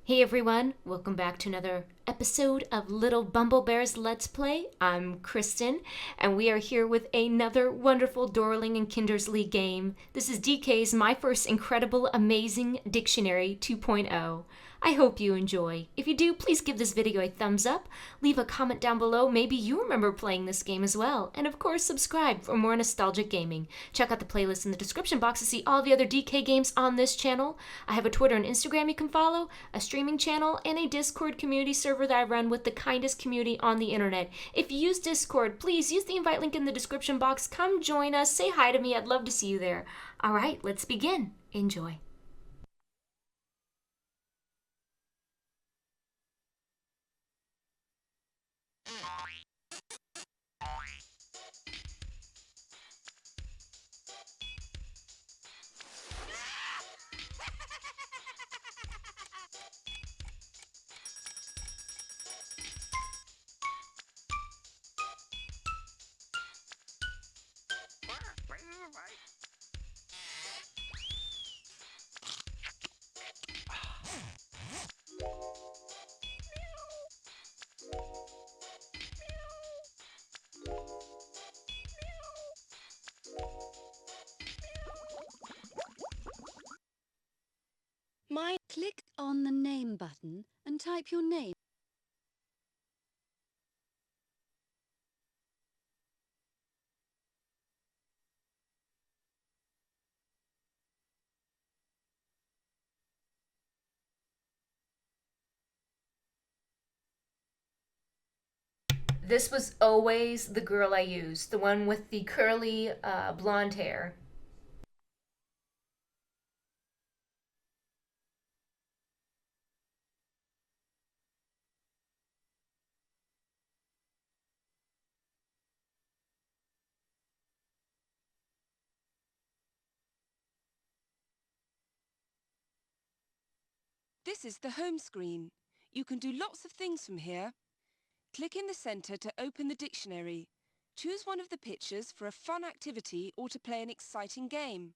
Hey everyone, welcome back to another episode of Lilbumblebear's Let's Play. I'm Kristen, and we are here with another wonderful Dorling and Kindersley game. This is DK's My First Incredible Amazing Dictionary 2.0. I hope you enjoy. If you do, please give this video a thumbs up, leave a comment down below, maybe you remember playing this game as well, and of course subscribe for more nostalgic gaming. Check out the playlist in the description box to see all the other DK games on this channel. I have a Twitter and Instagram you can follow, a streaming channel, and a Discord community server that I run with the kindest community on the internet. If you use Discord, please use the invite link in the description box. Come join us, say hi to me, I'd love to see you there. Alright, let's begin. Enjoy. Click on the name button and type your name. This was always the girl I used, the one with the curly blonde hair. This is the home screen. You can do lots of things from here. Click in the centre to open the dictionary. Choose one of the pictures for a fun activity or to play an exciting game.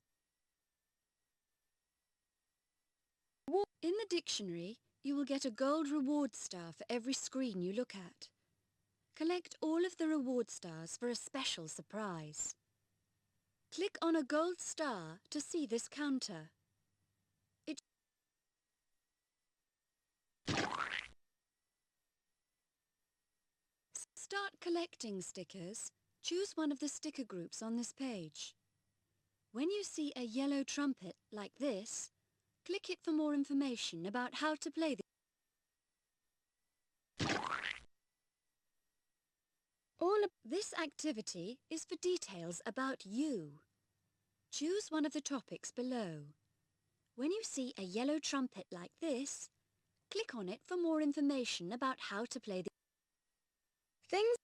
In the dictionary, you will get a gold reward star for every screen you look at. Collect all of the reward stars for a special surprise. Click on a gold star to see this counter. Start collecting stickers. Choose one of the sticker groups on this page. When you see a yellow trumpet like this, click it for more information about how to play the This activity is for details about you. Choose one of the topics below. When you see a yellow trumpet like this, click on it for more information about how to play the things.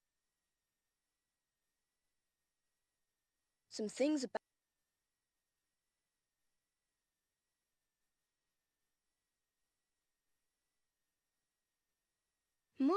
Some things about more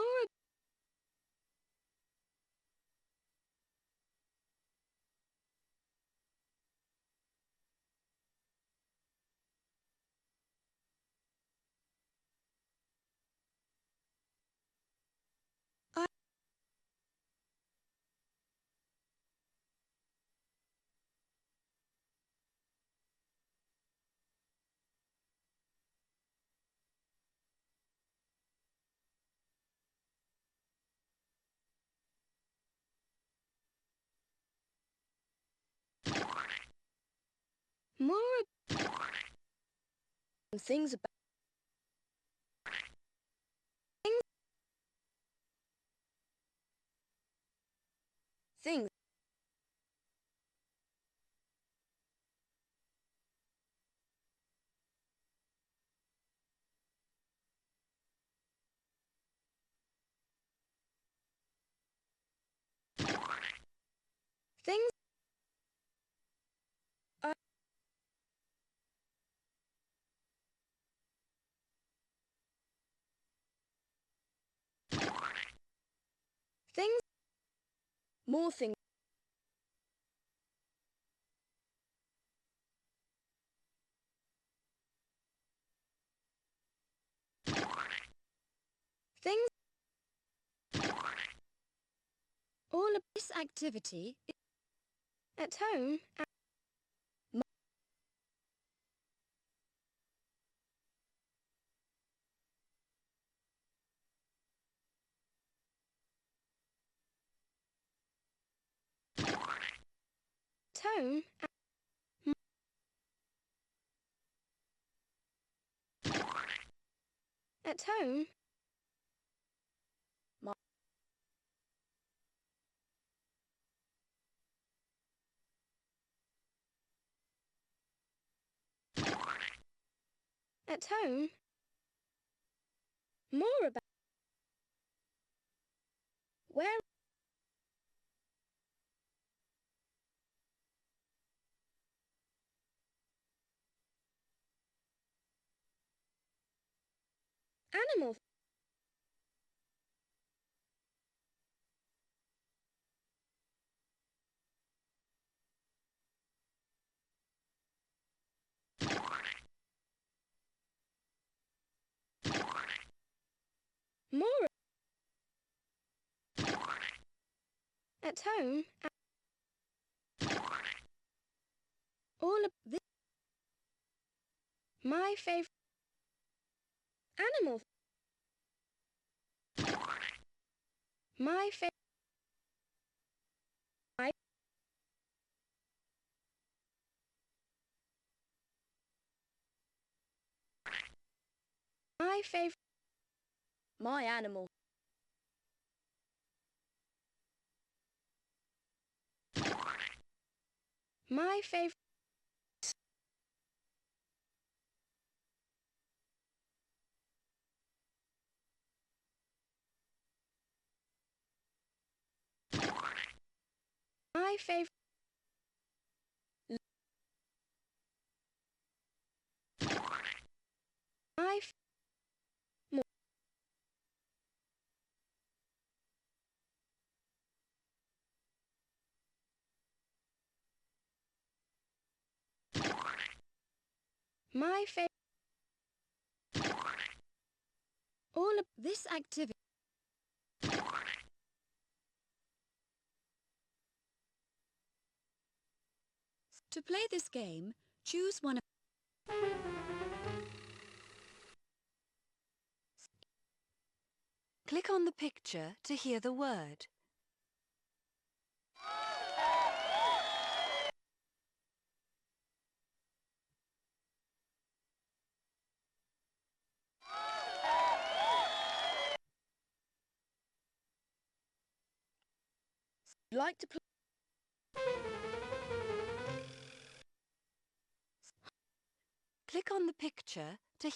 more things about things things are things more things activity is at home. At home. At home. At home. More about where animal. More at home. All of this. My favorite animal. My favorite. My favorite. My animal. My favorite. My favorite. My my favorite. All of this activity. To play this game, choose one of. Click on the picture to hear the word. Like to play. Click on the picture to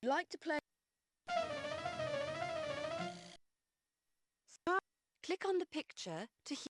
like to play. Click on the picture to hear.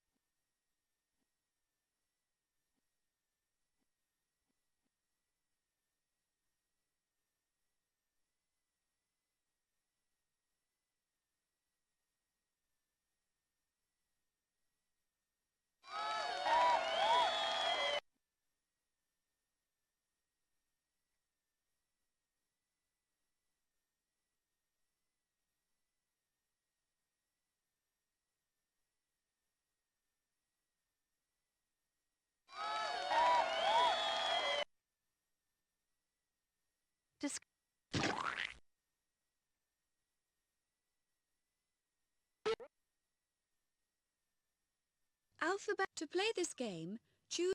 Alphabet. To play this game, choose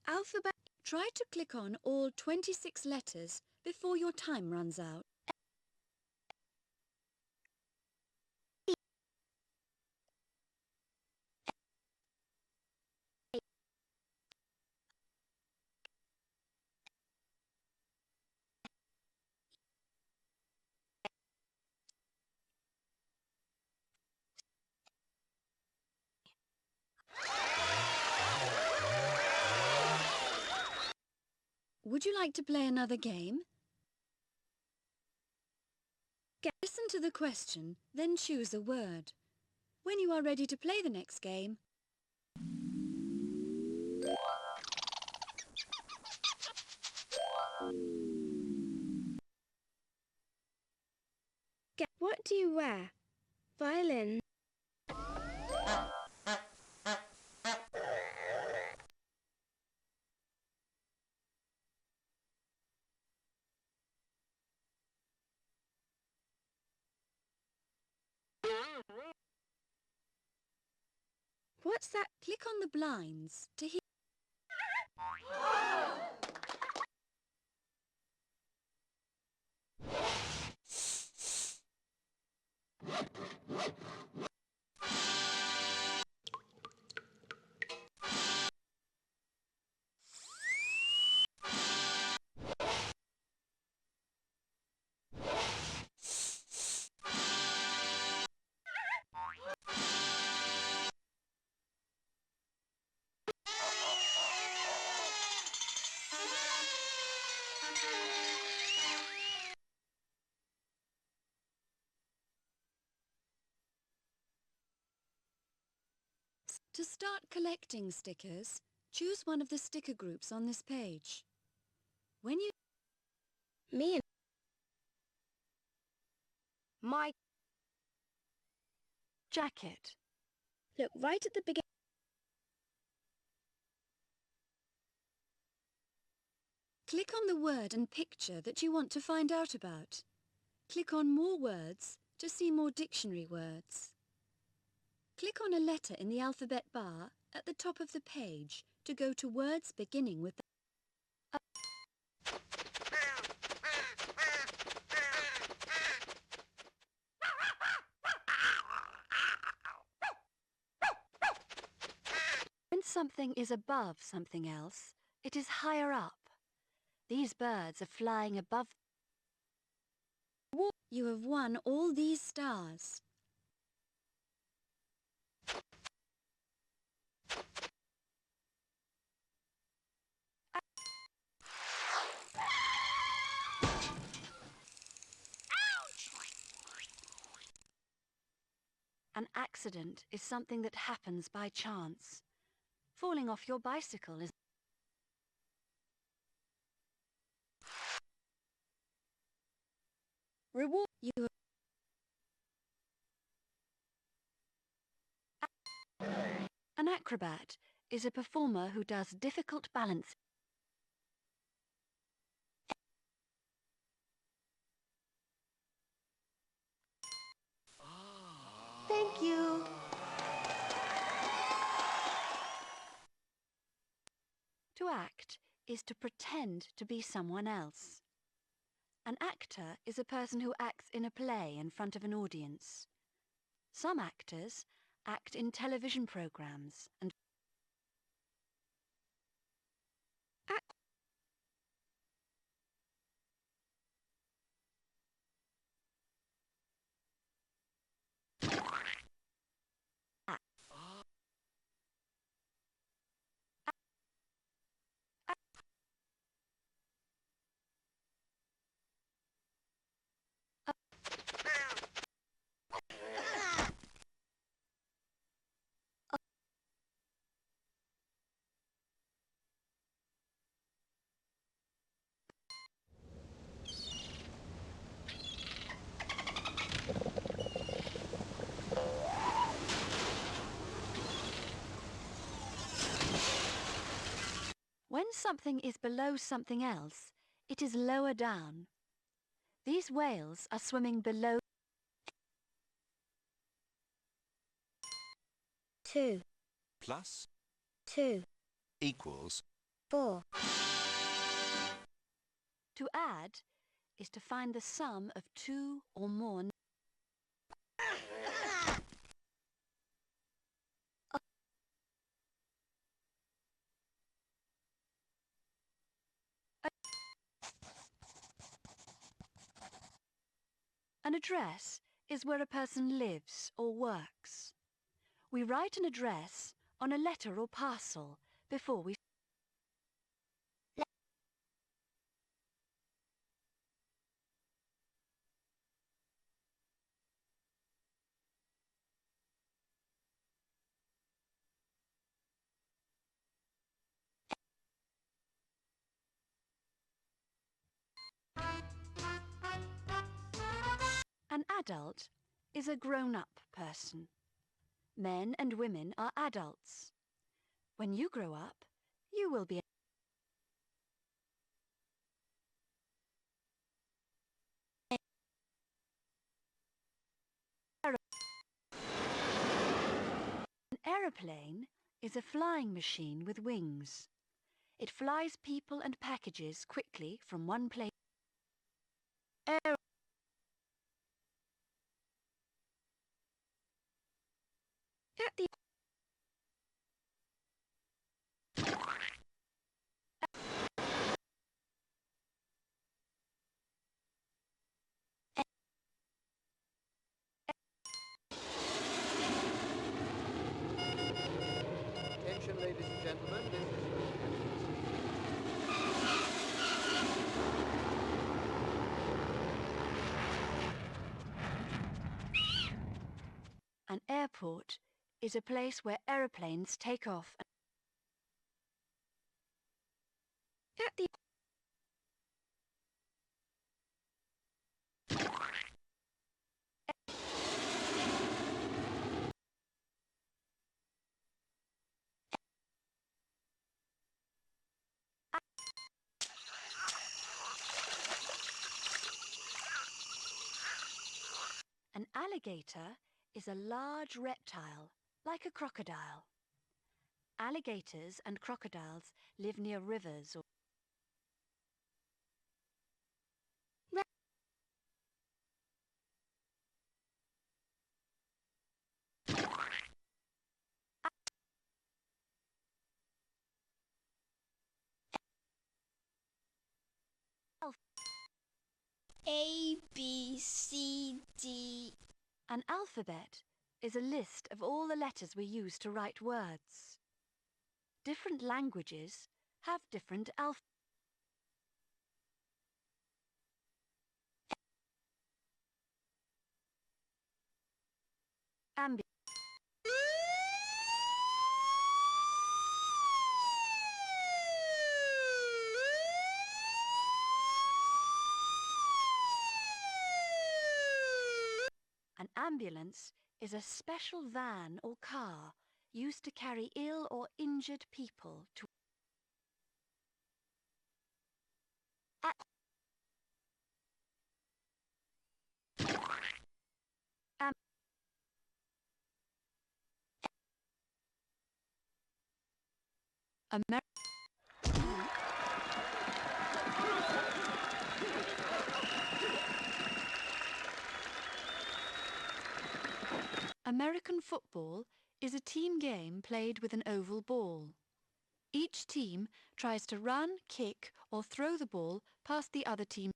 alphabet. Try to click on all 26 letters before your time runs out. Would you like to play another game? Listen to the question, then choose a word. When you are ready to play the next game, What do you wear? Violin. what's that? Click on the blinds to hear. To start collecting stickers, choose one of the sticker groups on this page. When you Me and my jacket, look right at the beginning. click on the word and picture that you want to find out about. Click on More Words to see more dictionary words. Click on a letter in the alphabet bar at the top of the page to go to words beginning with the When something is above something else, it is higher up. These birds are flying above. You have won all these stars. An accident is something that happens by chance. Falling off your bicycle is reward. An acrobat is a performer who does difficult balance. Thank you. To act is to pretend to be someone else. An actor is a person who acts in a play in front of an audience. Some actors act in television programs and when something is below something else, it is lower down. These whales are swimming below. 2 plus 2 equals 4. To add is to find the sum of two or more. An address is where a person lives or works. We write an address on a letter or parcel before we An adult is a grown-up person. Men and women are adults. When you grow up, you will be an aeroplane is a flying machine with wings. It flies people and packages quickly from one place. At the Attention, ladies and gentlemen, this is An airport is a place where aeroplanes take off. At the An alligator is a large reptile, like a crocodile. Alligators and crocodiles live near rivers or A, B, C, D. An alphabet is a list of all the letters we use to write words. Different languages have different alphabets. An ambulance is a special van or car used to carry ill or injured people to American football is a team game played with an oval ball. Each team tries to run, kick, or throw the ball past the other team.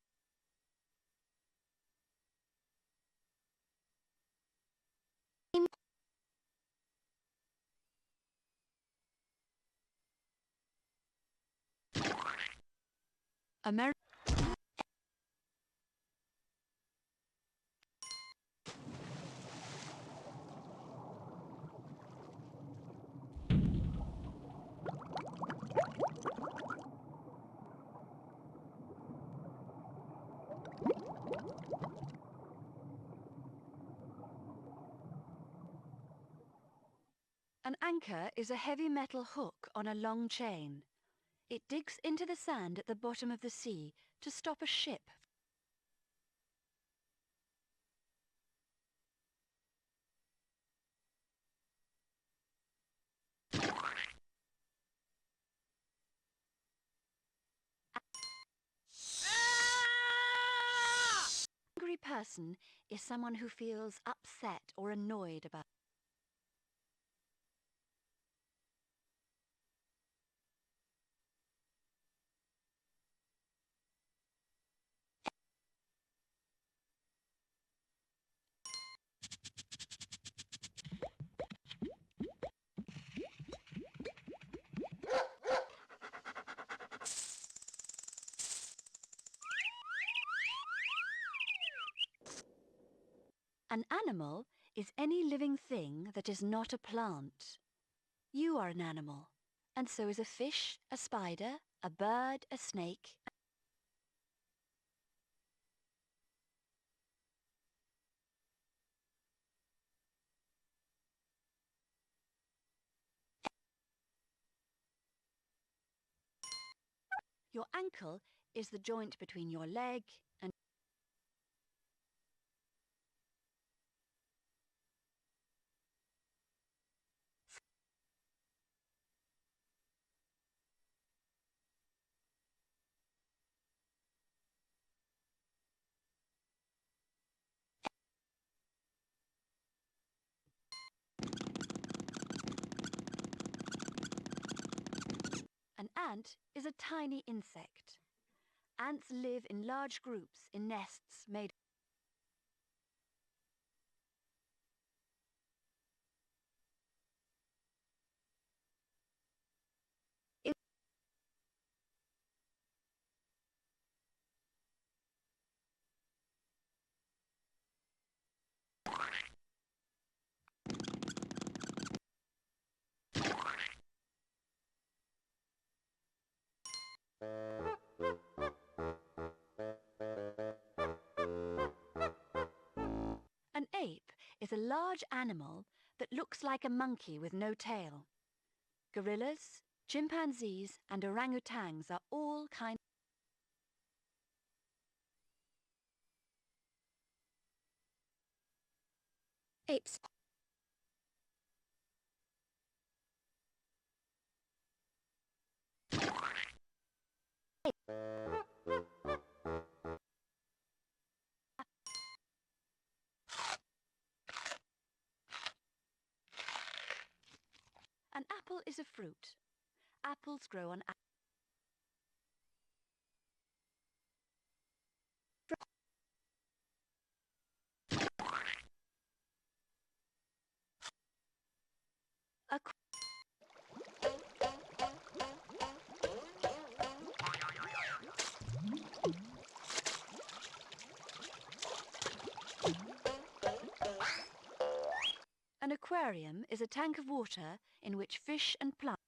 An anchor is a heavy metal hook on a long chain. It digs into the sand at the bottom of the sea to stop a ship. An angry person is someone who feels upset or annoyed about. An animal is any living thing that is not a plant. You are an animal, and so is a fish, a spider, a bird, a snake. Your ankle is the joint between your leg and an ant is a tiny insect. Ants live in large groups in nests made An ape is a large animal that looks like a monkey with no tail. Gorillas, chimpanzees and orangutans are all kinds. Apes. An apple is a fruit. Apples grow on a An aquarium is a tank of water in which fish and plants.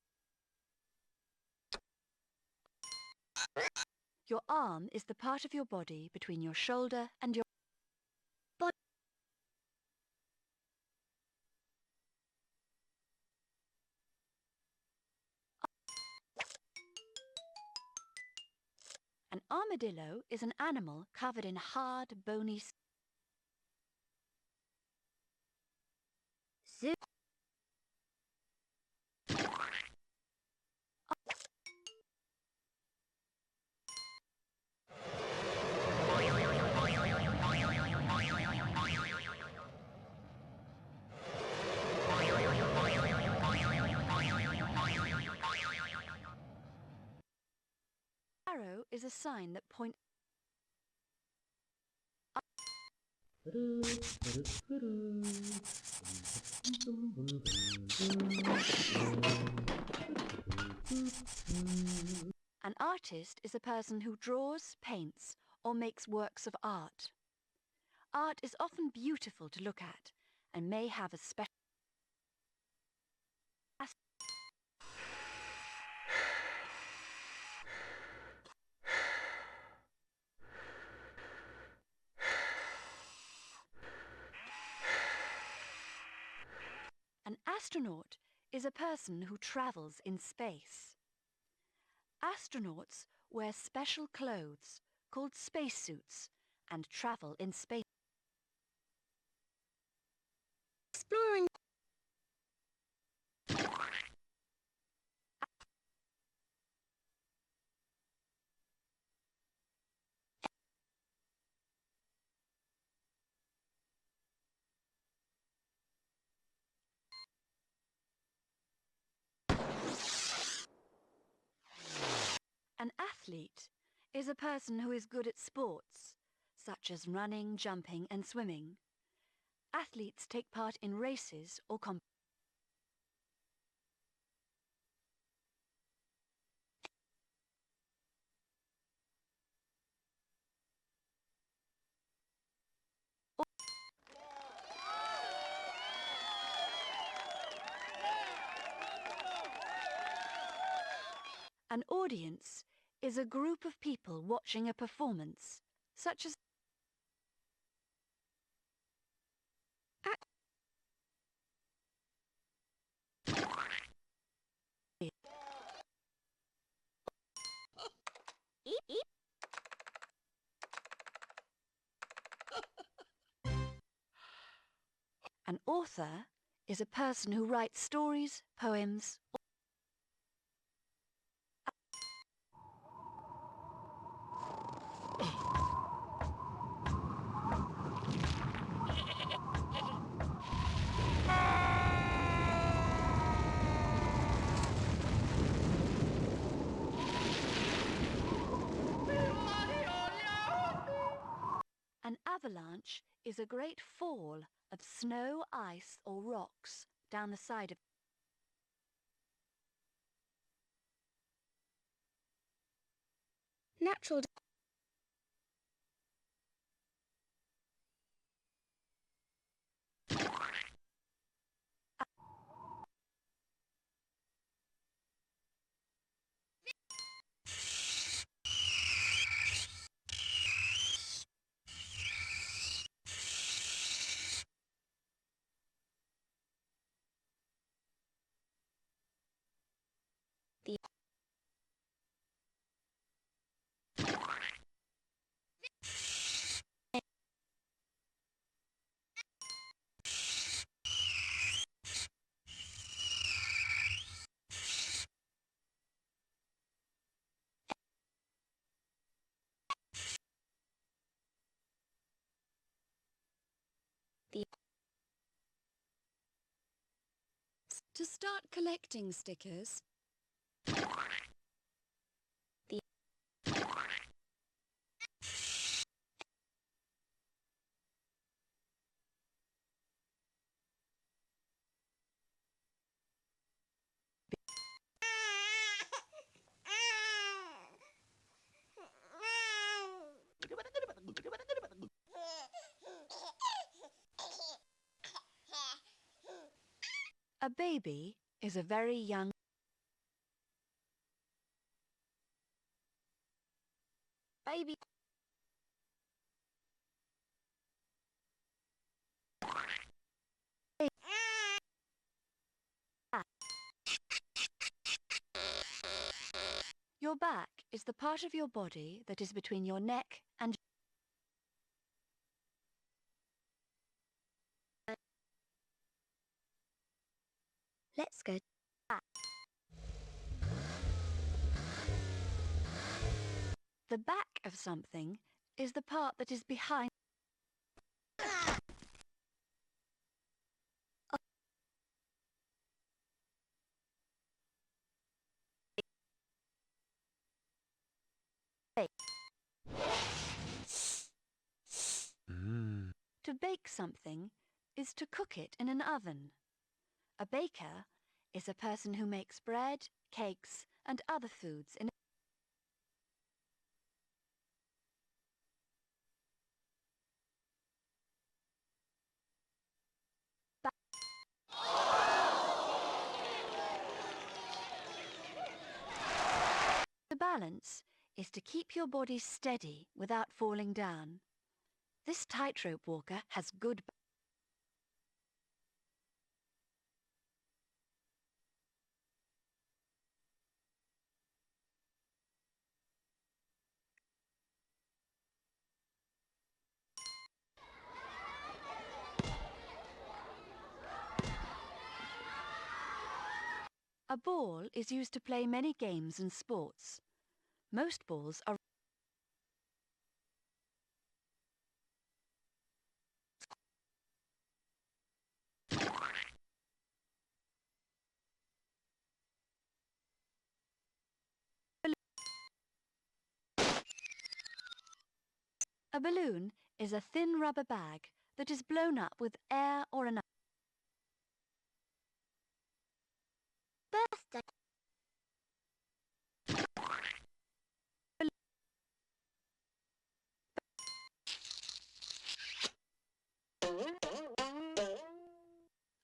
Your arm is the part of your body between your shoulder and your body. An armadillo is an animal covered in hard, bony Zoo. arrow is a sign that points. An artist is a person who draws, paints, or makes works of art. Art is often beautiful to look at and may have a special. An astronaut is a person who travels in space. Astronauts wear special clothes called spacesuits and travel in space. Exploring. An athlete is a person who is good at sports, such as running, jumping and swimming. Athletes take part in races or competitions. An audience is a group of people watching a performance, such as author is a person who writes stories, poems, An avalanche is a great fall of snow, ice or rocks down the side of natural To start collecting stickers, a baby is a very young baby. Your back is the part of your body that is between your neck and Let's go. the back of something is the part that is behind. To bake something is to cook it in an oven. A baker is a person who makes bread, cakes, and other foods in The balance is to keep your body steady without falling down. This tightrope walker has good A ball is used to play many games and sports. Most balls are A balloon is a thin rubber bag that is blown up with air or an Birthday.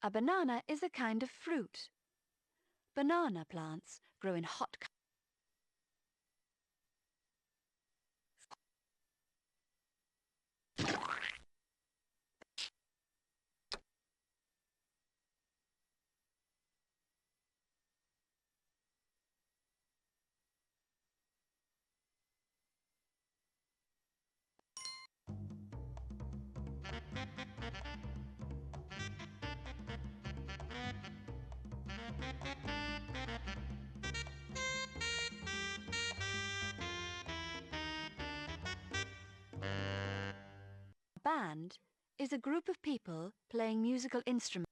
A banana is a kind of fruit. Banana plants grow in hot A band is a group of people playing musical instruments.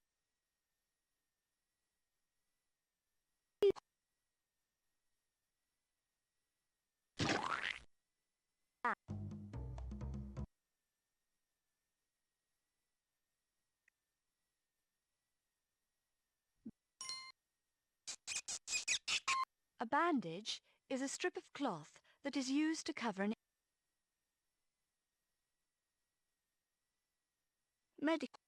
A bandage is a strip of cloth that is used to cover an medical.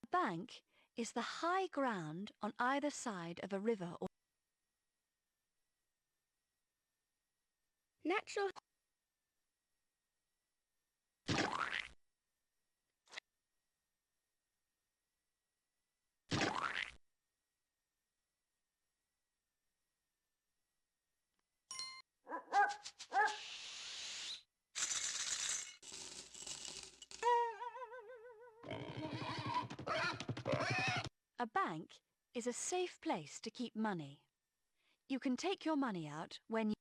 A bank is the high ground on either side of a river or Natural. A bank is a safe place to keep money. You can take your money out when you...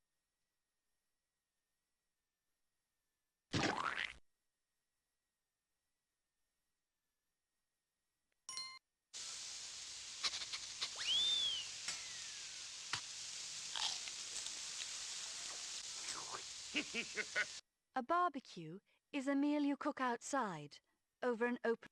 A barbecue is a meal you cook outside, over an open...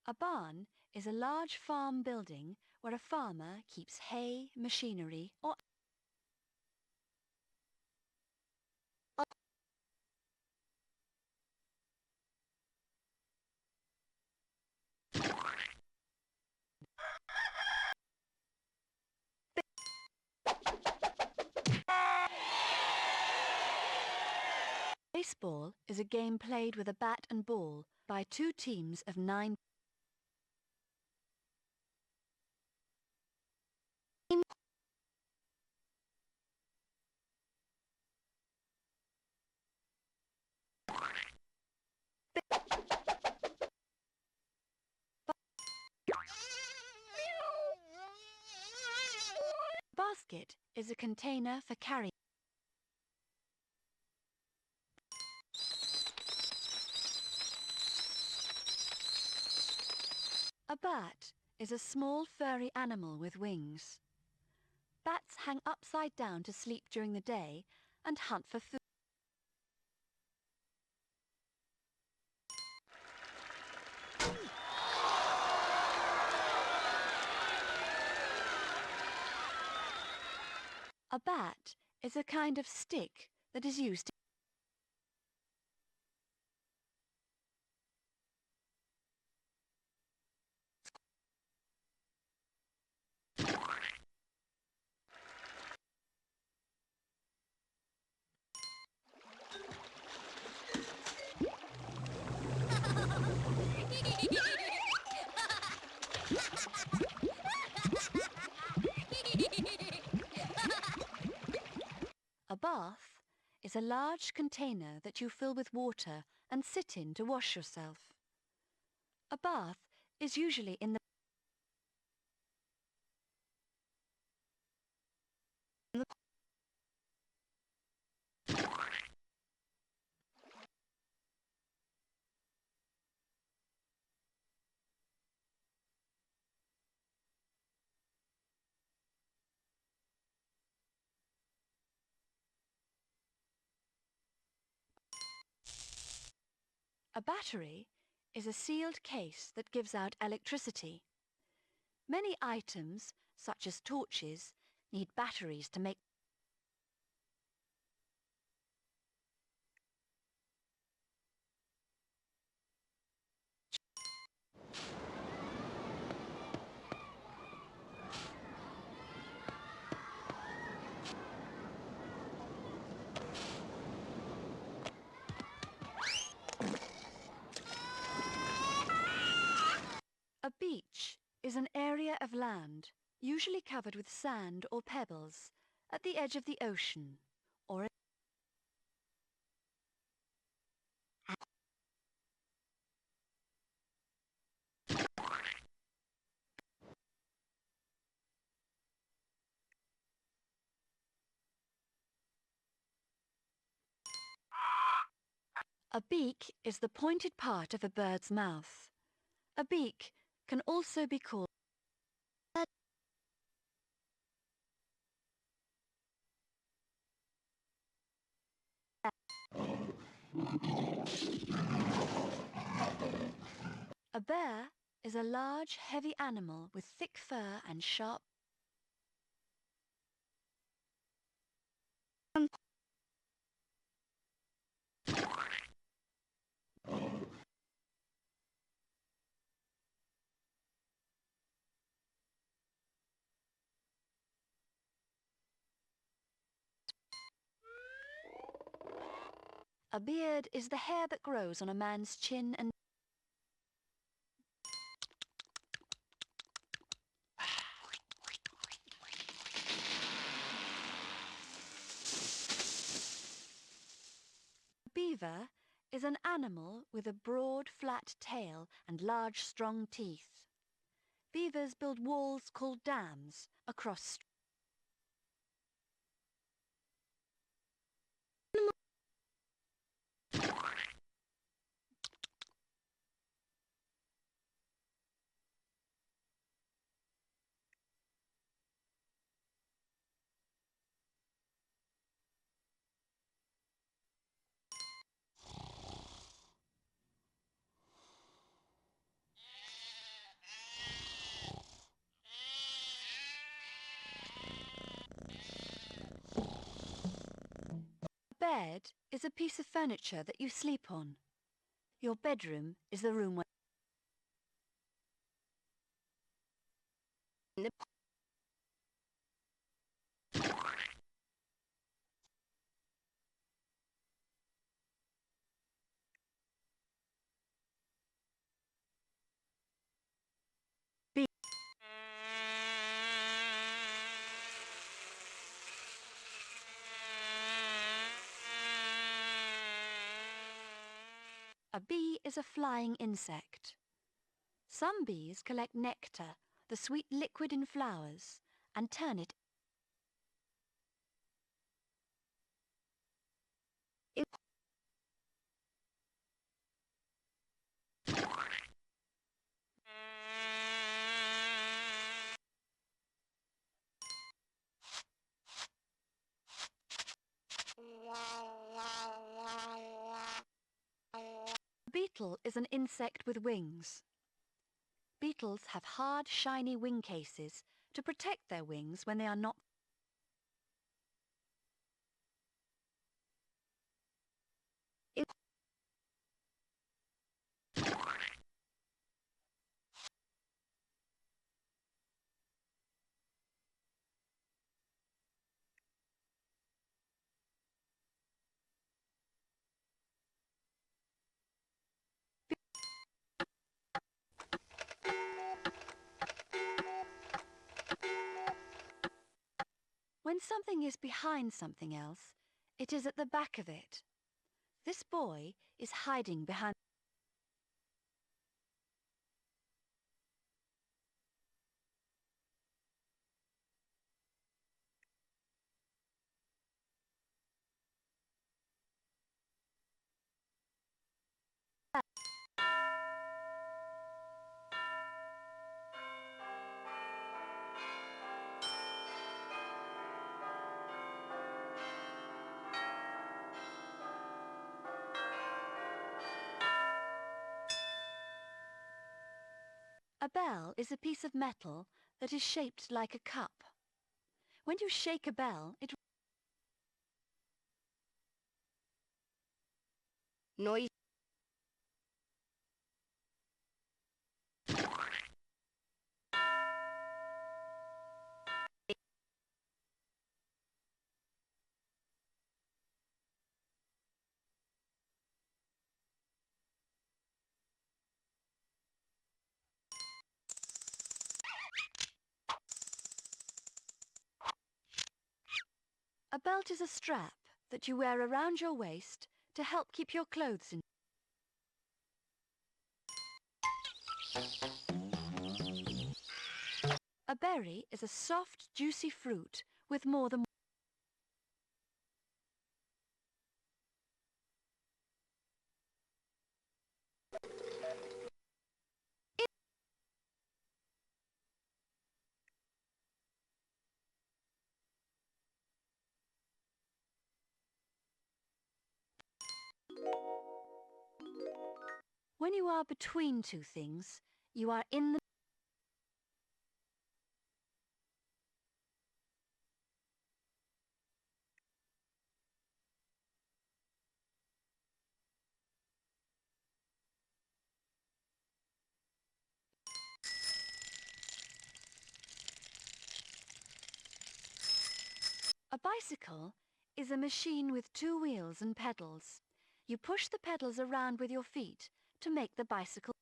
A barn is a large farm building where a farmer keeps hay, machinery or... Baseball is a game played with a bat and ball by two teams of 9. Basket is a container for carrying. A bat is a small furry animal with wings. Bats hang upside down to sleep during the day and hunt for food. A bat is a kind of stick that is used to... A bath is a large container that you fill with water and sit in to wash yourself. A bath is usually in the... A battery is a sealed case that gives out electricity. Many items, such as torches, need batteries to make. A beach is an area of land, usually covered with sand or pebbles, at the edge of the ocean, or a beak is the pointed part of a bird's mouth. A beak can also be called a bear is a large, heavy animal with thick fur and sharp. A beard is the hair that grows on a man's chin and a beaver is an animal with a broad, flat tail and large, strong teeth. Beavers build walls called dams across. A bed is a piece of furniture that you sleep on. Your bedroom is the room where a bee is a flying insect. Some bees collect nectar, the sweet liquid in flowers, and turn it. A beetle is an insect with wings. Beetles have hard, shiny wing cases to protect their wings when they are not. When something is behind something else, it is at the back of it. This boy is hiding behind. A bell is a piece of metal that is shaped like a cup. When you shake a bell, it Noise. A belt is a strap that you wear around your waist to help keep your clothes in. A berry is a soft, juicy fruit with more than When you are between two things, you are in the... A bicycle is a machine with two wheels and pedals. You push the pedals around with your feet to make the bicycle.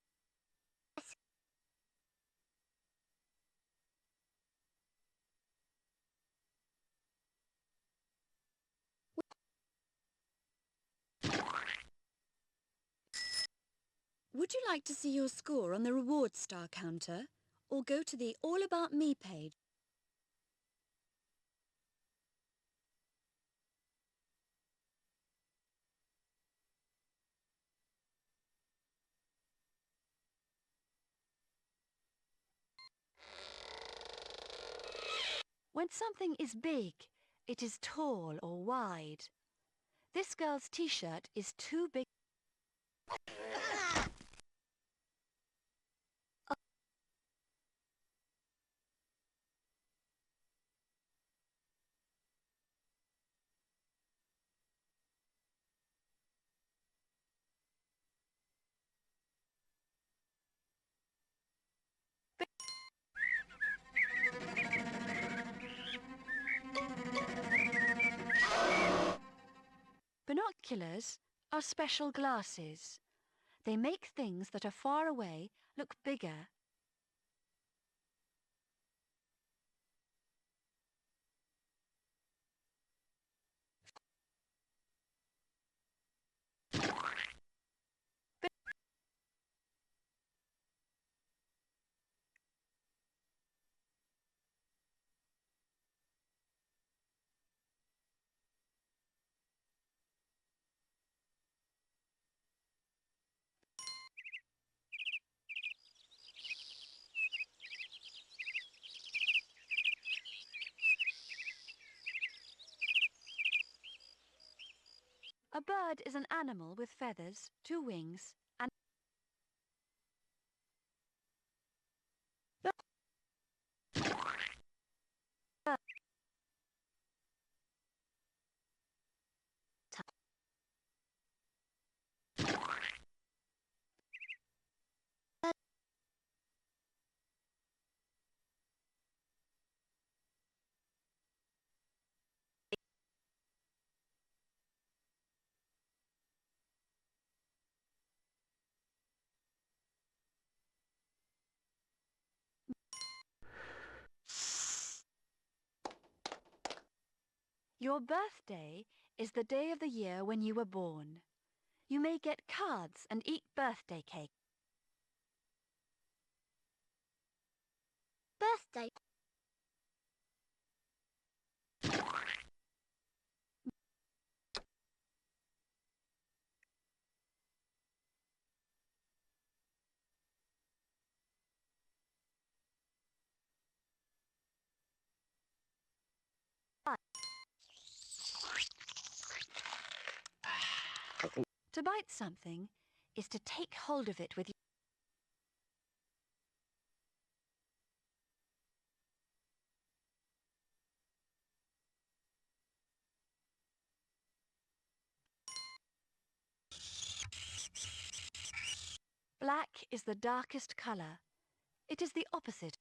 Would you like to see your score on the Reward Star counter, or go to the All About Me page? When something is big, it is tall or wide. This girl's t-shirt is too big. Binoculars are special glasses. They make things that are far away look bigger. A bird is an animal with feathers, two wings, and your birthday is the day of the year when you were born. You may get cards and eat birthday cake. Birthday. To bite something is to take hold of it with Black is the darkest colour. It is the opposite.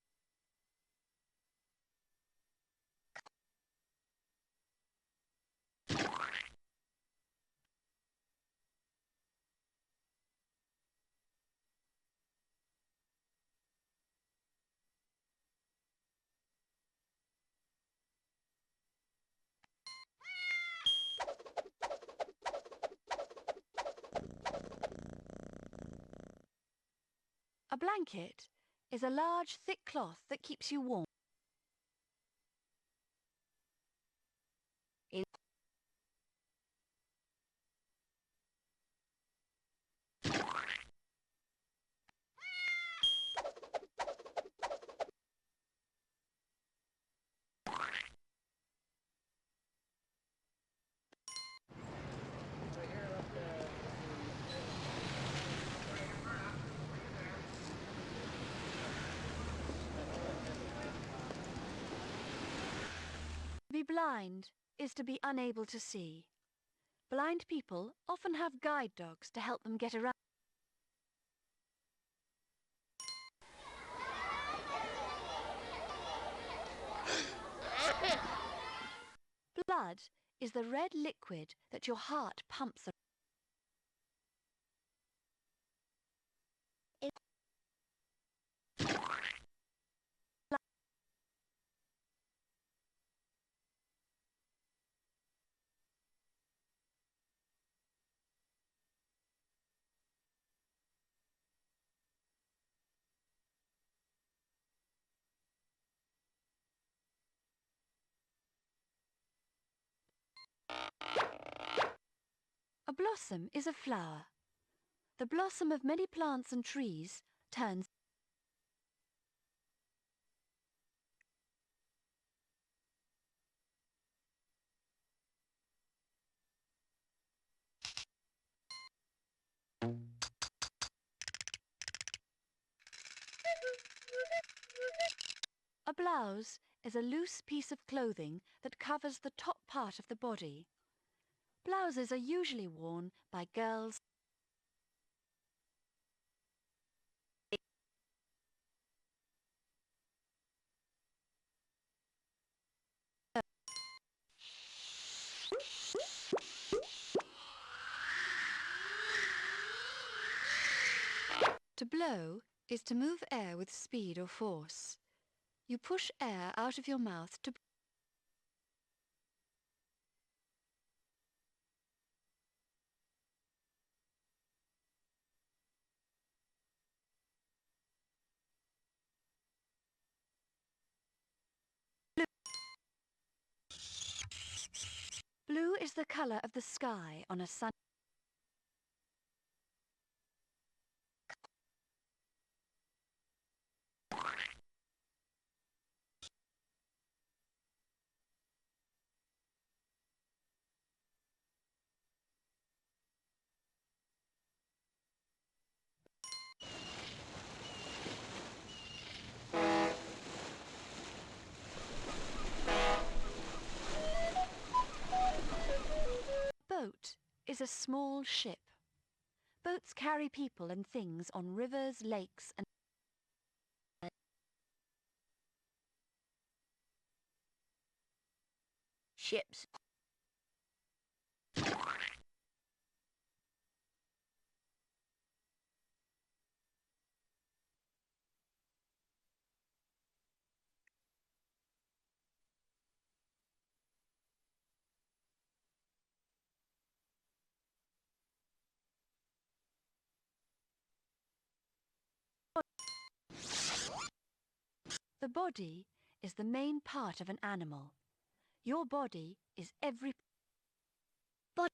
A blanket is a large, thick cloth that keeps you warm. To be blind is to be unable to see. Blind people often have guide dogs to help them get around. Blood is the red liquid that your heart pumps around. A blossom is a flower. The blossom of many plants and trees turns. A blouse is a loose piece of clothing that covers the top part of the body. Blouses are usually worn by girls. To blow is to move air with speed or force. You push air out of your mouth to. Blue is the colour of the sky on a sun. Boat is a small ship. Boats carry people and things on rivers, lakes and ships. The body is the main part of an animal. Your body is every body.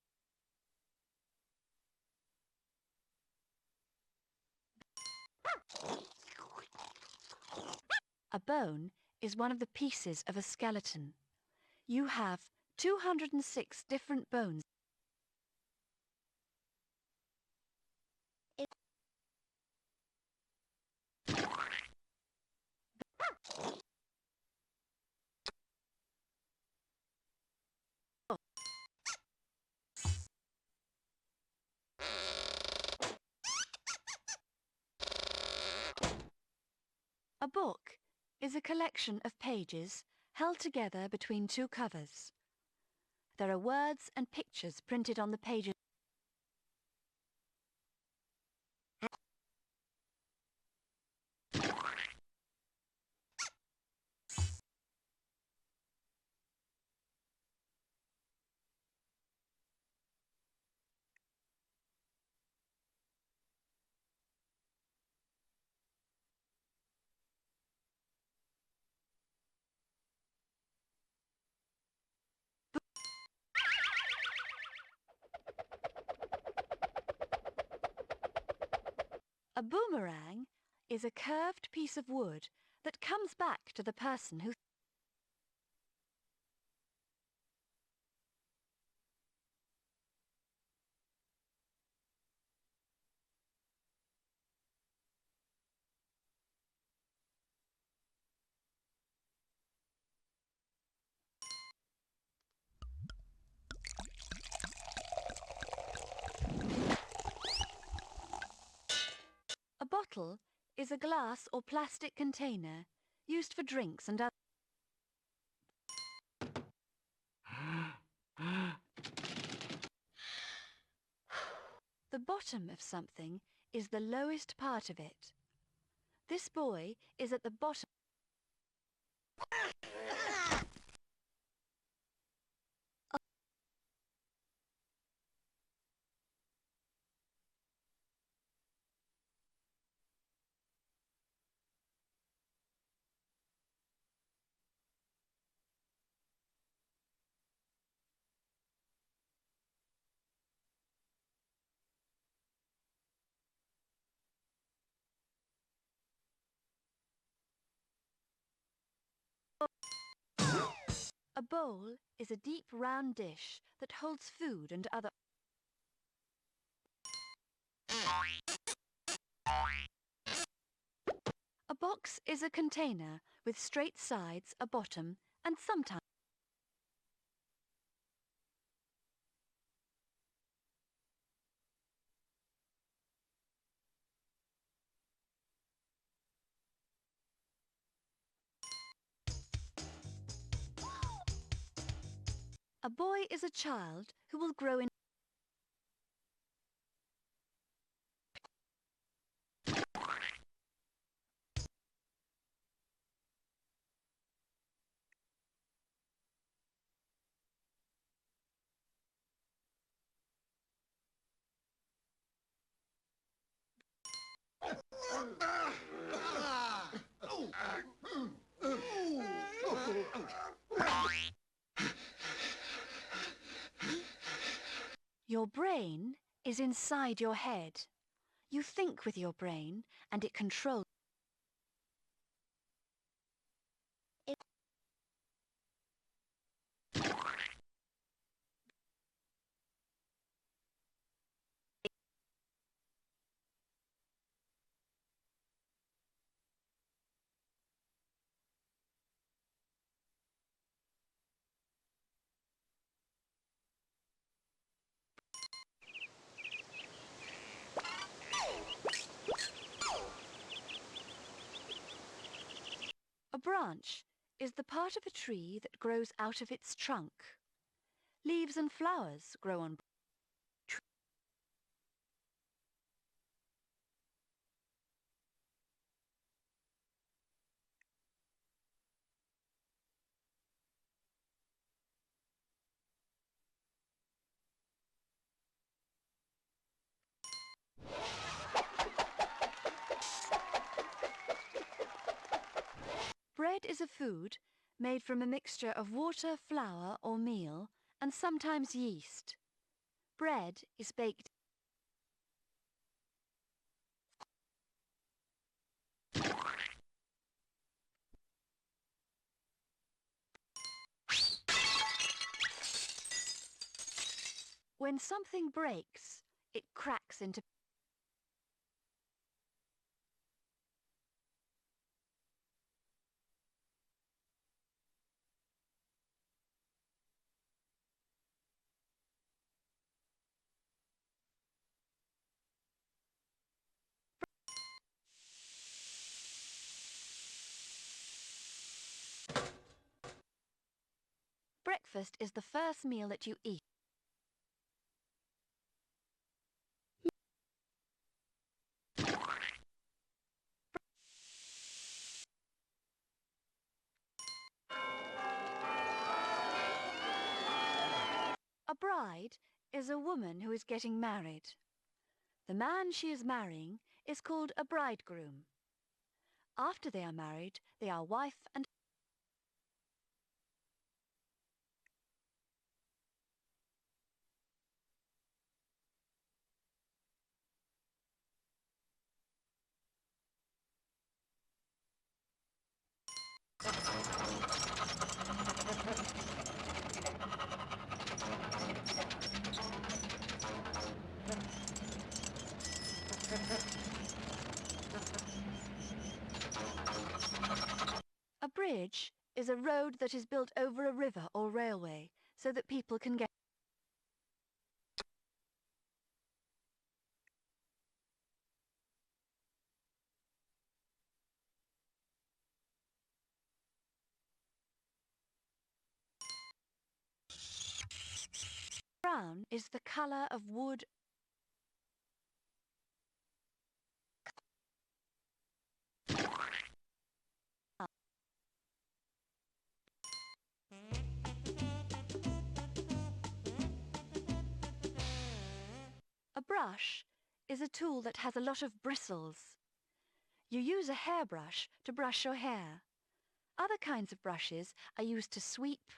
A bone is one of the pieces of a skeleton. You have 206 different bones. A book is a collection of pages held together between two covers. There are words and pictures printed on the pages. A boomerang is a curved piece of wood that comes back to the person who. A bottle is a glass or plastic container used for drinks and other. The bottom of something is the lowest part of it. This boy is at the bottom. A bowl is a deep round dish that holds food and other. A box is a container with straight sides, a bottom, and sometimes. A boy is a child who will grow in. Your brain is inside your head. You think with your brain and it controls. A branch is the part of a tree that grows out of its trunk. Leaves and flowers grow on. Bread is a food made from a mixture of water, flour or meal, and sometimes yeast. Bread is baked. When something breaks, it cracks into. breakfast is the first meal that you eat. A bride is a woman who is getting married. The man she is marrying is called a bridegroom. After they are married, they are wife and a bridge is a road that is built over a river or railway so that people can get. Brown is the colour of wood. A brush is a tool that has a lot of bristles. You use a hairbrush to brush your hair. Other kinds of brushes are used to sweep.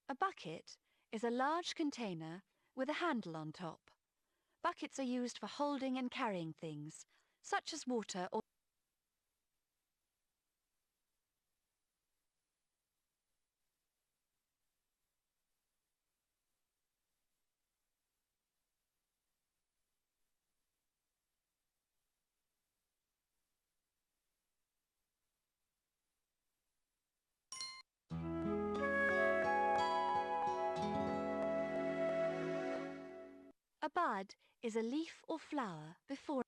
A bucket is a large container with a handle on top. Buckets are used for holding and carrying things, such as water or a bud is a leaf or flower before.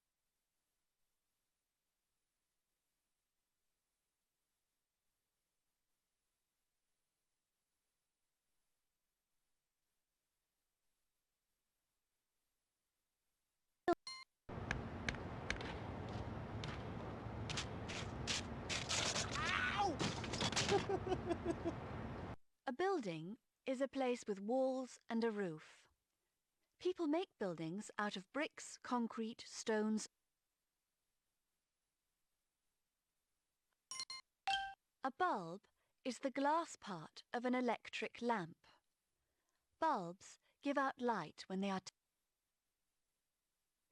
A building is a place with walls and a roof. People make buildings out of bricks, concrete, stones. A bulb is the glass part of an electric lamp. Bulbs give out light when they are.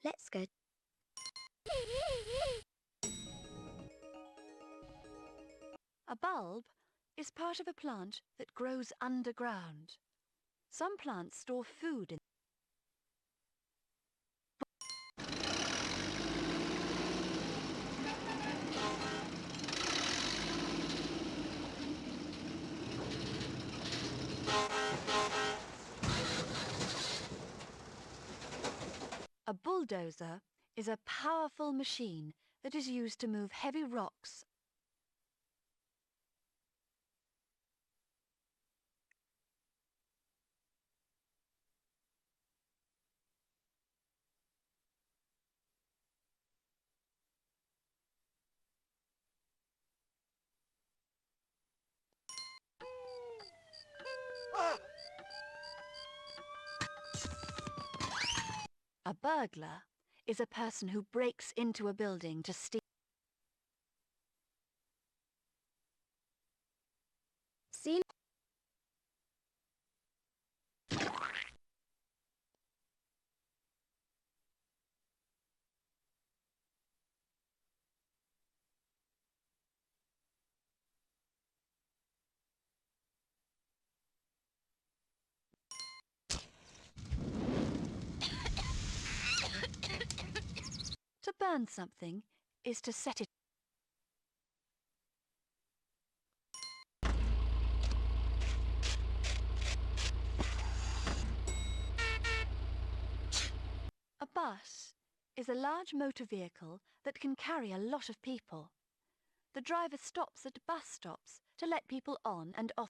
Let's go. A bulb is part of a plant that grows underground. Some plants store food in. A bulldozer is a powerful machine that is used to move heavy rocks. A burglar is a person who breaks into a building to steal. See? burn something is to set it. A bus is a large motor vehicle that can carry a lot of people. The driver stops at bus stops to let people on and off.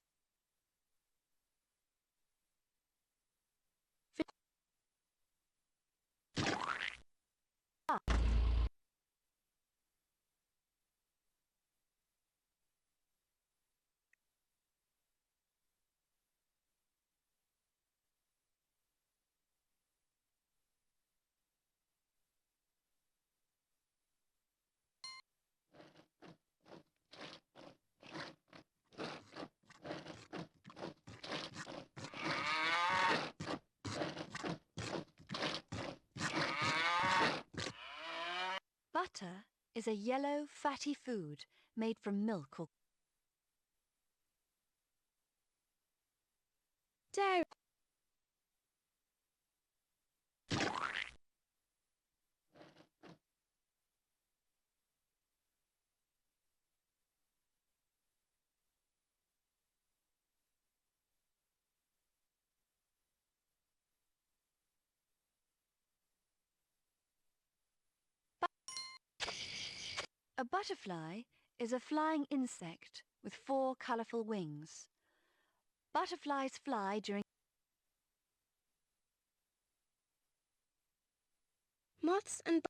Butter is a yellow, fatty food made from milk or dairy. A butterfly is a flying insect with 4 colourful wings. Butterflies fly during Moths and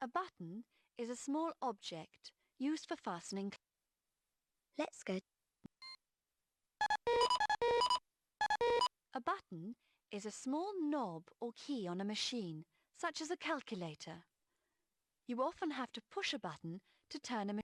A button is a small object used for fastening. let's go. A button is a small knob or key on a machine, such as a calculator. You often have to push a button to turn a machine.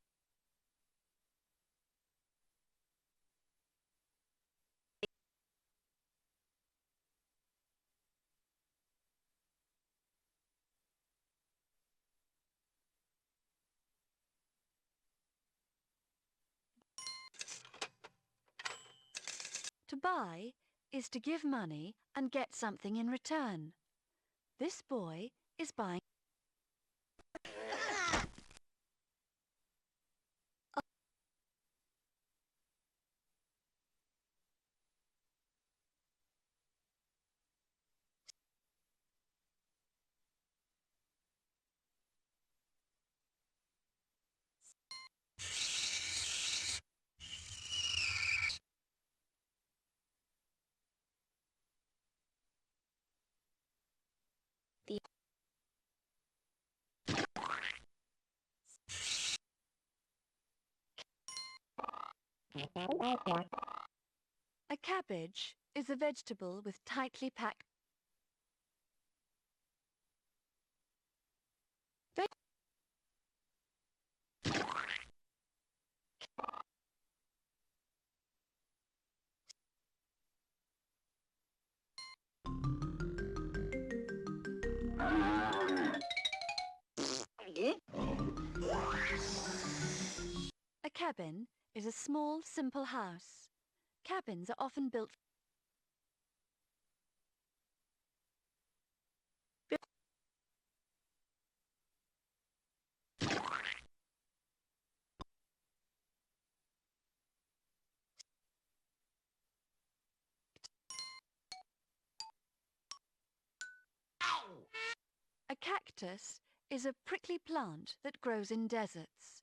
To buy is to give money and get something in return. This boy is buying. A cabbage is a vegetable with tightly packed. A cabin is a small, simple house. Cabins are often built. A cactus is a prickly plant that grows in deserts.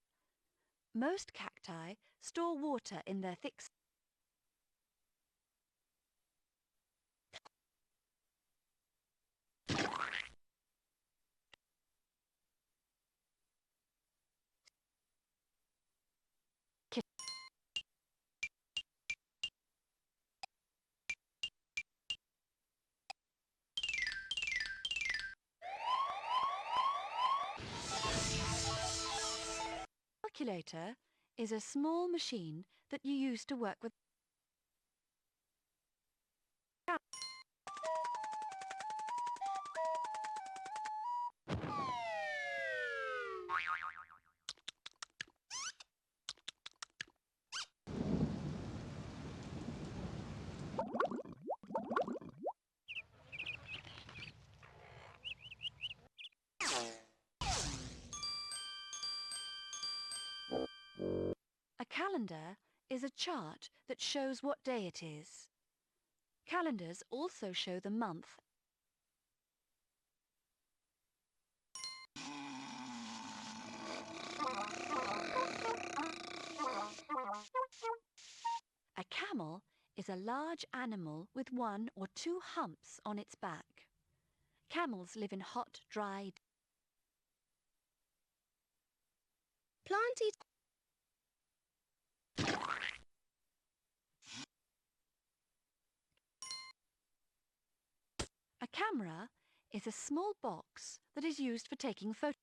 Most cacti store water in their thick. Calculator is a small machine that you use to work with. A calendar is a chart that shows what day it is. Calendars also show the month. A camel is a large animal with 1 or 2 humps on its back. Camels live in hot, dry. Planted. A camera is a small box that is used for taking photos.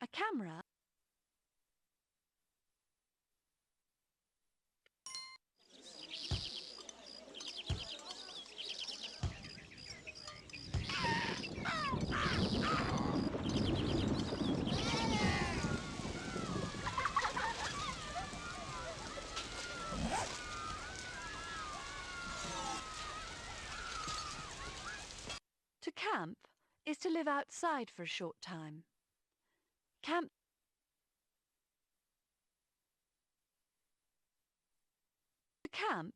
A camera to camp is to live outside for a short time. Camp To camp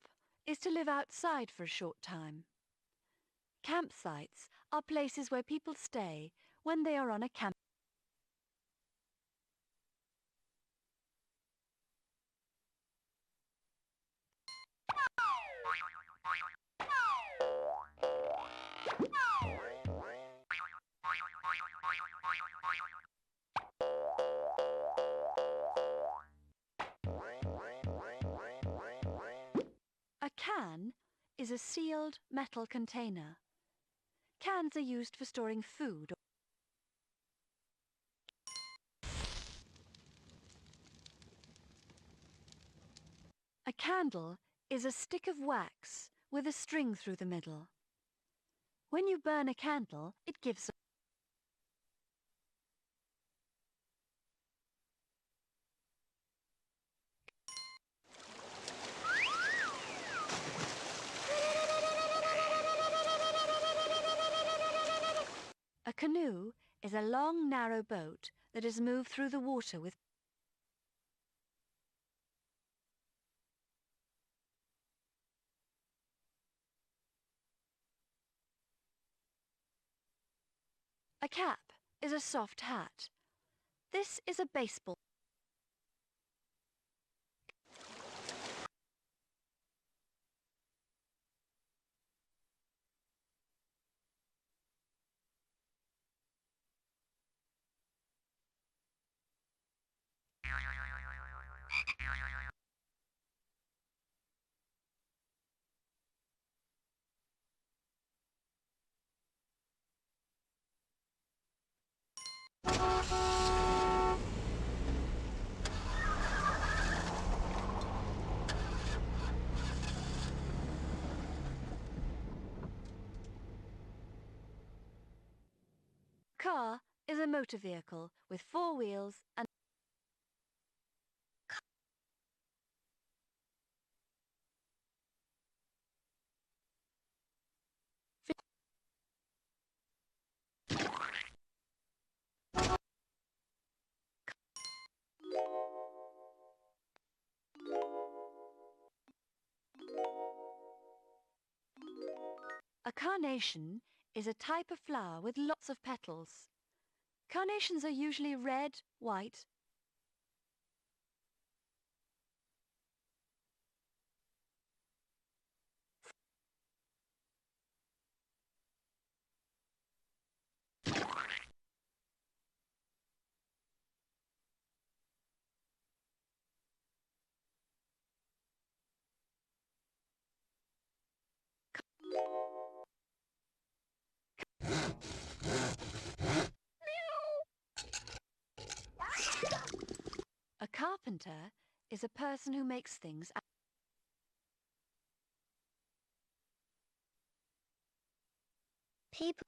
is to live outside for a short time. Campsites are places where people stay when they are on a camp. A can is a sealed metal container. Cans are used for storing food. A candle is a stick of wax with a string through the middle. When you burn a candle, it gives A canoe is a long, narrow boat that is moved through the water with. A cap is a soft hat. This is a baseball. Car is a motor vehicle with 4 wheels and a carnation is a type of flower with lots of petals. Carnations are usually red, white. carpenter is a person who makes things. People.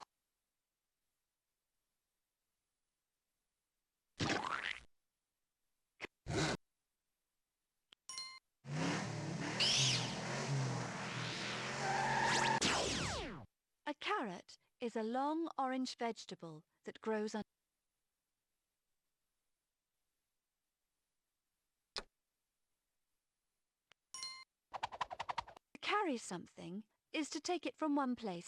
A carrot is a long orange vegetable that grows on. To carry something is to take it from one place.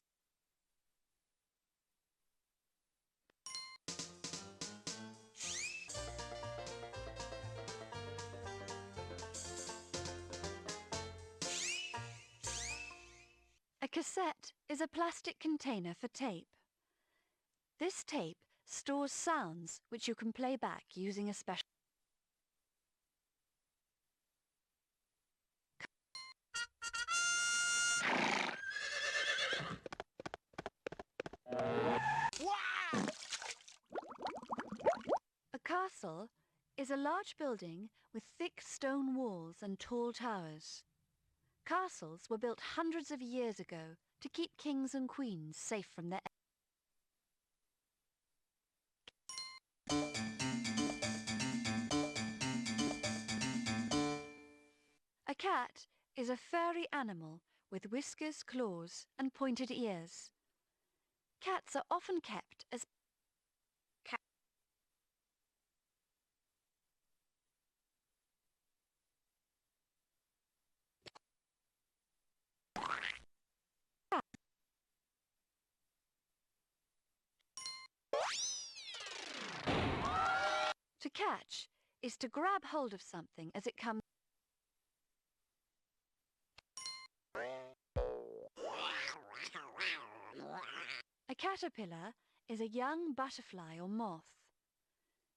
A cassette is a plastic container for tape. This tape stores sounds which you can play back using a special. A castle is a large building with thick stone walls and tall towers. Castles were built hundreds of years ago to keep kings and queens safe from their. A cat is a furry animal with whiskers, claws, and pointed ears. Cats are often kept as. To catch is to grab hold of something as it comes. A caterpillar is a young butterfly or moth.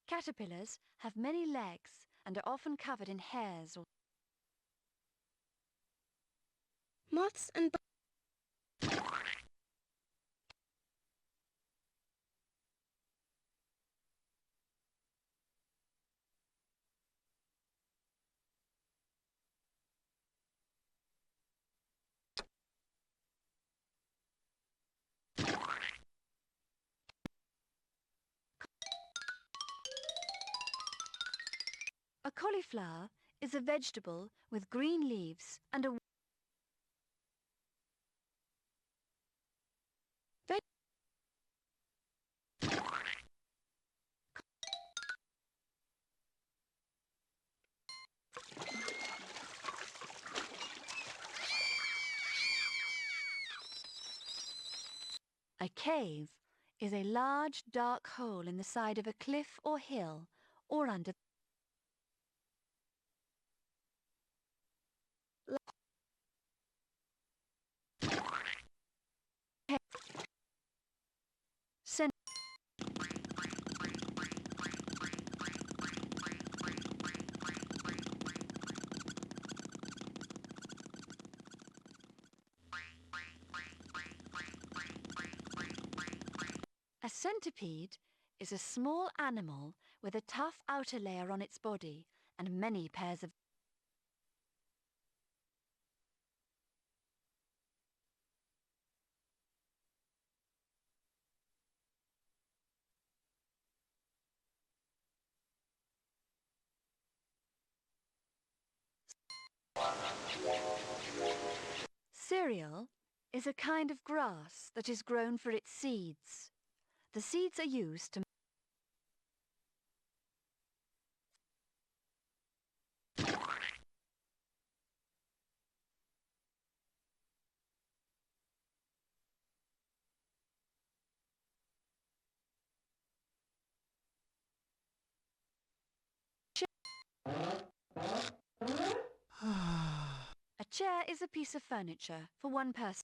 Caterpillars have many legs and are often covered in hairs or. Moths and A cauliflower is a vegetable with green leaves and a. A cave is a large dark hole in the side of a cliff or hill or under. Cen- A centipede is a small animal with a tough outer layer on its body and many pairs of. Cereal is a kind of grass that is grown for its seeds. The seeds are used to. A chair is a piece of furniture for one person.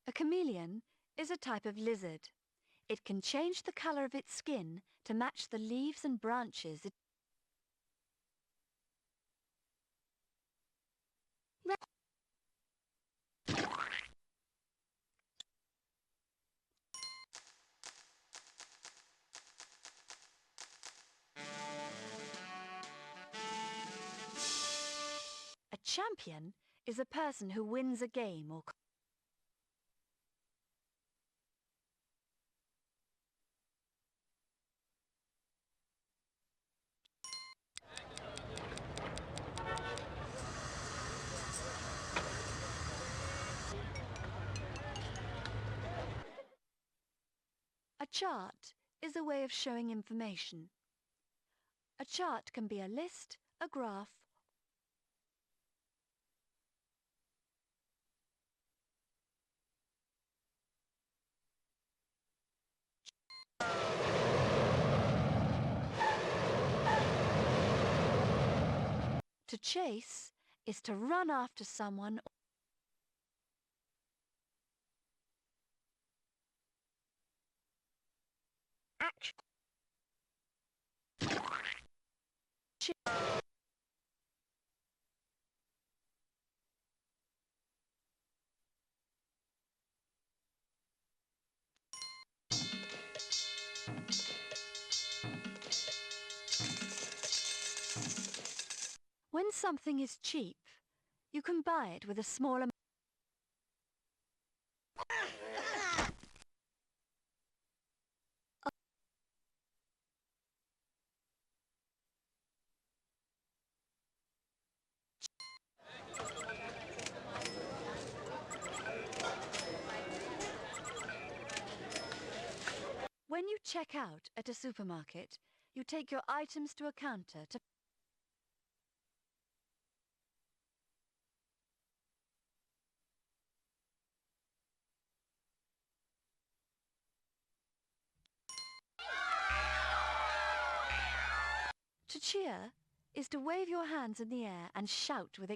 A chameleon is a type of lizard. It can change the colour of its skin to match the leaves and branches. A champion is a person who wins a game or A chart is a way of showing information. A chart can be a list, a graph, To chase is to run after someone. Action. When something is cheap, you can buy it with a small amount. When you check out at a supermarket, you take your items to a counter to cheer is to wave your hands in the air and shout with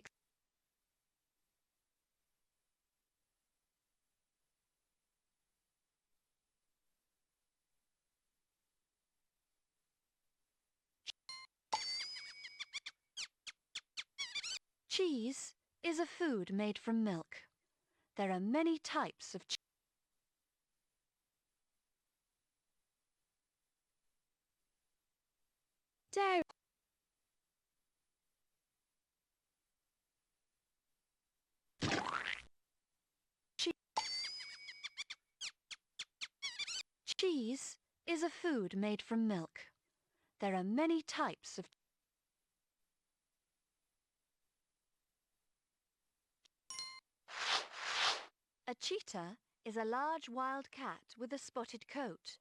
Cheese is a food made from milk. There are many types of cheese. Dairy. Cheese is a food made from milk. There are many types of A cheetah is a large wild cat with a spotted coat.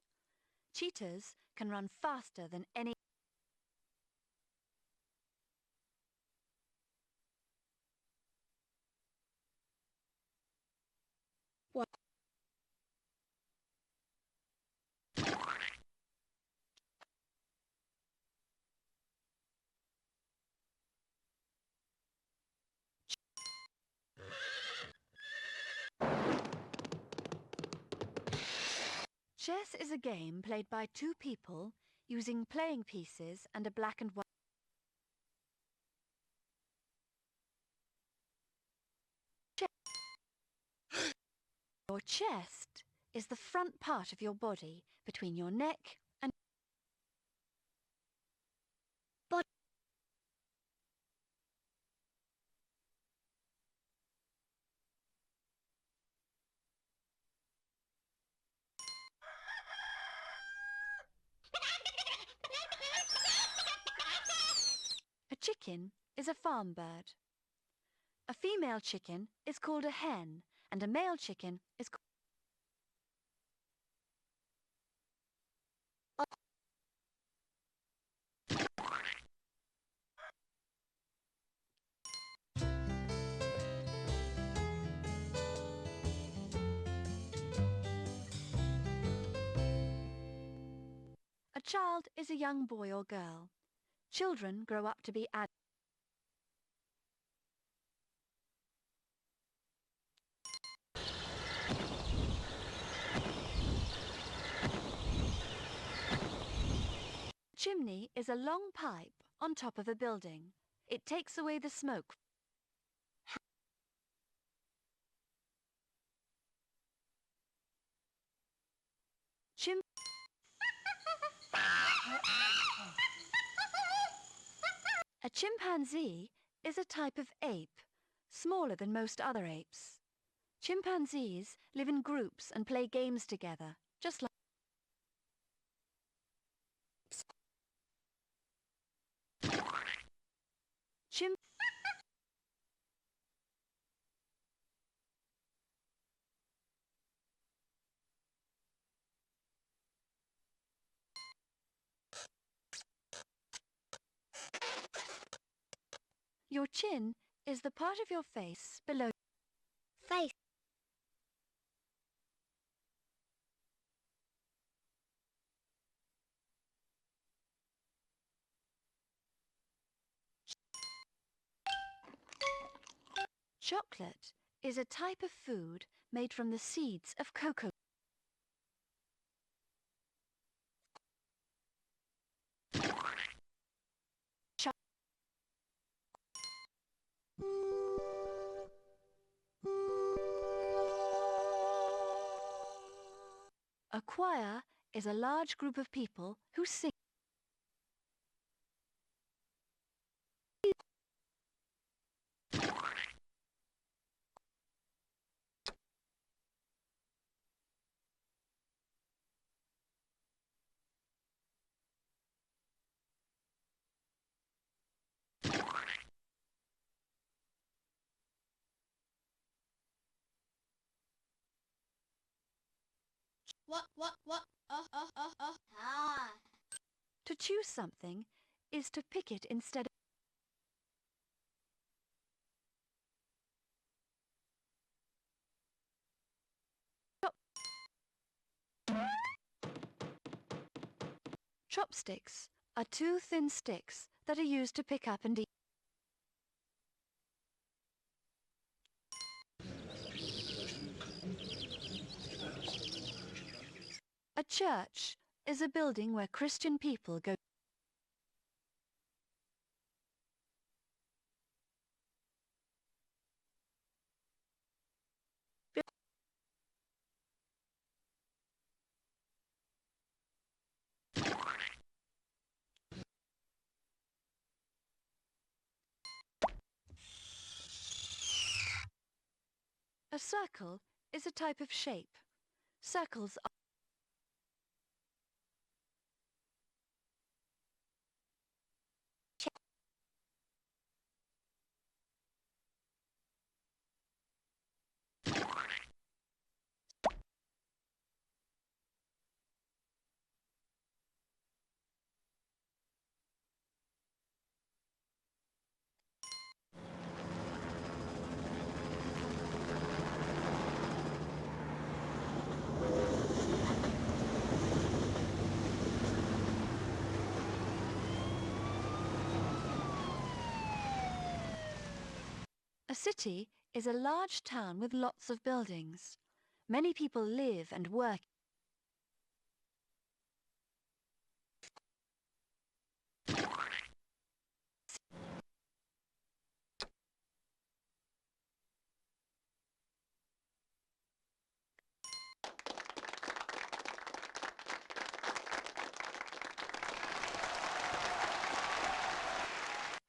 Cheetahs can run faster than any. What? Chess is a game played by two people using playing pieces and a black and white. Your chest is the front part of your body between your neck and body. A chicken is a farm bird. A female chicken is called a hen, and a male chicken is called A child is a young boy or girl. Children grow up to be adults. is a long pipe on top of a building. It takes away the smoke. A chimpanzee is a type of ape, smaller than most other apes. Chimpanzees live in groups and play games together, just like Your chin is the part of your face below. Face. Chocolate is a type of food made from the seeds of cocoa. A choir is a large group of people who sing. What? Ah. To choose something is to pick it instead of. Chopsticks are two thin sticks that are used to pick up and eat. A church is a building where Christian people go. A circle is a type of shape. Circles are. A city is a large town with lots of buildings. Many people live and work.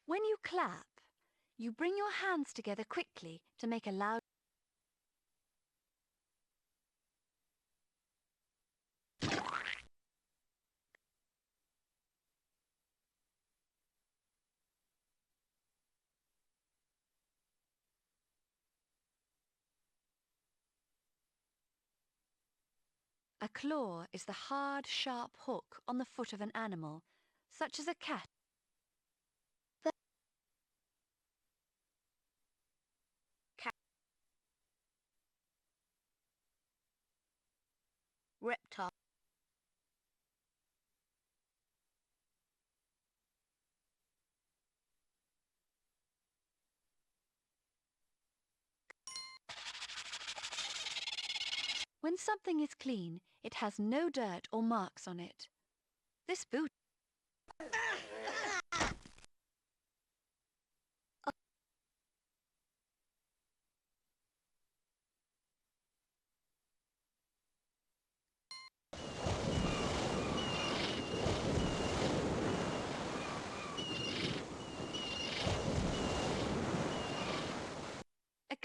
When you clap, you bring your hands together quickly to make a loud. A claw is the hard, sharp hook on the foot of an animal, such as a cat. Reptile. When something is clean, it has no dirt or marks on it. This boot.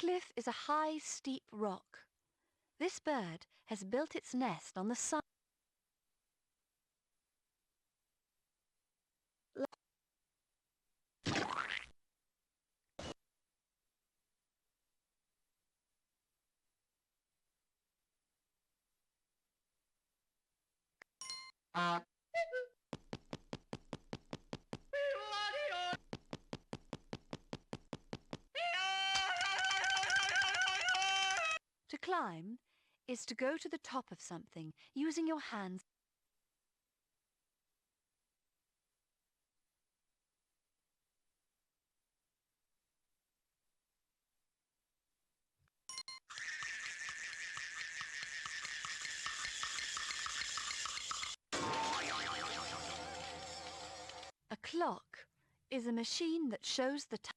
cliff is a high, steep rock. This bird has built its nest on the side. To climb is to go to the top of something using your hands. A clock is a machine that shows the time.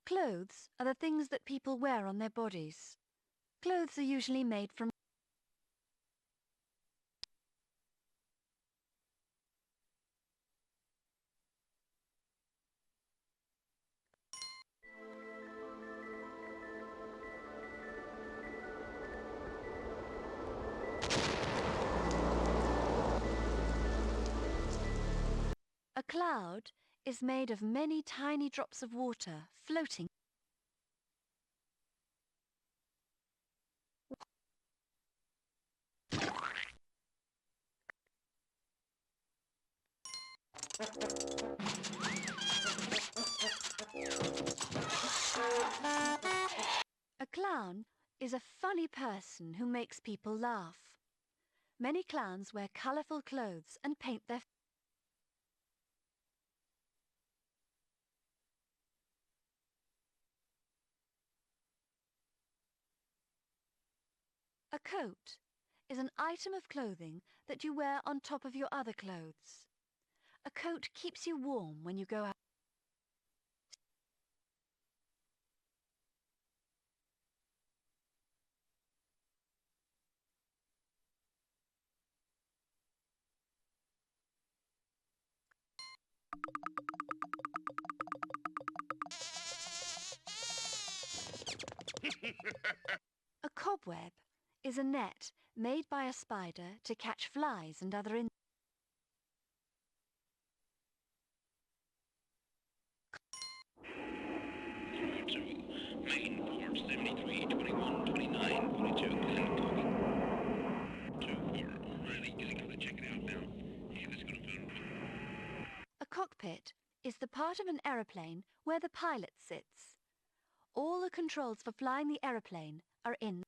Clothes are the things that people wear on their bodies. Clothes are usually made from A cloud is made of many tiny drops of water floating. A clown is a funny person who makes people laugh. Many clowns wear colourful clothes and paint their A coat is an item of clothing that you wear on top of your other clothes. A coat keeps you warm when you go out. A cobweb is a net made by a spider to catch flies and other insects. Main port 73, 21, 29, 42, and talking. 2, really gonna check it out now. Yeah, let's go to phone. A cockpit is the part of an aeroplane where the pilot sits. All the controls for flying the aeroplane are in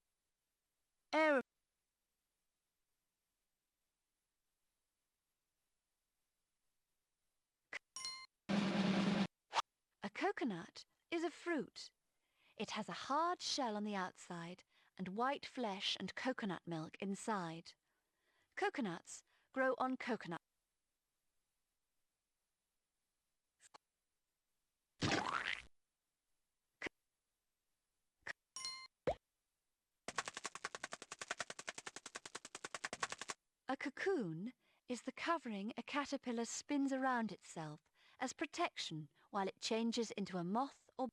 air. A coconut is a fruit. It has a hard shell on the outside and white flesh and coconut milk inside. Coconuts grow on coconut. A cocoon is the covering a caterpillar spins around itself as protection while it changes into a moth or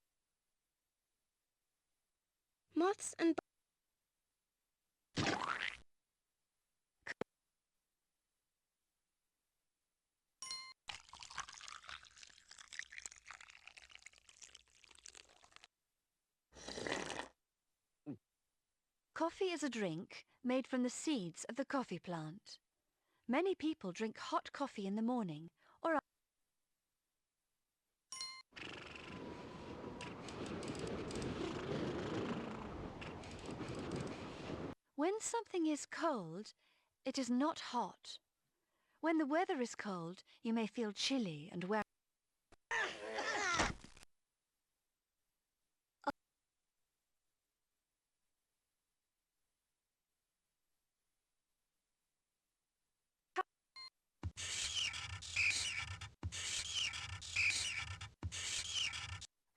Moths and Coffee is a drink made from the seeds of the coffee plant. Many people drink hot coffee in the morning or when something is cold, it is not hot. When the weather is cold, you may feel chilly and wear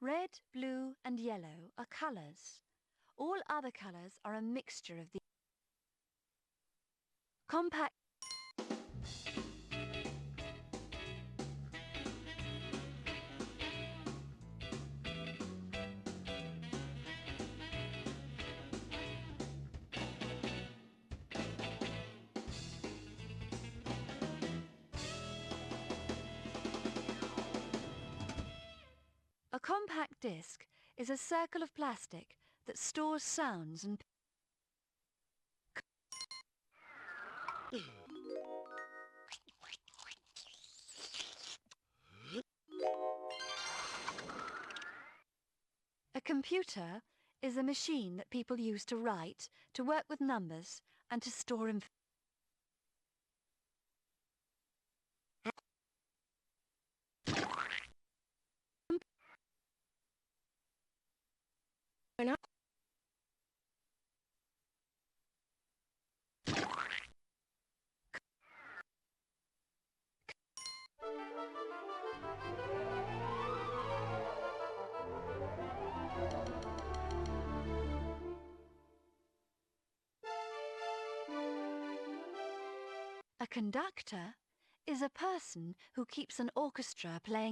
Red, blue and yellow are colours. All other colours are a mixture of the compact. A compact disc is a circle of plastic that stores sounds and a computer is a machine that people use to write, to work with numbers and to store information. A conductor is a person who keeps an orchestra playing.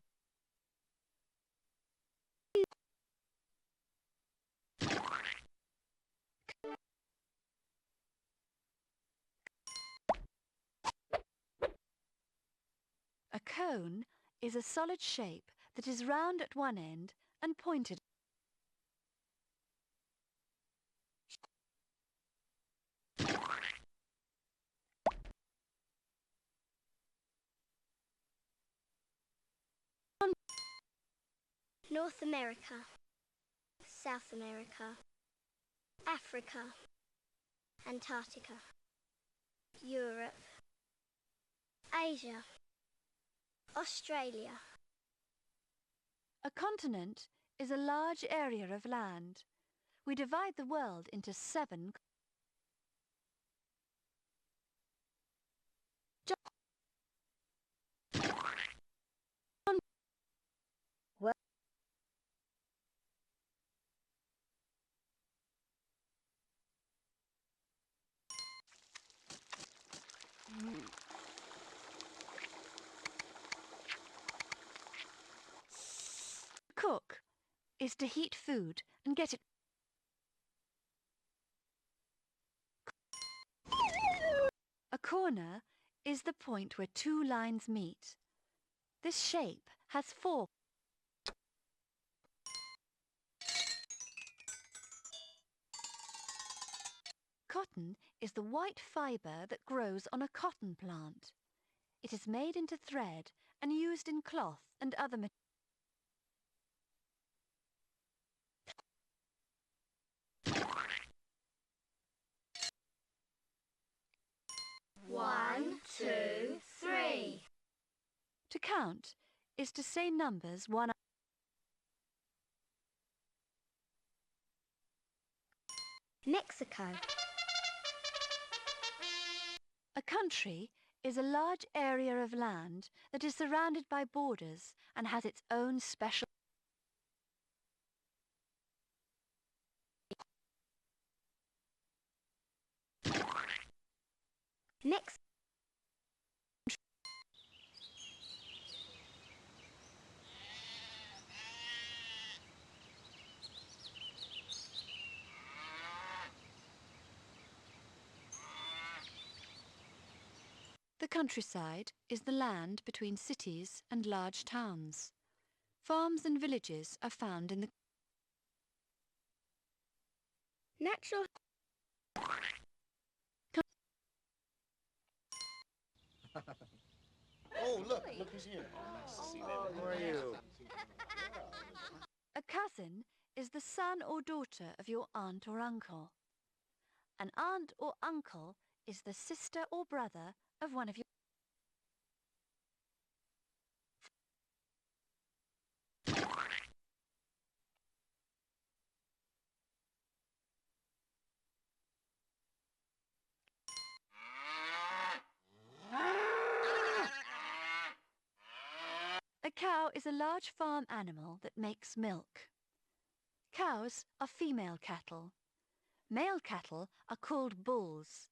A cone is a solid shape that is round at one end and pointed. North America, South America, Africa, Antarctica, Europe, Asia, Australia. A continent is a large area of land. We divide the world into 7. Cook is to heat food and get it. A corner is the point where 2 lines meet. This shape has 4. Cotton is the white fibre that grows on a cotton plant. It is made into thread and used in cloth and other materials. One, two, three. To count is to say numbers one. Mexico. A country is a large area of land that is surrounded by borders and has its own special. Mexico. The countryside is the land between cities and large towns. Farms and villages are found in the Natural. Oh, look who's here. How are you? A cousin is the son or daughter of your aunt or uncle. An aunt or uncle is the sister or brother of one of your. A cow is a large farm animal that makes milk. Cows are female cattle. Male cattle are called bulls,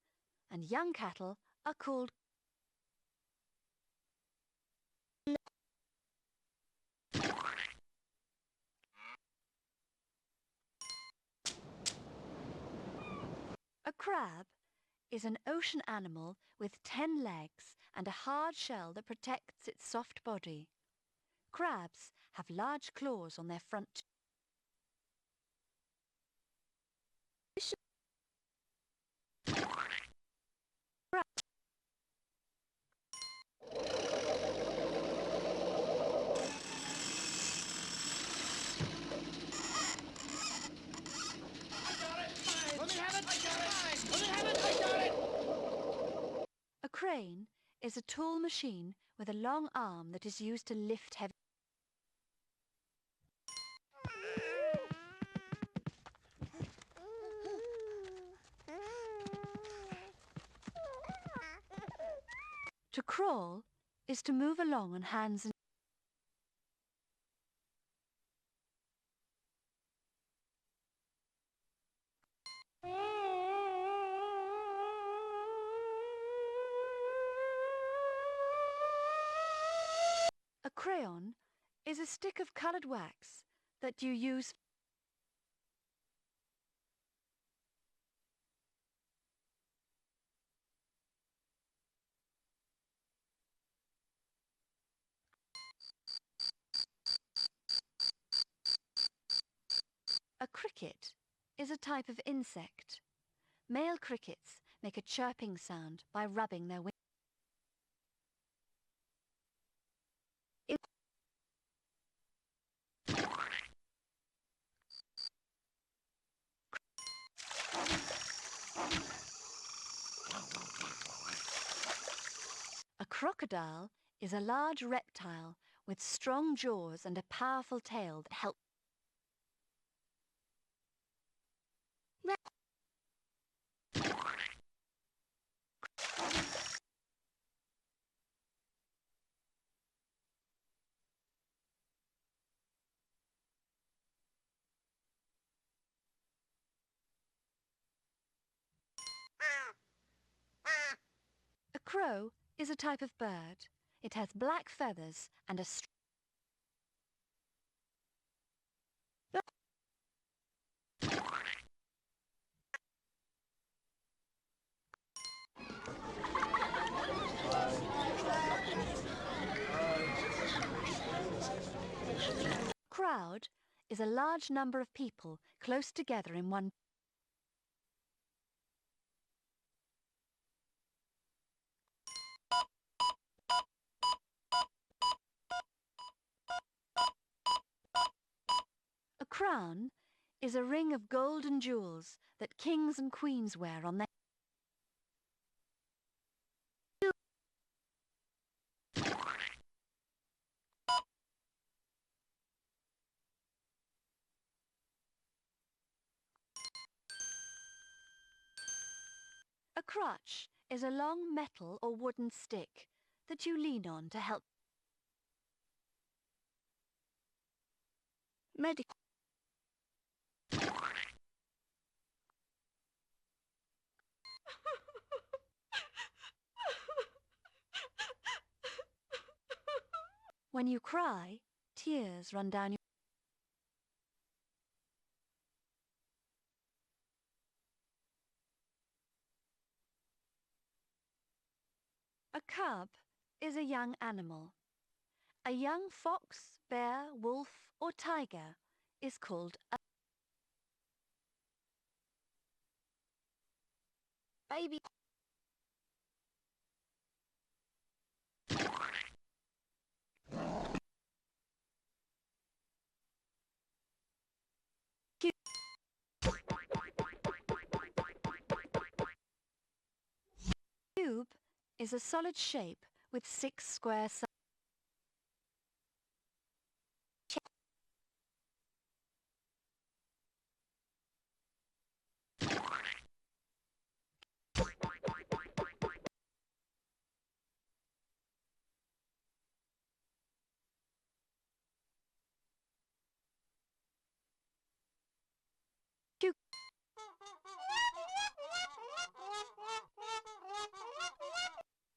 and young cattle are called A crab is an ocean animal with 10 legs and a hard shell that protects its soft body. Crabs have large claws on their front. A crane is a tall machine with a long arm that is used to lift heavy. To crawl is to move along on hands and A crayon is a stick of coloured wax that you use. A cricket is a type of insect. Male crickets make a chirping sound by rubbing their wings. A crocodile is a large reptile with strong jaws and a powerful tail that help. A crow is a type of bird. It has black feathers and a crowd is a large number of people close together in one. A crown is a ring of gold and jewels that kings and queens wear on their. A crutch is a long metal or wooden stick that you lean on to help. Medical. When you cry, tears run down your. A cub is a young animal. A young fox, bear, wolf, or tiger is called a baby. Cube is a solid shape with 6 square sides.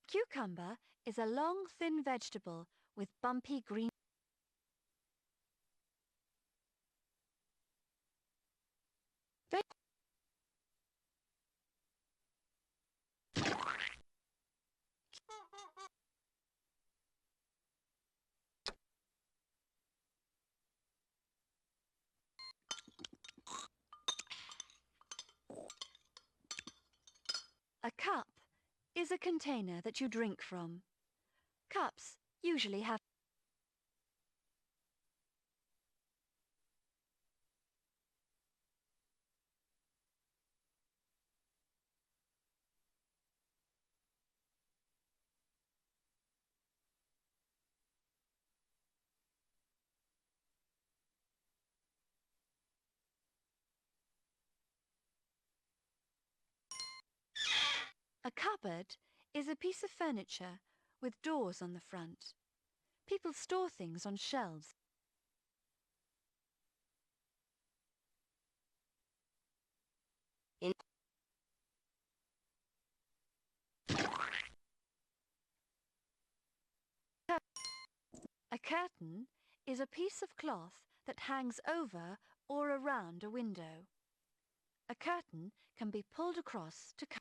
Cucumber is a long, thin vegetable with bumpy green. A cup is a container that you drink from. Cups usually have A cupboard is a piece of furniture with doors on the front. People store things on shelves. A curtain is a piece of cloth that hangs over or around a window. A curtain can be pulled across to cover.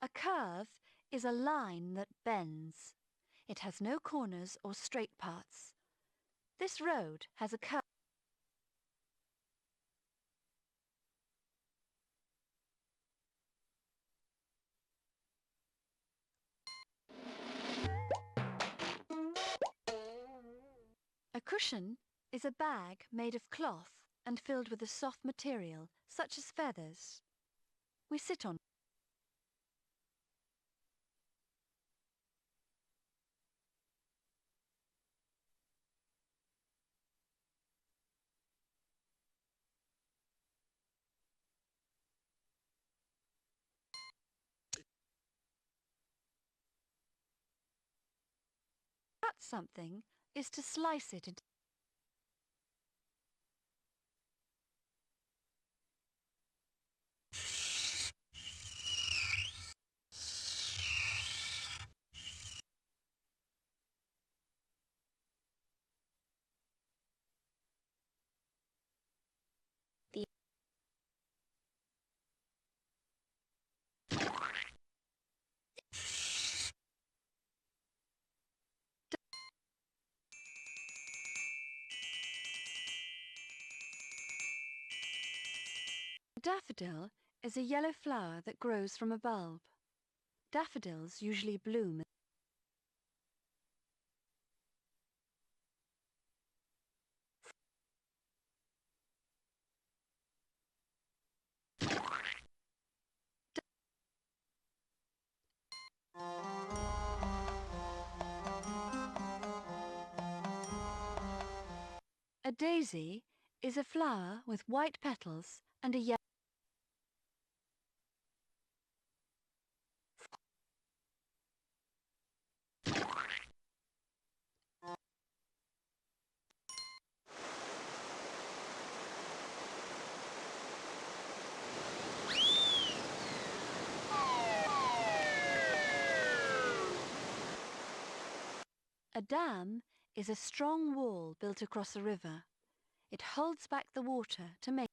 A curve is a line that bends. It has no corners or straight parts. This road has a curve. A cushion is a bag made of cloth and filled with a soft material, such as feathers. We sit on. Cut something is to slice it into. A daffodil is a yellow flower that grows from a bulb. Daffodils usually bloom. A daisy is a flower with white petals and a yellow. A dam is a strong wall built across a river. It holds back the water to make.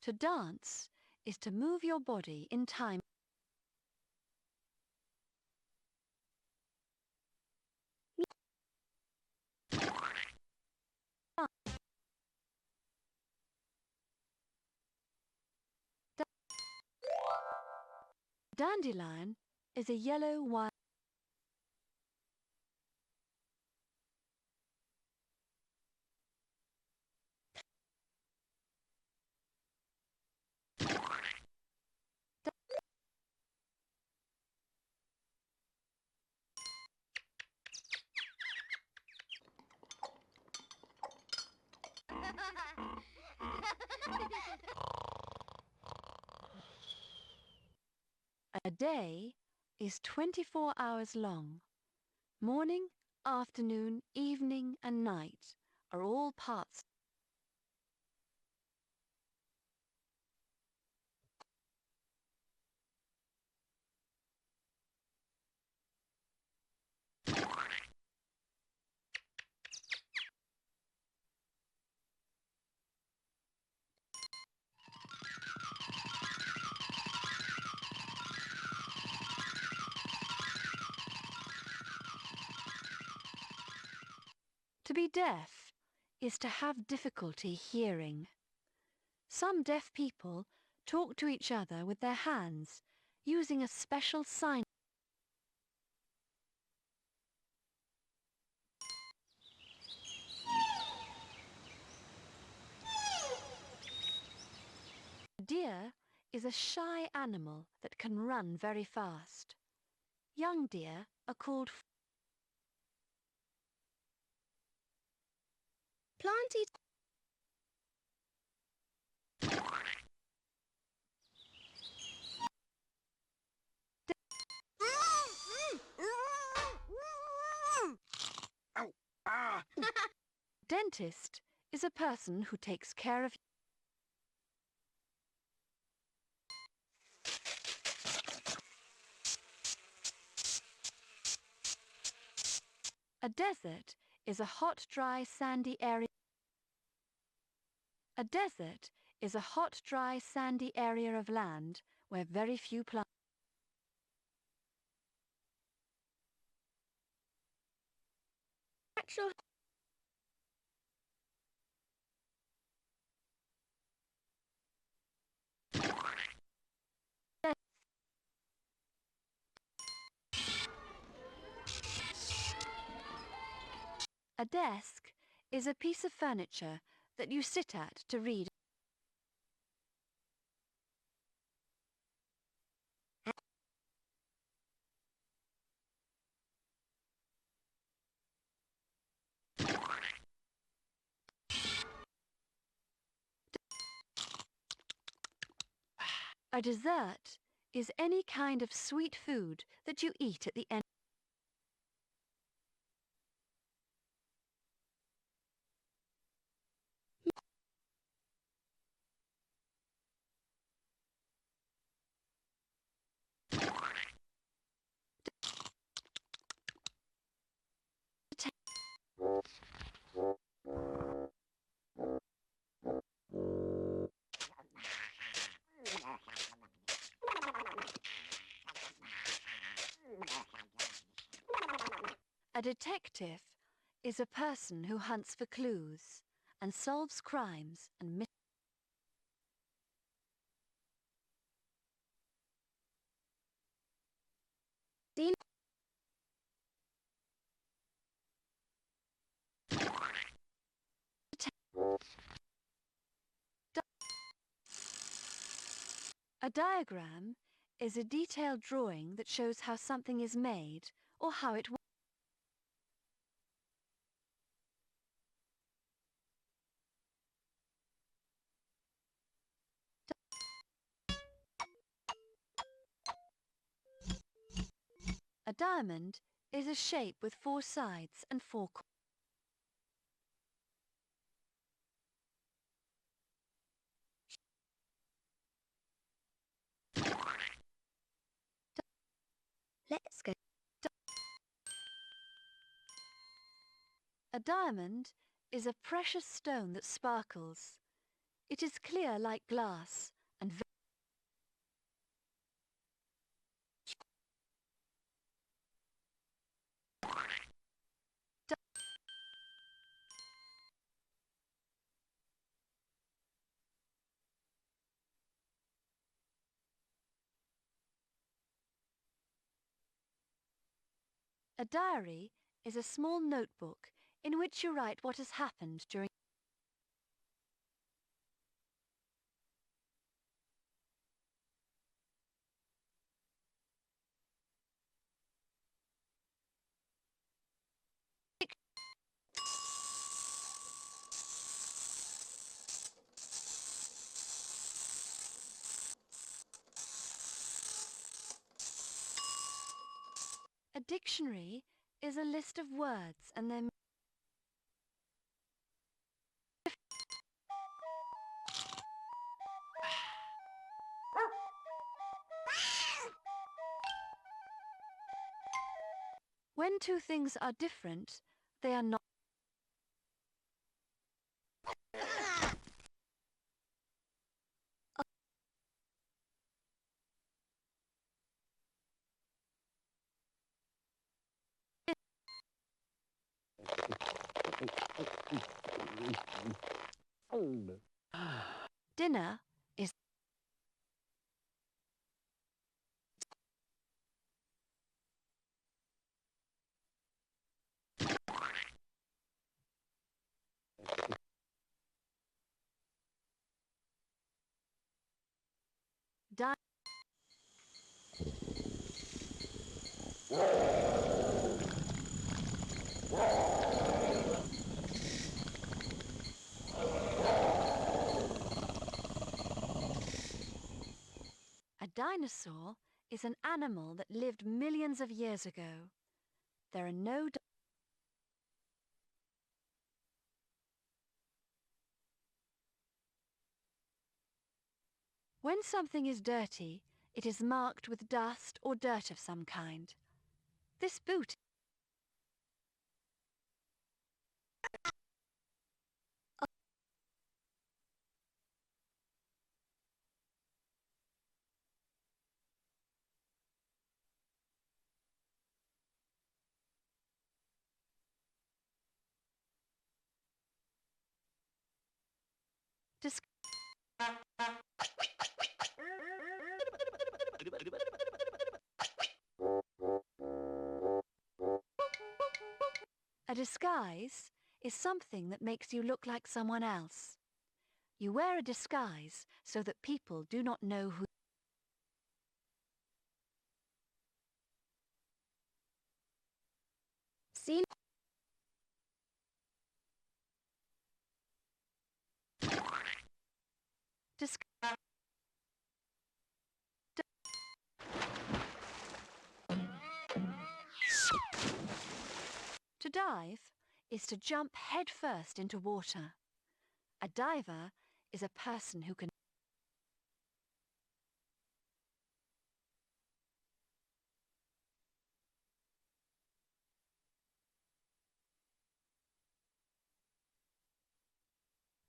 To dance is to move your body in time. Dandelion is a yellow wild. A day is 24 hours long. Morning, afternoon, evening and night are all parts. To be deaf is to have difficulty hearing. Some deaf people talk to each other with their hands, using a special sign. A deer is a shy animal that can run very fast. Young deer are called Planted. Ow! Ah! Dentist is a person who takes care of. A desert is a hot, dry, sandy area. A desert is a hot, dry, sandy area of land where very few plants. Natural. A desk is a piece of furniture that you sit at to read. A dessert is any kind of sweet food that you eat at the end. A detective is a person who hunts for clues and solves crimes and mysteries. A diagram is a detailed drawing that shows how something is made or how it works. A diamond is a shape with 4 sides and 4 corners. Let's go. A diamond is a precious stone that sparkles. It is clear like glass and a diary is a small notebook in which you write what has happened during. dictionary is a list of words and their When two things are different, they are not. Dinner is di A dinosaur is an animal that lived millions of years ago. There are no When something is dirty, it is marked with dust or dirt of some kind. This boot Dis A disguise is something that makes you look like someone else. You wear a disguise so that people do not know who. Seen Dis To dive is to jump head first into water. A diver is a person who can.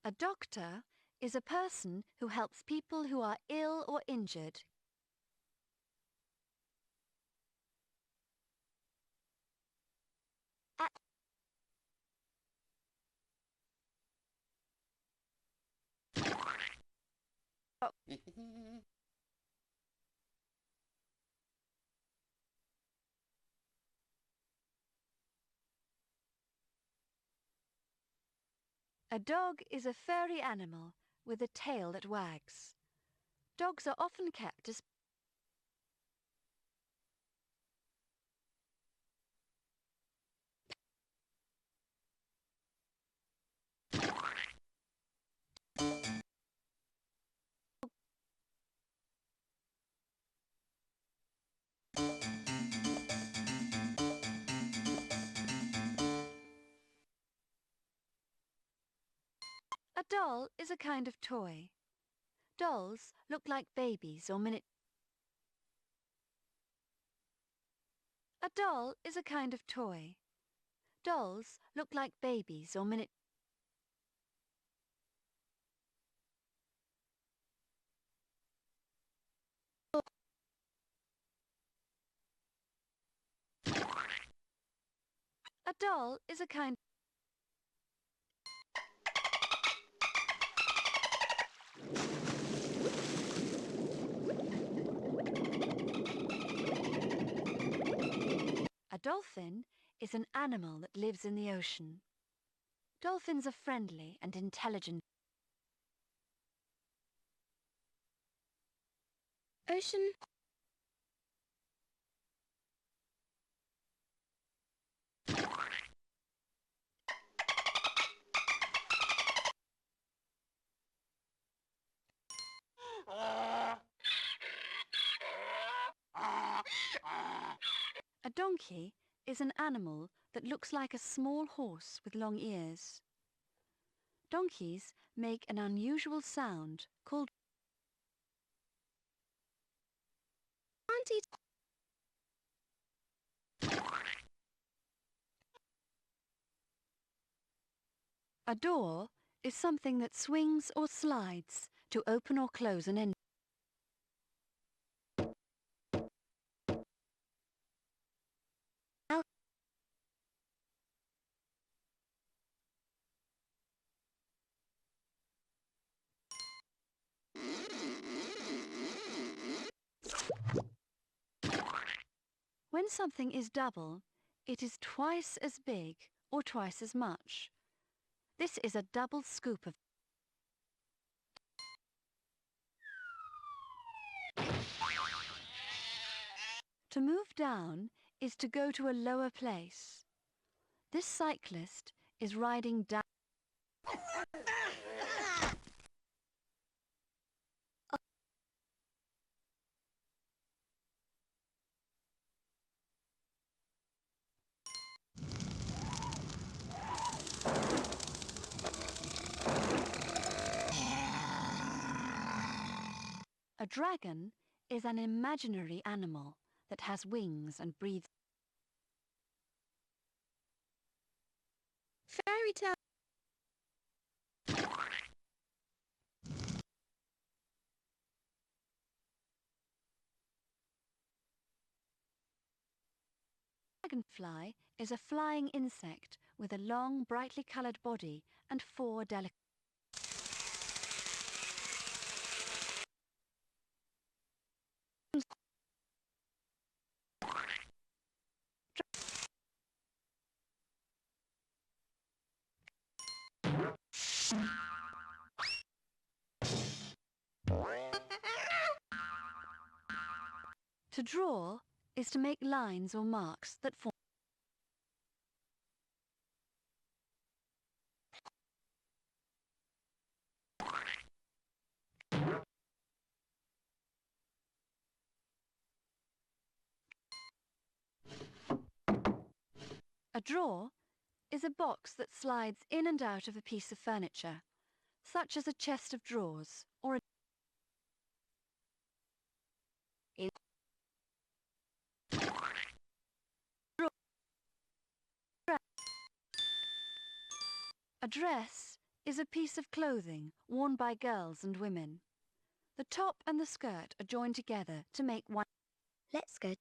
A doctor is a person who helps people who are ill or injured. A dog is a furry animal with a tail that wags. Dogs are often kept as A doll is a kind of toy. Dolls look like babies or mini. A doll is a kind of toy. Dolls look like babies or mini. A doll is a kind. A dolphin is an animal that lives in the ocean. Dolphins are friendly and intelligent. ocean. A donkey is an animal that looks like a small horse with long ears. Donkeys make an unusual sound called Auntie, a door is something that swings or slides to open or close an end. When something is double, it is twice as big or twice as much. This is a double scoop of. To move down is to go to a lower place. This cyclist is riding down. A dragon is an imaginary animal that has wings and breathes. fairy tale. Dragonfly is a flying insect with a long, brightly coloured body and 4 delicate. To draw is to make lines or marks that form. A drawer is a box that slides in and out of a piece of furniture, such as a chest of drawers or a. A dress is a piece of clothing worn by girls and women. The top and the skirt are joined together to make one. Let's go.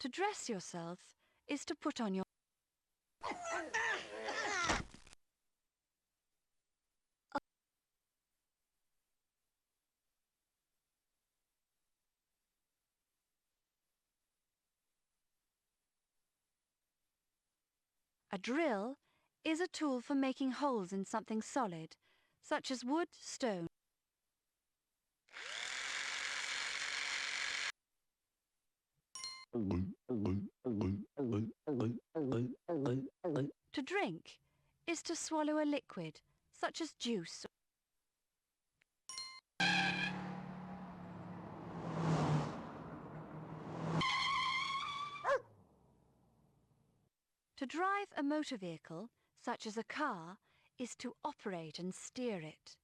To dress yourself is to put on your. A drill is a tool for making holes in something solid, such as wood, stone. To drink is to swallow a liquid, such as juice. To drive a motor vehicle, such as a car, is to operate and steer it.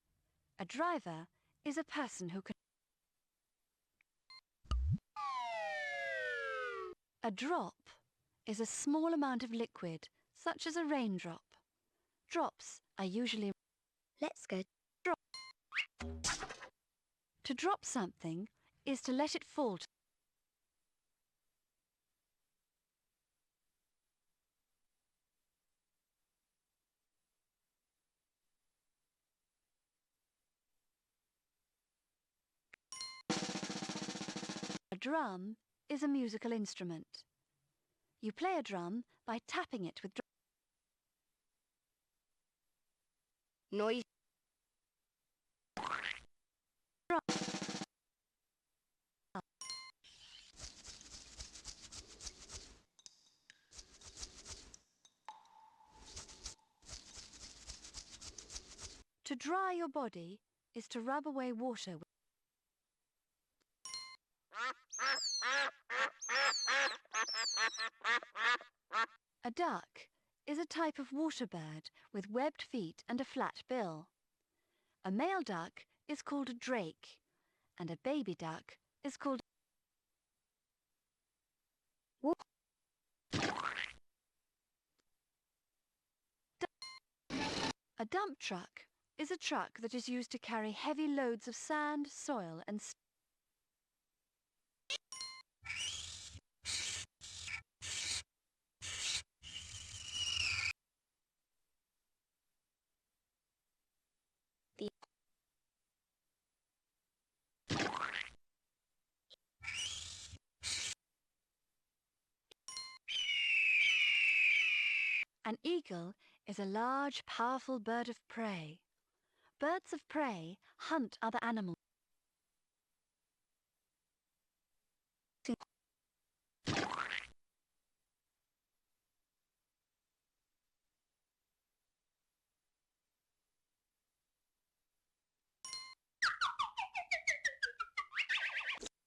A driver is a person who can. A drop is a small amount of liquid, such as a raindrop. Drops are usually. Let's go. To drop something is to let it fall. A drum is a musical instrument. You play a drum by tapping it with. Noise. To dry your body is to rub away water. duck is a type of water bird with webbed feet and a flat bill. A male duck is called a drake, and a baby duck is called a dump truck is a truck that is used to carry heavy loads of sand, soil and An eagle is a large, powerful bird of prey. Birds of prey hunt other animals.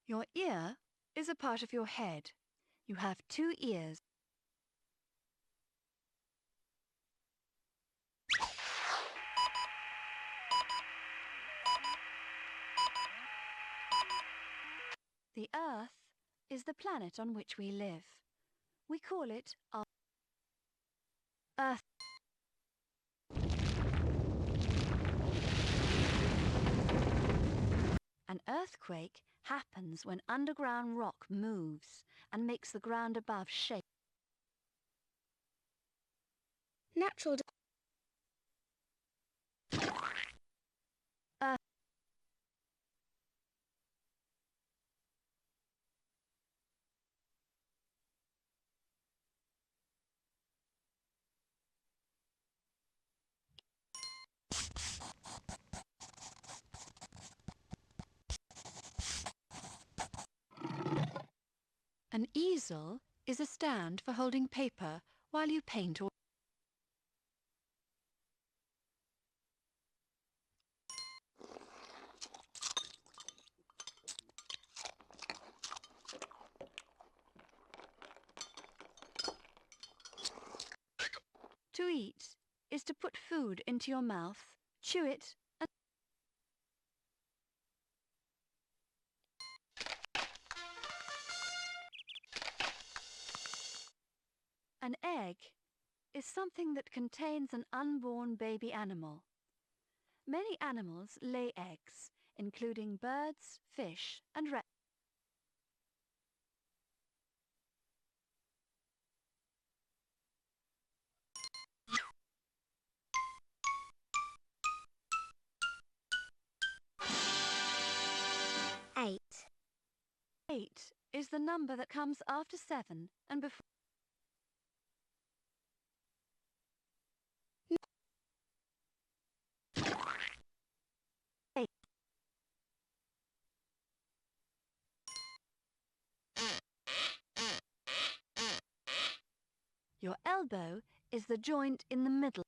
Your ear is a part of your head. You have 2 ears. The Earth is the planet on which we live. We call it our Earth. An earthquake happens when underground rock moves and makes the ground above shake. Natural. Earth. An easel is a stand for holding paper while you paint or to eat is to put food into your mouth, chew it, and an egg is something that contains an unborn baby animal. Many animals lay eggs, including birds, fish, and reptiles. Eight. 8 is the number that comes after 7 and before. Your elbow is the joint in the middle.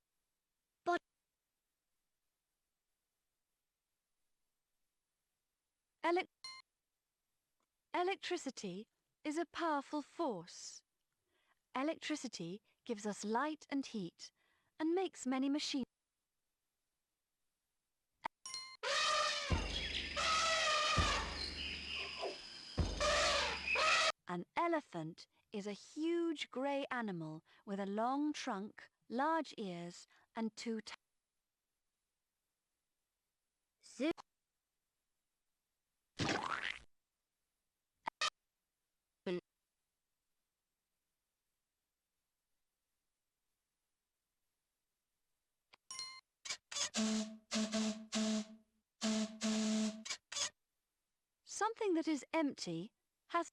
Electricity is a powerful force. Electricity gives us light and heat and makes many machines. An elephant is a huge grey animal with a long trunk, large ears and 2 Zoo. Something that is empty has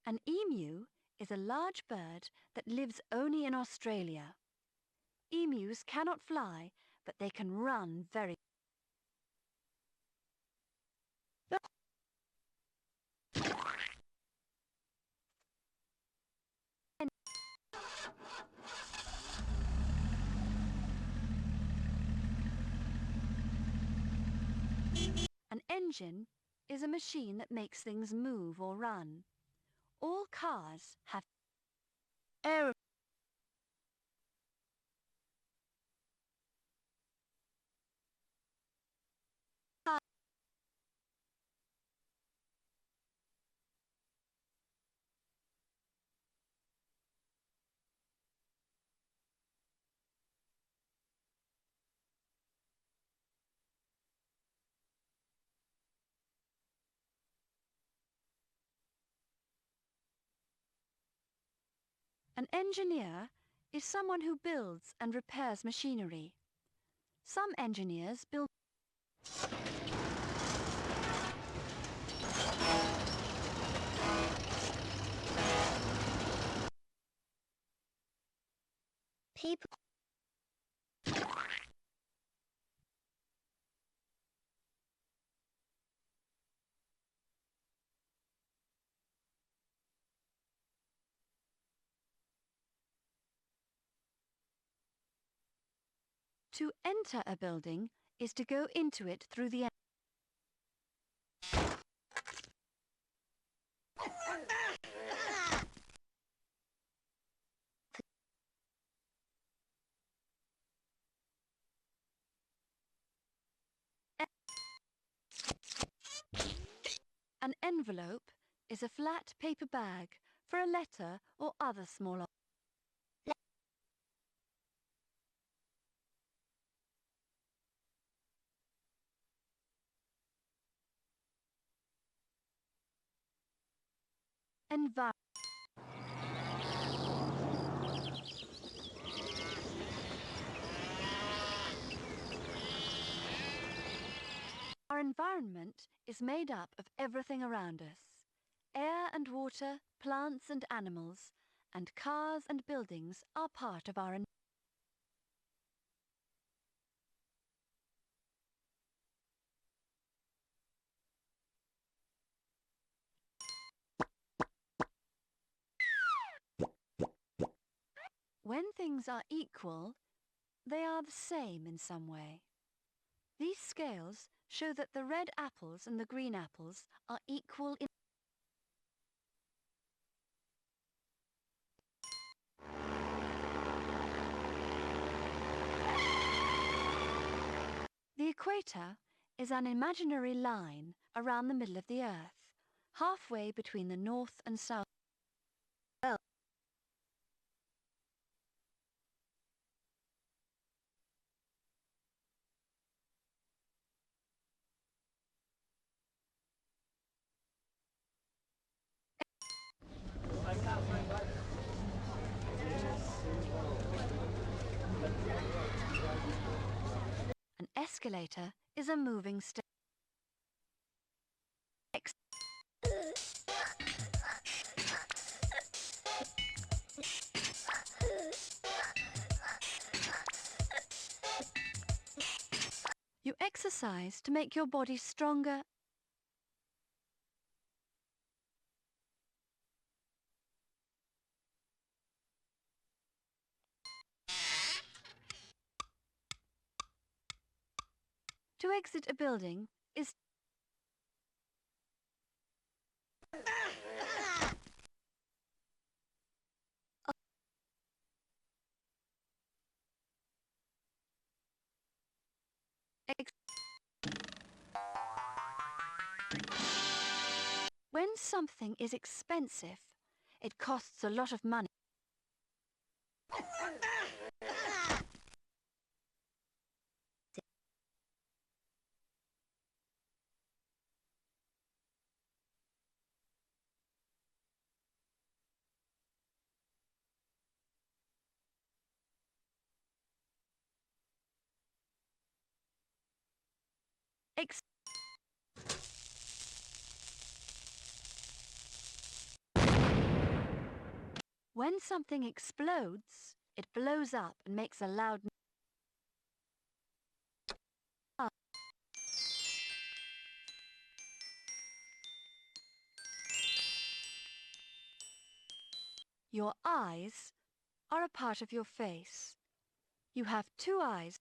An emu is a large bird that lives only in Australia. Emus cannot fly, but they can run very. engine is a machine that makes things move or run. All cars have air. An engineer is someone who builds and repairs machinery. Some engineers build People. To enter a building is to go into it through the An envelope is a flat paper bag for a letter or other small object. Our environment is made up of everything around us. Air and water, plants and animals, and cars and buildings are part of our environment. When things are equal, they are the same in some way. These scales show that the red apples and the green apples are equal in The equator is an imaginary line around the middle of the Earth, halfway between the North and South. An escalator is a moving stair. You exercise to make your body stronger. To exit a building is When something is expensive, it costs a lot of money. When something explodes, it blows up and makes a loud noise. Your eyes are a part of your face. You have two eyes.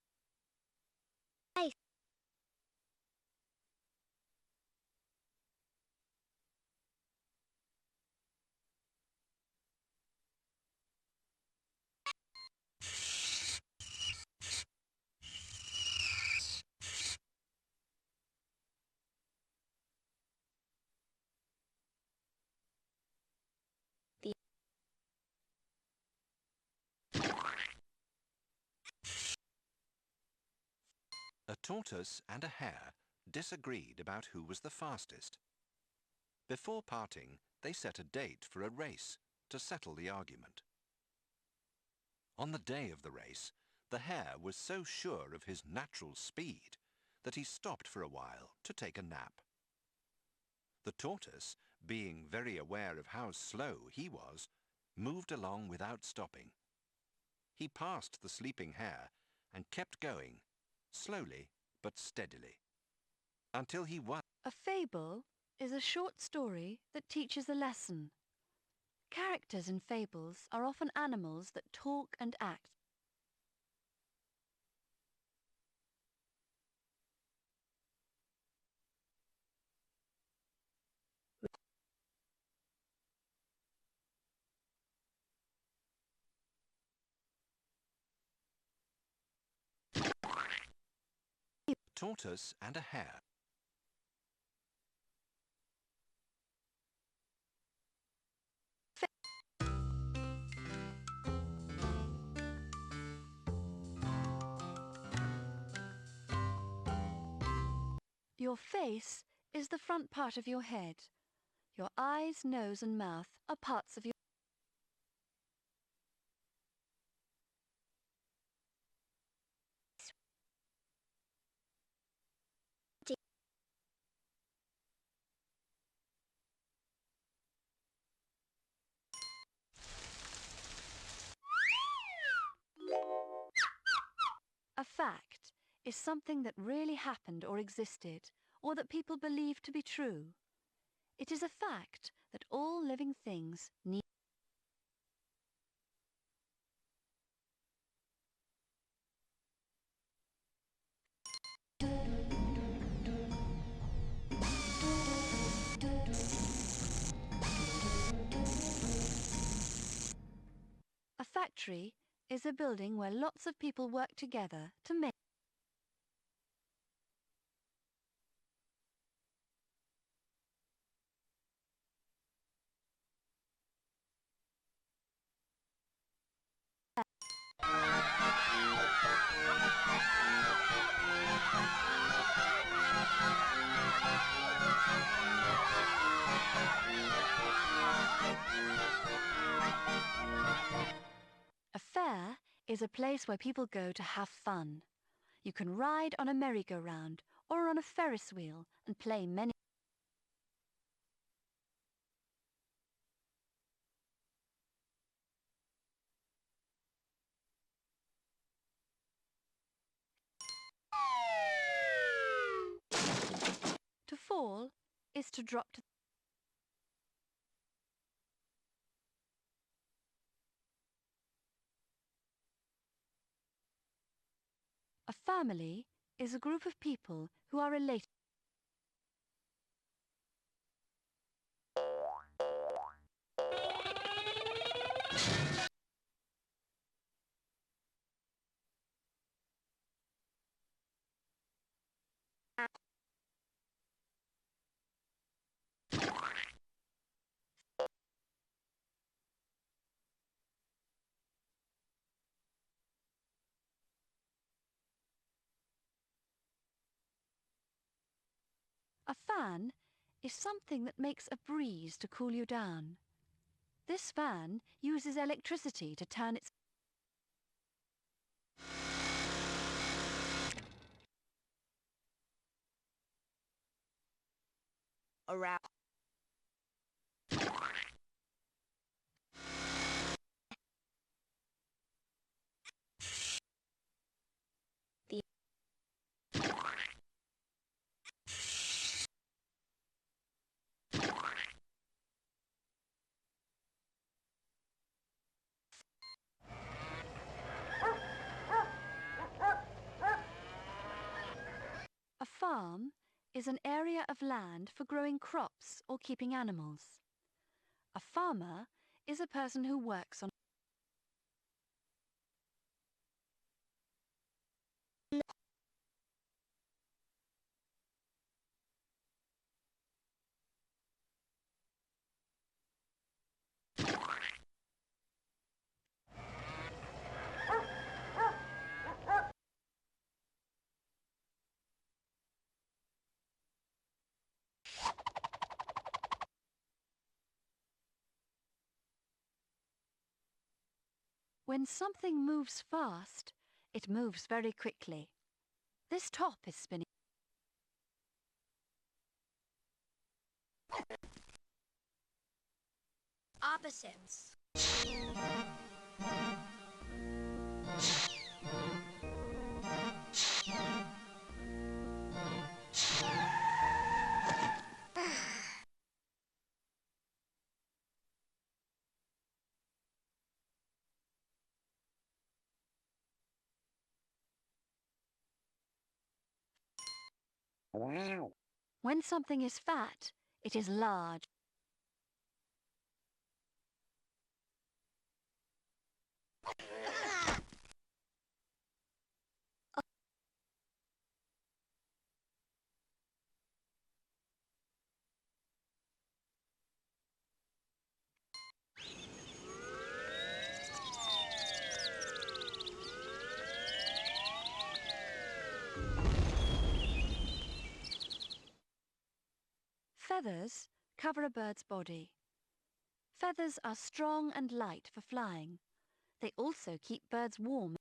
A tortoise and a hare disagreed about who was the fastest. Before parting, they set a date for a race to settle the argument. On the day of the race, the hare was so sure of his natural speed that he stopped for a while to take a nap. The tortoise, being very aware of how slow he was, moved along without stopping. He passed the sleeping hare and kept going, slowly but steadily, until he won. A fable is a short story that teaches a lesson. Characters in fables are often animals that talk and act. Tortoise and a hare. Your face is the front part of your head. Your eyes, nose and mouth are parts of your A fact is something that really happened or existed, or that people believe to be true. It is a fact that all living things need. A factory is a building where lots of people work together to make. A fair is a place where people go to have fun. You can ride on a merry-go-round or on a Ferris wheel and play many. To fall is to drop to. A family is a group of people who are related. A fan is something that makes a breeze to cool you down. This fan uses electricity to turn its. Around. A farm is an area of land for growing crops or keeping animals. A farmer is a person who works on. When something moves fast, it moves very quickly. This top is spinning. Opposites. When something is fat, it is large. Feathers cover a bird's body. Feathers are strong and light for flying. They also keep birds warm.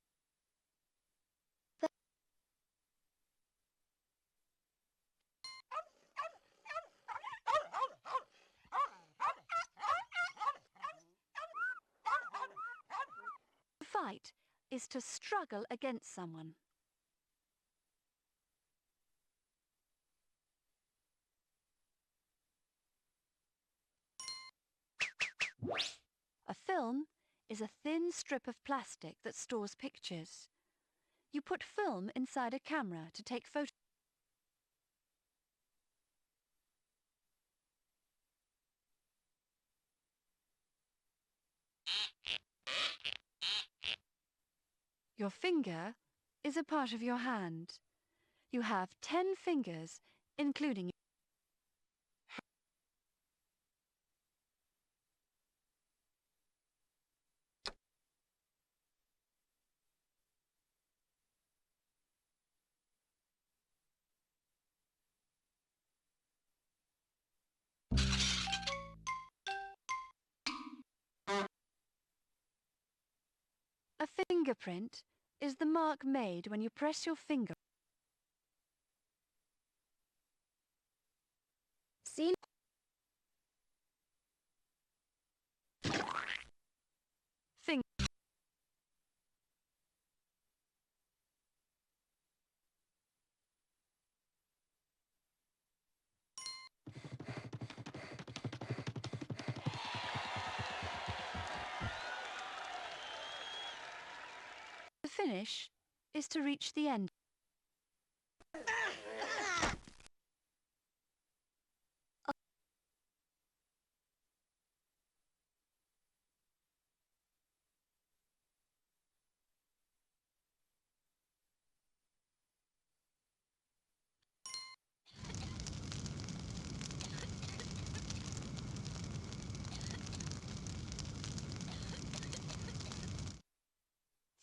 To fight is to struggle against someone. A film is a thin strip of plastic that stores pictures. You put film inside a camera to take photos. Your finger is a part of your hand. You have 10 fingers, including a fingerprint is the mark made when you press your finger. Seen. Finger. The finish is to reach the end.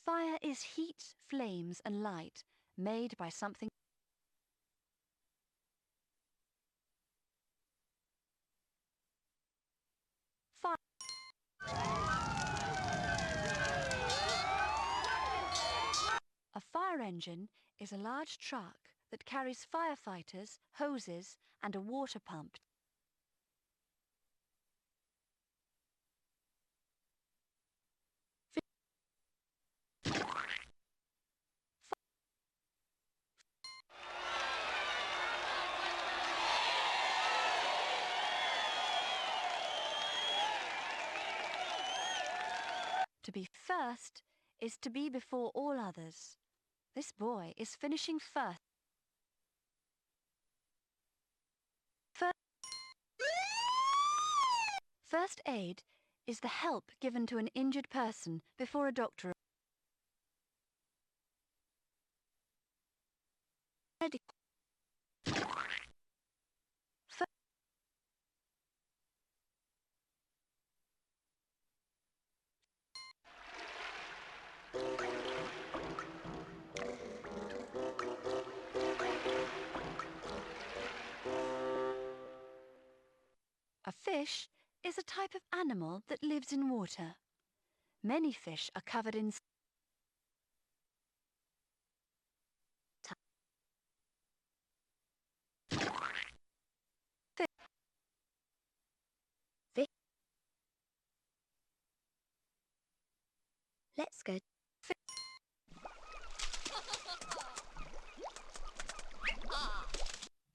Fire is heat, flames and light made by something. Fire. A fire engine is a large truck that carries firefighters, hoses and a water pump. To be first is to be before all others. This boy is finishing first. First aid is the help given to an injured person before a doctor. A fish is a type of animal that lives in water. Many fish are covered in Let's go.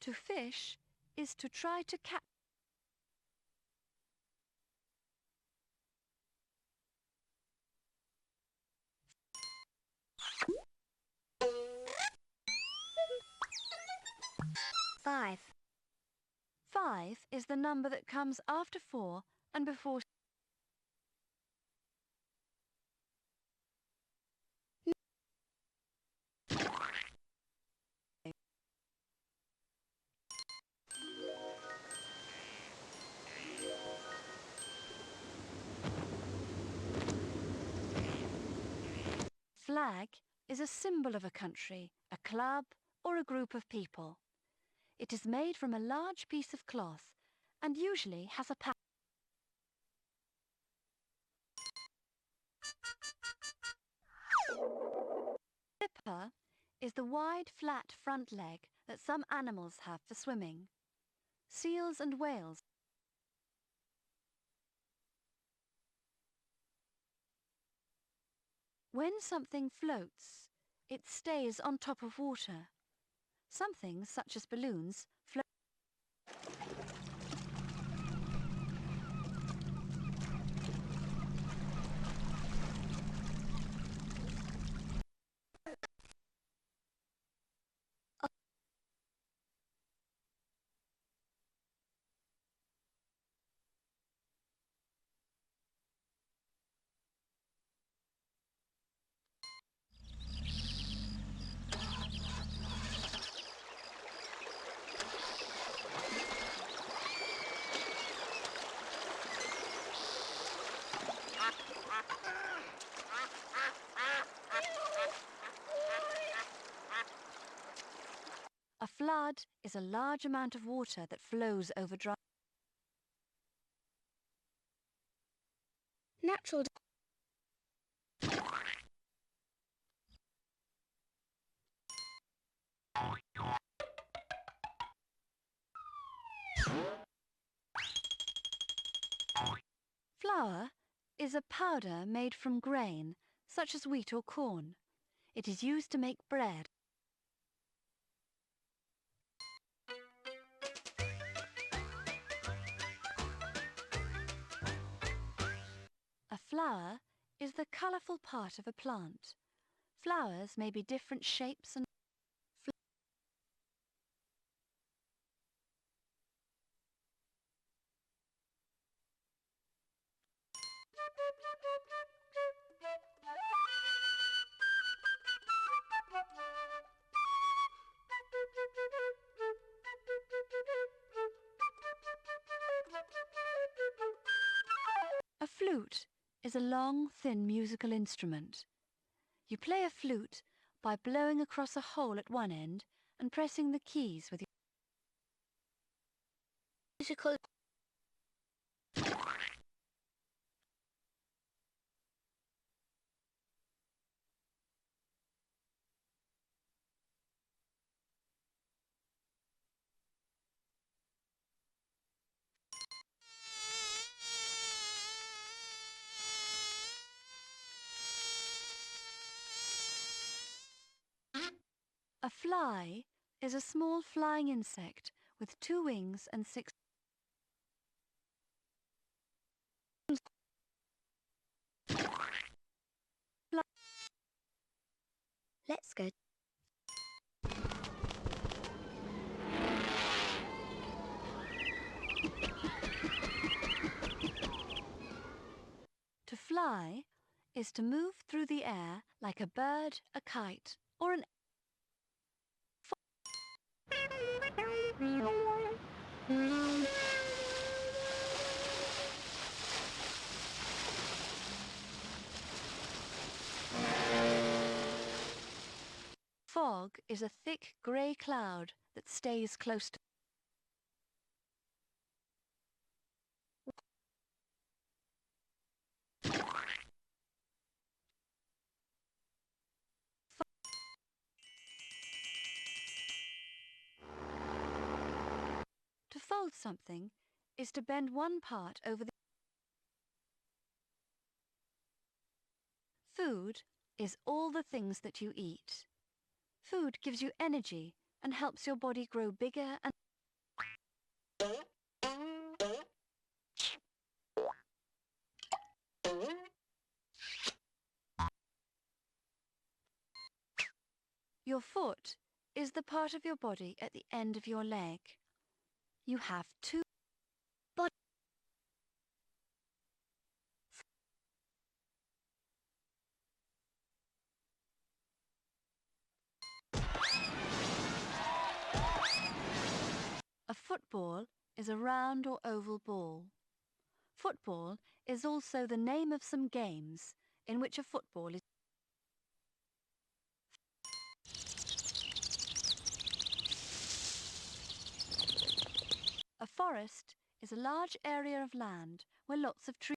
To fish is to try to catch. Five. 5 is the number that comes after 4 and before. Flag is a symbol of a country, a club, or a group of people. It is made from a large piece of cloth and usually has a pattern. Flipper is the wide, flat front leg that some animals have for swimming. Seals and whales. When something floats, it stays on top of water. Some things, such as balloons, float. A flood is a large amount of water that flows over dry. Natural. Flour is a powder made from grain, such as wheat or corn. It is used to make bread. A flower is the colourful part of a plant. Flowers may be different shapes and a flute is a long, thin musical instrument. You play a flute by blowing across a hole at one end and pressing the keys with your... Musical. A fly is a small flying insect with 2 wings and 6... Let's go. To fly is to move through the air like a bird, a kite, or an... Fog is a thick grey cloud that stays close to... hold something is to bend one part over the... Food is all the things that you eat. Food gives you energy and helps your body grow bigger and... Your foot is the part of your body at the end of your leg. You have two bodies. A football is a round or oval ball. Football is also the name of some games in which a football is... A forest is a large area of land where lots of trees...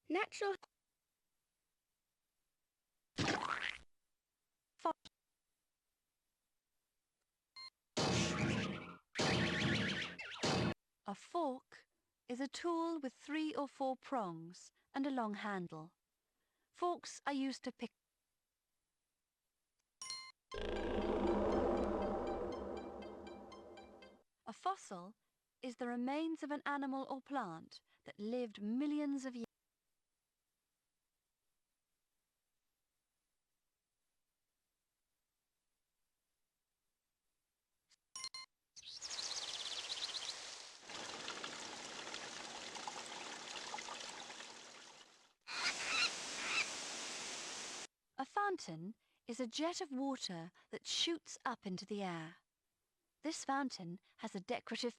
Natural. A fork is a tool with 3 or 4 prongs and a long handle. Forks are used to pick... A fossil is the remains of an animal or plant that lived millions of years. A fountain is a jet of water that shoots up into the air. This fountain has a decorative...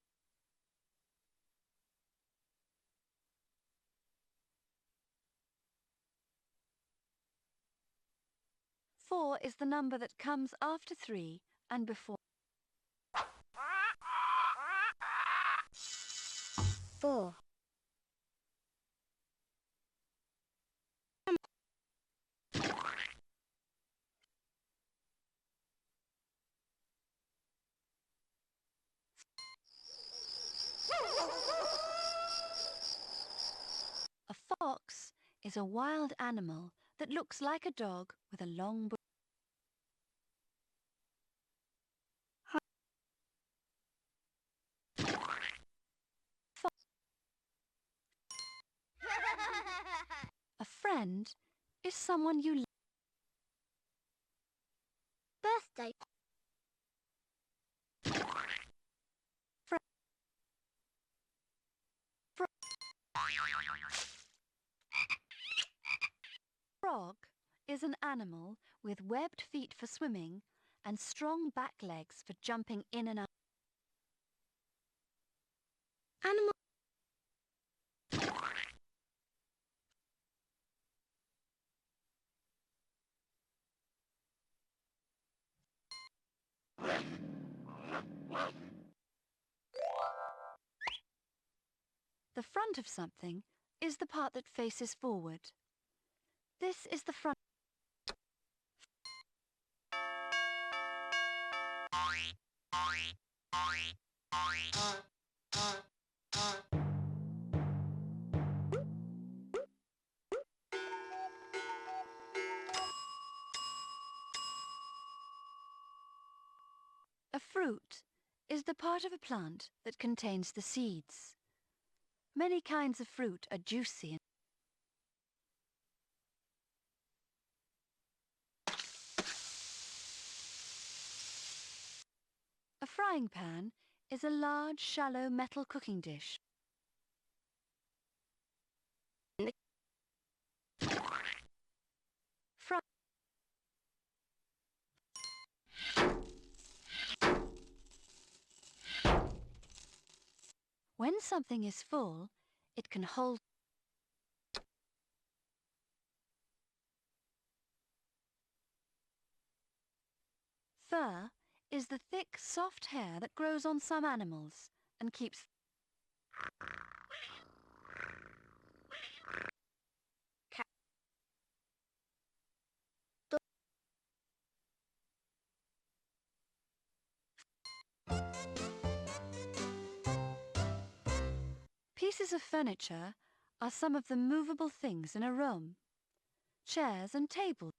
Four is the number that comes after 3 and before... 4. A fox is a wild animal that looks like a dog with a long... A friend is someone you... Birthday. Frog is an animal with webbed feet for swimming and strong back legs for jumping in and out. Animal. The front of something is the part that faces forward. This is the front. A fruit is the part of a plant that contains the seeds. Many kinds of fruit are juicy. A frying pan is a large, shallow metal cooking dish. When something is full, it can hold. Fur is the thick, soft hair that grows on some animals and keeps... Pieces of furniture are some of the movable things in a room. Chairs and tables.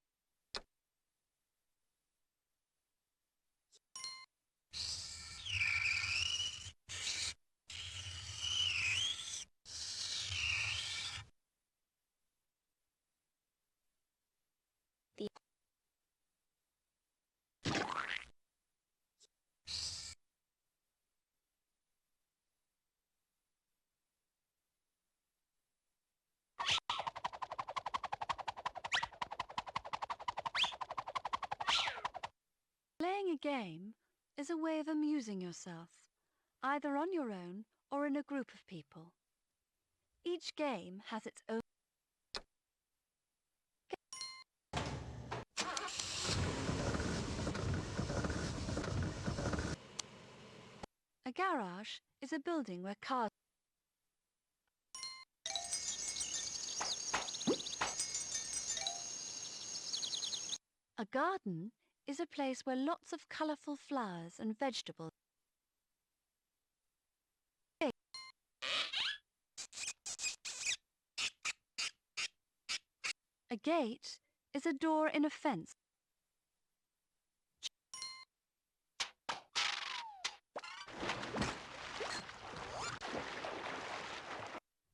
Playing a game is a way of amusing yourself, either on your own or in a group of people. Each game has its own. A garage is a building where cars. A garden is a place where lots of colourful flowers and vegetables. A gate is a door in a fence.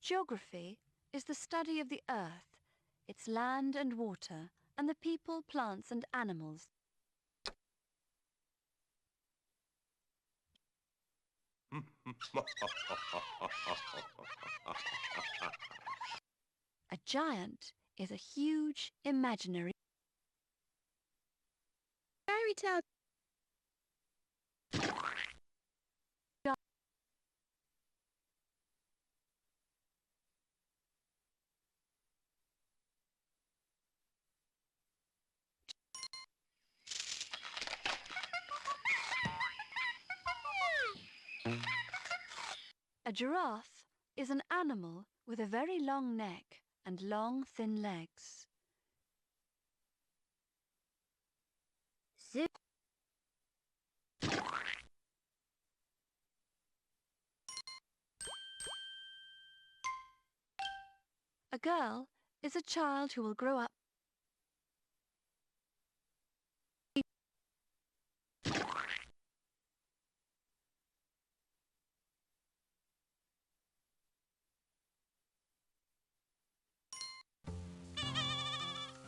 Geography is the study of the earth, its land and water, and the people, plants and animals. A giant is a huge imaginary fairy tale. A giraffe is an animal with a very long neck and long, thin legs. A girl is a child who will grow up.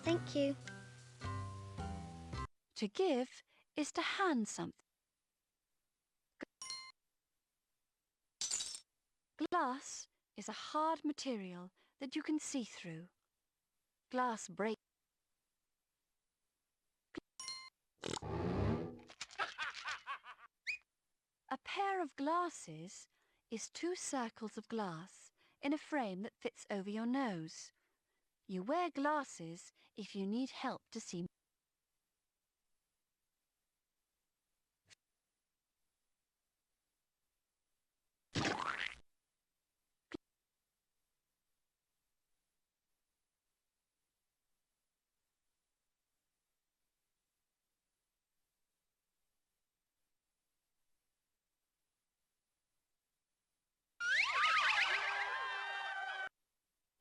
Thank you. To give is to hand something. Glass is a hard material that you can see through. Glass breaks. A pair of glasses is two circles of glass in a frame that fits over your nose. You wear glasses if you need help to see.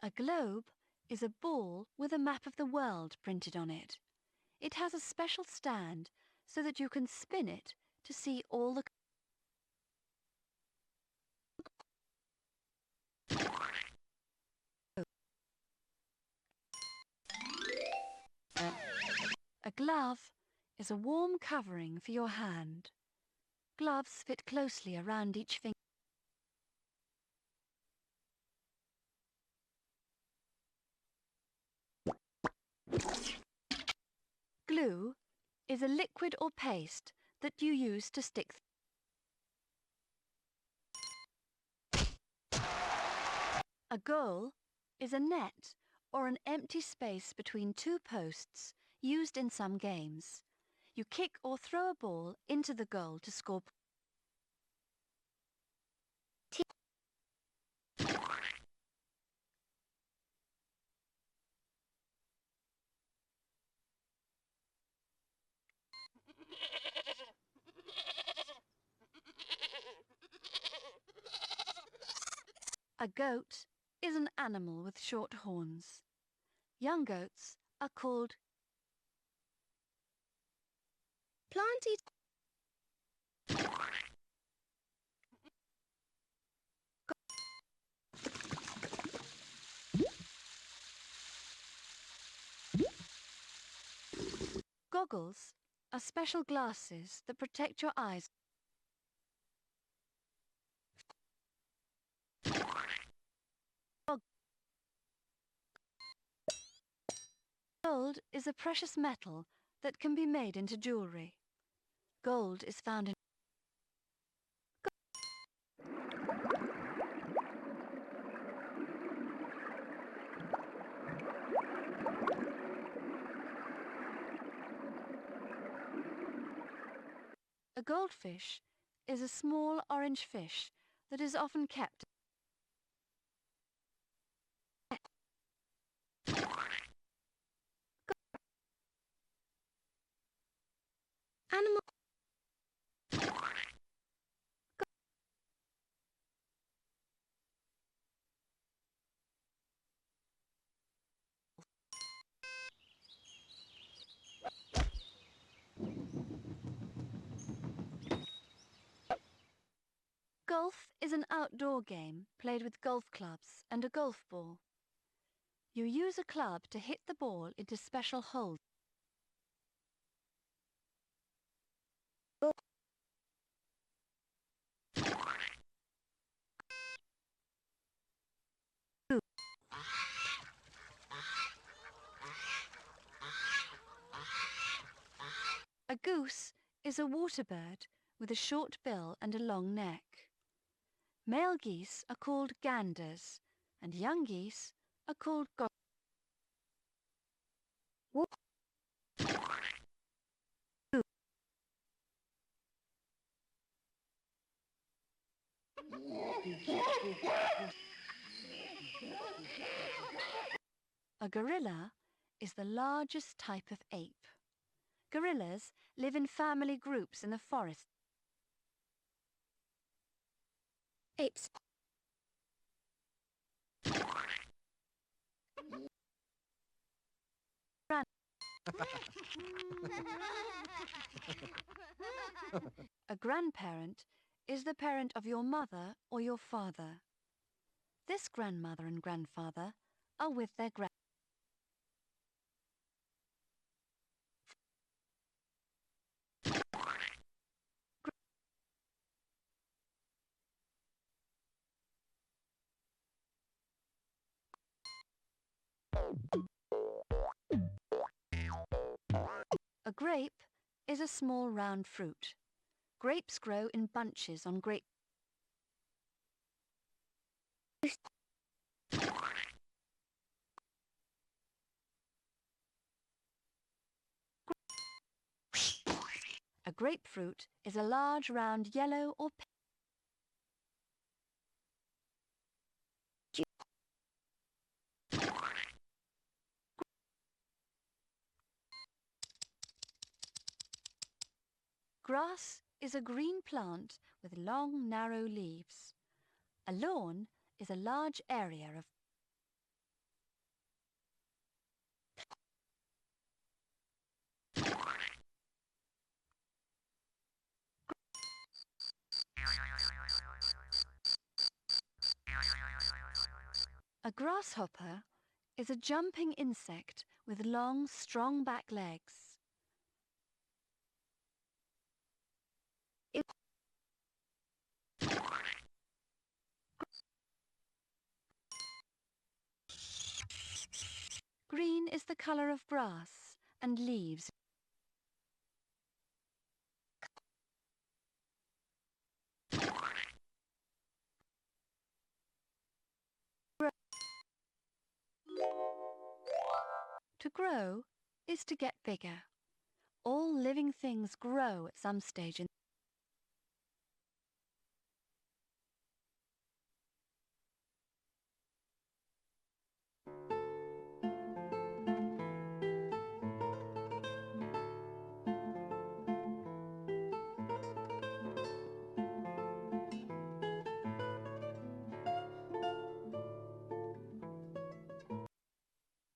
A globe is a ball with a map of the world printed on it. It has a special stand so that you can spin it to see all the. A glove is a warm covering for your hand. Gloves fit closely around each finger. Glue is a liquid or paste that you use to stick. A goal is a net or an empty space between two posts used in some games. You kick or throw a ball into the goal to score. A goat is an animal with short horns. Young goats are called Planted. goggles are special glasses that protect your eyes. Gold is a precious metal that can be made into jewellery. Gold is found in A goldfish is a small orange fish that is often kept. Animal. Golf is an outdoor game played with golf clubs and a golf ball. You use a club to hit the ball into special holes. A goose is a water bird with a short bill and a long neck. Male geese are called ganders and young geese are called A gorilla is the largest type of ape. Gorillas live in family groups in the forest. Apes. A grandparent is the parent of your mother or your father. This grandmother and grandfather are with their A grape is a small round fruit. Grapes grow in bunches on grape. A grapefruit is a large round yellow or pink. Grass is a green plant with long, narrow leaves. A lawn is a large area of A grasshopper is a jumping insect with long, strong back legs. Green is the colour of grass and leaves. To grow is to get bigger. All living things grow at some stage in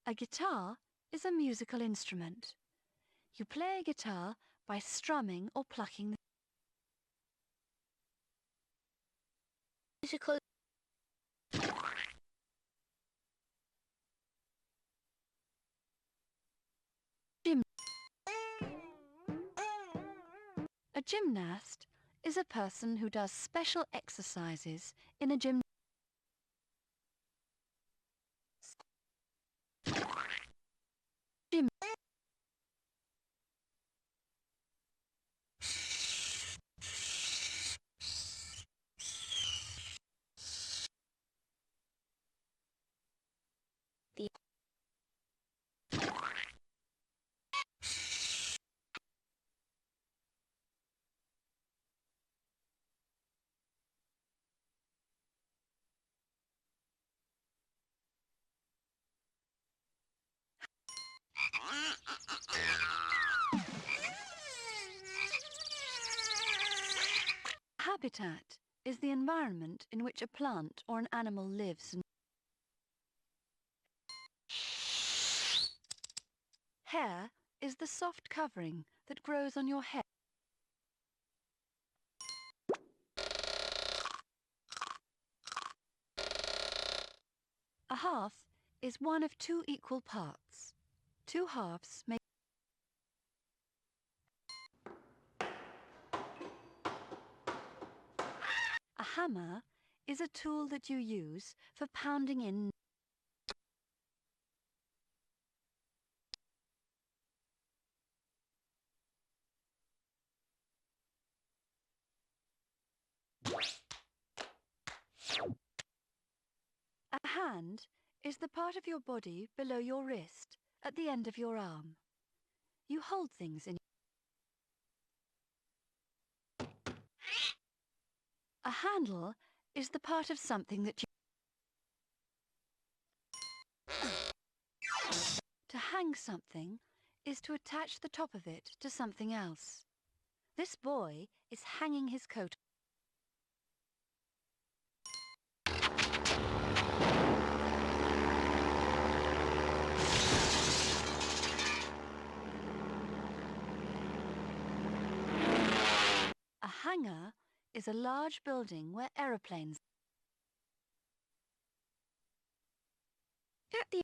A guitar is a musical instrument. You play a guitar by strumming or plucking the Musical. A gymnast is a person who does special exercises in a gym. Habitat is the environment in which a plant or an animal lives. Hair is the soft covering that grows on your head. A half is one of two equal parts. Two halves make a hammer is a tool that you use for pounding in. A hand is the part of your body below your wrist, at the end of your arm. You hold things in. A handle is the part of something that you. To hang something is to attach the top of it to something else. This boy is hanging his coat. A hangar is a large building where aeroplanes. At the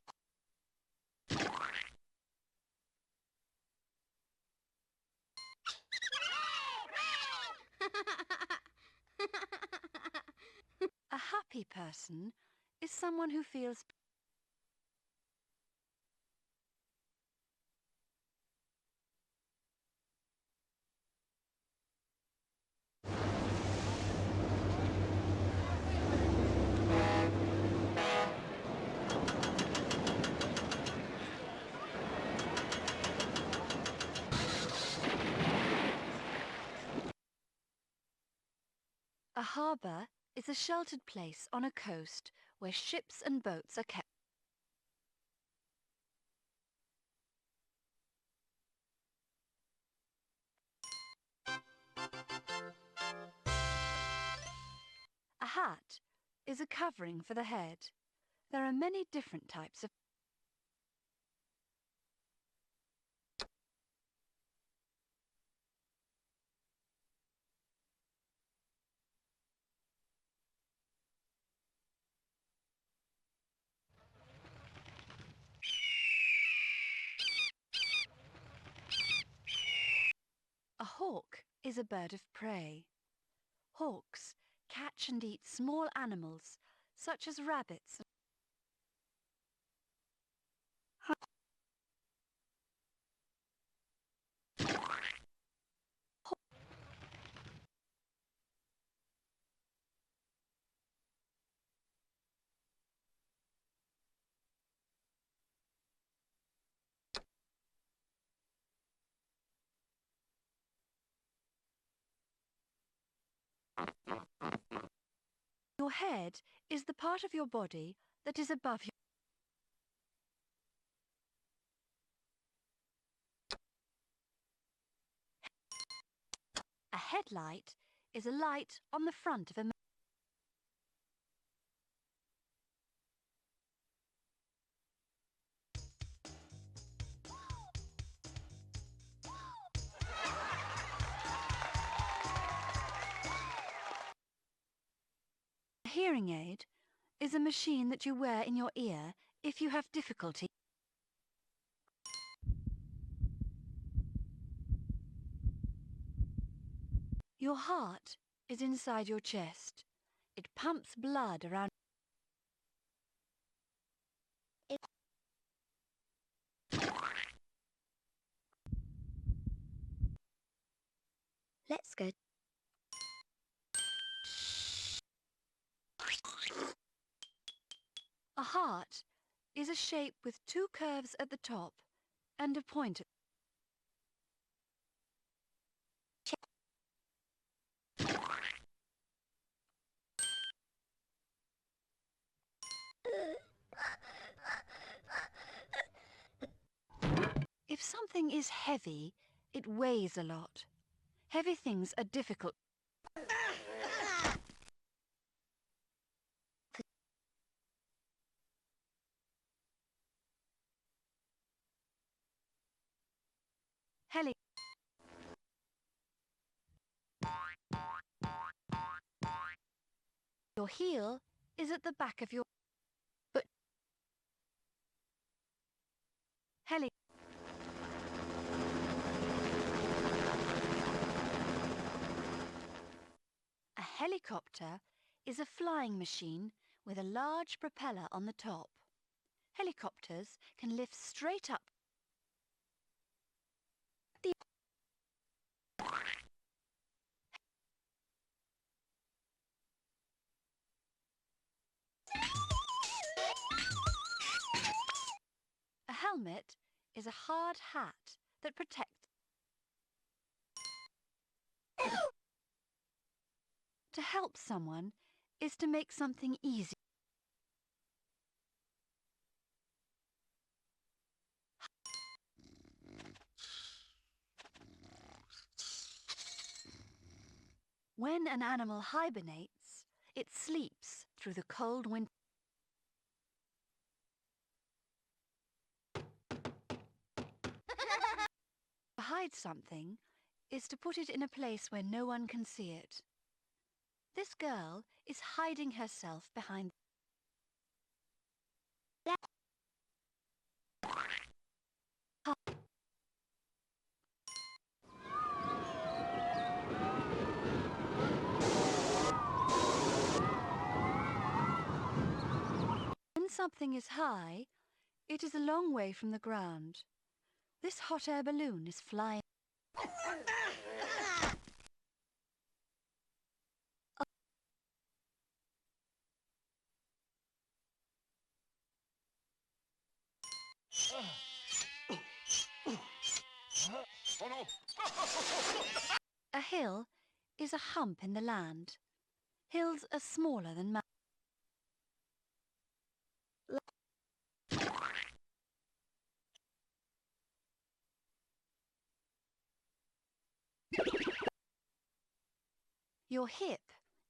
A happy person is someone who feels. A harbour is a sheltered place on a coast where ships and boats are kept. A hat is a covering for the head. There are many different types of. A hawk is a bird of prey. Hawks catch and eat small animals such as rabbits. Your head is the part of your body that is above you. A headlight is a light on the front of a. A hearing aid is a machine that you wear in your ear if you have difficulty. Your heart is inside your chest. It pumps blood around. Let's go. A heart is a shape with two curves at the top and a point. If something is heavy, it weighs a lot. Heavy things are difficult. Heli. Your heel is at the back of your foot. Heli. A helicopter is a flying machine with a large propeller on the top. Helicopters can lift straight up. A helmet is a hard hat that protects. To help someone is to make something easy. When an animal hibernates, it sleeps through the cold winter. To hide something is to put it in a place where no one can see it. This girl is hiding herself behind. When something is high, it is a long way from the ground. This hot air balloon is flying. A hill is a hump in the land. Hills are smaller than mountains. Your hip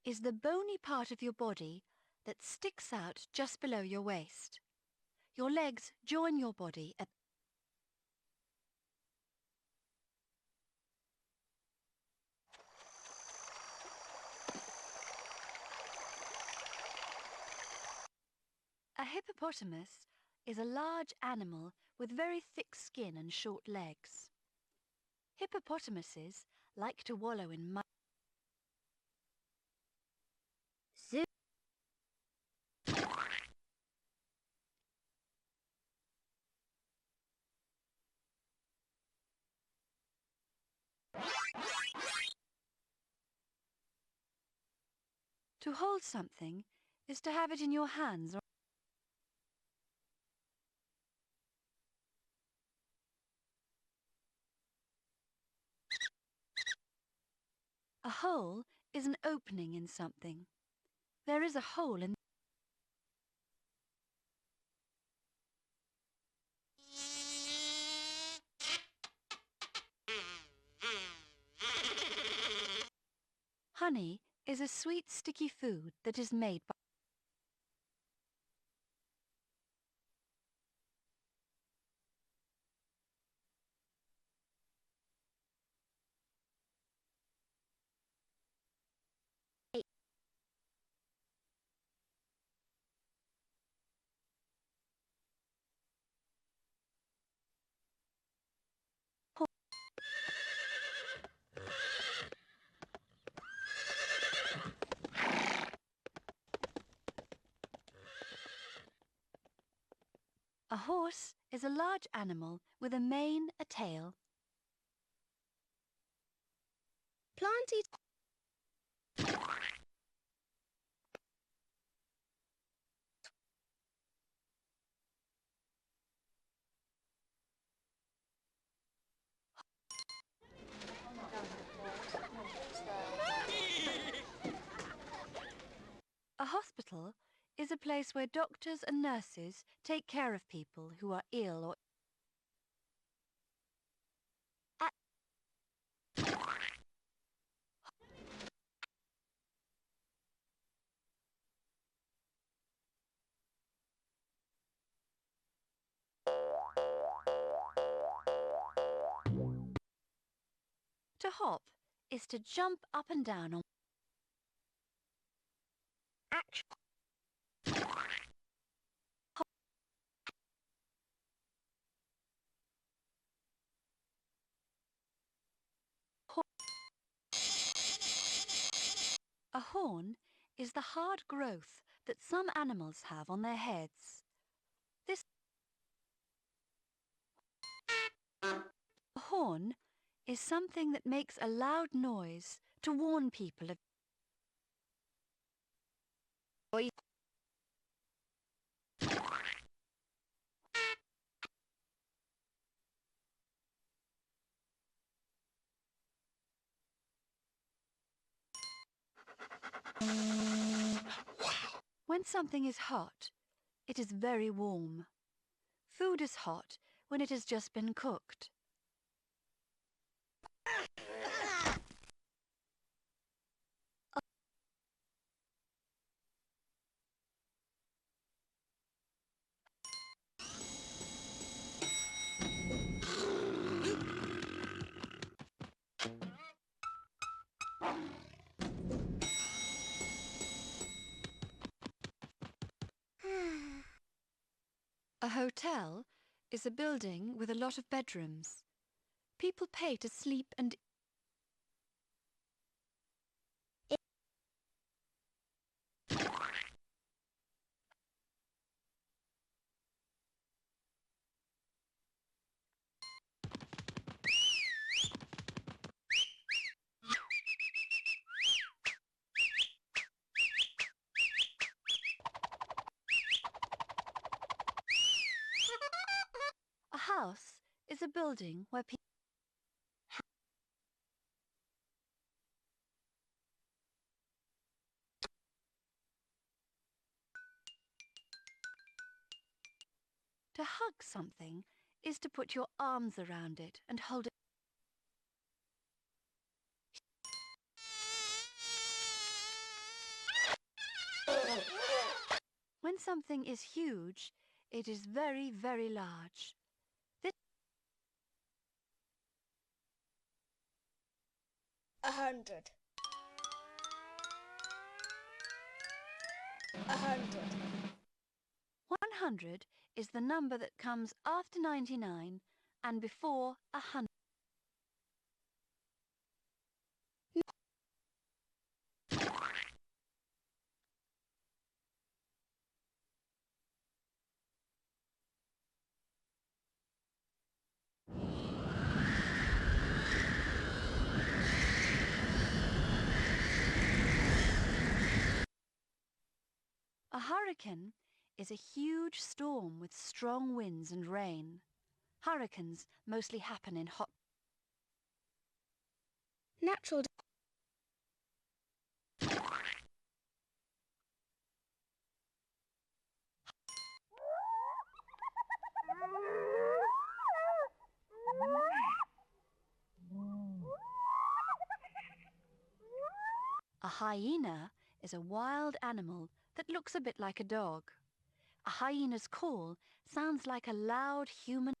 is the bony part of your body that sticks out just below your waist. Your legs join your body at. A hippopotamus is a large animal with very thick skin and short legs. Hippopotamuses like to wallow in mud. Zoo. To hold something is to have it in your hands. A hole is an opening in something. There is a hole in. Honey is a sweet, sticky food that is made by. horse is a large animal with a mane, a tail. Planty. A hospital is a place where doctors and nurses take care of people who are ill or To hop is to jump up and down on action. A horn is the hard growth that some animals have on their heads. This horn is something that makes a loud noise to warn people of When something is hot, it is very warm. Food is hot when it has just been cooked. A hotel is a building with a lot of bedrooms. People pay to sleep and a house is a building where people To hug something is to put your arms around it and hold it. When something is huge, it is very, very large. 100. 100. 100 is the number that comes after 99 and before 100. A hurricane is a huge storm with strong winds and rain. Hurricanes mostly happen in hot. Natural. A hyena is a wild animal that looks a bit like a dog. A hyena's call sounds like a loud human.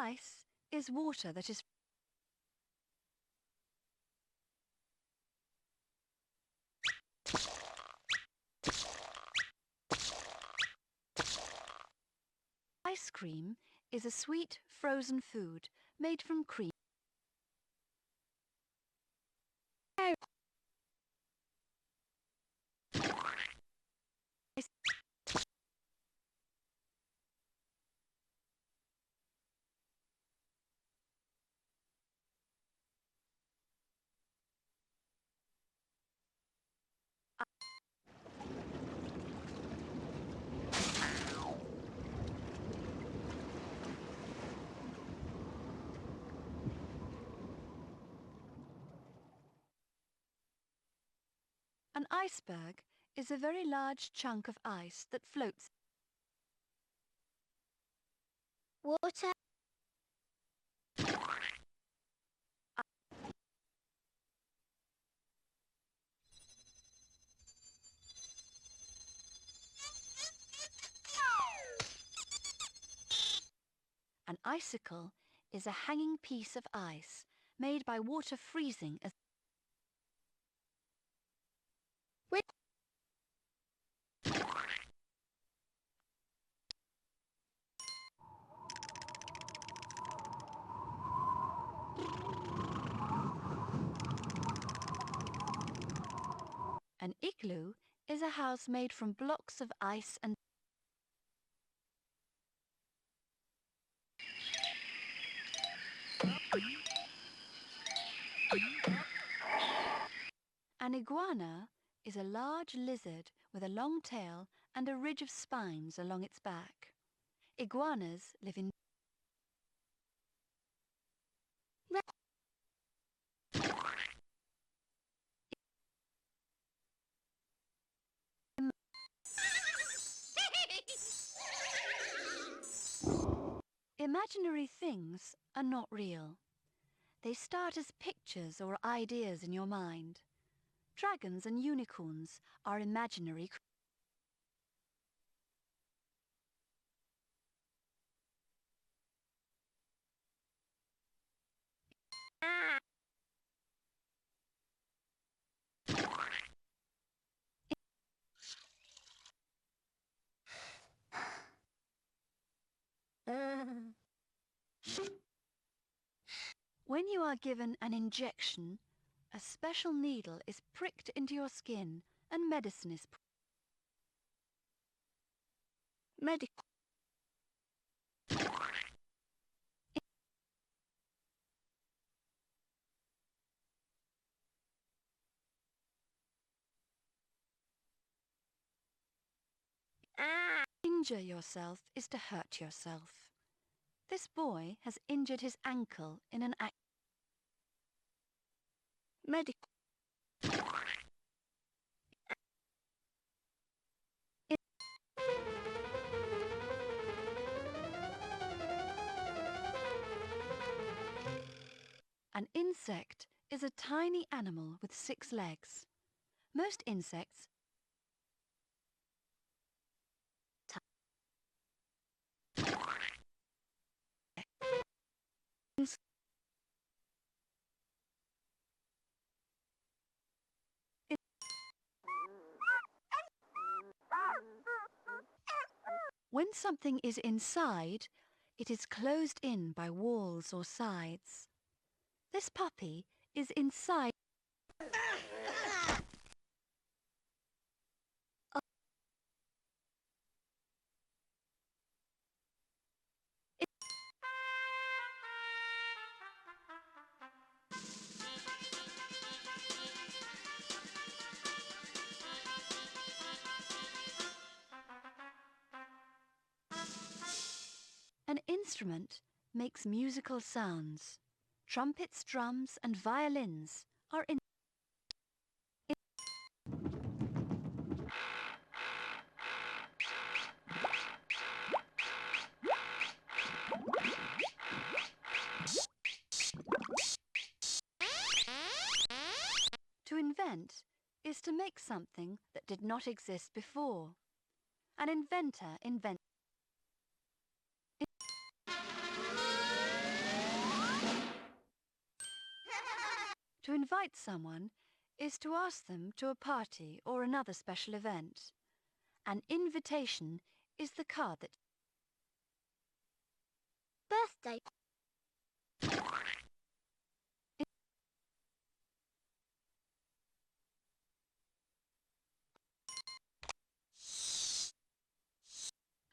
Ice is water that is cream is a sweet frozen food made from cream. An iceberg is a very large chunk of ice that floats. Water. An icicle is a hanging piece of ice made by water freezing as an igloo is a house made from blocks of ice and an iguana is a large lizard with a long tail and a ridge of spines along its back. Iguanas live in Imaginary things are not real. They start as pictures or ideas in your mind. Dragons and unicorns are imaginary. When you are given an injection, a special needle is pricked into your skin and medicine is medical. Injure yourself is to hurt yourself. This boy has injured his ankle in an medical. An insect is a tiny animal with 6 legs. Most insects When something is inside, it is closed in by walls or sides. This puppy is inside. An instrument makes musical sounds. Trumpets, drums, and violins are in. To invent is to make something that did not exist before. An inventor invents. To invite someone is to ask them to a party or another special event. An invitation is the card that birthday.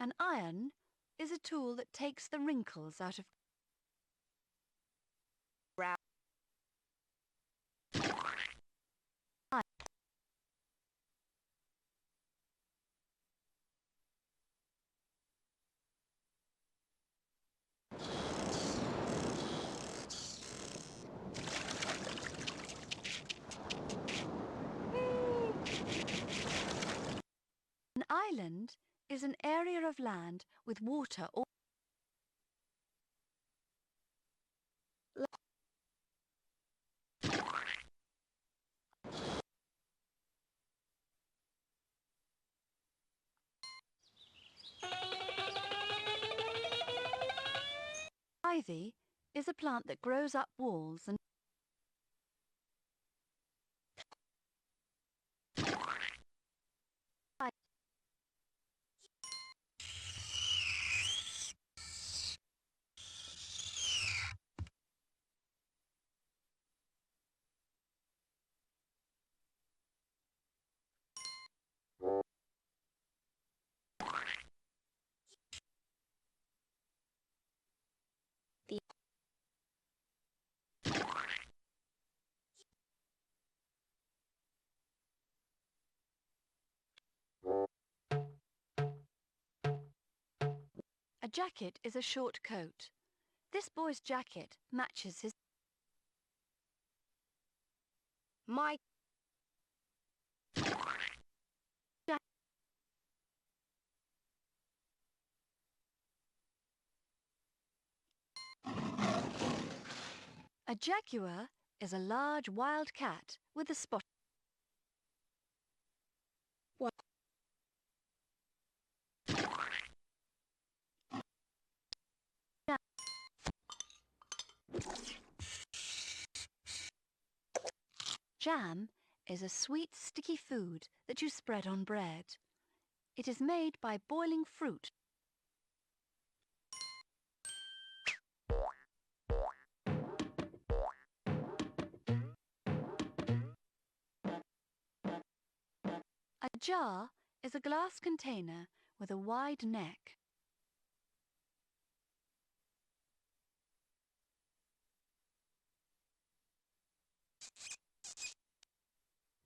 An iron is a tool that takes the wrinkles out of An island is an area of land with water or ivy is a plant that grows up walls and a jacket is a short coat. This boy's jacket matches his My A jaguar is a large wild cat with a spot. What? Jam is a sweet, sticky food that you spread on bread. It is made by boiling fruit. A jar is a glass container with a wide neck.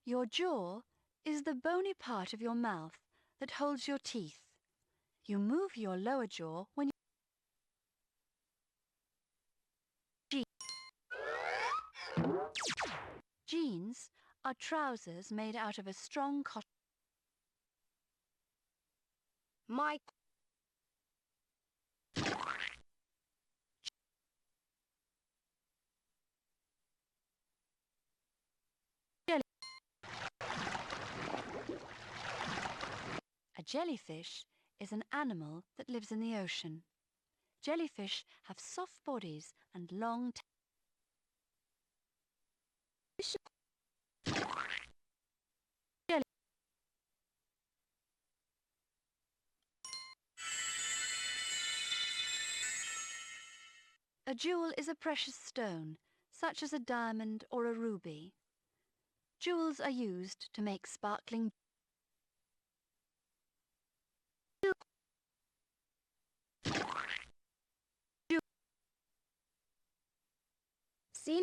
Your jaw is the bony part of your mouth that holds your teeth. You move your lower jaw when Jeans are trousers made out of a strong cotton. My A jellyfish is an animal that lives in the ocean. Jellyfish have soft bodies and long A jewel is a precious stone, such as a diamond or a ruby. Jewels are used to make sparkling. seen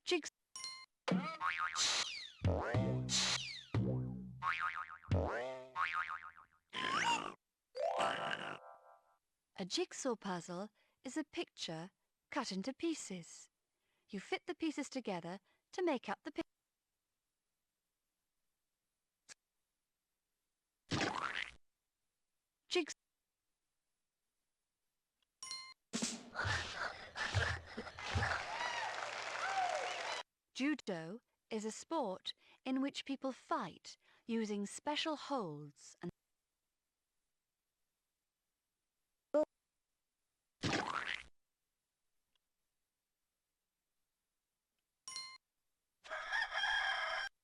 Jigs. A jigsaw puzzle is a picture cut into pieces. You fit the pieces together to make up the picture. Jigs. Judo is a sport in which people fight using special holds and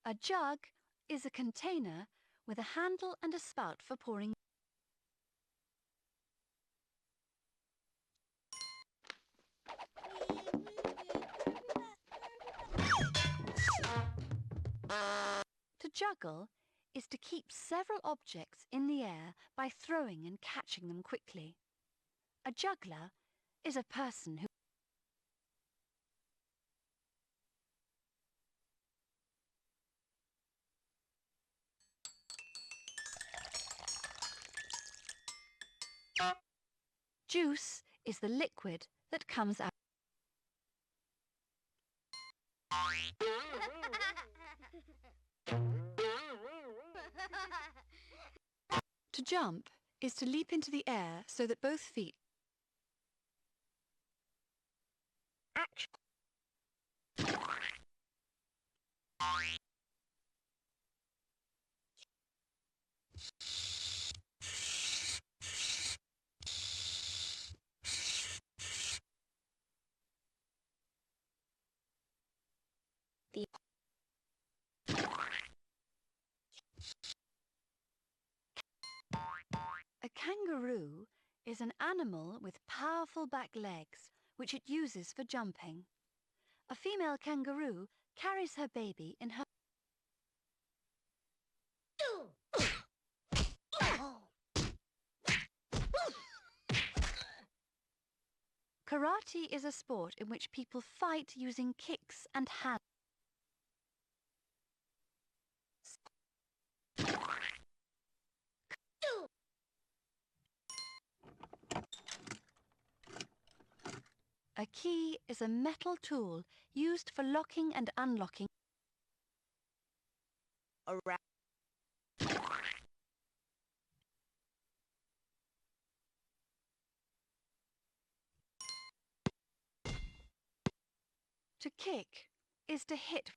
A jug is a container with a handle and a spout for pouring. To juggle is to keep several objects in the air by throwing and catching them quickly. A juggler is a person who juice is the liquid that comes out. To jump is to leap into the air so that both feet. A kangaroo is an animal with powerful back legs, which it uses for jumping. A female kangaroo carries her baby in her. Karate is a sport in which people fight using kicks and hands. A key is a metal tool used for locking and unlocking. To kick is to hit.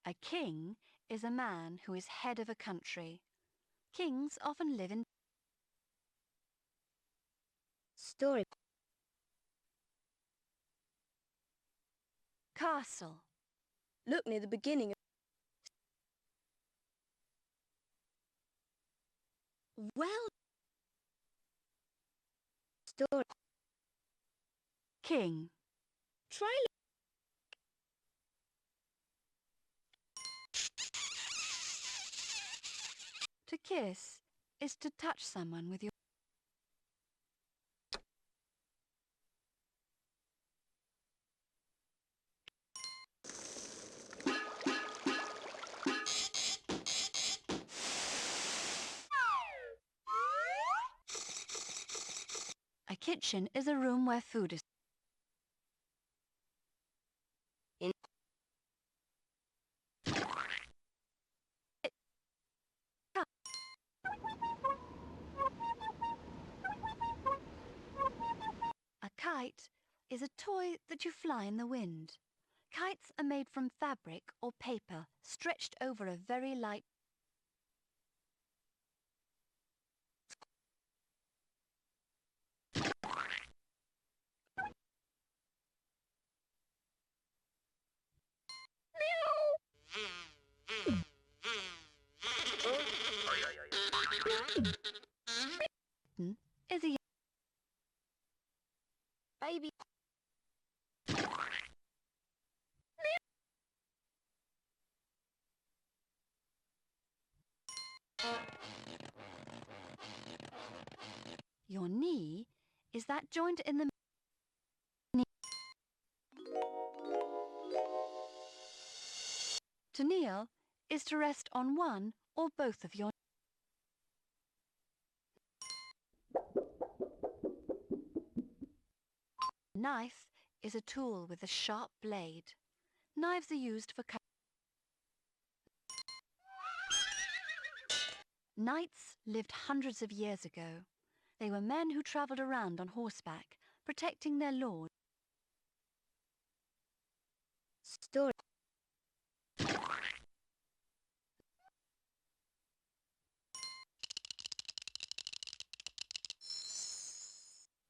A king is a man who is head of a country. Kings often live in Story. castle. Look near the beginning of... Well... Story. King. Try... To kiss is to touch someone with your... A kitchen is a room where food is... A kite is a toy that you fly in the wind. Kites are made from fabric or paper stretched over a very light... is a... Baby... Your knee is that joint in the... knee. To kneel is to rest on one or both of your... Knife is a tool with a sharp blade. Knives are used for cutting. Knights lived hundreds of years ago. They were men who travelled around on horseback, protecting their lord. Story.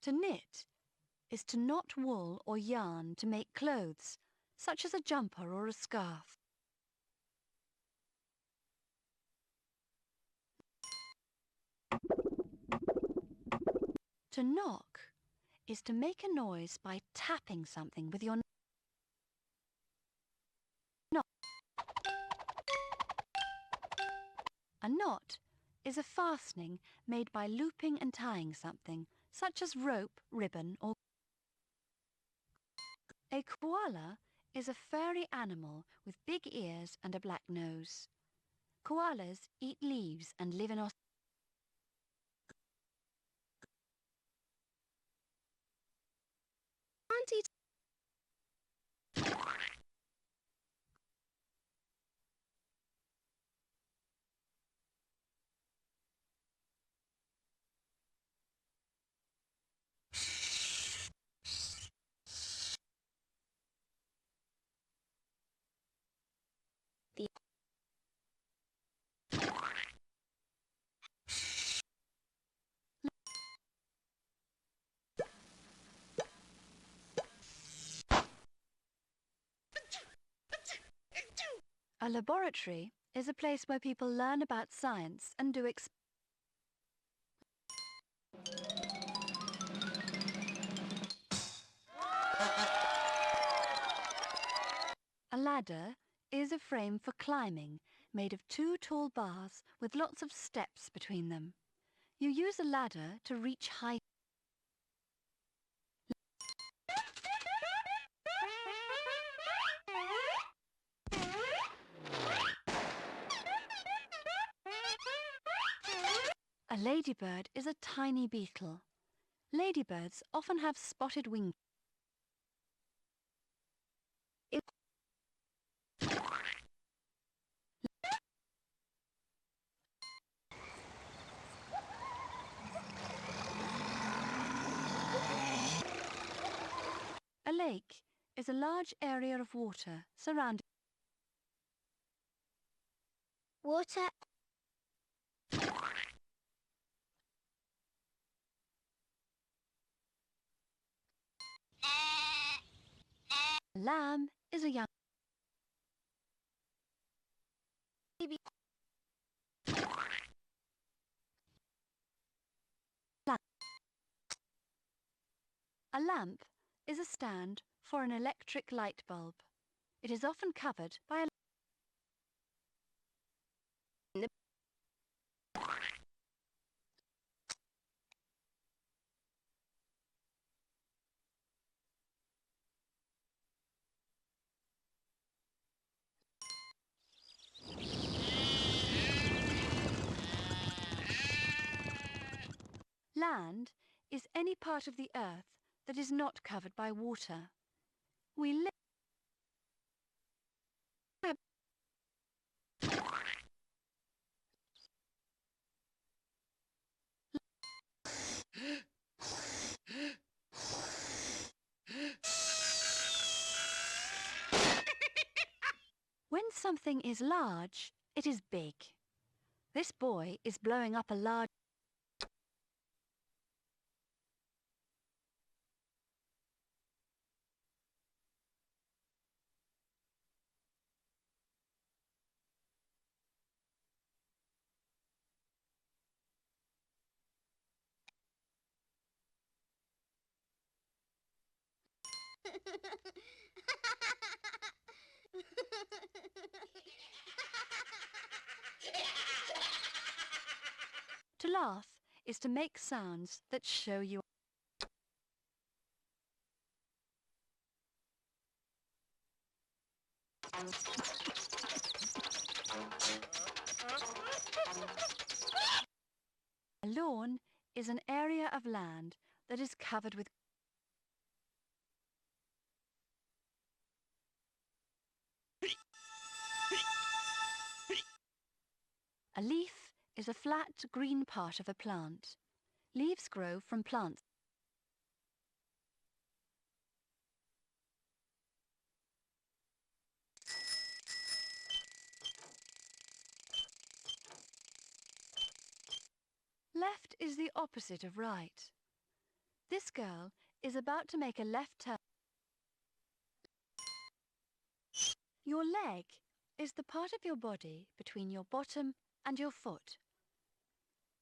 To knit is to knot wool or yarn to make clothes, such as a jumper or a scarf. To knock is to make a noise by tapping something with your knot. A knot is a fastening made by looping and tying something, such as rope, ribbon or... A koala is a furry animal with big ears and a black nose. Koalas eat leaves and live in Australia. Auntie. A laboratory is a place where people learn about science and do A ladder is a frame for climbing made of 2 tall bars with lots of steps between them. You use a ladder to reach height. A ladybird is a tiny beetle. Ladybirds often have spotted wings. A lake is a large area of water surrounded. Water. A lamb is a young Baby. lamp. A lamp is a stand for an electric light bulb. It is often covered by a... Land is any part of the earth that is not covered by water. We live... When something is large, it is big. This boy is blowing up a large... To laugh is to make sounds that show you... A lawn is an area of land that is covered with... A leaf is a flat green part of a plant. Leaves grow from plants. Left is the opposite of right. This girl is about to make a left turn. Your leg is the part of your body between your bottom and your foot.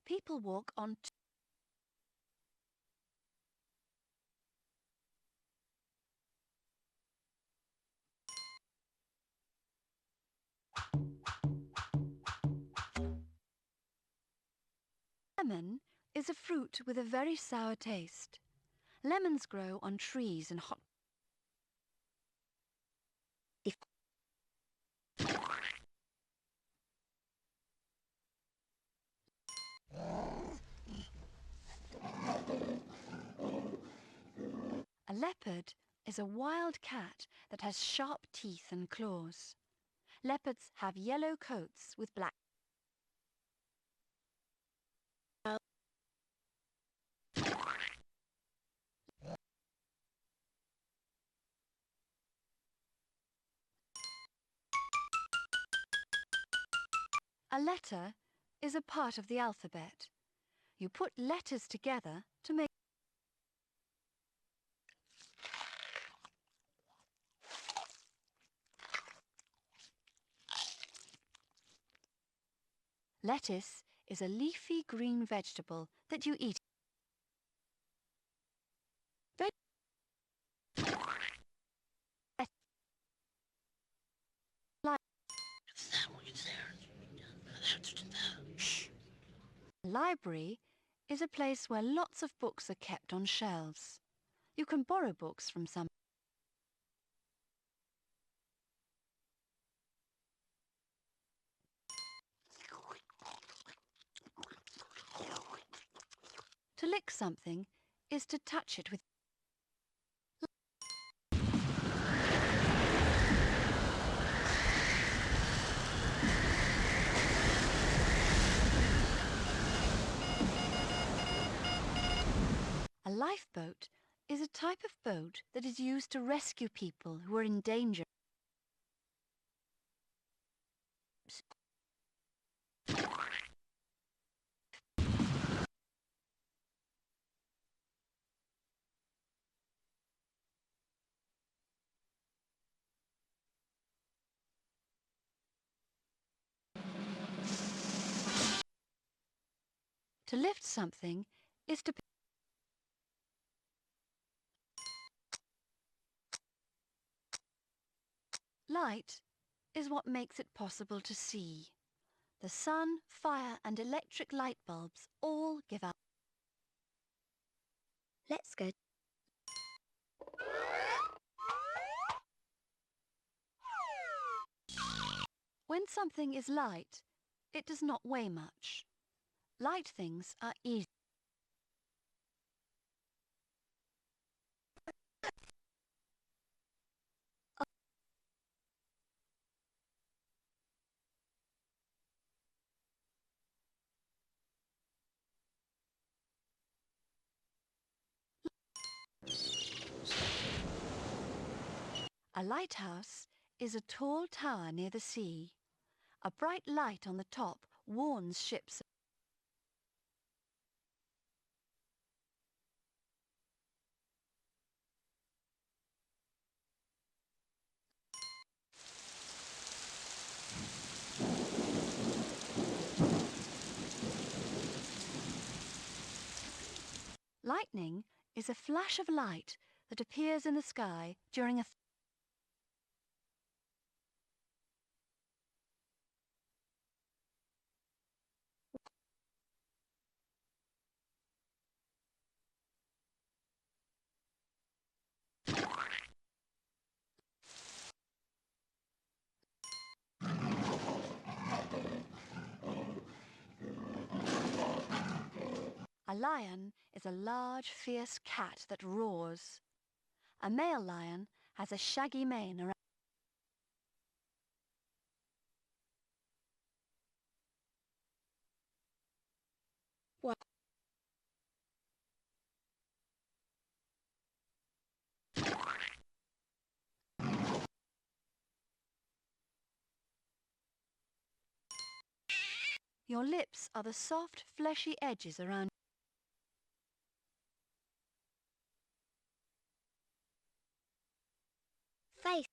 People walk on two. Lemon is a fruit with a very sour taste. Lemons grow on trees in hot. A leopard is a wild cat that has sharp teeth and claws. Leopards have yellow coats with black. A letter is a part of the alphabet. You put letters together to make. Lettuce is a leafy green vegetable that you eat. A library is a place where lots of books are kept on shelves. You can borrow books from some. To lick something is to touch it with. A lifeboat is a type of boat that is used to rescue people who are in danger. To lift something is to. Light is what makes it possible to see. The sun, fire and electric light bulbs all give out. Let's go. When something is light, it does not weigh much. Light things are easy. A lighthouse is a tall tower near the sea. A bright light on the top warns ships. Lightning is a flash of light that appears in the sky during a. A lion is a large, fierce cat that roars. A male lion has a shaggy mane around. Your lips are the soft, fleshy edges around Face.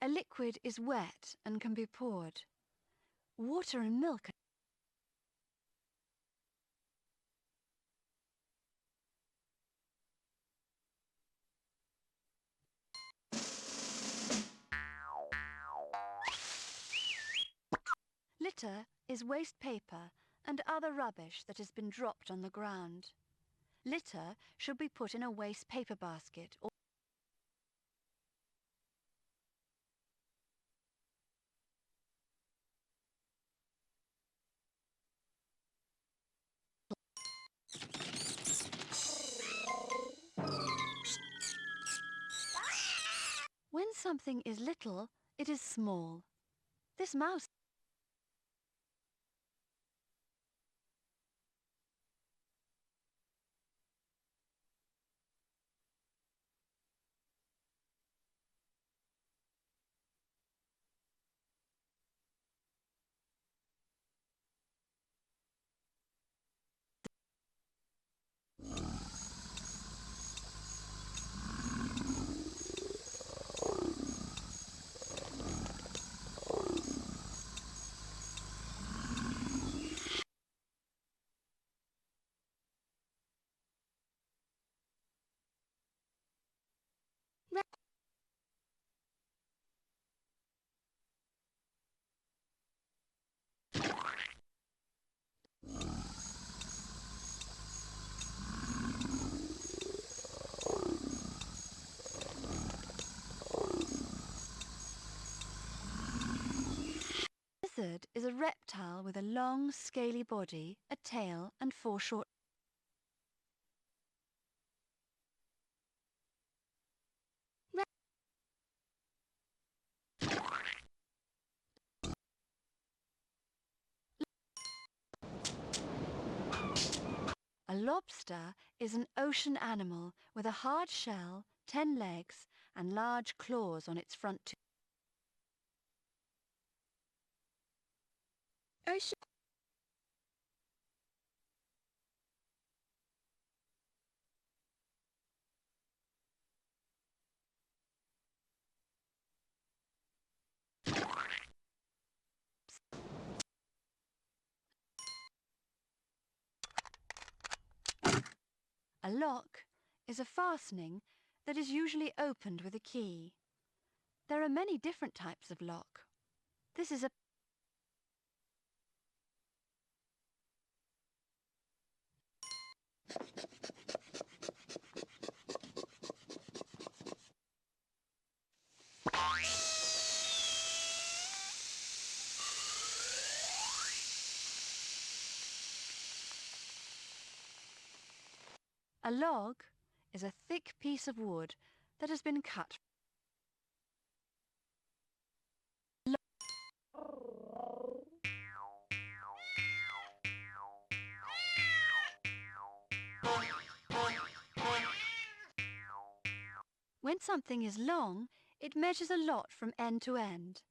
A liquid is wet and can be poured. Water and milk. Litter is waste paper and other rubbish that has been dropped on the ground. Litter should be put in a waste paper basket or when something is little, it is small. This mouse lizard is a reptile with a long, scaly body, a tail and 4 short. A lobster is an ocean animal with a hard shell, 10 legs and large claws on its front two. Ocean. A lock is a fastening that is usually opened with a key. There are many different types of lock. This is a log is a thick piece of wood that has been cut. When something is long, it measures a lot from end to end.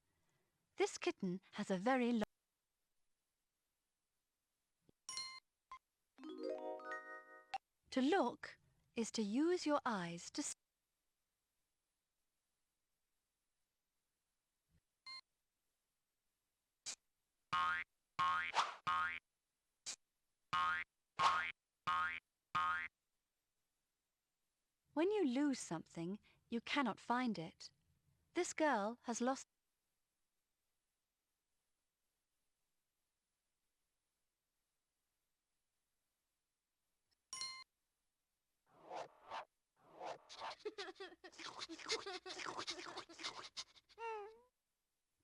This kitten has a very long. To look is to use your eyes to see. When you lose something, you cannot find it. This girl has lost.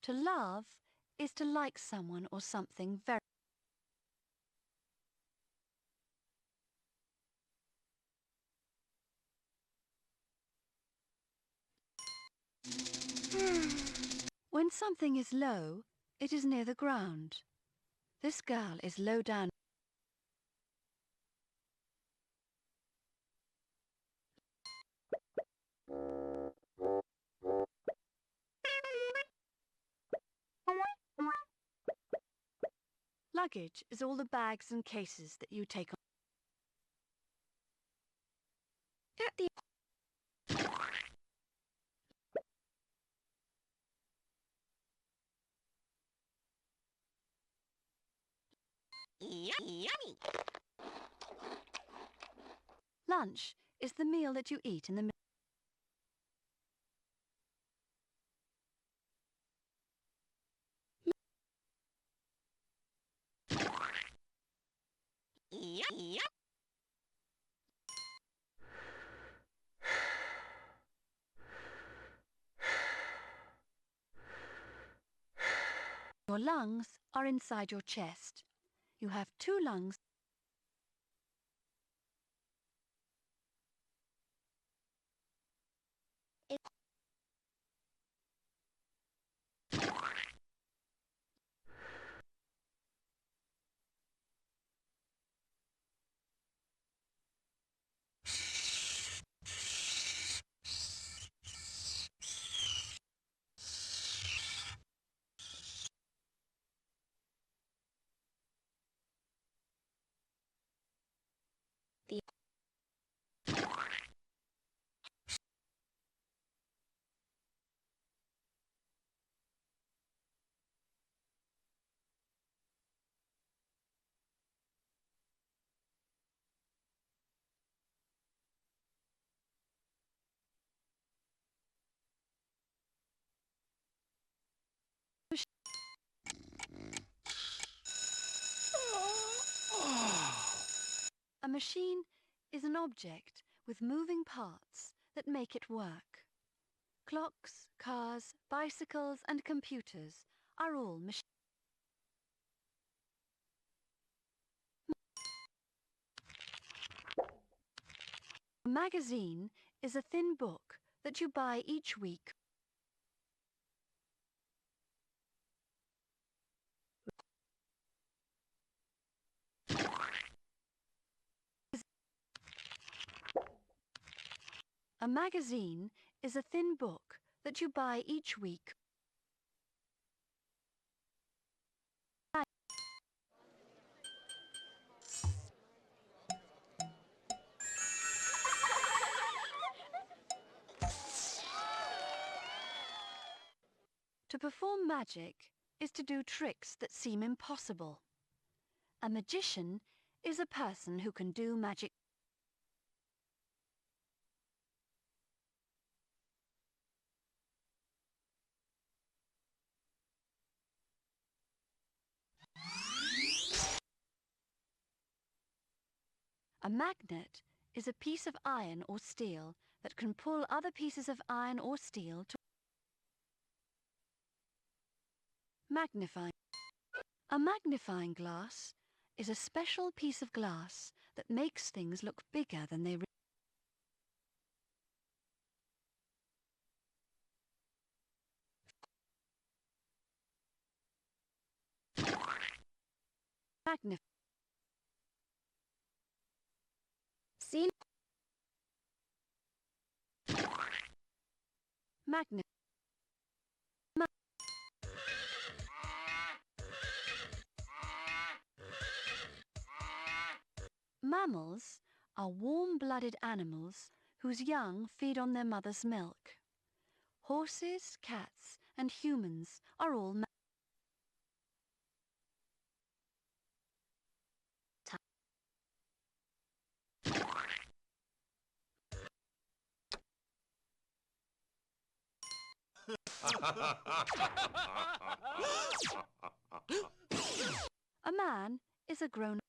To love is to like someone or something very. When something is low, it is near the ground. This girl is low down. Luggage is all the bags and cases that you take on. At the Yummy! lunch is the meal that you eat in the middle. Yum! Your lungs are inside your chest. You have 2 lungs. A machine is an object with moving parts that make it work. Clocks, cars, bicycles and computers are all machines. A magazine is a thin book that you buy each week. A magazine is a thin book that you buy each week. To perform magic is to do tricks that seem impossible. A magician is a person who can do magic. A magnet is a piece of iron or steel that can pull other pieces of iron or steel to magnifying. A magnifying glass is a special piece of glass that makes things look bigger than they really magnify. See? Magnet. Mammals are warm-blooded animals whose young feed on their mother's milk. Horses, cats and humans are all A man is a grown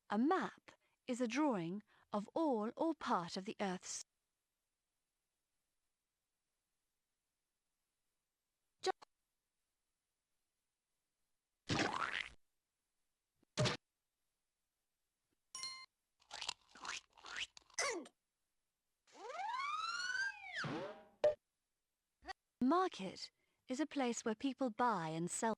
A map is a drawing of all or part of the Earth's. A market is a place where people buy and sell.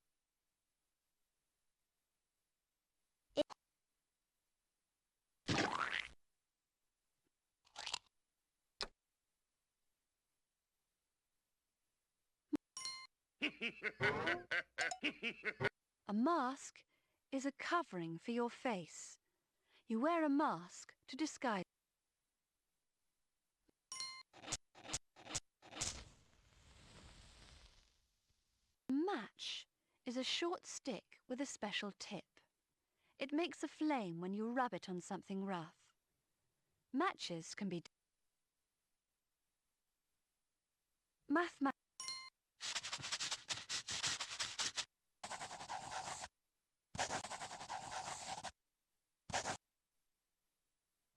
A mask is a covering for your face. You wear a mask to disguise. A match is a short stick with a special tip. It makes a flame when you rub it on something rough. Matches can be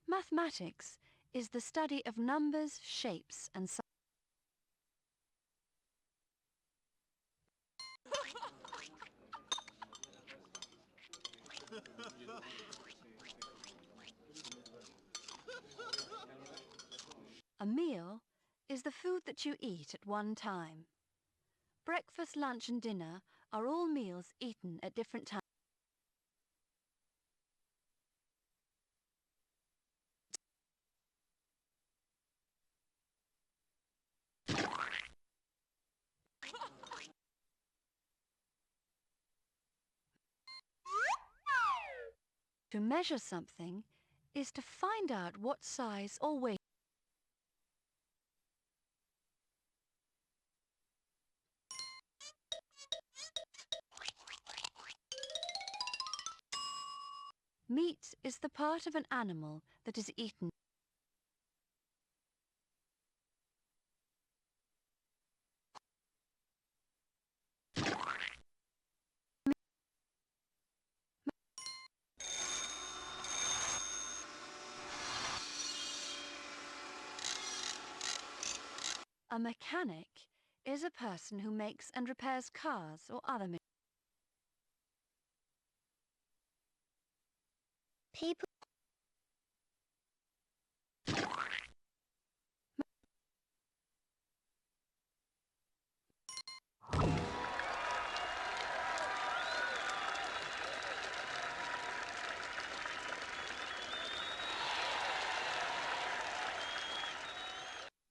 Mathematics is the study of numbers, shapes and signs. A meal is the food that you eat at one time. Breakfast, lunch and dinner are all meals eaten at different times. To measure something is to find out what size or weight. Meat is the part of an animal that is eaten. A mechanic is a person who makes and repairs cars or other machines. People.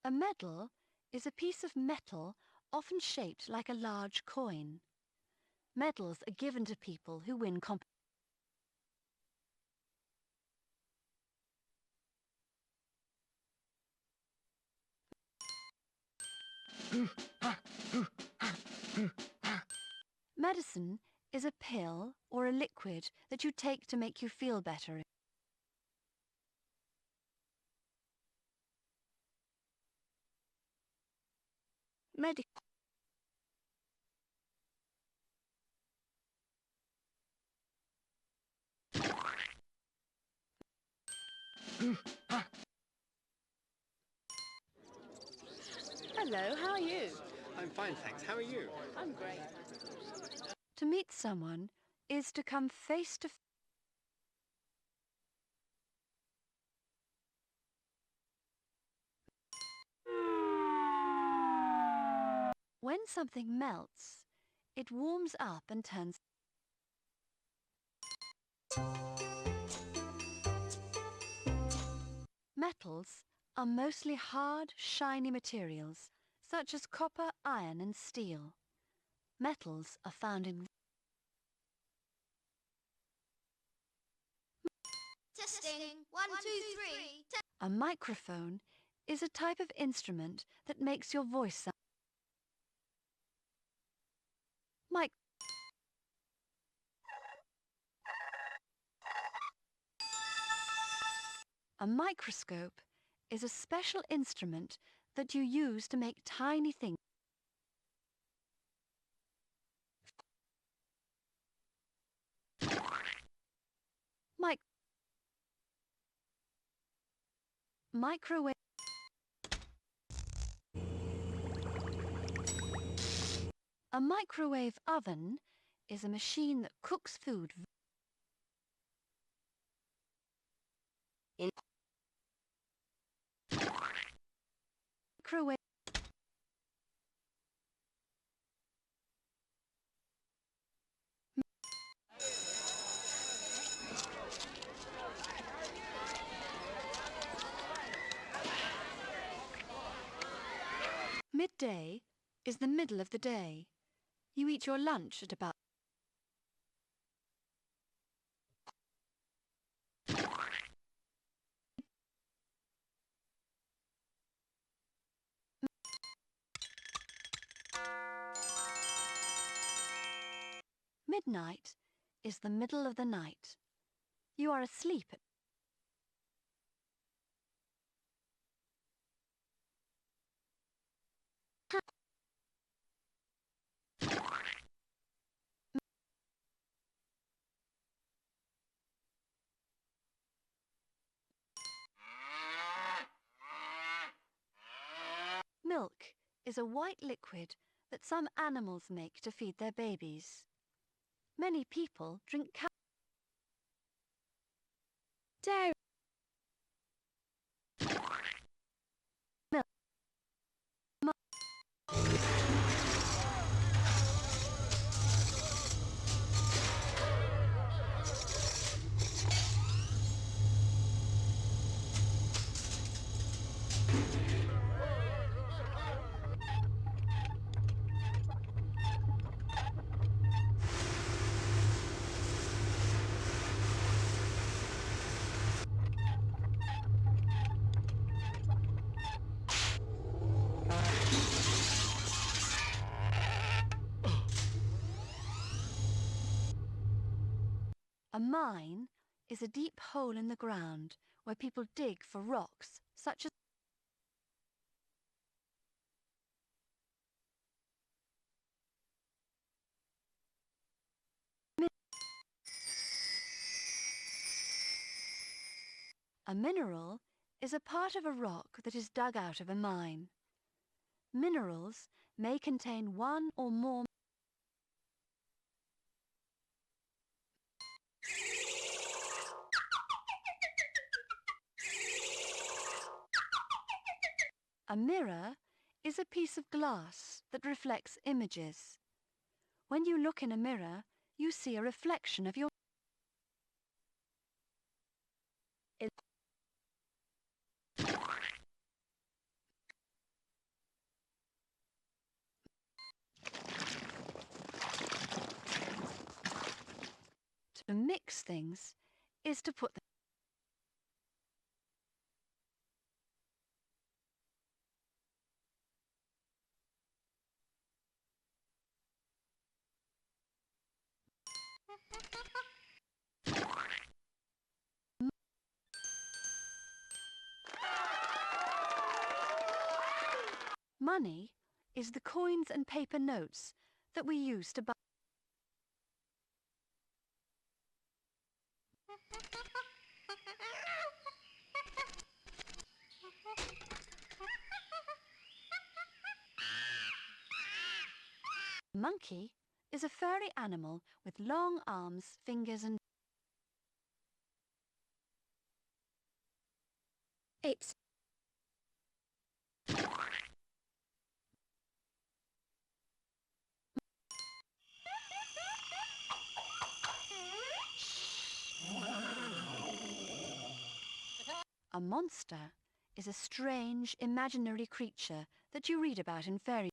A medal is a piece of metal often shaped like a large coin. Medals are given to people who win competitions. Medicine is a pill or a liquid that you take to make you feel better. Hello, how are you? I'm fine, thanks. How are you? I'm great. To meet someone is to come face to face. When something melts, it warms up and turns. Metals are mostly hard, shiny materials, such as copper, iron and steel. Metals are found in... Testing. 1, 2, 3. A microphone is a type of instrument that makes your voice sound. A microscope is a special instrument that you use to make tiny things. Microwave. A microwave oven is a machine that cooks food. Microwave. Midday is the middle of the day. You eat your lunch at about midnight is the middle of the night. You are asleep at milk is a white liquid that some animals make to feed their babies. Many people drink cow Dairy. milk. A mine is a deep hole in the ground where people dig for rocks, such as a mineral is a part of a rock that is dug out of a mine. Minerals may contain one or more A mirror is a piece of glass that reflects images. When you look in a mirror, you see a reflection of your To mix things is to put them Money is the coins and paper notes that we use to buy. A monkey is a furry animal with long arms, fingers and It's a monster is a strange, imaginary creature that you read about in fairy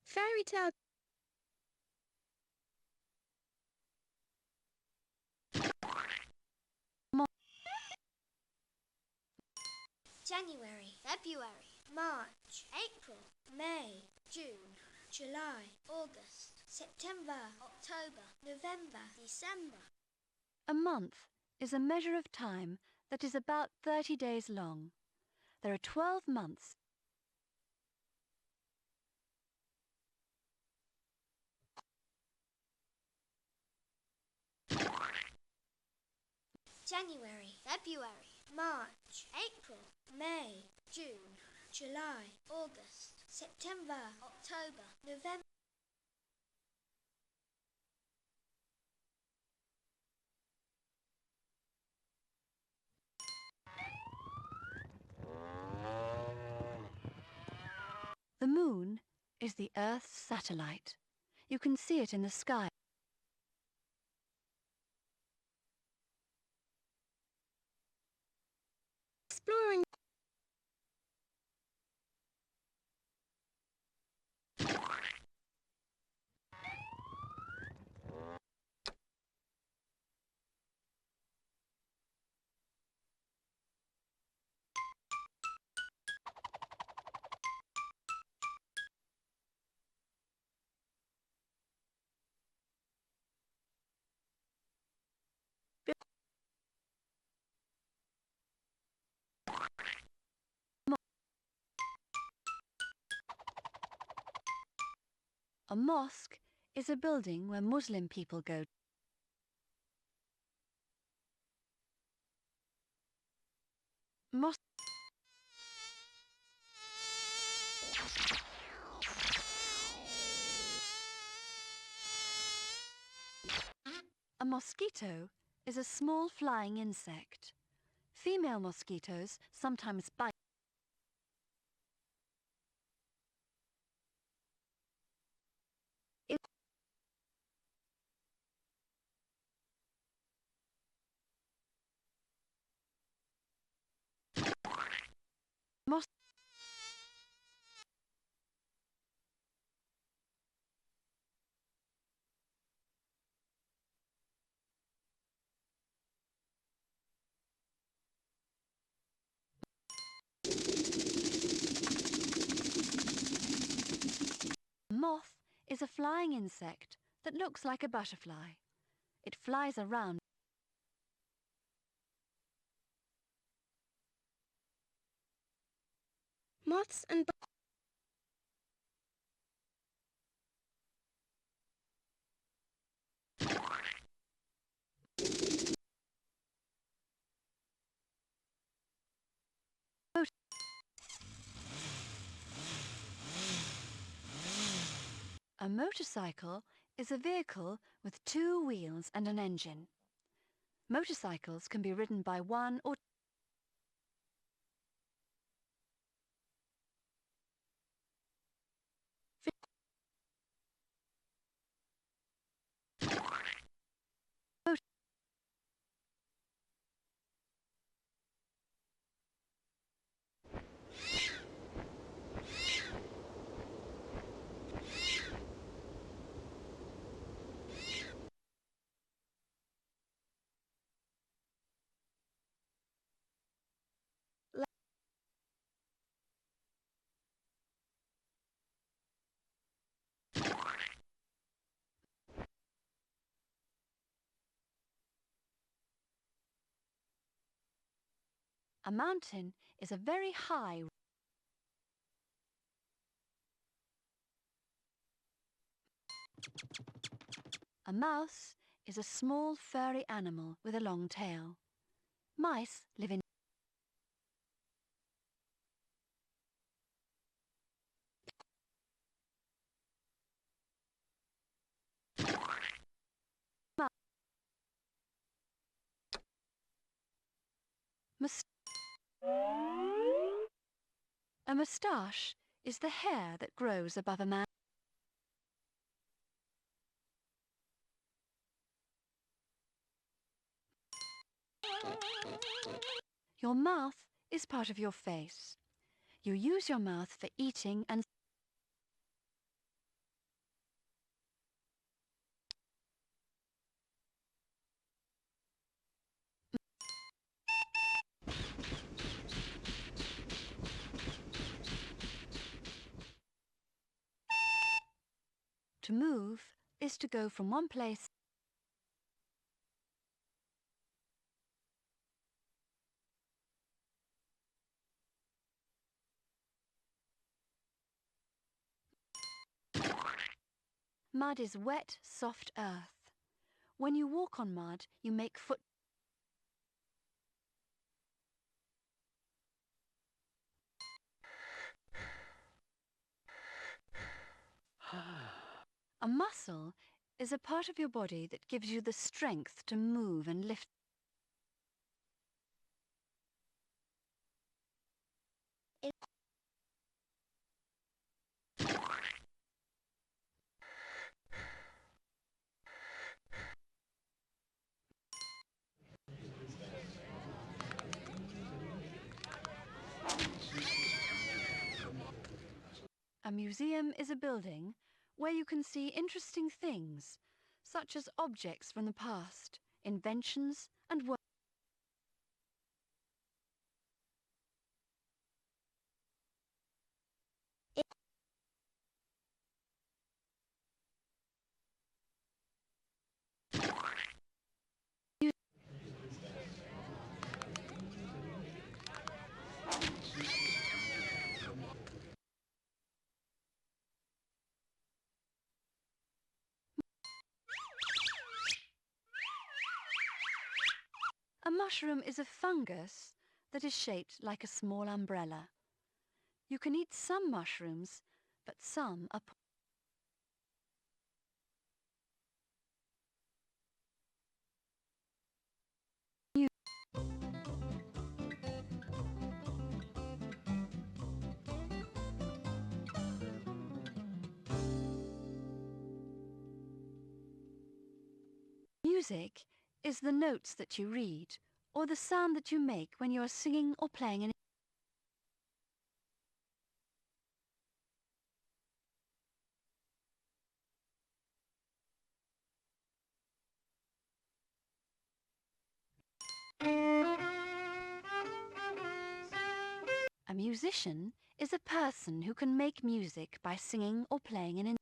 fairy tale. January, February, March, April, May, June, July, August, September, October, November, December. A month is a measure of time that is about 30 days long. There are 12 months. January, February, March, April, May, June, July, August, September, October, November. The moon is the Earth's satellite. You can see it in the sky. Explore A mosque is a building where Muslim people go. A mosquito is a small flying insect. Female mosquitoes sometimes bite. Moth is a flying insect that looks like a butterfly. It flies around. Moths and A motorcycle is a vehicle with 2 wheels and an engine. Motorcycles can be ridden by 1 or a mountain is a very high. A mouse is a small furry animal with a long tail. Mice live in A moustache is the hair that grows above a man. Your mouth is part of your face. You use your mouth for eating and to move is to go from one place. Mud is wet, soft earth. When you walk on mud, you make foot. A muscle is a part of your body that gives you the strength to move and lift. A museum is a building where you can see interesting things, such as objects from the past, inventions and work. A mushroom is a fungus that is shaped like a small umbrella. You can eat some mushrooms, but some are Music is the notes that you read, or the sound that you make when you are singing or playing an A musician is a person who can make music by singing or playing an instrument.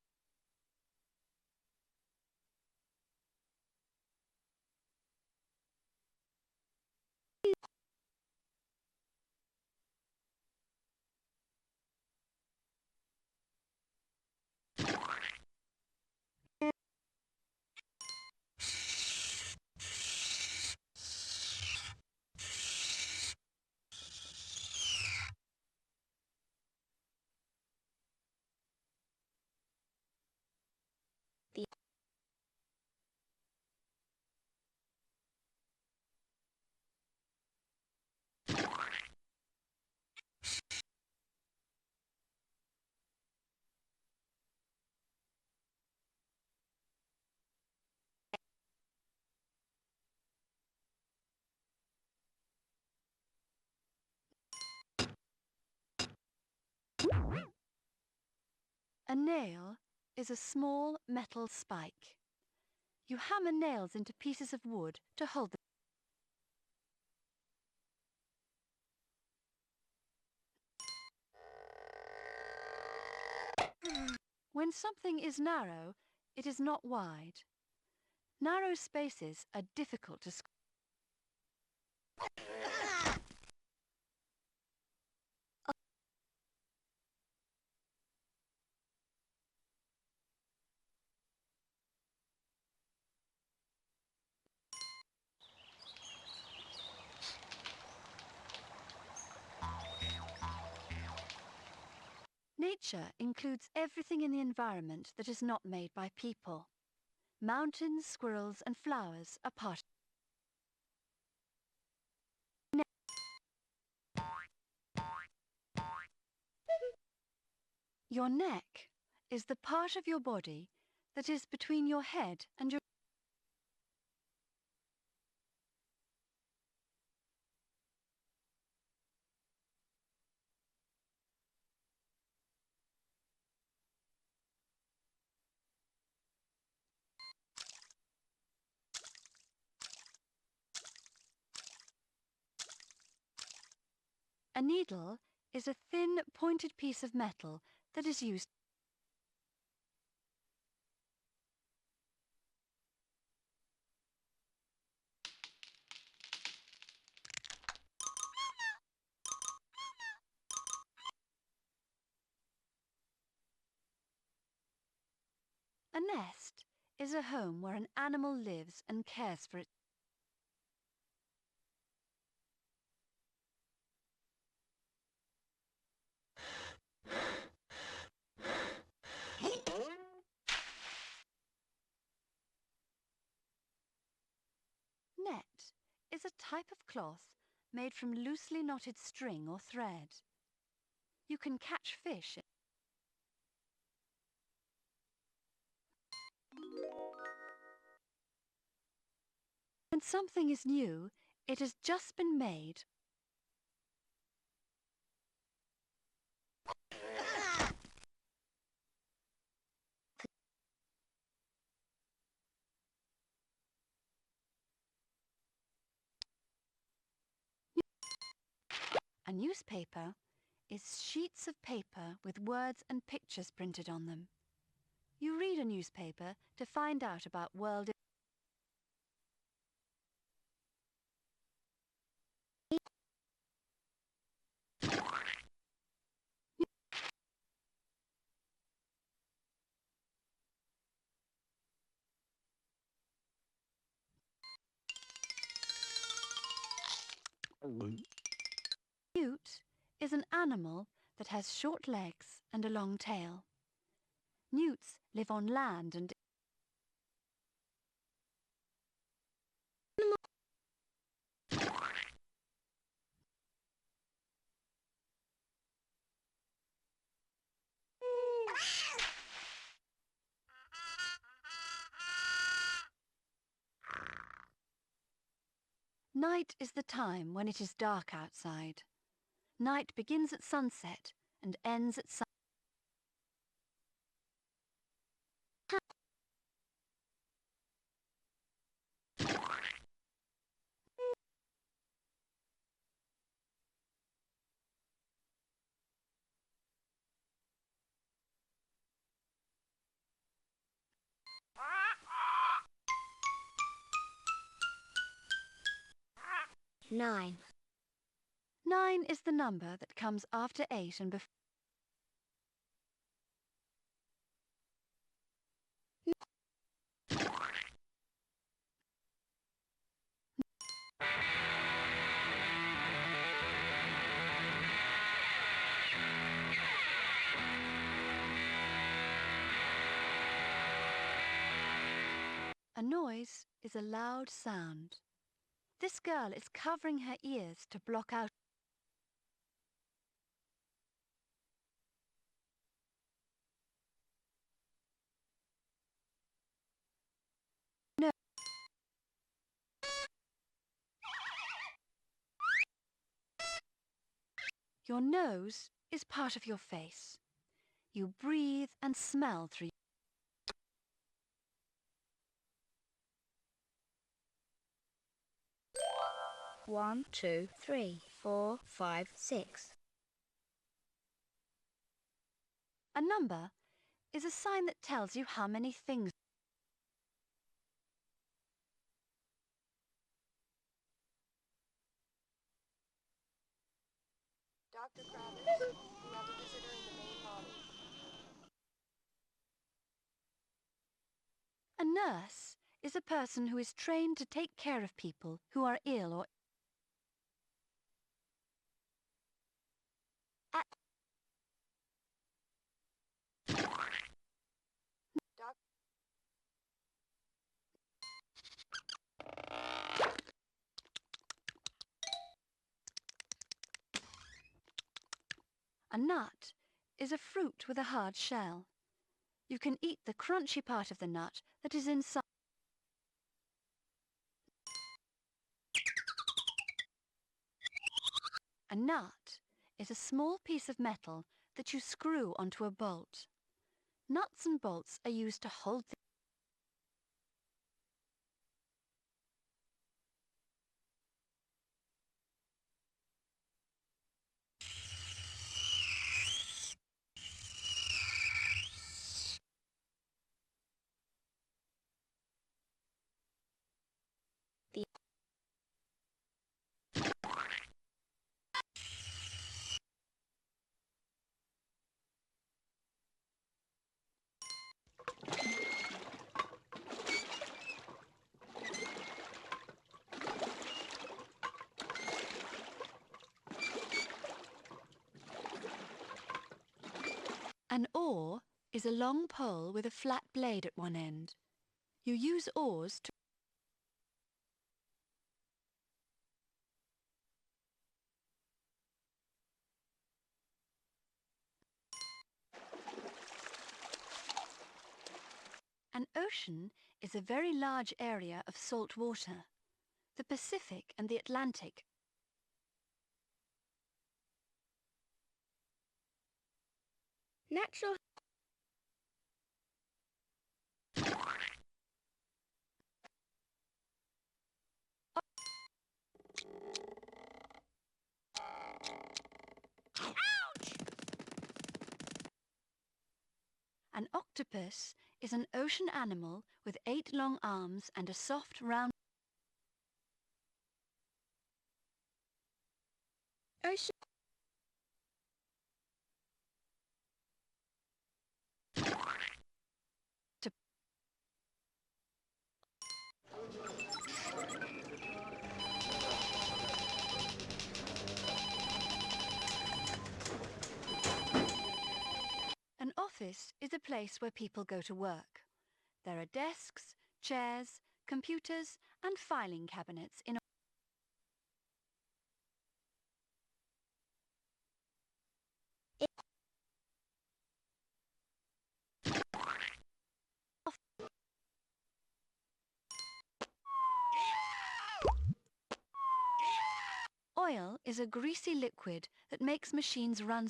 A nail is a small metal spike. You hammer nails into pieces of wood to hold them. When something is narrow, it is not wide. Narrow spaces are difficult to square. Nature includes everything in the environment that is not made by people. Mountains, squirrels, and flowers are part. Your neck is the part of your body that is between your head and your... A needle is a thin, pointed piece of metal that is used. A nest is a home where an animal lives and cares for it. Net is a type of cloth made from loosely knotted string or thread. You can catch fish. When something is new, it has just been made. A newspaper is sheets of paper with words and pictures printed on them. You read a newspaper to find out about world events. Newt is an animal that has short legs and a long tail. Newts live on land and night is the time when it is dark outside. Night begins at sunset and ends at sun. Nine. 9 is the number that comes after 8 and before. A noise is a loud sound. This girl is covering her ears to block out. No. Your nose is part of your face. You breathe and smell through. 1, 2, 3, 4, 5, 6. A number is a sign that tells you how many things. Dr. Kravitz, we have a visitor in the main lobby. A nurse is a person who is trained to take care of people who are ill or A nut is a fruit with a hard shell. You can eat the crunchy part of the nut that is inside. A nut is a small piece of metal that you screw onto a bolt. Nuts and bolts are used to hold things. An oar is a long pole with a flat blade at one end. You use oars to An ocean is a very large area of salt water. The Pacific and the Atlantic. Natural. An octopus is an ocean animal with 8 long arms and a soft round. Ocean. office is a place where people go to work. There are desks, chairs, computers, and filing cabinets in Oil is a greasy liquid that makes machines run.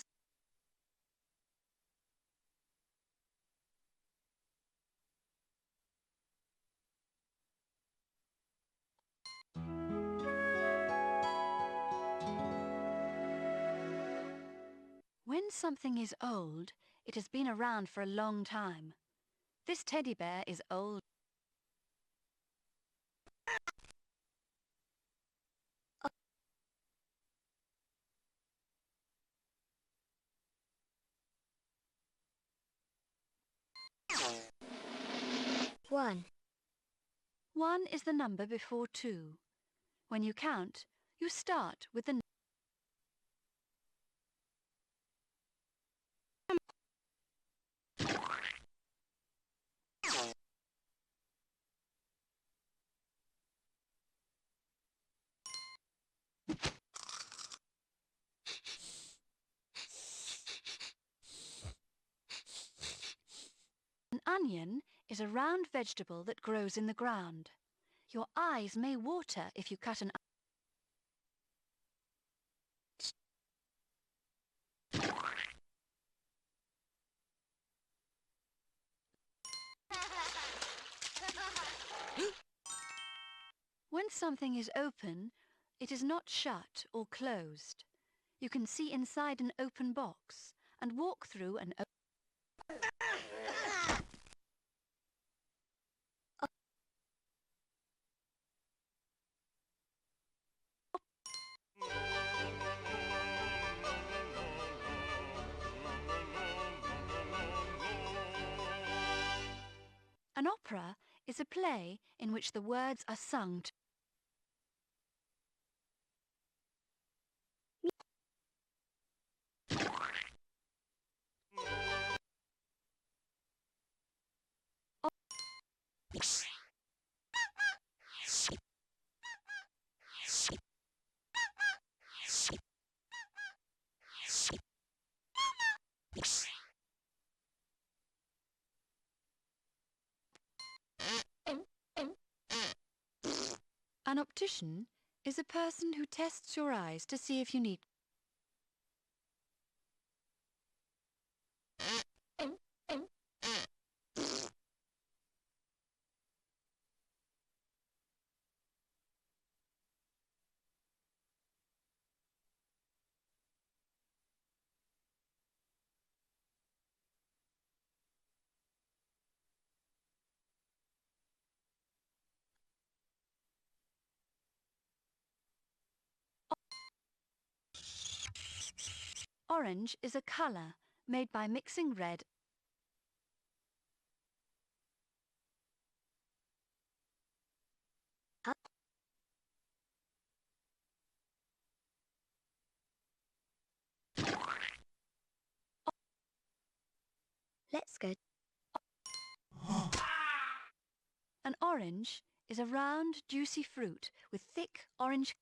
When something is old, it has been around for a long time. This teddy bear is old. One. 1 is the number before 2. When you count, you start with the An onion is a round vegetable that grows in the ground. Your eyes may water if you cut an When something is open, it is not shut or closed. You can see inside an open box and walk through an An opera is a play in which the words are sung. An optician is a person who tests your eyes to see if you need. Orange is a colour made by mixing red. Let's go. An orange is a round, juicy fruit with thick orange.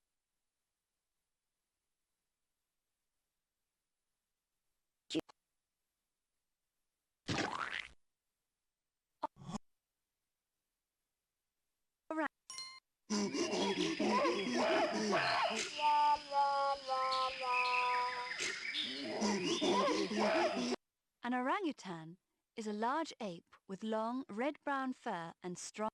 An orangutan is a large ape with long red-brown fur and strong.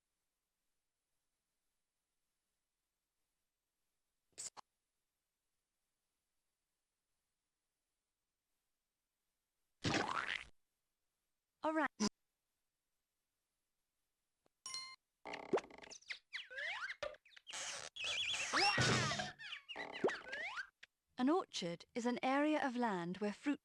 An orchard is an area of land where fruit.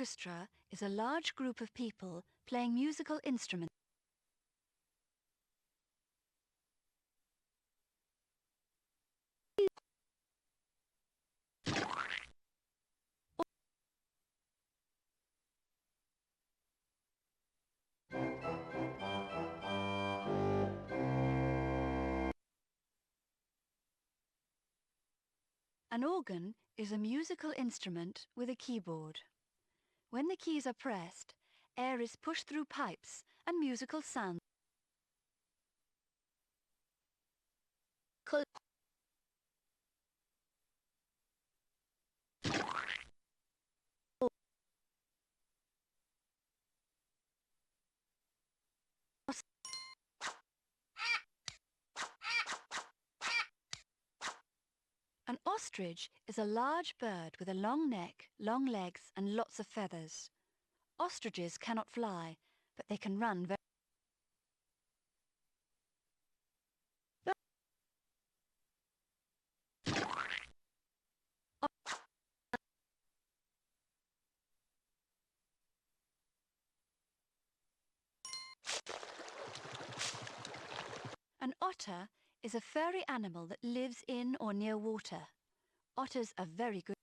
orchestra is a large group of people playing musical instruments. An organ is a musical instrument with a keyboard. When the keys are pressed, air is pushed through pipes and musical sounds. An ostrich is a large bird with a long neck, long legs and lots of feathers. Ostriches cannot fly, but they can run very An otter is a furry animal that lives in or near water. Otters are very good.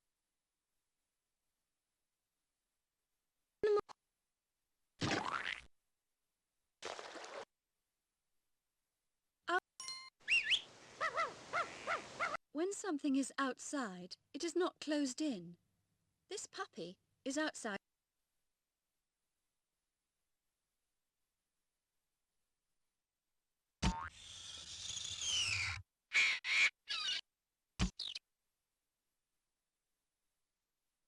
When something is outside, it is not closed in. This puppy is outside.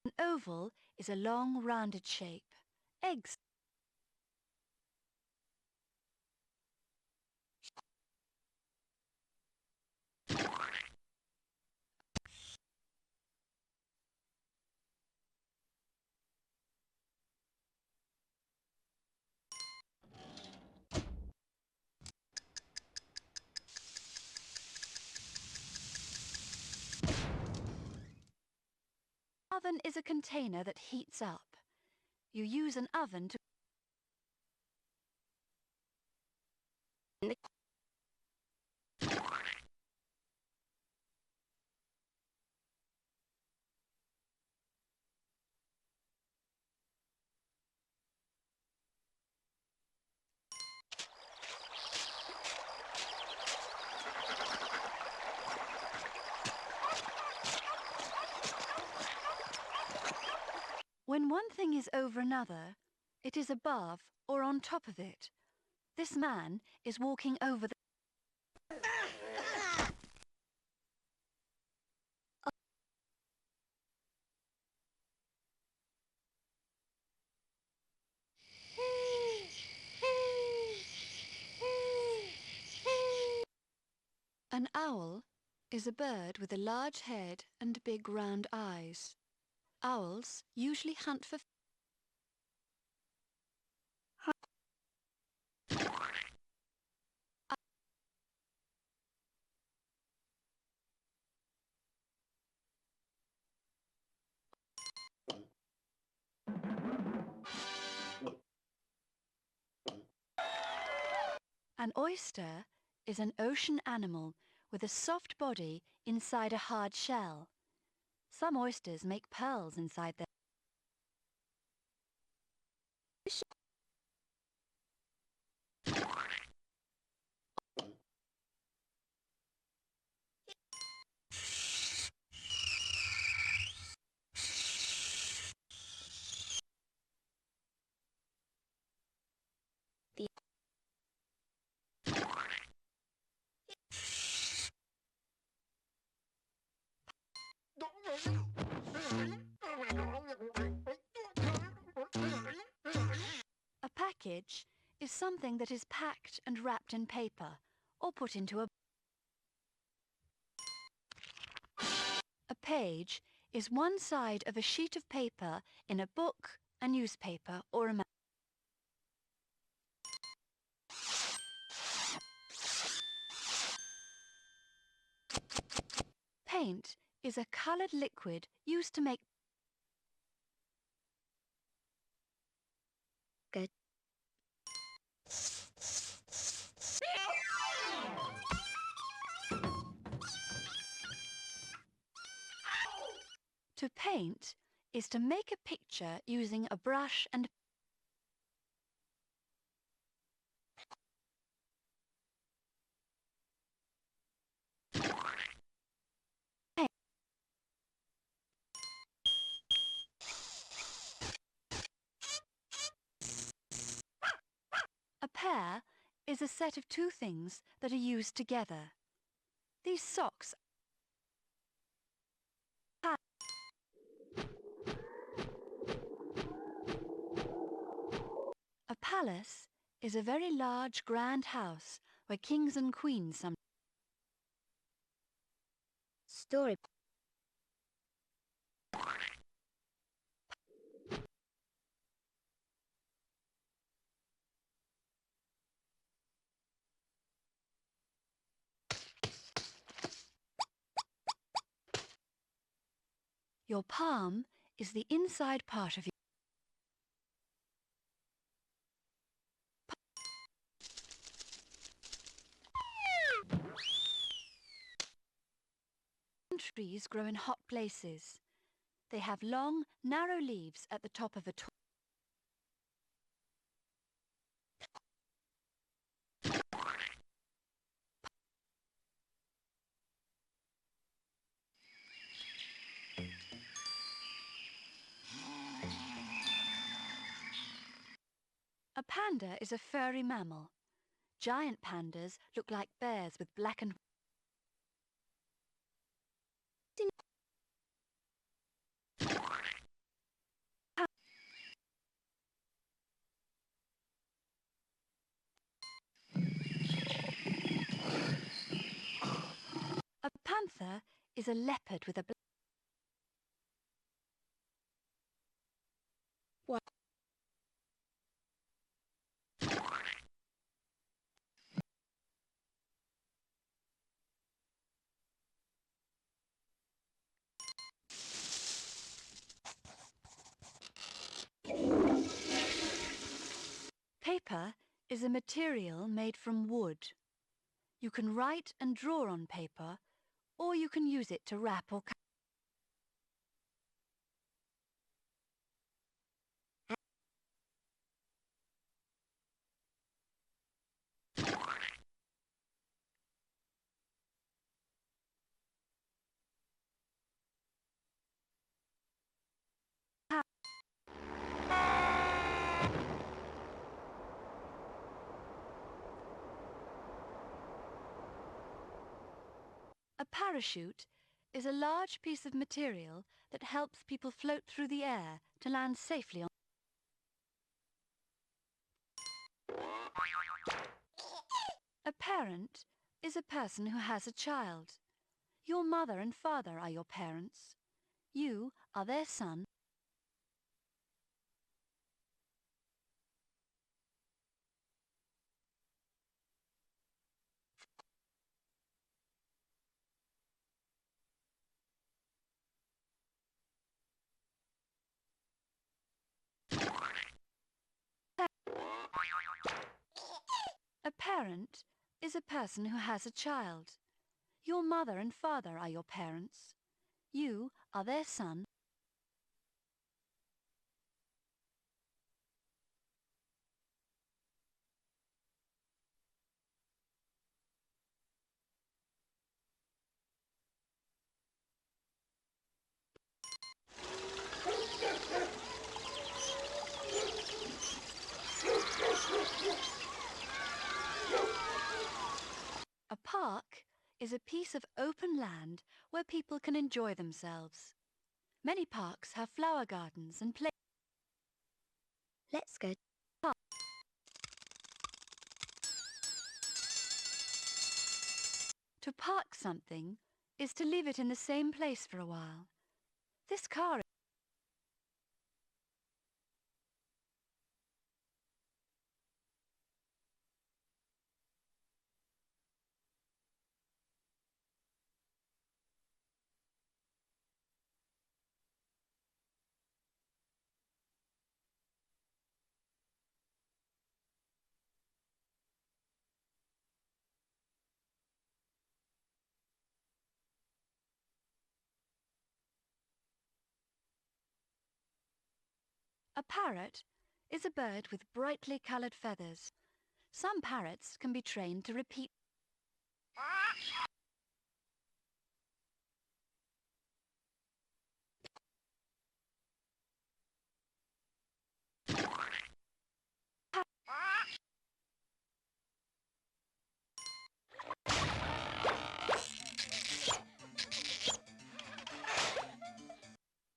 An oval is a long, rounded shape. Eggs. Oven is a container that heats up. You use an oven to When one thing is over another, it is above or on top of it. This man is walking over the... An owl is a bird with a large head and big round eyes. Owls usually hunt for... An oyster is an ocean animal with a soft body inside a hard shell. Some oysters make pearls inside their... A package is something that is packed and wrapped in paper or put into a... A page is one side of a sheet of paper in a book, a newspaper or a... Paint is a coloured liquid used to make... To paint is to make a picture using a brush and paint. A pair is a set of two things that are used together. These socks are a palace is a very large, grand house where kings and queens sometimes Story. Your palm is the inside part of your trees grow in hot places. They have long, narrow leaves at the top of a tall. A panda is a furry mammal. Giant pandas look like bears with black and a panther is a leopard with a black. What? Paper is a material made from wood. You can write and draw on paper, or you can use it to wrap or cut. A parachute is a large piece of material that helps people float through the air to land safely on. A parent is a person who has a child. Your mother and father are your parents. You are their son. A parent is a person who has a child. Your mother and father are your parents. You are their son. A park is a piece of open land where people can enjoy themselves. Many parks have flower gardens and play. Let's go. To park something is to leave it in the same place for a while. This car parrot is a bird with brightly coloured feathers. Some parrots can be trained to repeat.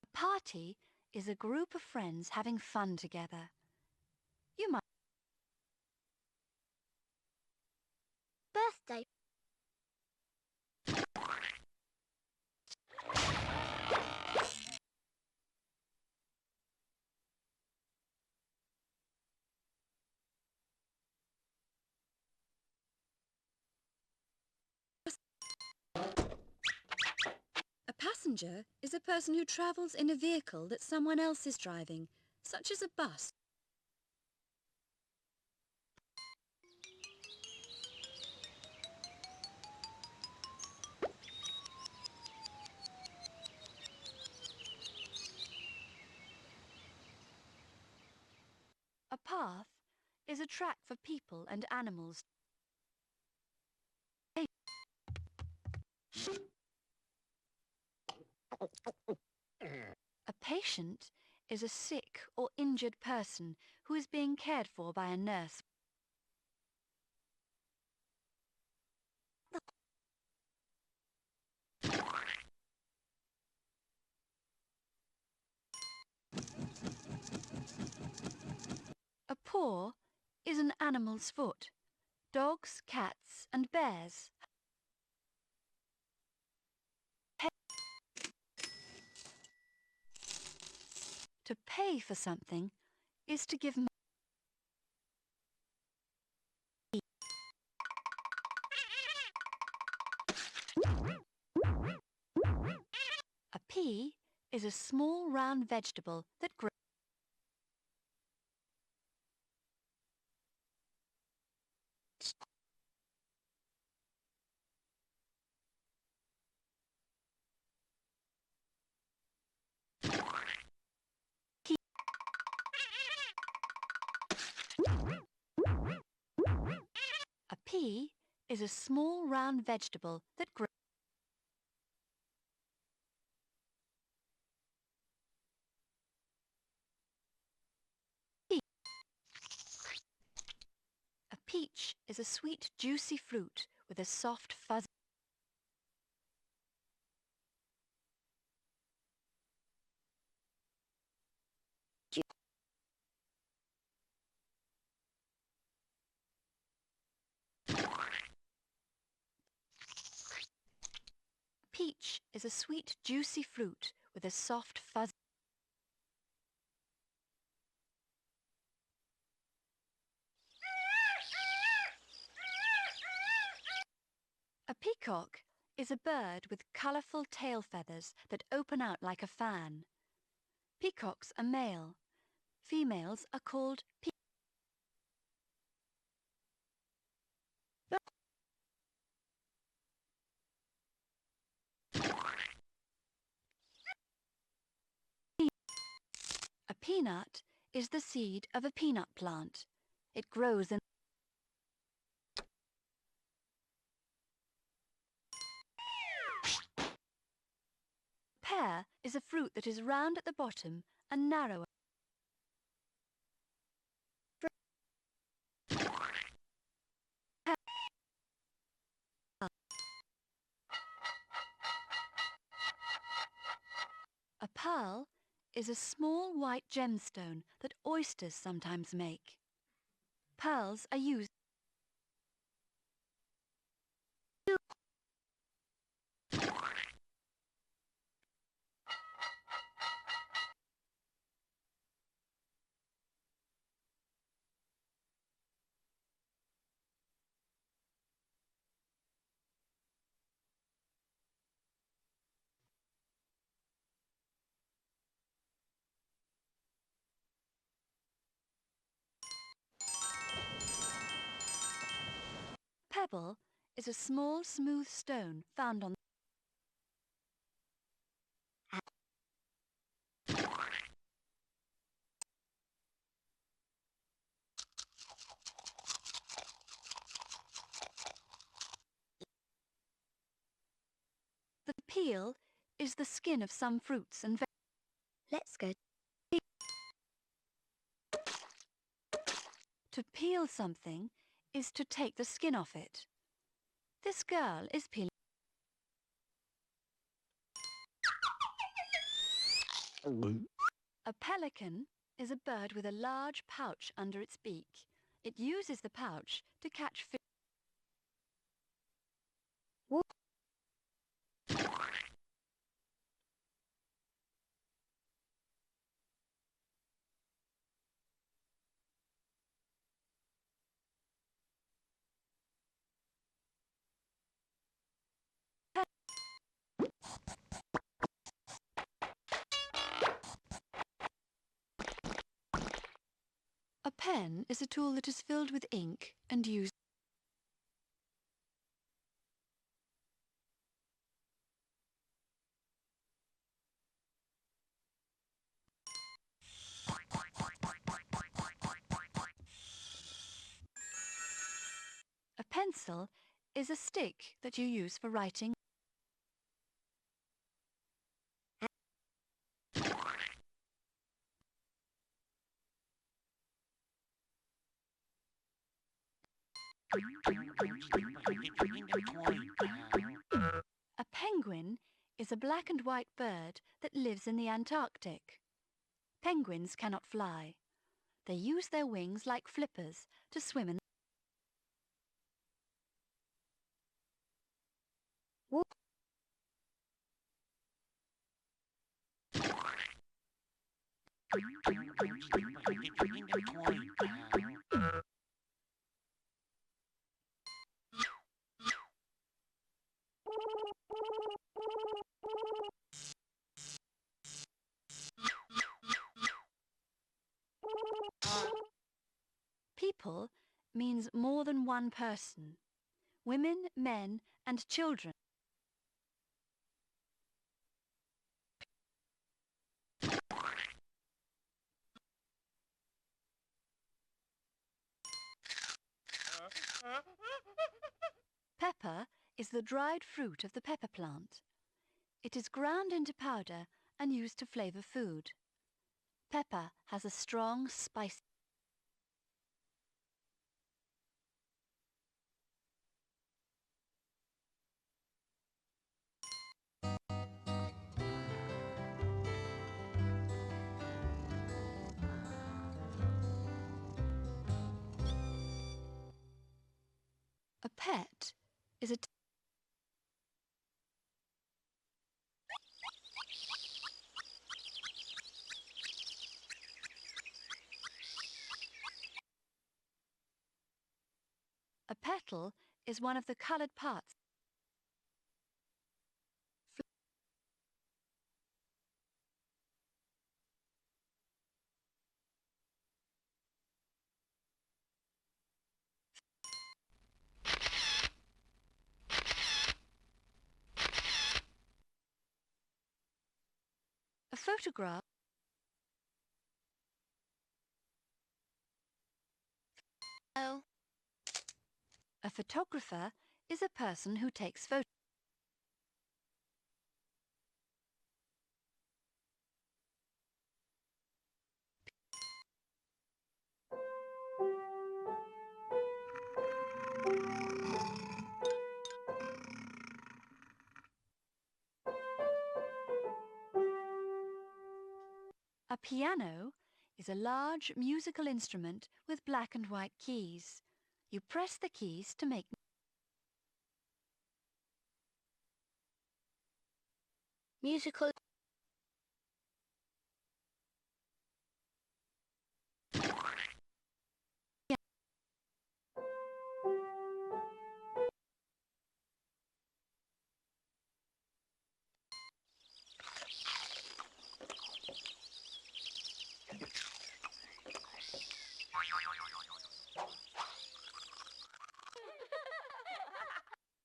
A party is a group of friends having fun together. You might Birthday. A passenger is a person who travels in a vehicle that someone else is driving, such as a bus. A path is a track for people and animals. A patient is a sick or injured person who is being cared for by a nurse. A paw is an animal's foot. Dogs, cats and bears. To pay for something is to give money. A pea is a small round vegetable that grows. A pea is a small round vegetable that grows. A peach is a sweet, juicy fruit with a soft, fuzzy. Peach is a sweet, juicy fruit with a soft, fuzzy. A peacock is a bird with colourful tail feathers that open out like a fan. Peacocks are male. Females are called A peanut is the seed of a peanut plant. It grows in. Pear is a fruit that is round at the bottom and narrow. A pearl is a small white gemstone that oysters sometimes make. Pearls are used. Pebble is a small smooth stone found on. peel is the skin of some fruits and vegetables. Let's go. To peel something is to take the skin off it. This girl is peeling. A pelican is a bird with a large pouch under its beak. It uses the pouch to catch fish. A pen is a tool that is filled with ink and used. A pencil is a stick that you use for writing. A penguin is a black and white bird that lives in the Antarctic. Penguins cannot fly. They use their wings like flippers to swim in. People means more than one person. Women, men, and children. Pepper is the dried fruit of the pepper plant. It is ground into powder and used to flavour food. Pepper has a strong, spicy. A pet is a petal is one of the coloured parts. A photograph. Oh. A photographer is a person who takes photos. A piano is a large musical instrument with black and white keys. You press the keys to make. Musical.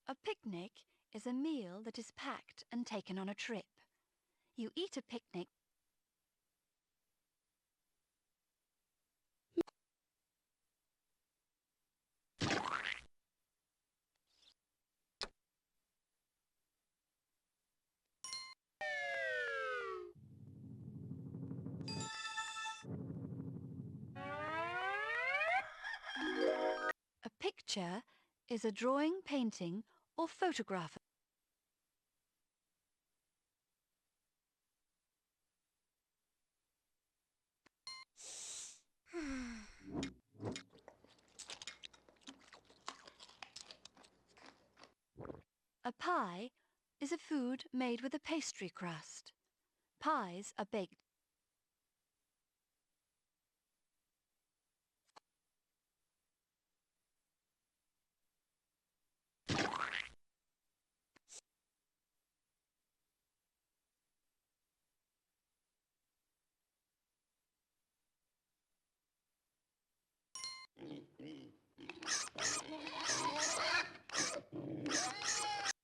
A picnic is a meal that is packed and taken on a trip. You eat a picnic. picture is a drawing, painting, or photograph. A pie is a food made with a pastry crust. Pies are baked.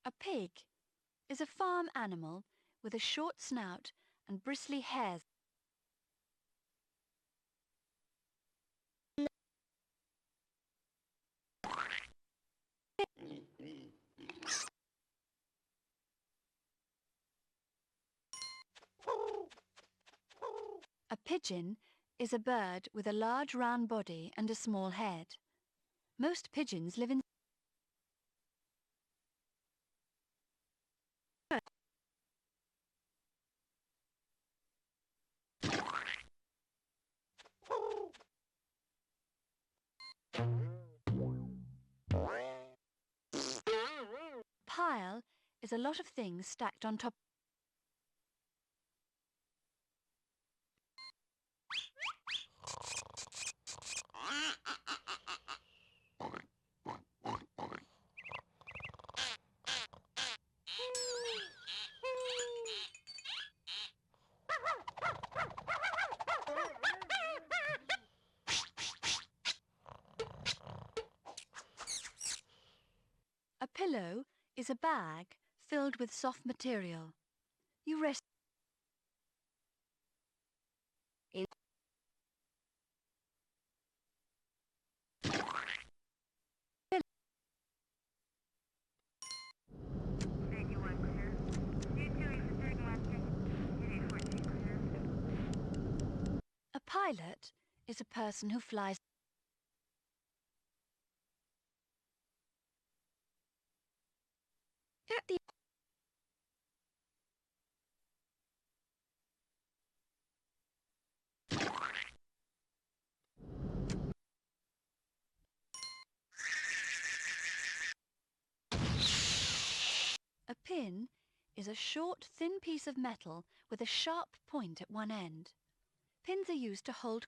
A pig is a farm animal with a short snout and bristly hairs. A pigeon is a bird with a large round body and a small head. Most pigeons live in pile is a lot of things stacked on top. A pillow is a bag filled with soft material. You rest. A pilot is a person who flies. At the A pin is a short, thin piece of metal with a sharp point at one end. Pins are used to hold.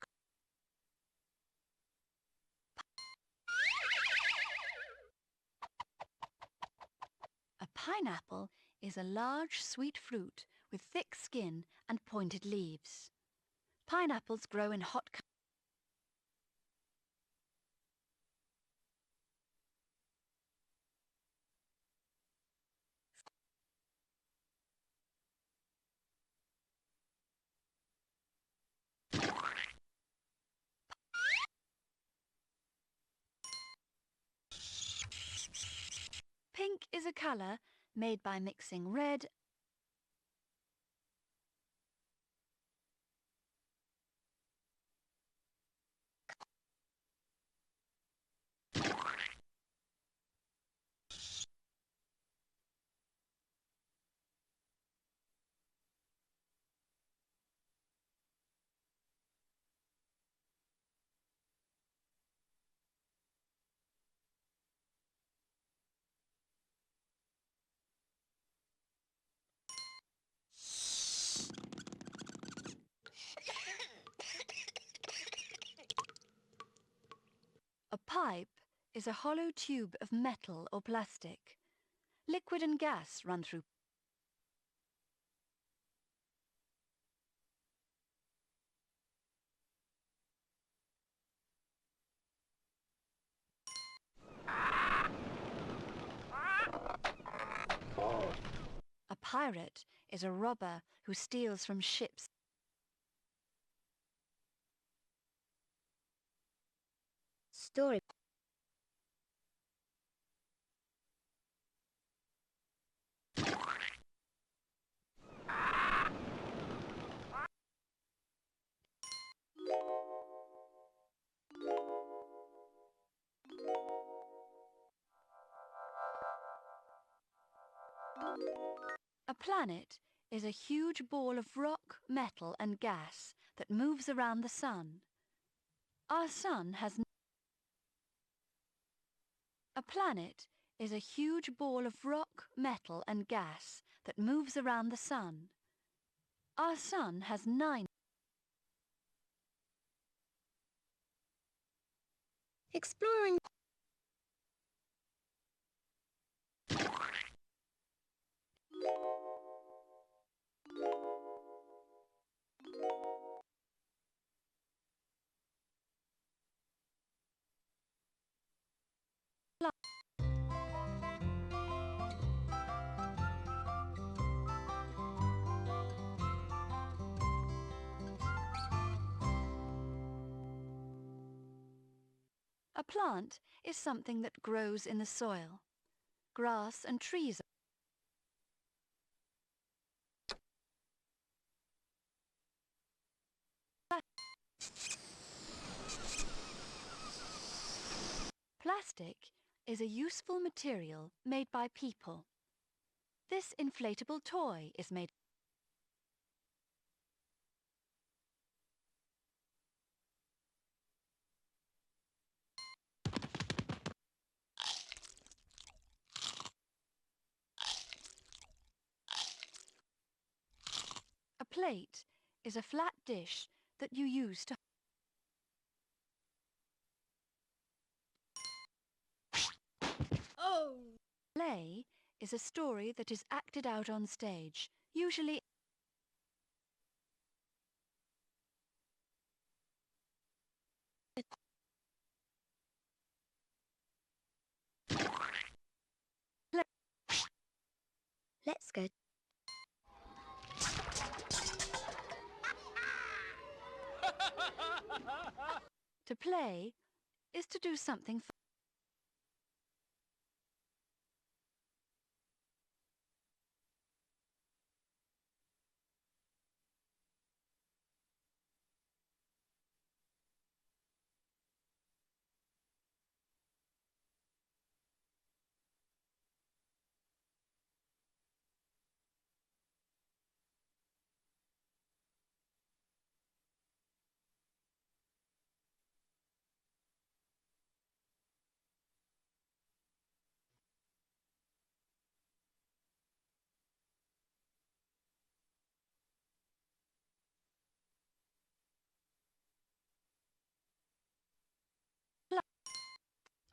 A pineapple is a large, sweet fruit with thick skin and pointed leaves. Pineapples grow in hot. Pink is a colour made by mixing red. A pipe is a hollow tube of metal or plastic. Liquid and gas run through. A pirate is a robber who steals from ships. Story. A planet is a huge ball of rock, metal and gas that moves around the sun. Our sun has... A planet is a huge ball of rock, metal and gas that moves around the sun. Our sun has 9... Exploring. A plant is something that grows in the soil. Grass and trees. Plastic is a useful material made by people. This inflatable toy is made... A plate is a flat dish that you use to... Oh! Play is a story that is acted out on stage, usually... Let's go. To play is to do something...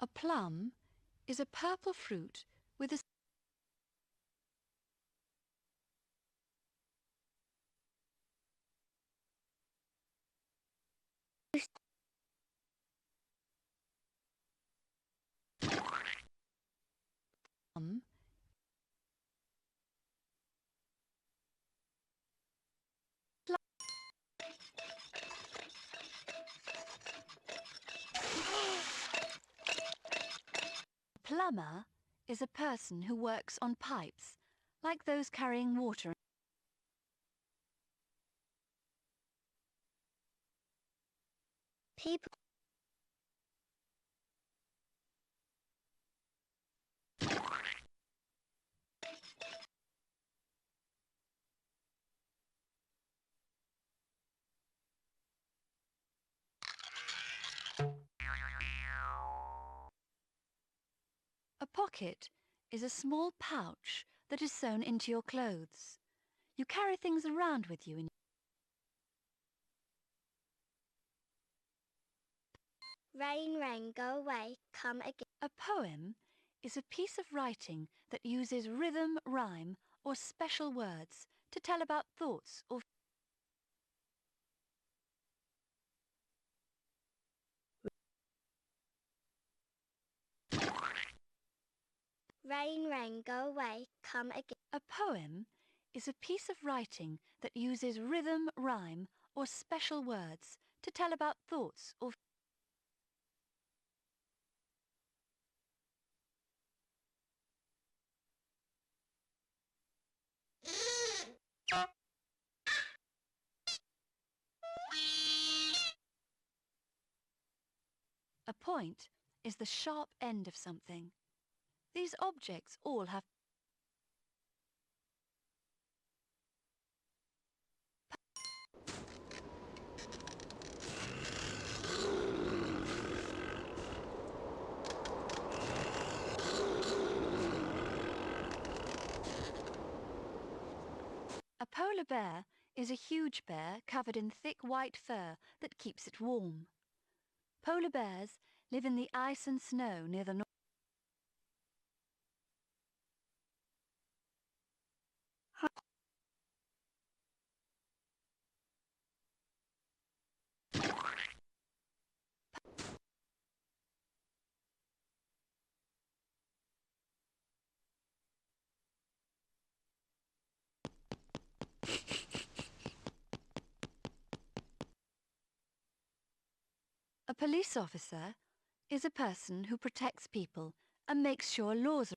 A plum is a purple fruit with a... plum plumber is a person who works on pipes, like those carrying water. People. A pocket is a small pouch that is sewn into your clothes. You carry things around with you in... Rain, rain, go away, come again. A poem is a piece of writing that uses rhythm, rhyme, or special words to tell about thoughts or... Rain, rain, go away, come again. A poem is a piece of writing that uses rhythm, rhyme, or special words to tell about thoughts or... A point is the sharp end of something. These objects all have... polar bear is a huge bear covered in thick white fur that keeps it warm. Polar bears live in the ice and snow near the north. A police officer is a person who protects people and makes sure laws are.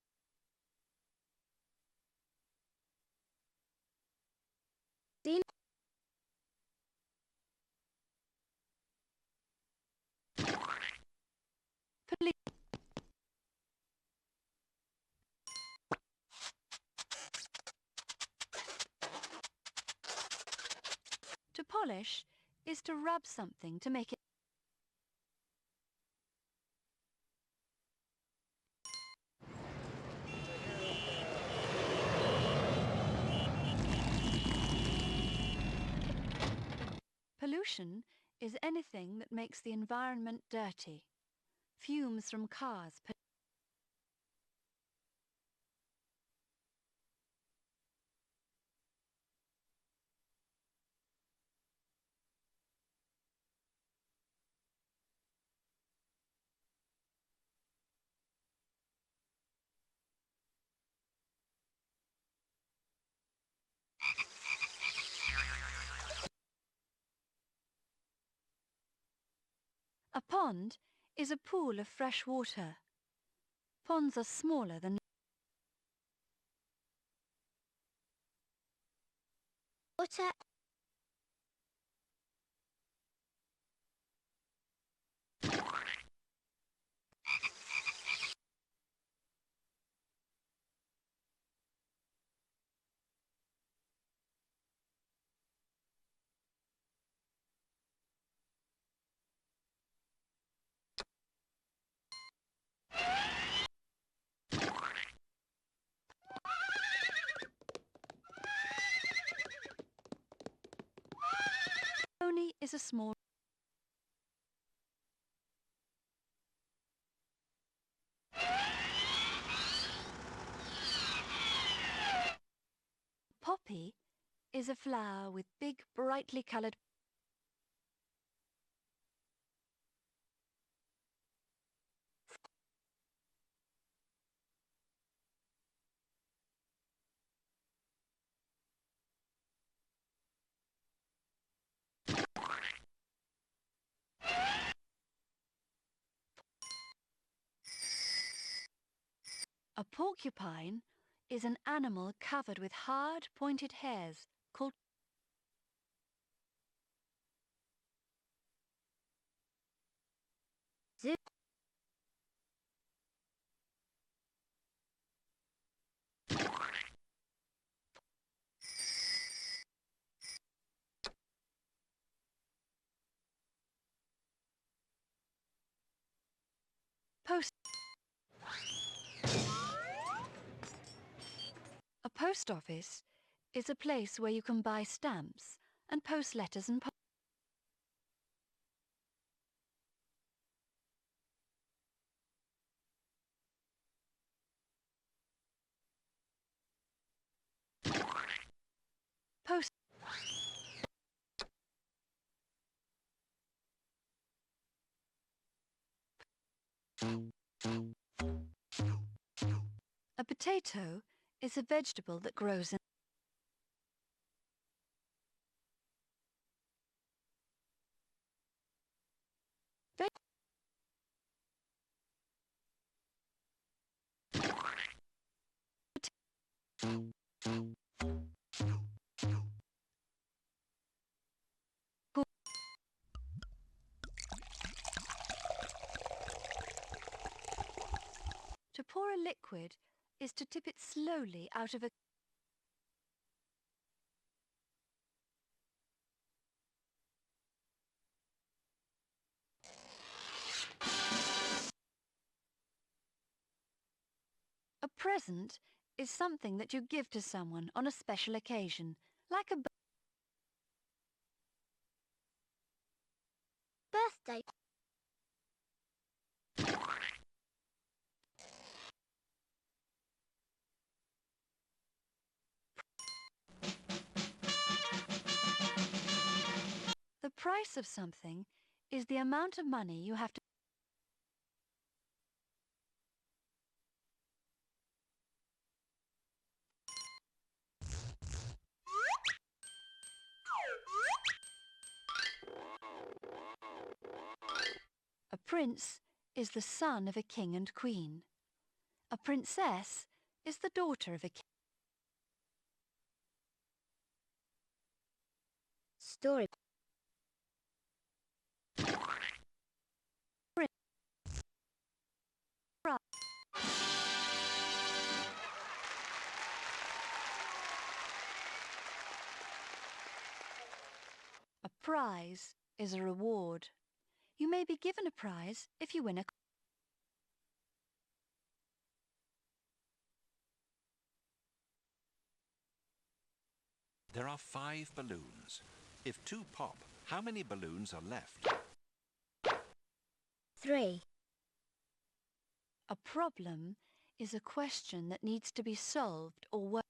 Police. To polish is to rub something to make it. Pollution is anything that makes the environment dirty. Fumes from cars. A pond is a pool of fresh water. Ponds are smaller than. Water. Pony is a small. Poppy is a flower with big, brightly coloured. A porcupine is an animal covered with hard, pointed hairs called. Zoo. Post. A post office is a place where you can buy stamps and post letters and. Post. A potato is a vegetable that grows in. To pour a liquid is to tip it slowly out of a. A present is something that you give to someone on a special occasion, Like a birthday. The price of something is the amount of money you have to. A prince is the son of a king and queen. A princess is the daughter of a king. Story. A prize is a reward. You may be given a prize if you win a. There are 5 balloons. If 2 pop, how many balloons are left? 3. A problem is a question that needs to be solved or worked.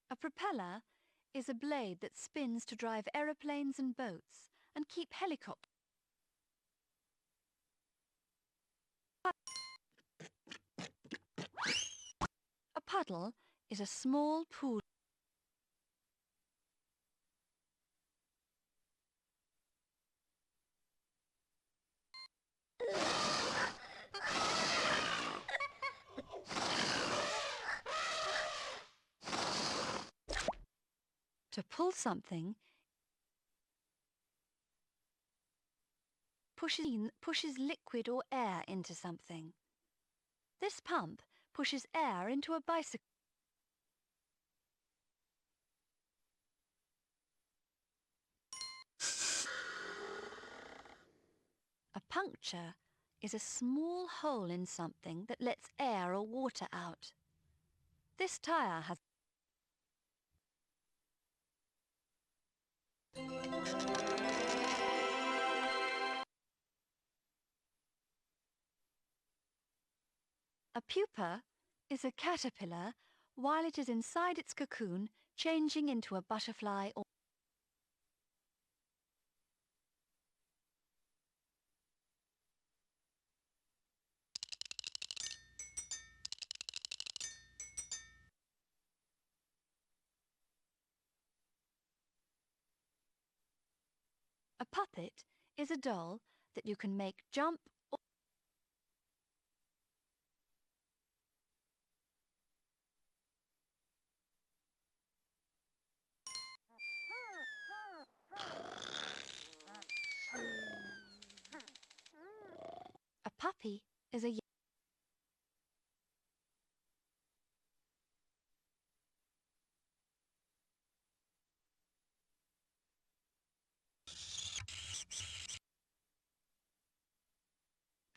A propeller is a blade that spins to drive aeroplanes and boats and keep helicopters. A puddle is a small pool. To pull something, pushes liquid or air into something. This pump pushes air into a bicycle. A puncture is a small hole in something that lets air or water out. This tire has. A pupa is a caterpillar while it is inside its cocoon, changing into a butterfly or. A puppet is a doll that you can make jump or. A puppy is a.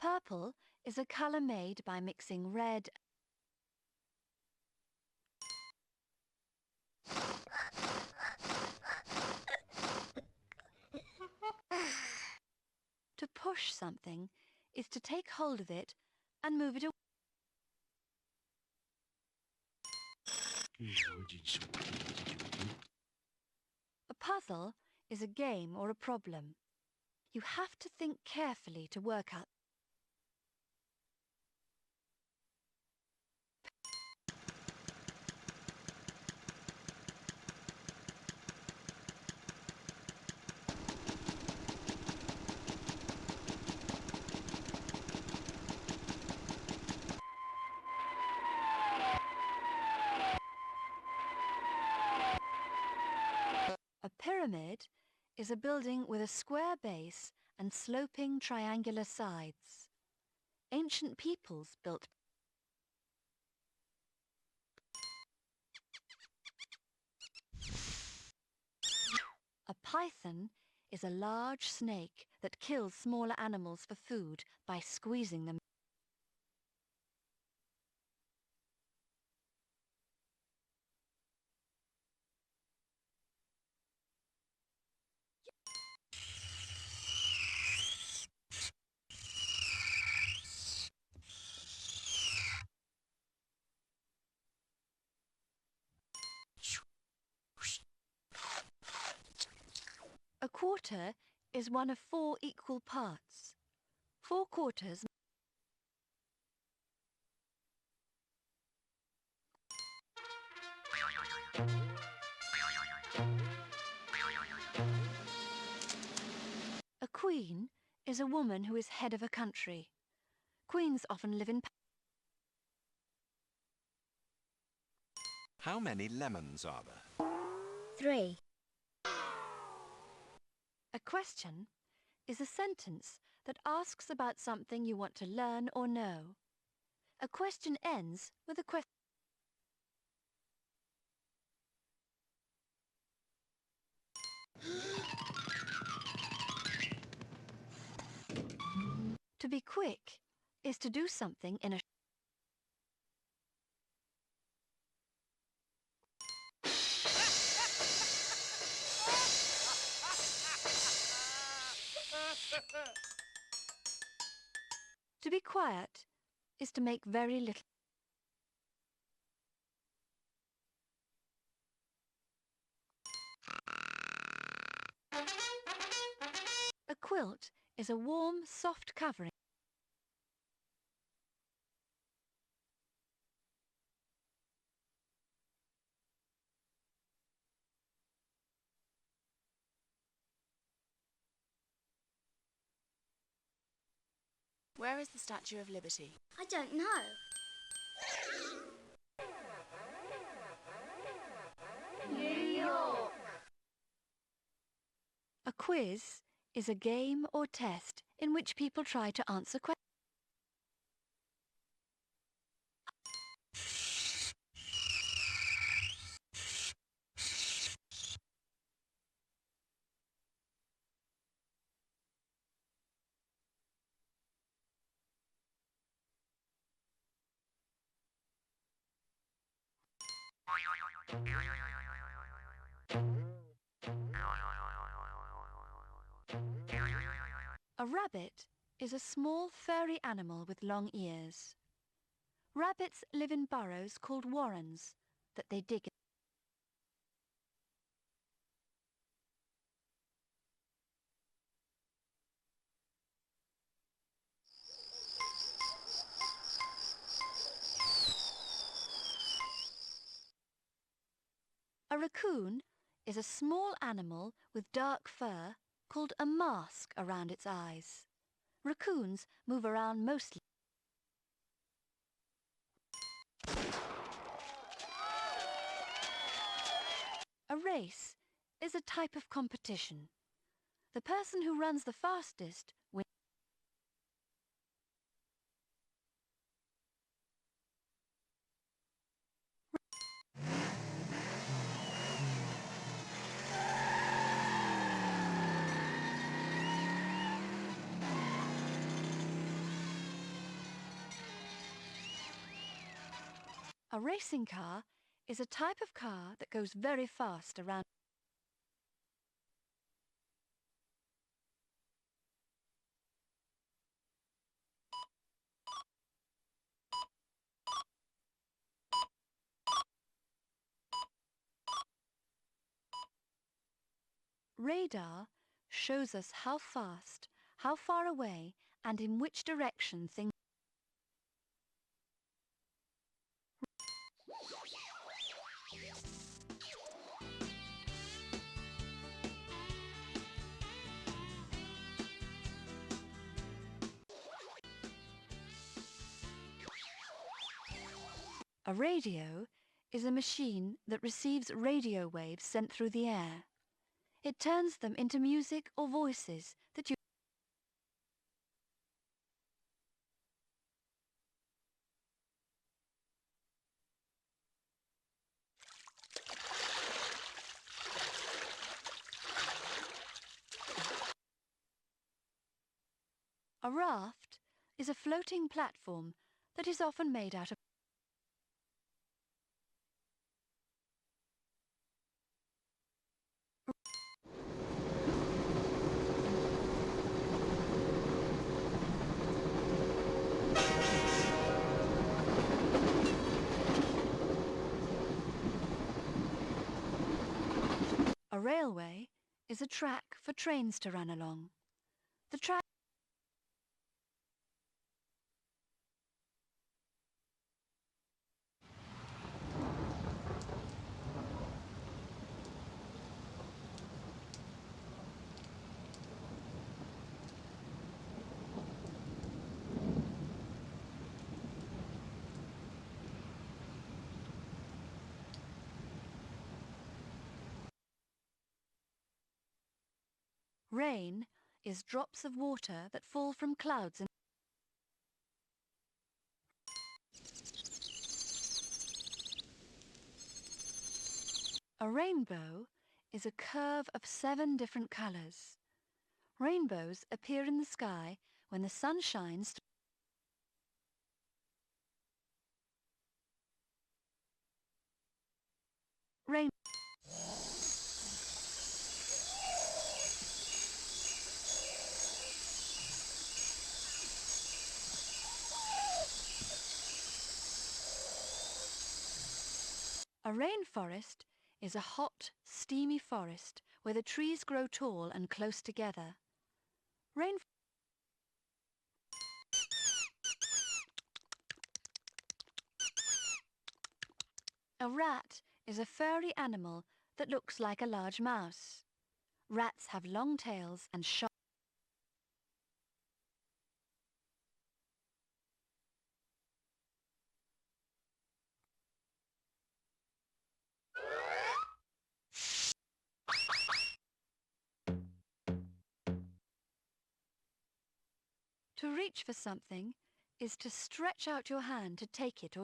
Purple is a colour made by mixing red. To push something is to take hold of it and move it away. A puzzle is a game or a problem. You have to think carefully to work out. A pyramid is a building with a square base and sloping triangular sides. Ancient peoples built. A python is a large snake that kills smaller animals for food by squeezing them. quarter is one of 4 equal parts. 4 quarters A queen is a woman who is head of a country. Queens often live in... How many lemons are there? 3. A question is a sentence that asks about something you want to learn or know. A question ends with a question. To be quick is to do something in a... To be quiet is to make very little. A quilt is a warm, soft covering. Where is the Statue of Liberty? I don't know. New York. A quiz is a game or test in which people try to answer questions. A rabbit is a small furry animal with long ears. Rabbits live in burrows called warrens that they dig in. A raccoon is a small animal with dark fur called a mask around its eyes. Raccoons move around mostly. A race is a type of competition. The person who runs the fastest wins. A racing car is a type of car that goes very fast around. Radar shows us how fast, how far away, and in which direction things. A radio is a machine that receives radio waves sent through the air. It turns them into music or voices that you... A raft is a floating platform that is often made out of... A railway is a track for trains to run along. The track Rain is drops of water that fall from clouds. A rainbow is a curve of 7 different colours. Rainbows appear in the sky when the sun shines through. Rain A rainforest is a hot, steamy forest where the trees grow tall and close together. A rat is a furry animal that looks like a large mouse. Rats have long tails and sharp. To reach for something is to stretch out your hand to take it or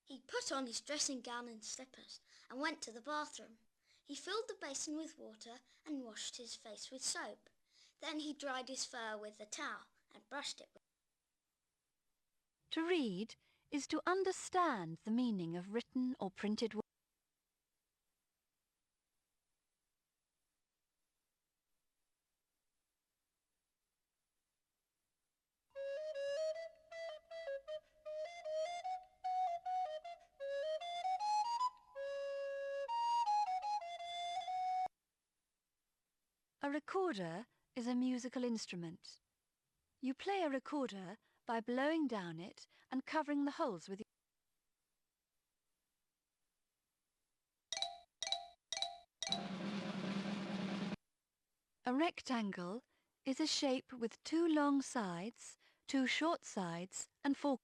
He put on his dressing gown and slippers and went to the bathroom. He filled the basin with water and washed his face with soap. Then he dried his fur with a towel and brushed it with... To read is to understand the meaning of written or printed words. A recorder is a musical instrument. You play a recorder by blowing down it and covering the holes with A rectangle is a shape with 2 long sides, 2 short sides and 4.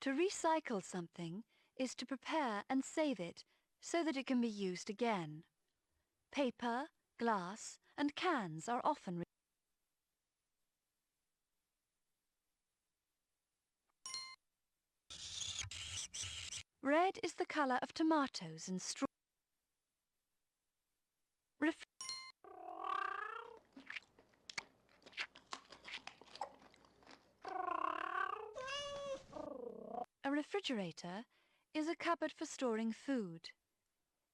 To recycle something is to prepare and save it so that it can be used again. Paper, glass and cans are often Red is the colour of tomatoes and straw. A refrigerator is a cupboard for storing food.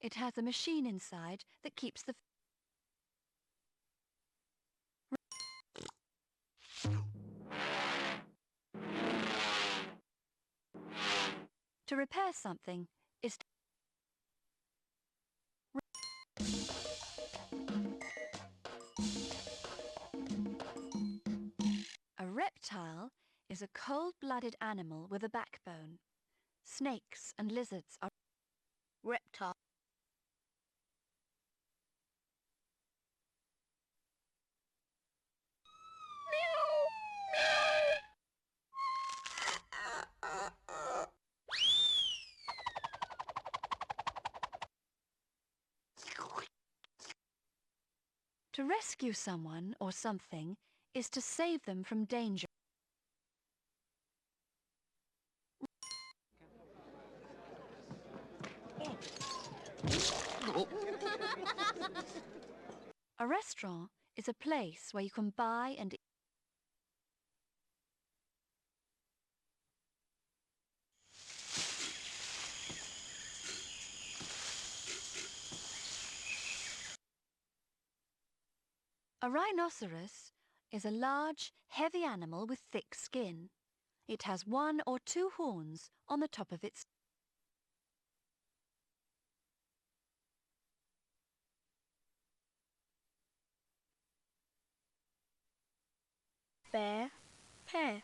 It has a machine inside that keeps the To repair something is to A reptile is a cold-blooded animal with a backbone. Snakes and lizards are Reptile. To rescue someone or something is to save them from danger. A restaurant is a place where you can buy and eat. A rhinoceros is a large, heavy animal with thick skin. It has 1 or 2 horns on the top of its. Bear, pear.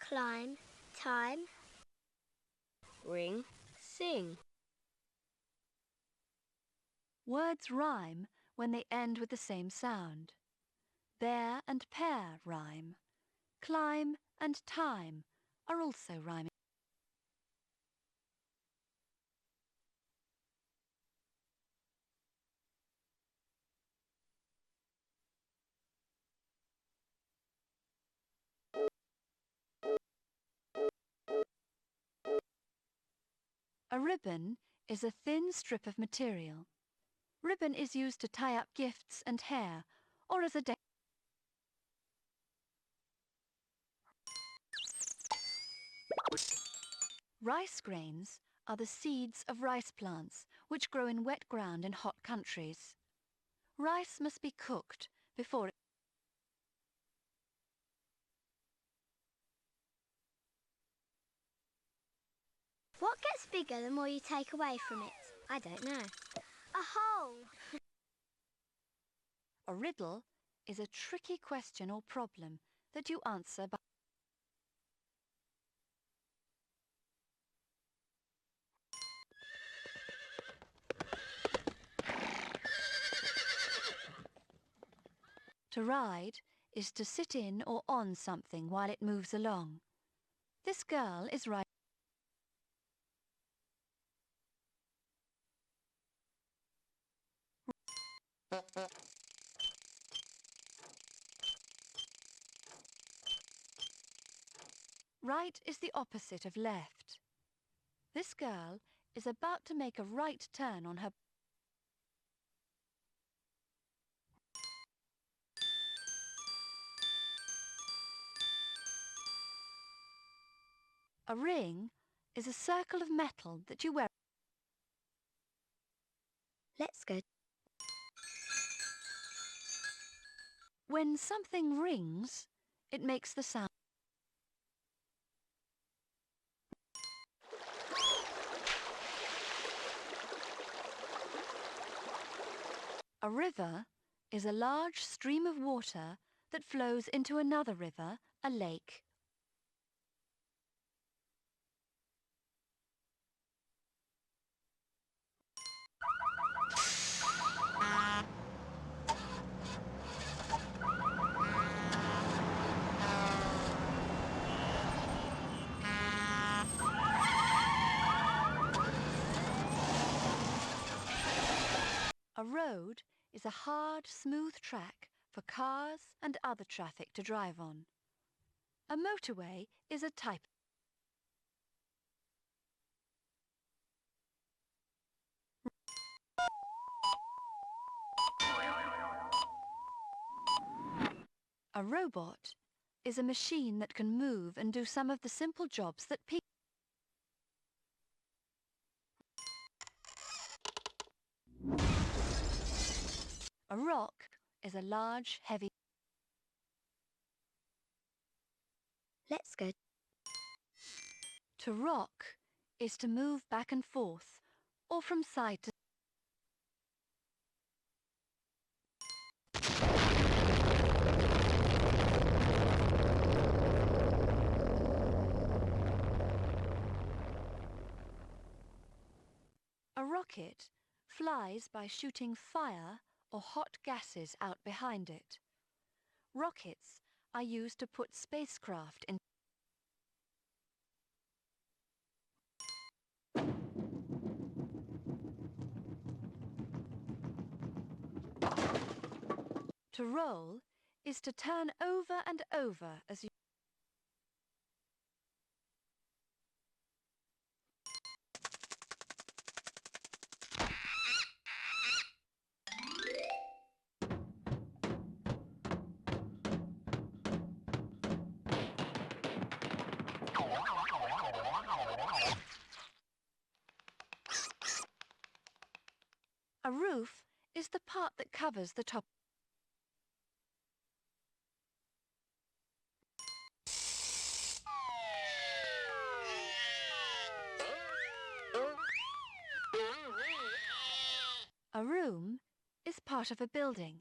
Climb, time. Ring, sing. Words rhyme when they end with the same sound. Bear and pear rhyme. Climb and time are also rhyming. A ribbon is a thin strip of material. Ribbon is used to tie up gifts and hair, or as a Rice grains are the seeds of rice plants which grow in wet ground in hot countries. Rice must be cooked before it. What gets bigger the more you take away from it? I don't know. A hole! A riddle is a tricky question or problem that you answer by. To ride is to sit in or on something while it moves along. This girl is riding. Right is the opposite of left. This girl is about to make a right turn on her. A ring is a circle of metal that you wear. Let's go. When something rings, it makes the sound. A river is a large stream of water that flows into another river, a lake. A road is a hard, smooth track for cars and other traffic to drive on. A motorway is a type. A robot is a machine that can move and do some of the simple jobs that people. A rock is a large, heavy. Let's go. To rock is to move back and forth, or from side to. A rocket flies by shooting fire or hot gases out behind it. Rockets are used to put spacecraft in. To roll is to turn over and over as you. A roof is the part that covers the top. part of a building.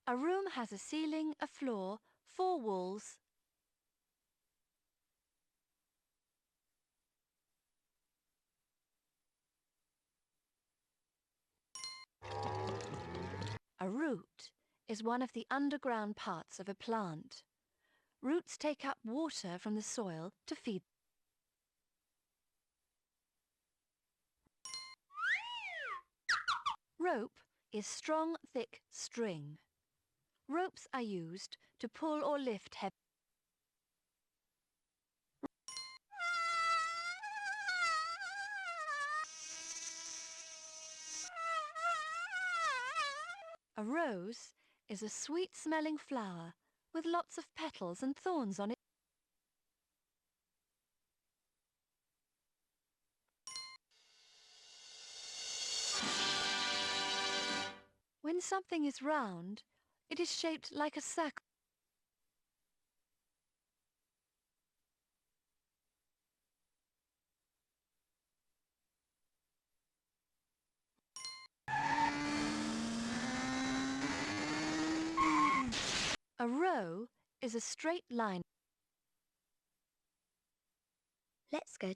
A room has a ceiling, a floor, 4 walls. A root is one of the underground parts of a plant. Roots take up water from the soil to feed. Rope is strong, thick string. Ropes are used to pull or lift heavy. A rose is a sweet-smelling flower with lots of petals and thorns on it. When something is round, it is shaped like a sack. A row is a straight line. Let's go.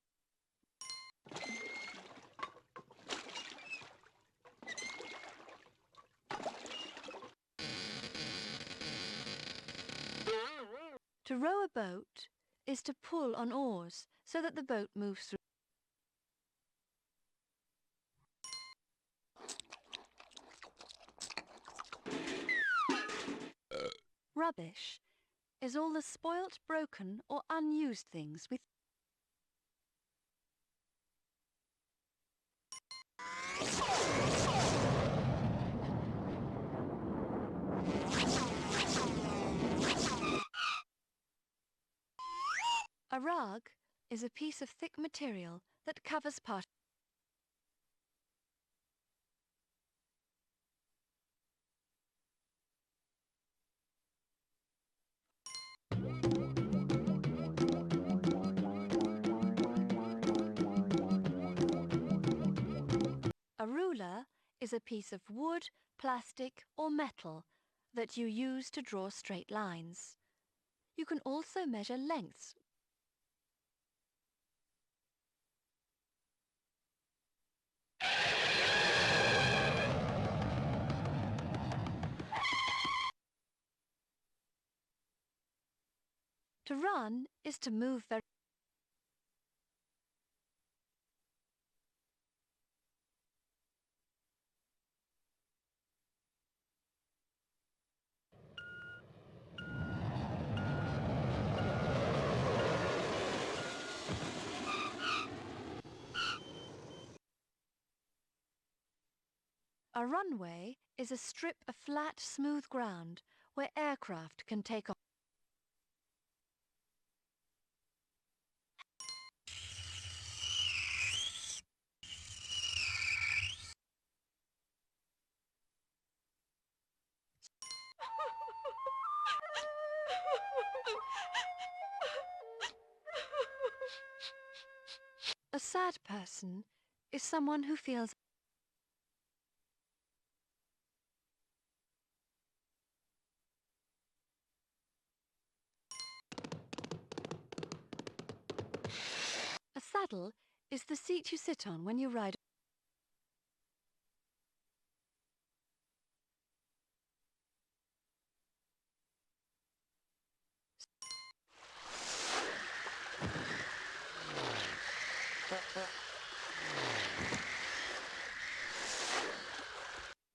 To row a boat is to pull on oars so that the boat moves through. Rubbish is all the spoilt, broken or unused things we A rug is a piece of thick material that covers part. A ruler is a piece of wood, plastic or metal that you use to draw straight lines. You can also measure lengths. To run is to move very. A runway is a strip of flat, smooth ground where aircraft can take off. A sad person is someone who feels. A saddle is the seat you sit on when you ride.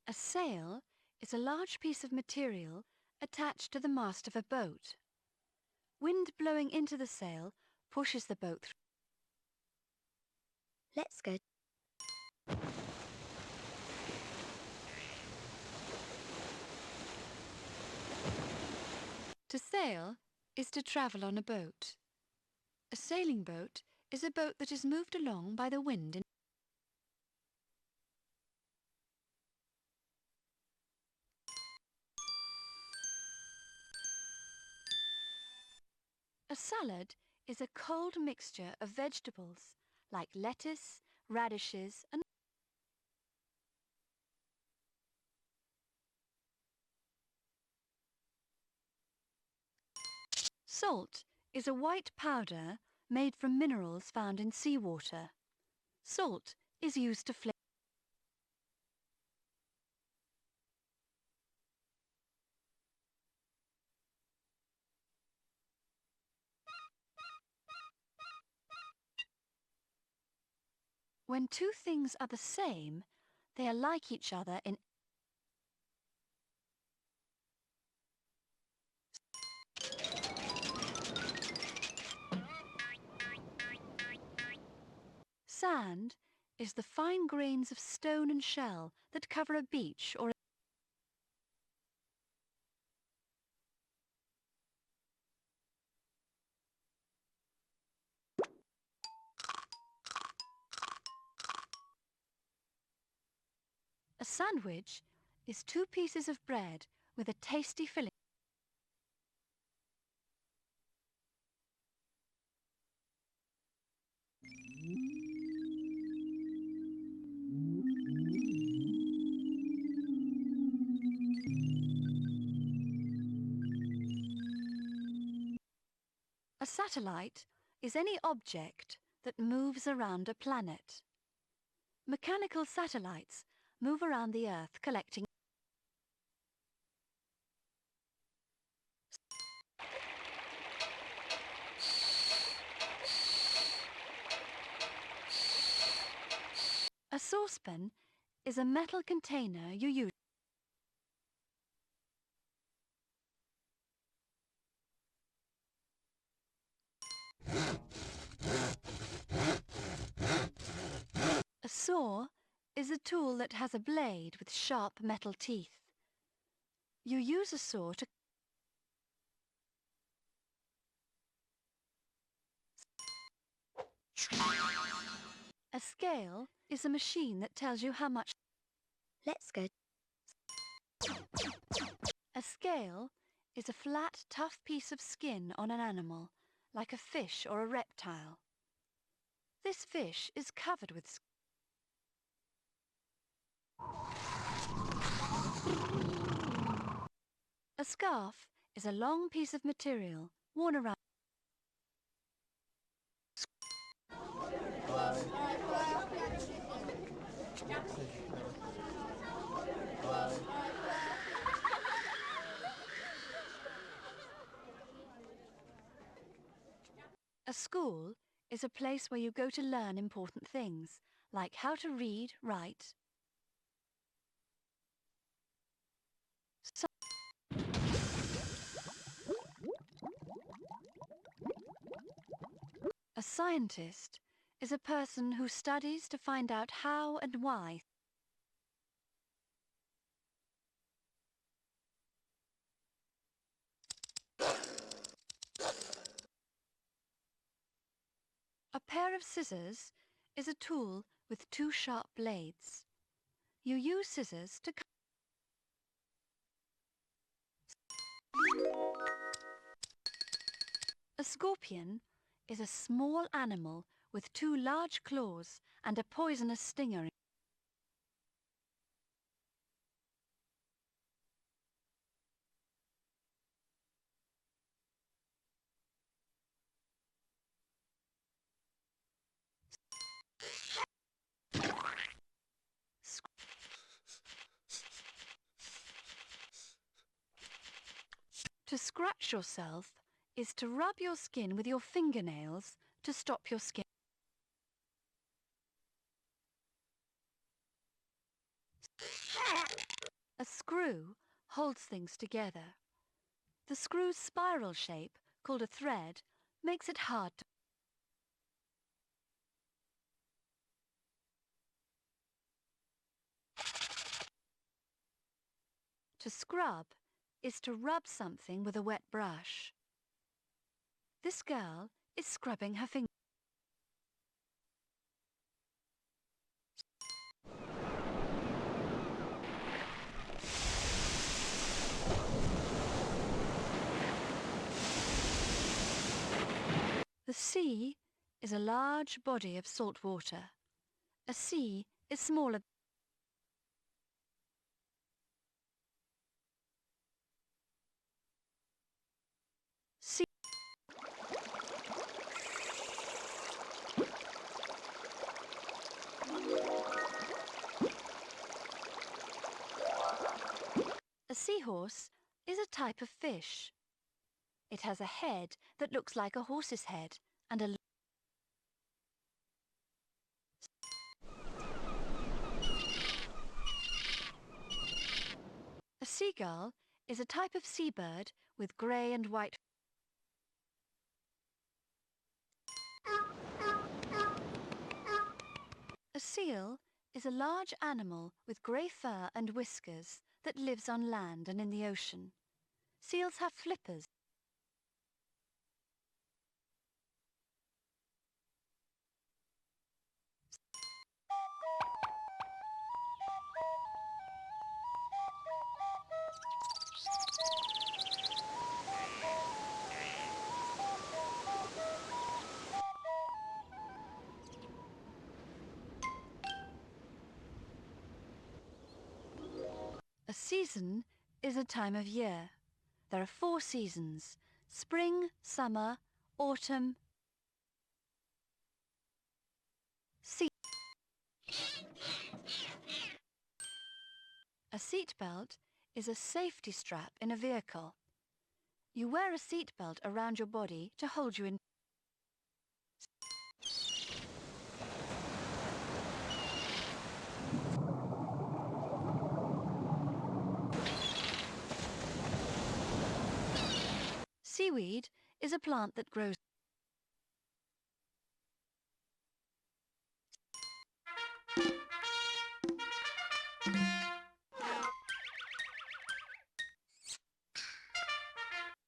A sail is a large piece of material attached to the mast of a boat. Wind blowing into the sail pushes the boat through. Let's go. To sail is to travel on a boat. A sailing boat is a boat that is moved along by the wind. A salad is a cold mixture of vegetables like lettuce, radishes and Salt is a white powder made from minerals found in seawater. Salt is used to flavor. When two things are the same, they are like each other in sand is the fine grains of stone and shell that cover a beach or a sandwich is two pieces of bread with a tasty filling. A satellite is any object that moves around a planet. Mechanical satellites move around the Earth collecting. A saucepan is a metal container you use. A saw is a tool that has a blade with sharp metal teeth. You use a saw to A scale is a machine that tells you how much. Let's go. A scale is a flat, tough piece of skin on an animal, like a fish or a reptile. This fish is covered with. A scarf is a long piece of material worn around. A school is a place where you go to learn important things, like how to read, write. A scientist is a person who studies to find out how and why. A pair of scissors is a tool with two sharp blades. You use scissors to cut. A scorpion is a small animal with two large claws and a poisonous stinger. To scratch yourself is to rub your skin with your fingernails to stop your skin. A screw holds things together. The screw's spiral shape, called a thread, makes it hard to. To scrub is to rub something with a wet brush. This girl is scrubbing her fingers. The sea is a large body of salt water. A sea is smaller. Sea seahorse is a type of fish. It has a head that looks like a horse's head and a seagull is a type of seabird with grey and white. A seal is a large animal with grey fur and whiskers that lives on land and in the ocean. Seals have flippers. A season is a time of year. There are 4 seasons: spring, summer, autumn, A seatbelt is a safety strap in a vehicle. You wear a seatbelt around your body to hold you in. Seaweed is a plant that grows.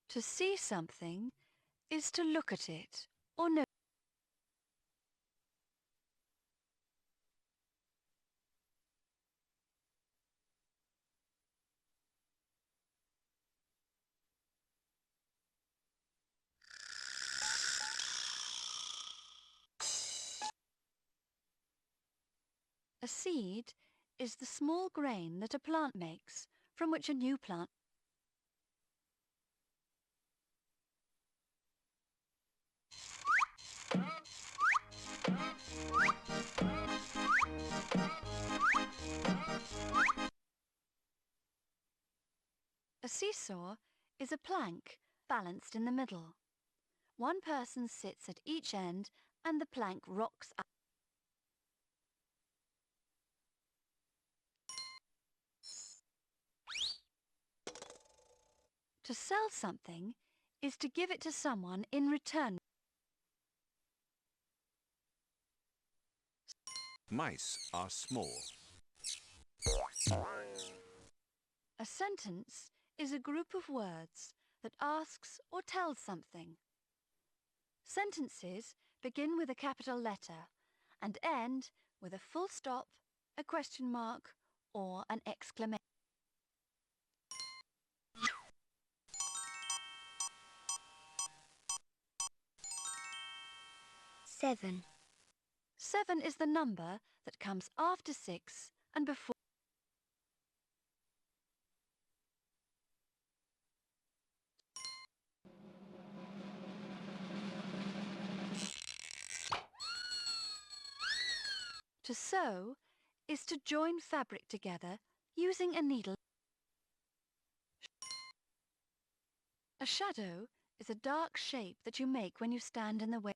To see something is to look at it or know. A seed is the small grain that a plant makes from which a new plant. A seesaw is a plank balanced in the middle. One person sits at each end and the plank rocks up. To sell something is to give it to someone in return. Mice are small. A sentence is a group of words that asks or tells something. Sentences begin with a capital letter and end with a full stop, a question mark, or an exclamation. Seven. 7 is the number that comes after 6 and before. To sew is to join fabric together using a needle. A shadow is a dark shape that you make when you stand in the way.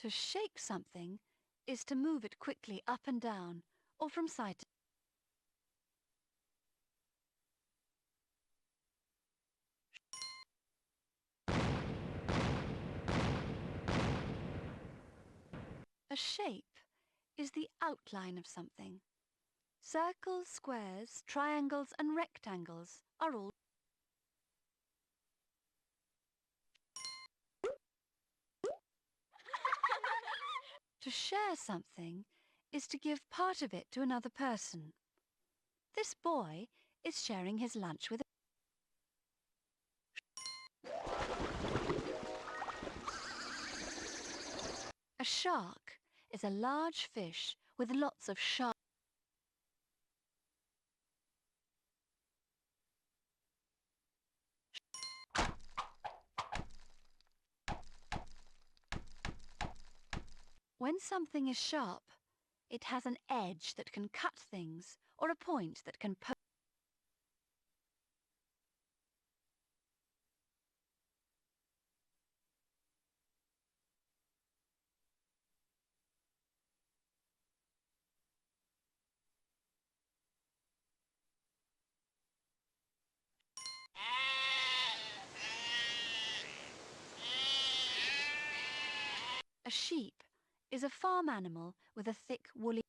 To shake something is to move it quickly up and down or from side to A shape is the outline of something. Circles, squares, triangles and rectangles are all. To share something is to give part of it to another person. This boy is sharing his lunch with a shark is a large fish with lots of sharp. When something is sharp, it has an edge that can cut things or a point that can poke. A sheep is a farm animal with a thick woolly.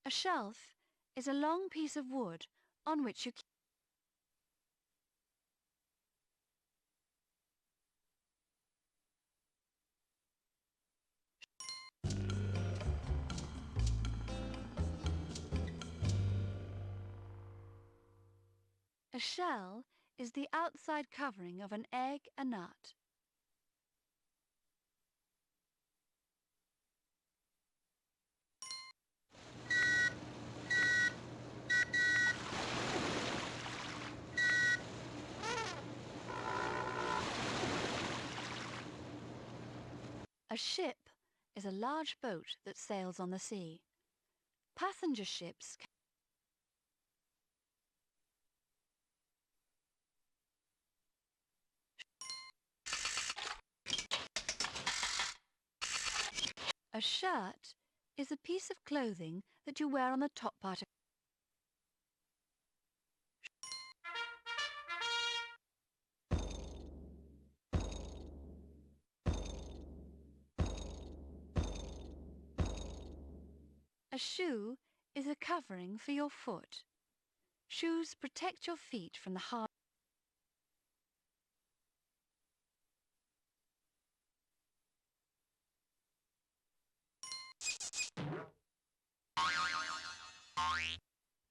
A shelf is a long piece of wood on which you keep. A shell is the outside covering of an egg, a nut. A ship is a large boat that sails on the sea. Passenger ships can. A shirt is a piece of clothing that you wear on the top part of. A shoe is a covering for your foot. Shoes protect your feet from the hard.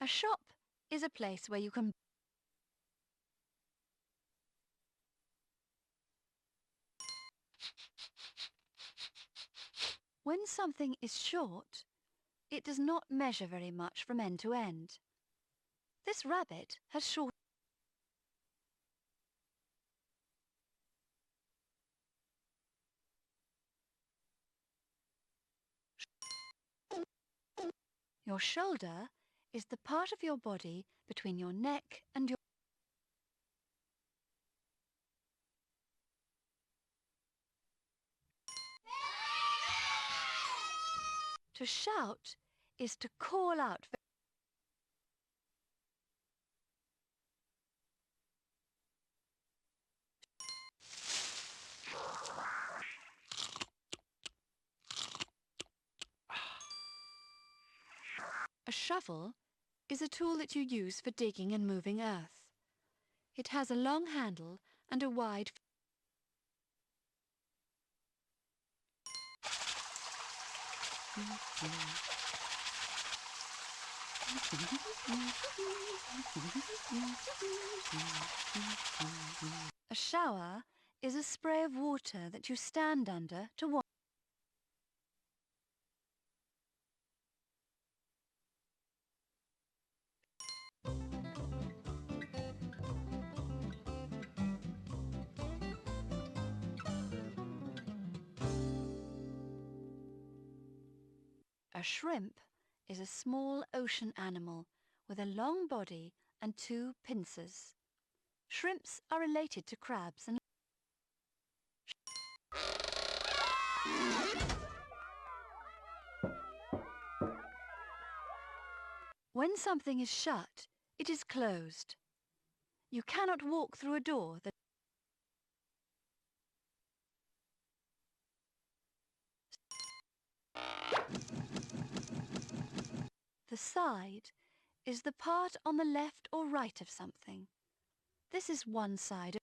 A shop is a place where you can. When something is short, it does not measure very much from end to end. This rabbit has short. Your shoulder is the part of your body between your neck and your. To shout is to call out. A shovel is a tool that you use for digging and moving earth. It has a long handle and a wide. A shower is a spray of water that you stand under to wash. A shrimp is a small ocean animal with a long body and two pincers. Shrimps are related to crabs and. When something is shut, it is closed. You cannot walk through a door that. The side is the part on the left or right of something. This is one side.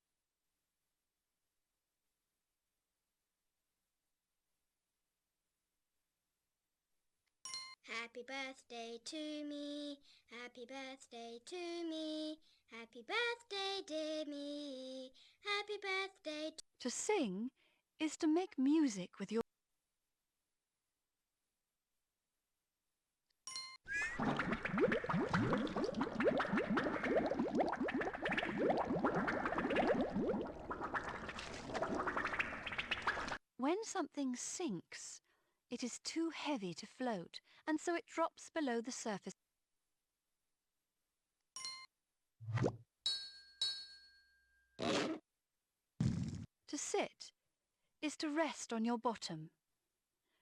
Happy birthday to me, happy birthday to me, happy birthday dear me, happy birthday To sing is to make music with your. When something sinks, it is too heavy to float, and so it drops below the surface. To sit is to rest on your bottom.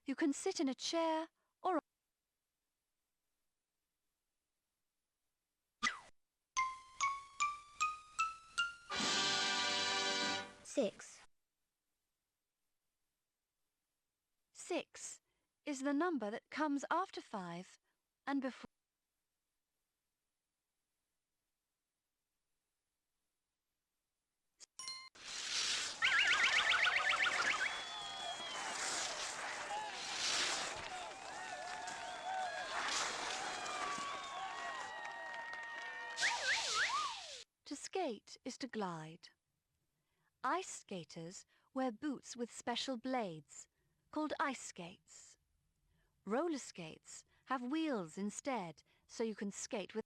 You can sit in a chair or 6. 6 is the number that comes after 5 and before. To skate is to glide. Ice skaters wear boots with special blades, called ice skates. Roller skates have wheels instead, so you can skate with.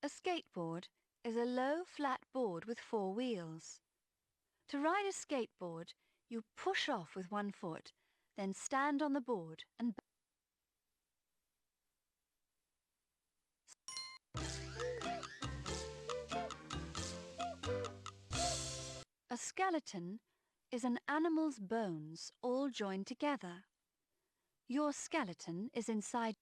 A skateboard is a low, flat board with 4 wheels. To ride a skateboard, you push off with one foot, then stand on the board and. A skeleton is an animal's bones all joined together. Your skeleton is inside.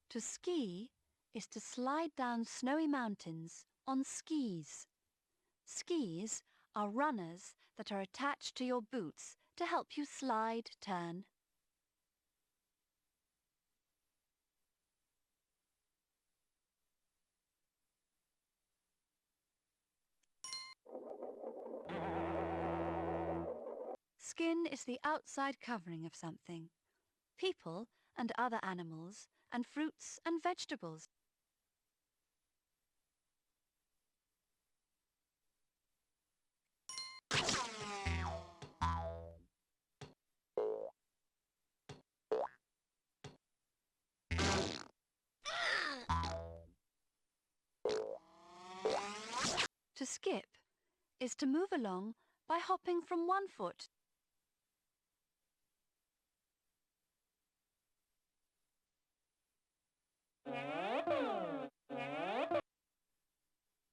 To ski is to slide down snowy mountains on skis. Skis are runners that are attached to your boots to help you slide, turn. Skin is the outside covering of something. People and other animals and fruits and vegetables. To skip is to move along by hopping from one foot.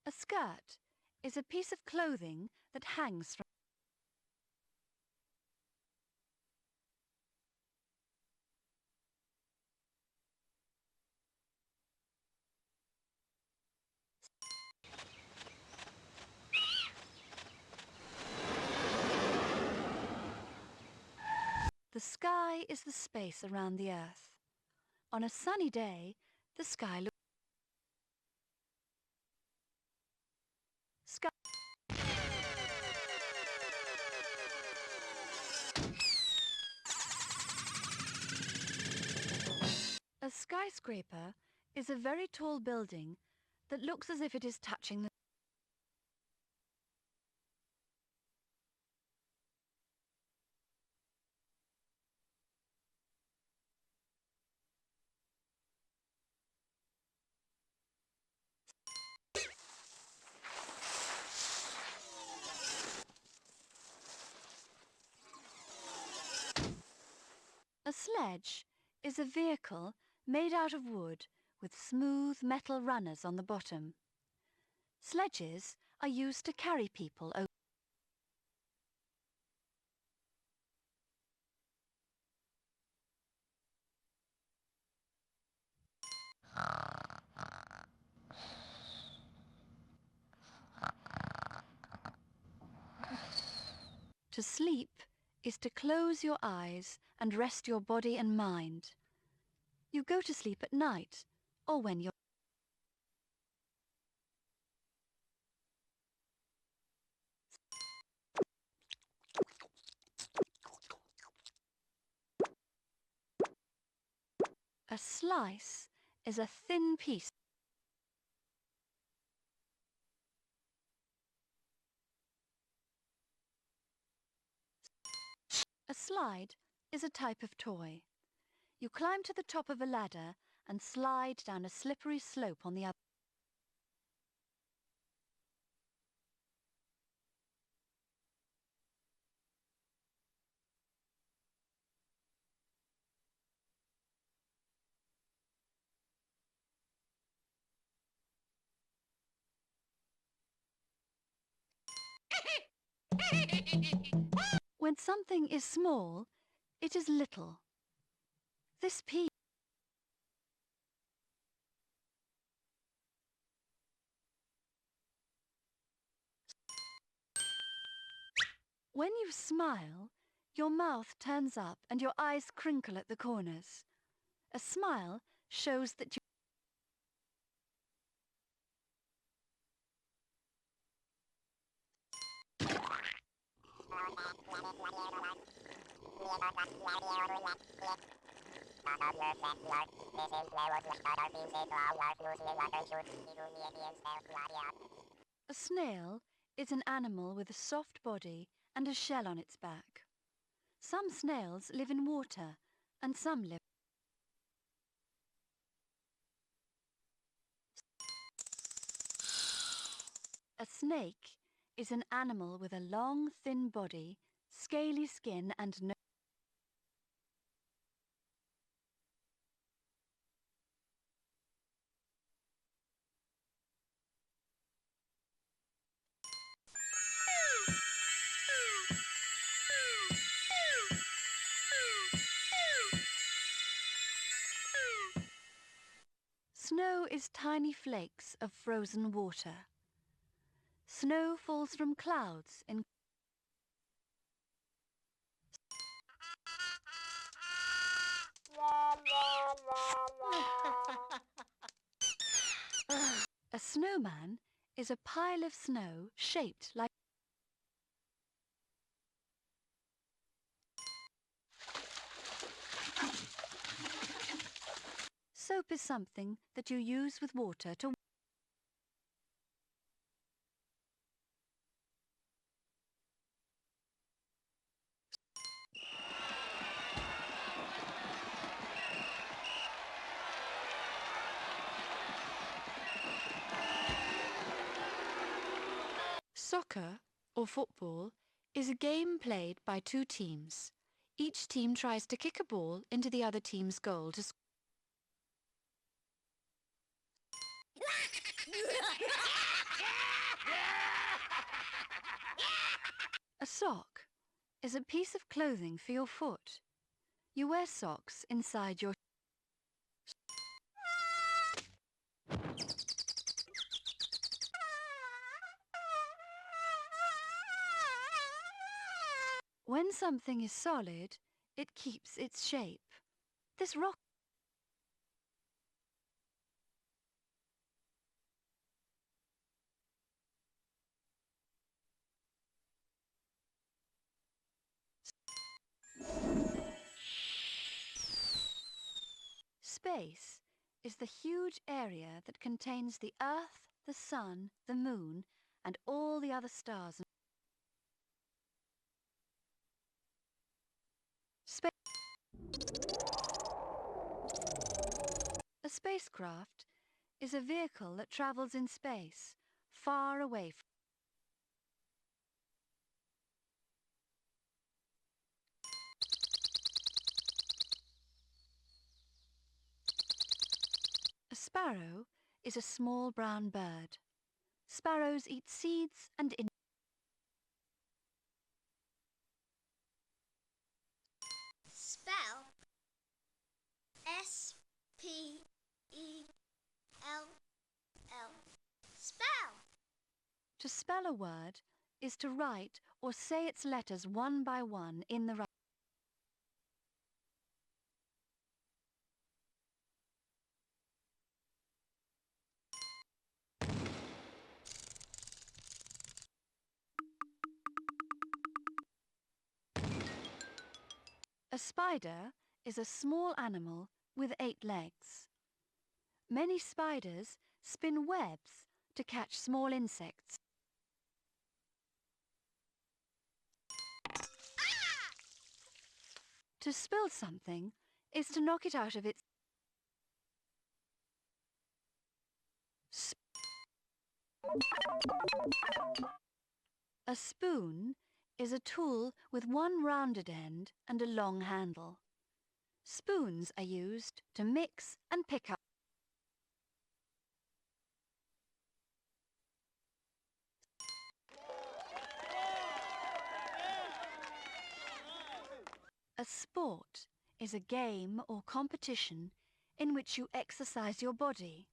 A skirt is a piece of clothing that hangs from. The sky is the space around the earth. On a sunny day, the sky looks. A skyscraper is a very tall building that looks as if it is touching the. A sledge is a vehicle made out of wood with smooth metal runners on the bottom. Sledges are used to carry people over. To sleep is to close your eyes and rest your body and mind. You go to sleep at night or when you're. A slice is a thin piece. A slide is a type of toy. You climb to the top of a ladder and slide down a slippery slope on the other. When something is small, it is little. This piece. When you smile, your mouth turns up and your eyes crinkle at the corners. A smile shows that you... A snail is an animal with a soft body and a shell on its back. Some snails live in water and some live... A snake is an animal with a long, thin body, scaly skin and no... Snow is tiny flakes of frozen water. Snow falls from clouds in... A snowman is a pile of snow shaped like... Soap is something that you use with water to... Soccer, or football, is a game played by two teams. Each team tries to kick a ball into the other team's goal to... A sock is a piece of clothing for your foot. You wear socks inside your... When something is solid, it keeps its shape. This rock... Space is the huge area that contains the Earth, the Sun, the Moon, and all the other stars. A spacecraft is a vehicle that travels in space, far away from... A sparrow is a small brown bird. Sparrows eat seeds and insects. Spell. S-P-E-L-L. Spell. To spell a word is to write or say its letters one by one in the right... A spider is a small animal with 8 legs. Many spiders spin webs to catch small insects. To spill something is to knock it out of its... A spoon is a tool with one rounded end and a long handle. Spoons are used to mix and pick up. A sport is a game or competition in which you exercise your body.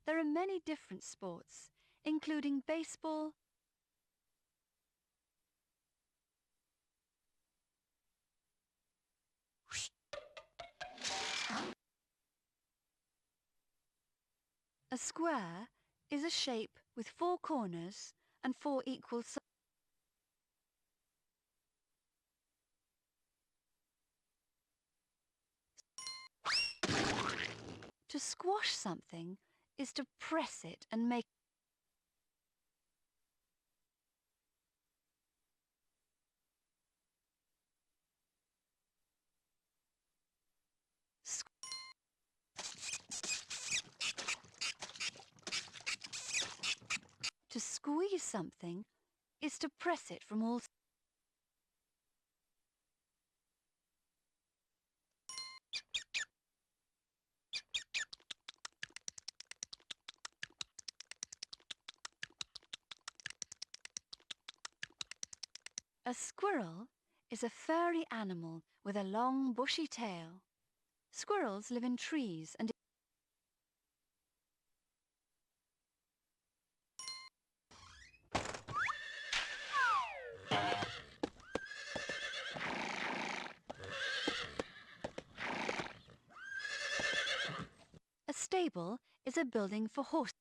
There are many different sports, including baseball, a square is a shape with 4 corners and 4 equal sides. To squash something is to press it and make... To squeeze something is to press it from all... A squirrel is a furry animal with a long, bushy tail. Squirrels live in trees and... A stable is a building for horses.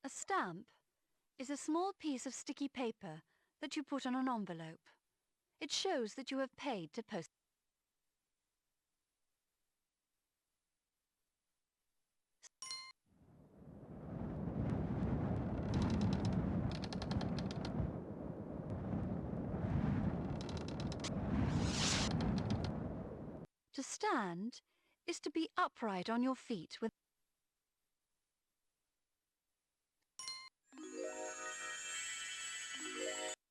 A stamp is a small piece of sticky paper that you put on an envelope. It shows that you have paid to post. To stand is to be upright on your feet with...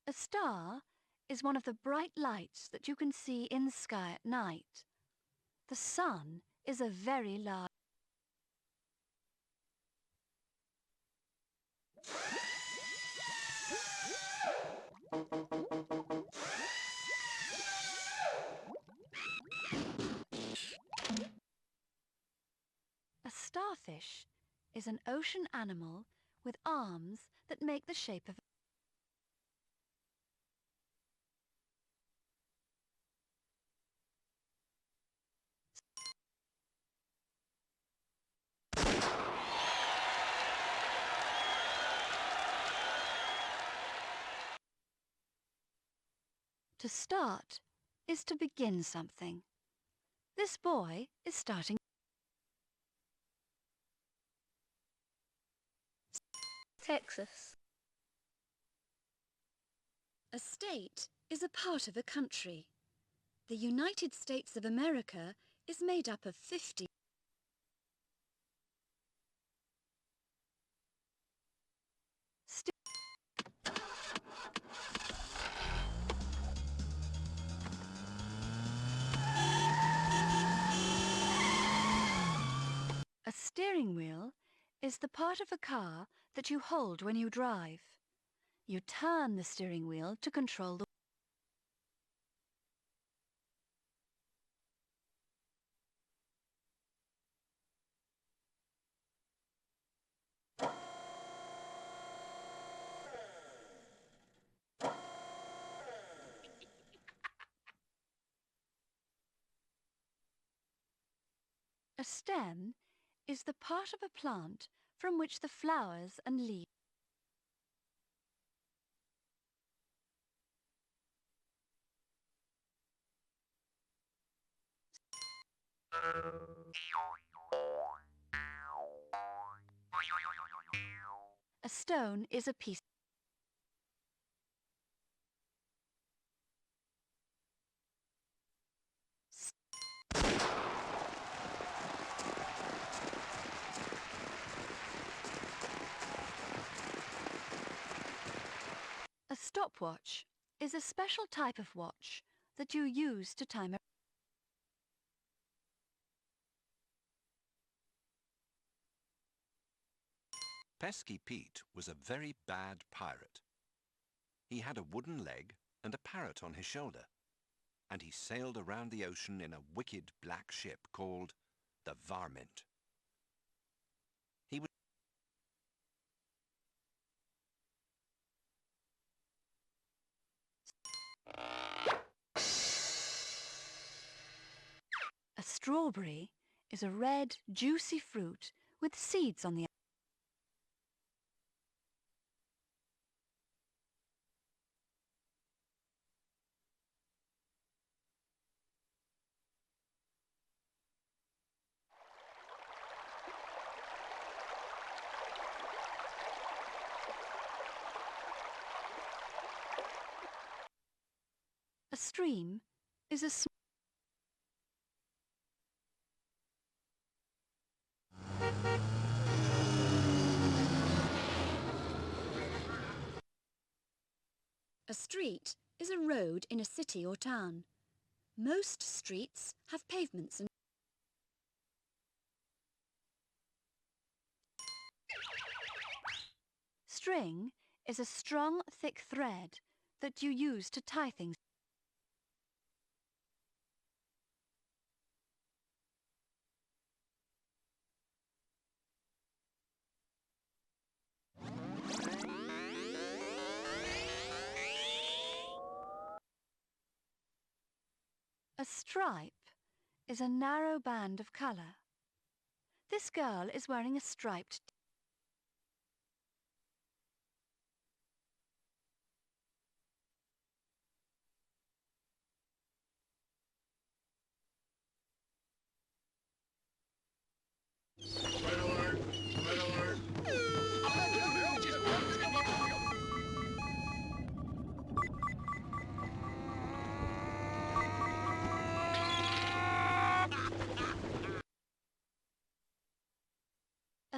A star is one of the bright lights that you can see in the sky at night. The sun is a very large... A starfish is an ocean animal with arms that make the shape of... To start is to begin something. This boy is starting... Texas. A state is a part of a country. The United States of America is made up of 50. A steering wheel is the part of a car that you hold when you drive. You turn the steering wheel to control the... A stem is the part of a plant from which the flowers and leaves... A stone is a piece. A stopwatch is a special type of watch that you use to time a... Pesky Pete was a very bad pirate. He had a wooden leg and a parrot on his shoulder, and he sailed around the ocean in a wicked black ship called the Varmint. He was... A strawberry is a red, juicy fruit with seeds on the... A stream is a... A street is a road in a city or town. Most streets have pavements and... String is a strong, thick thread that you use to tie things. A stripe is a narrow band of colour. This girl is wearing a striped...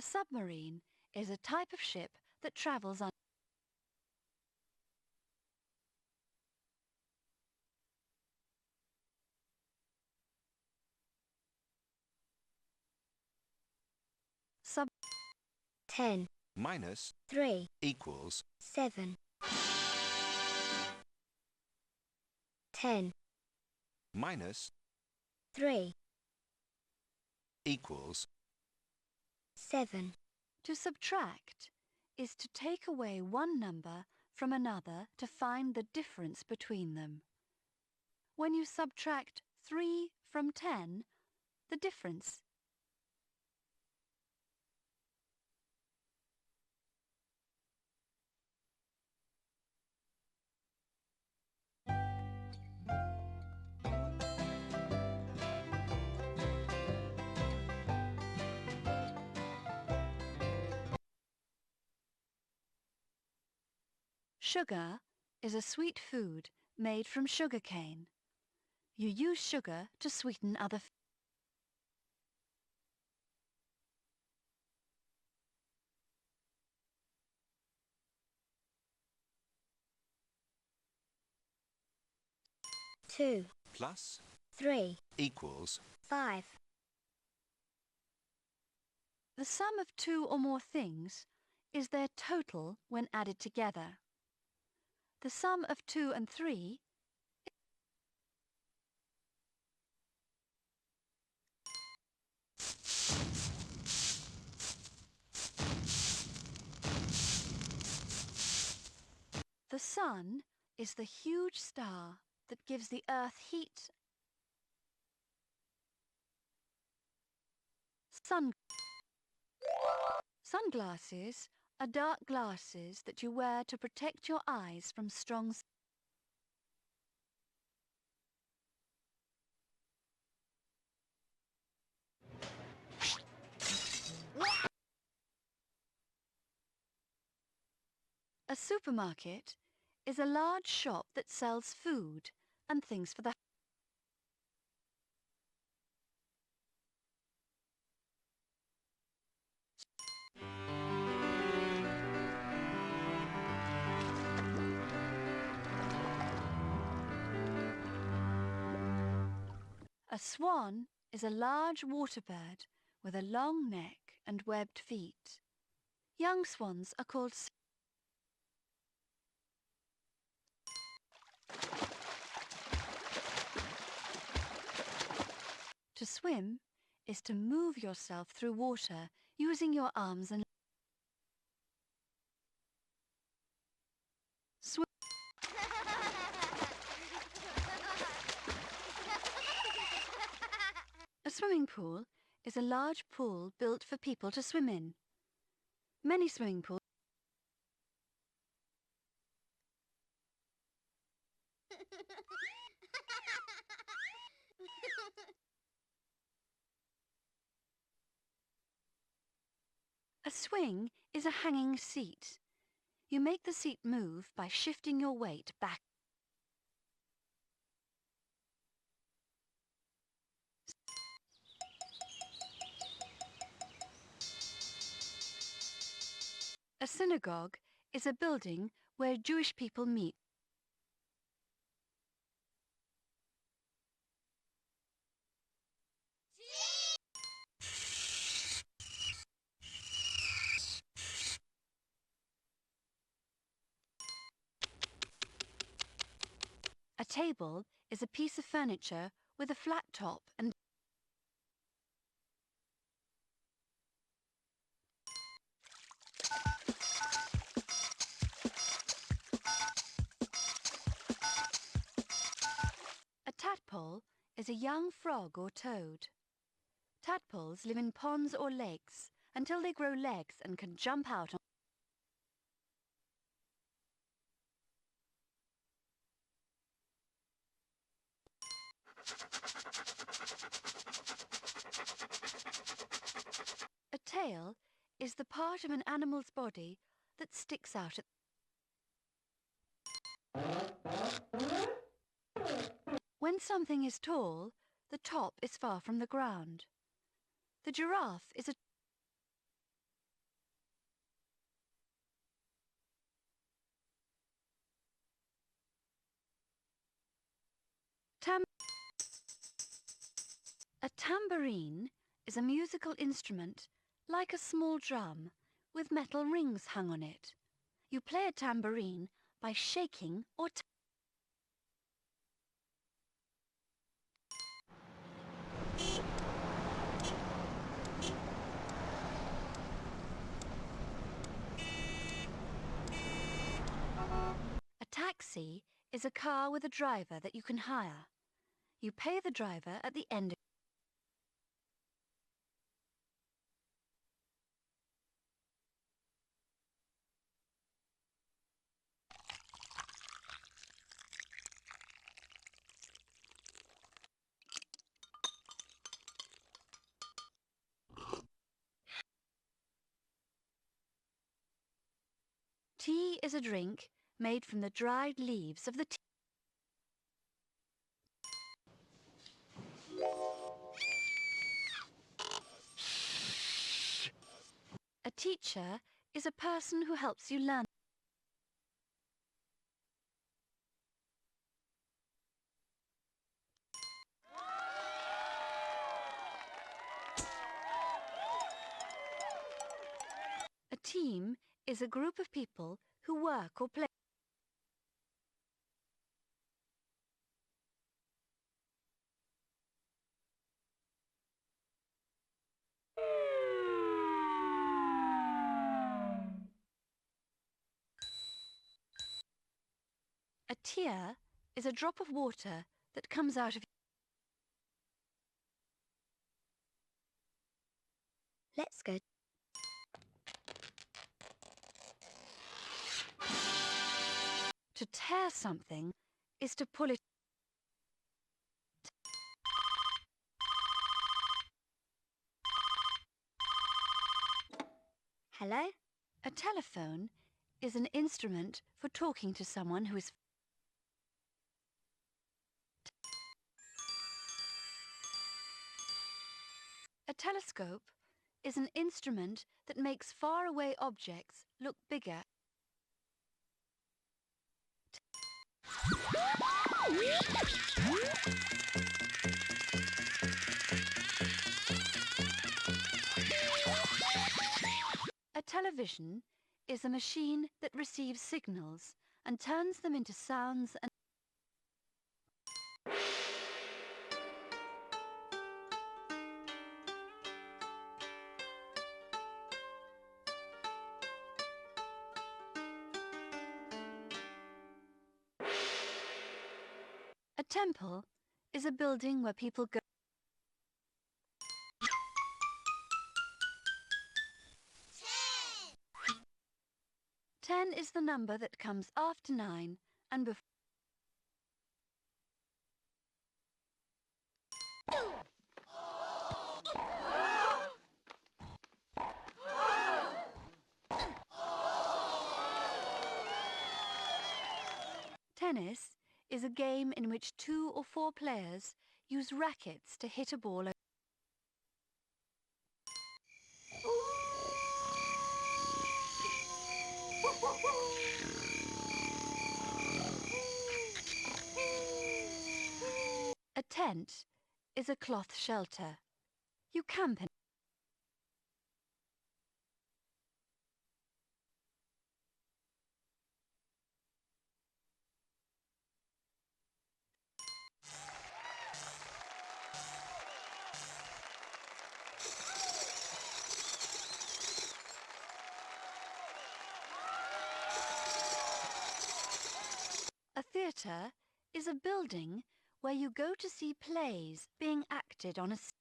A submarine is a type of ship that travels on... Sub... 10 minus 3 equals 7 10 minus 3 equals 7. To subtract is to take away one number from another to find the difference between them. When you subtract 3 from 10, the difference... Sugar is a sweet food made from sugar cane. You use sugar to sweeten other foods. Two plus 3 equals 5. The sum of two or more things is their total when added together. The sum of 2 and 3 . The sun is the huge star that gives the earth heat. Sunglasses are dark glasses that you wear to protect your eyes from strong sun. A supermarket is a large shop that sells food and things for the A swan is a large water bird with a long neck and webbed feet. Young swans are called To swim is to move yourself through water using your arms and swim. A swimming pool is a large pool built for people to swim in. Many swimming pools A swing is a hanging seat. You make the seat move by shifting your weight back. A synagogue is a building where Jewish people meet. A table is a piece of furniture with a flat top and a tadpole is a young frog or toad. Tadpoles live in ponds or lakes until they grow legs and can jump out on. A tail is the part of an animal's body that sticks out at. When something is tall, the top is far from the ground. The giraffe is a tambourine is a musical instrument like a small drum with metal rings hung on it. You play a tambourine by shaking or A taxi is a car with a driver that you can hire. You pay the driver at the end. Tea is a drink made from the dried leaves of the tea. A teacher is a person who helps you learn. A team is a group of people who work or play. A tear is a drop of water that comes out of. Let's go. To tear something is to pull it. Hello? A telephone is an instrument for talking to someone who is... A telescope is an instrument that makes faraway objects look bigger. A television is a machine that receives signals and turns them into sounds and... A temple is a building where people go... 10 is the number that comes after 9 and before... Tennis is a game in which 2 or 4 players use rackets to hit a ball. A tent is a cloth shelter. You camp in... A theatre is a building where you go to see plays being acted on a stage.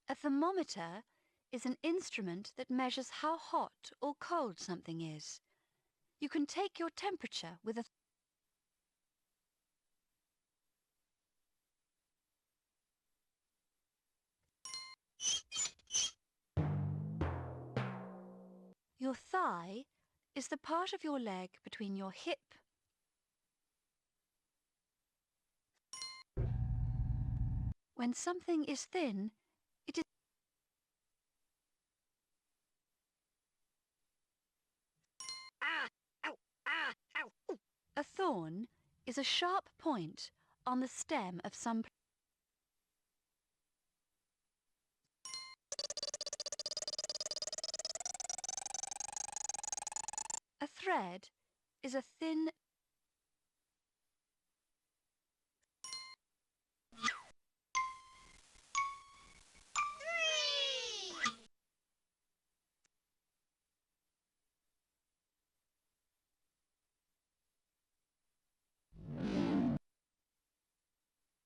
A thermometer is an instrument that measures how hot or cold something is. You can take your temperature with a... Your thigh is the part of your leg between your hip when something is thin, it is... A thorn is a sharp point on the stem of some... A thread is a thin...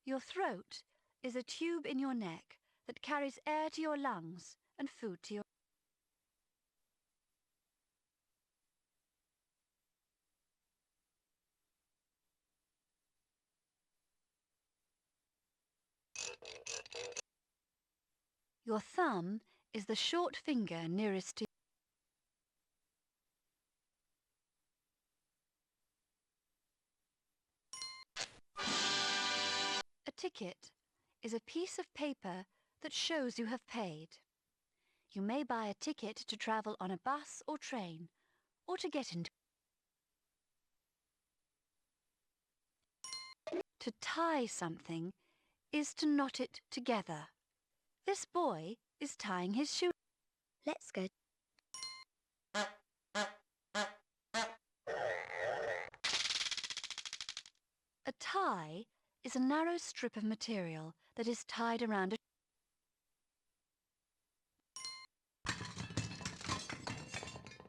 Your throat is a tube in your neck that carries air to your lungs and food to your... Your thumb is the short finger nearest to... A ticket is a piece of paper that shows you have paid. You may buy a ticket to travel on a bus or train, or to get into... To tie something is to knot it together. This boy is tying his shoe. Let's go. A tie is a narrow strip of material that is tied around a...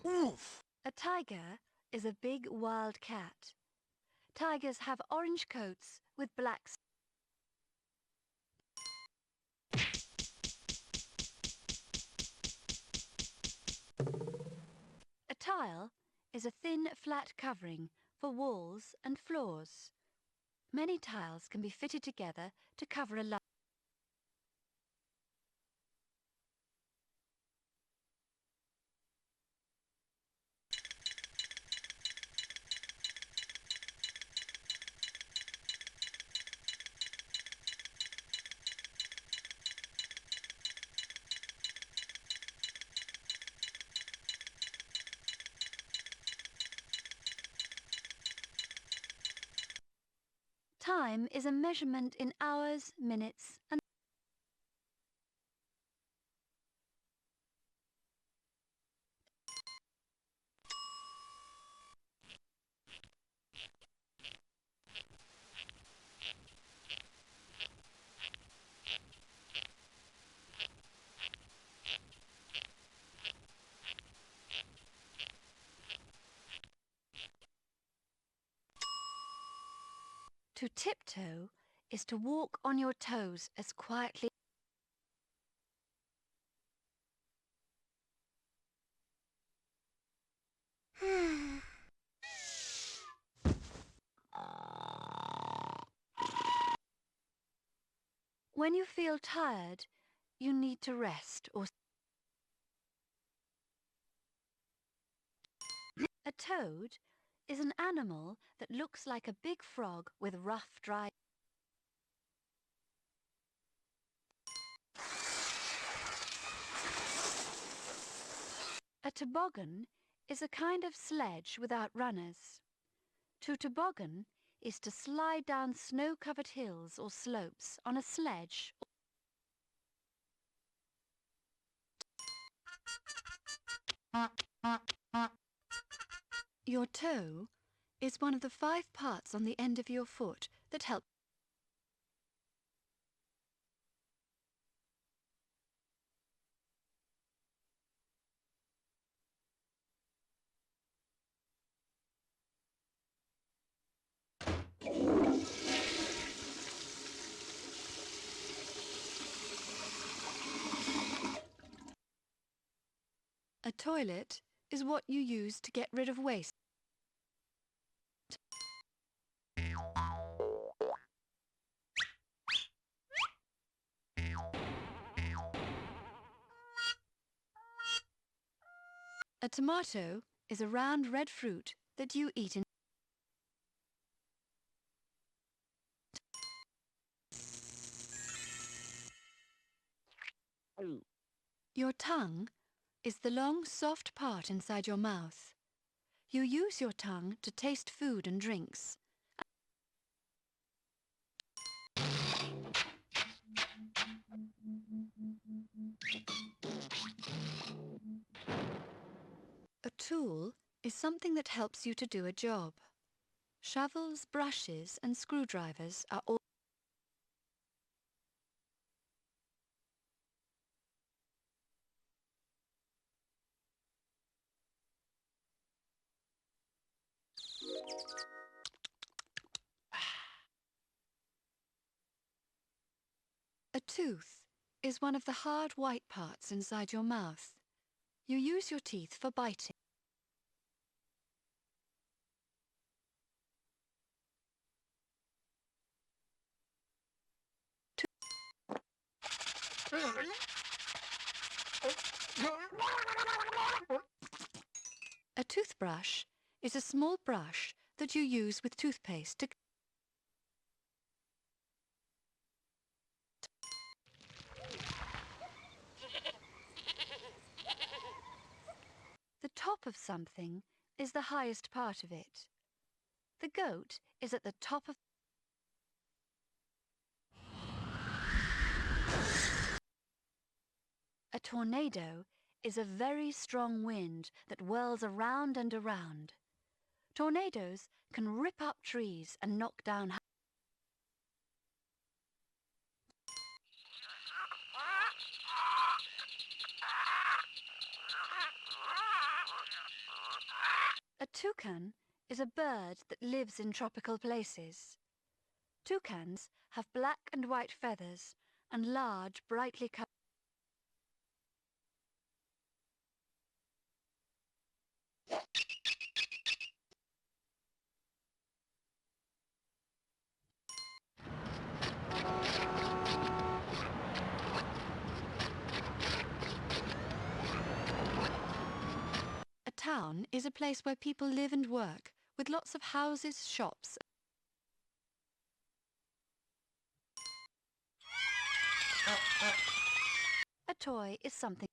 Oof! A tiger is a big wild cat. Tigers have orange coats with black... A tile is a thin, flat covering for walls and floors. Many tiles can be fitted together to cover a large. Time is a measurement in hours, minutes, and to tiptoe is to walk on your toes as quietly. When you feel tired, you need to rest or. A toad is an animal that looks like a big frog with rough, dry. A toboggan is a kind of sledge without runners. To toboggan is to slide down snow-covered hills or slopes on a sledge. Your toe is one of the 5 parts on the end of your foot that help. A toilet is what you use to get rid of waste. A tomato is a round red fruit that you eat in. Your tongue is the long, soft part inside your mouth. You use your tongue to taste food and drinks. A tool is something that helps you to do a job. Shovels, brushes, and screwdrivers are all. A tooth is one of the hard white parts inside your mouth. You use your teeth for biting. A toothbrush is a small brush that you use with toothpaste to. The top of something is the highest part of it. The goat is at the top of. A tornado is a very strong wind that whirls around and around. Tornadoes can rip up trees and knock down. A toucan is a bird that lives in tropical places. Toucans have black and white feathers and large, brightly coloured. town is a place where people live and work, with lots of houses, shops. A toy is something.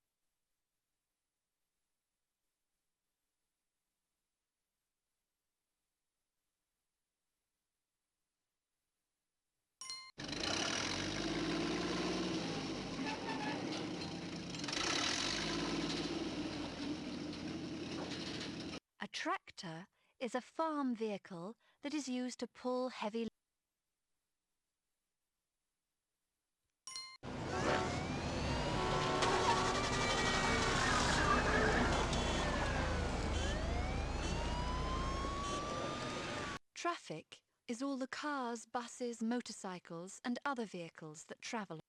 A tractor is a farm vehicle that is used to pull heavy. Traffic is all the cars, buses, motorcycles and other vehicles that travel.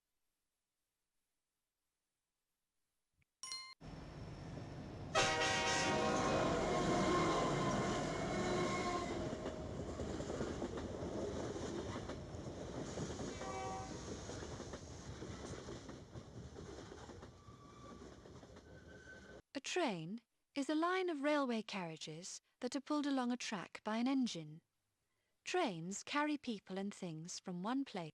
A train is a line of railway carriages that are pulled along a track by an engine. Trains carry people and things from one place.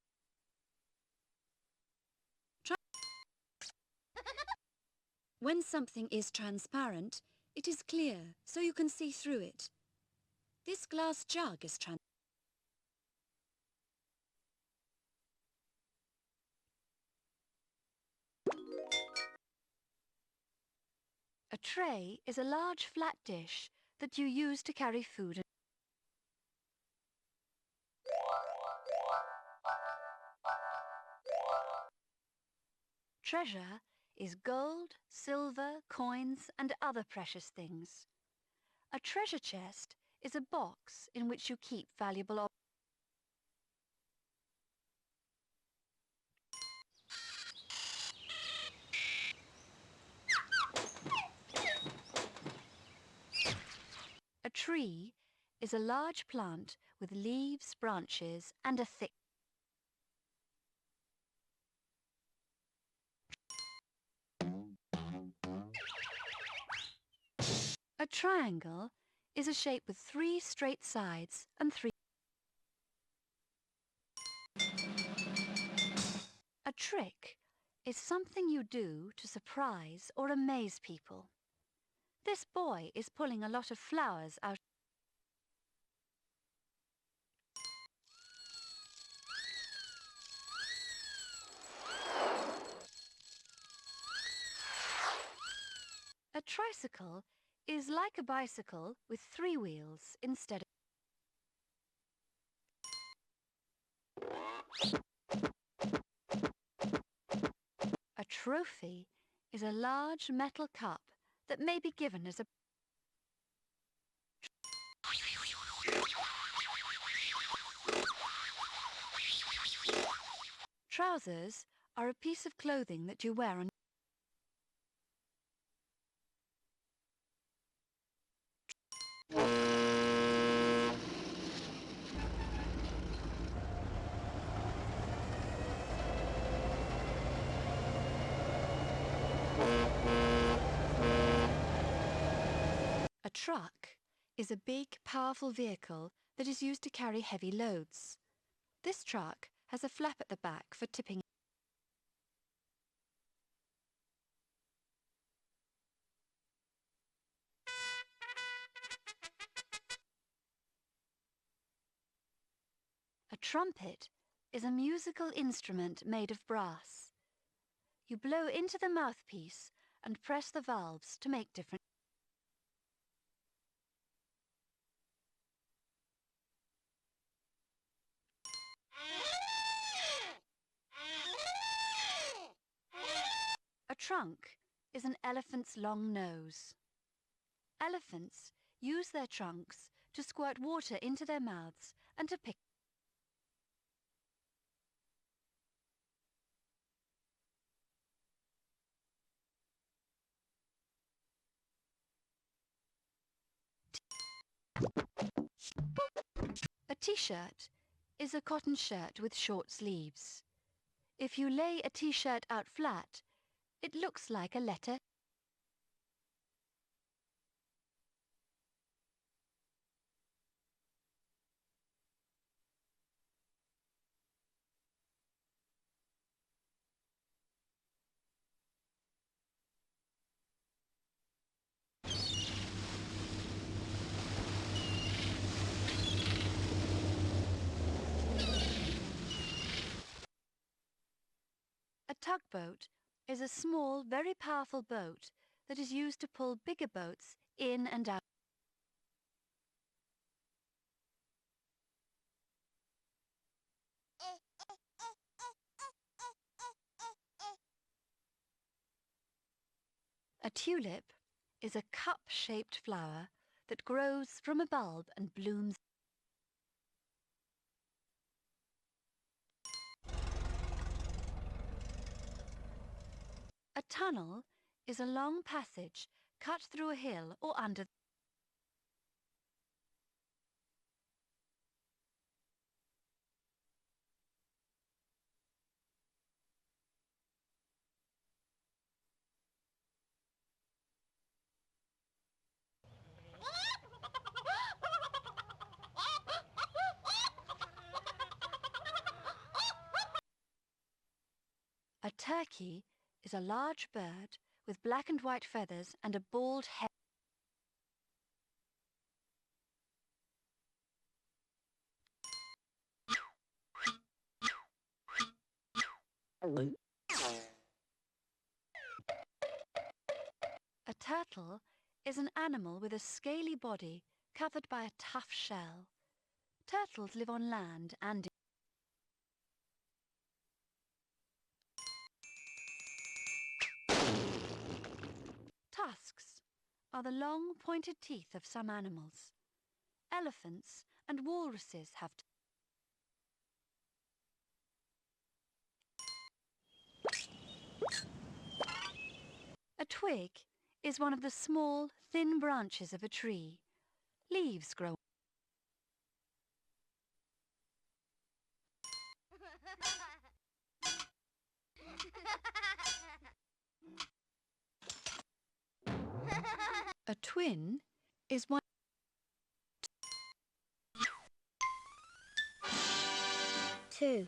When something is transparent, it is clear, so you can see through it. This glass jug is transparent. A tray is a large flat dish that you use to carry food. Treasure is gold, silver, coins and other precious things. A treasure chest is a box in which you keep valuable objects. A tree is a large plant with leaves, branches and a thick. A triangle is a shape with 3 straight sides and 3. A trick is something you do to surprise or amaze people. This boy is pulling a lot of flowers out. A tricycle is like a bicycle with 3 wheels instead of. A trophy is a large metal cup that may be given as a. Trousers are a piece of clothing that you wear on. A truck is a big, powerful vehicle that is used to carry heavy loads. This truck has a flap at the back for tipping. A trumpet is a musical instrument made of brass. You blow into the mouthpiece and press the valves to make different. A trunk is an elephant's long nose. Elephants use their trunks to squirt water into their mouths and to pick. A t-shirt is a cotton shirt with short sleeves. If you lay a t-shirt out flat, it looks like a letter. tugboat is a small, very powerful boat that is used to pull bigger boats in and out. A tulip is a cup-shaped flower that grows from a bulb and blooms. A tunnel is a long passage cut through a hill or under. A turkey is a large bird with black and white feathers and a bald head. A turtle is an animal with a scaly body covered by a tough shell. Turtles live on land and tusks are the long pointed teeth of some animals. Elephants and walruses have A twig is one of the small, thin branches of a tree. Leaves grow. A twin is one. Two.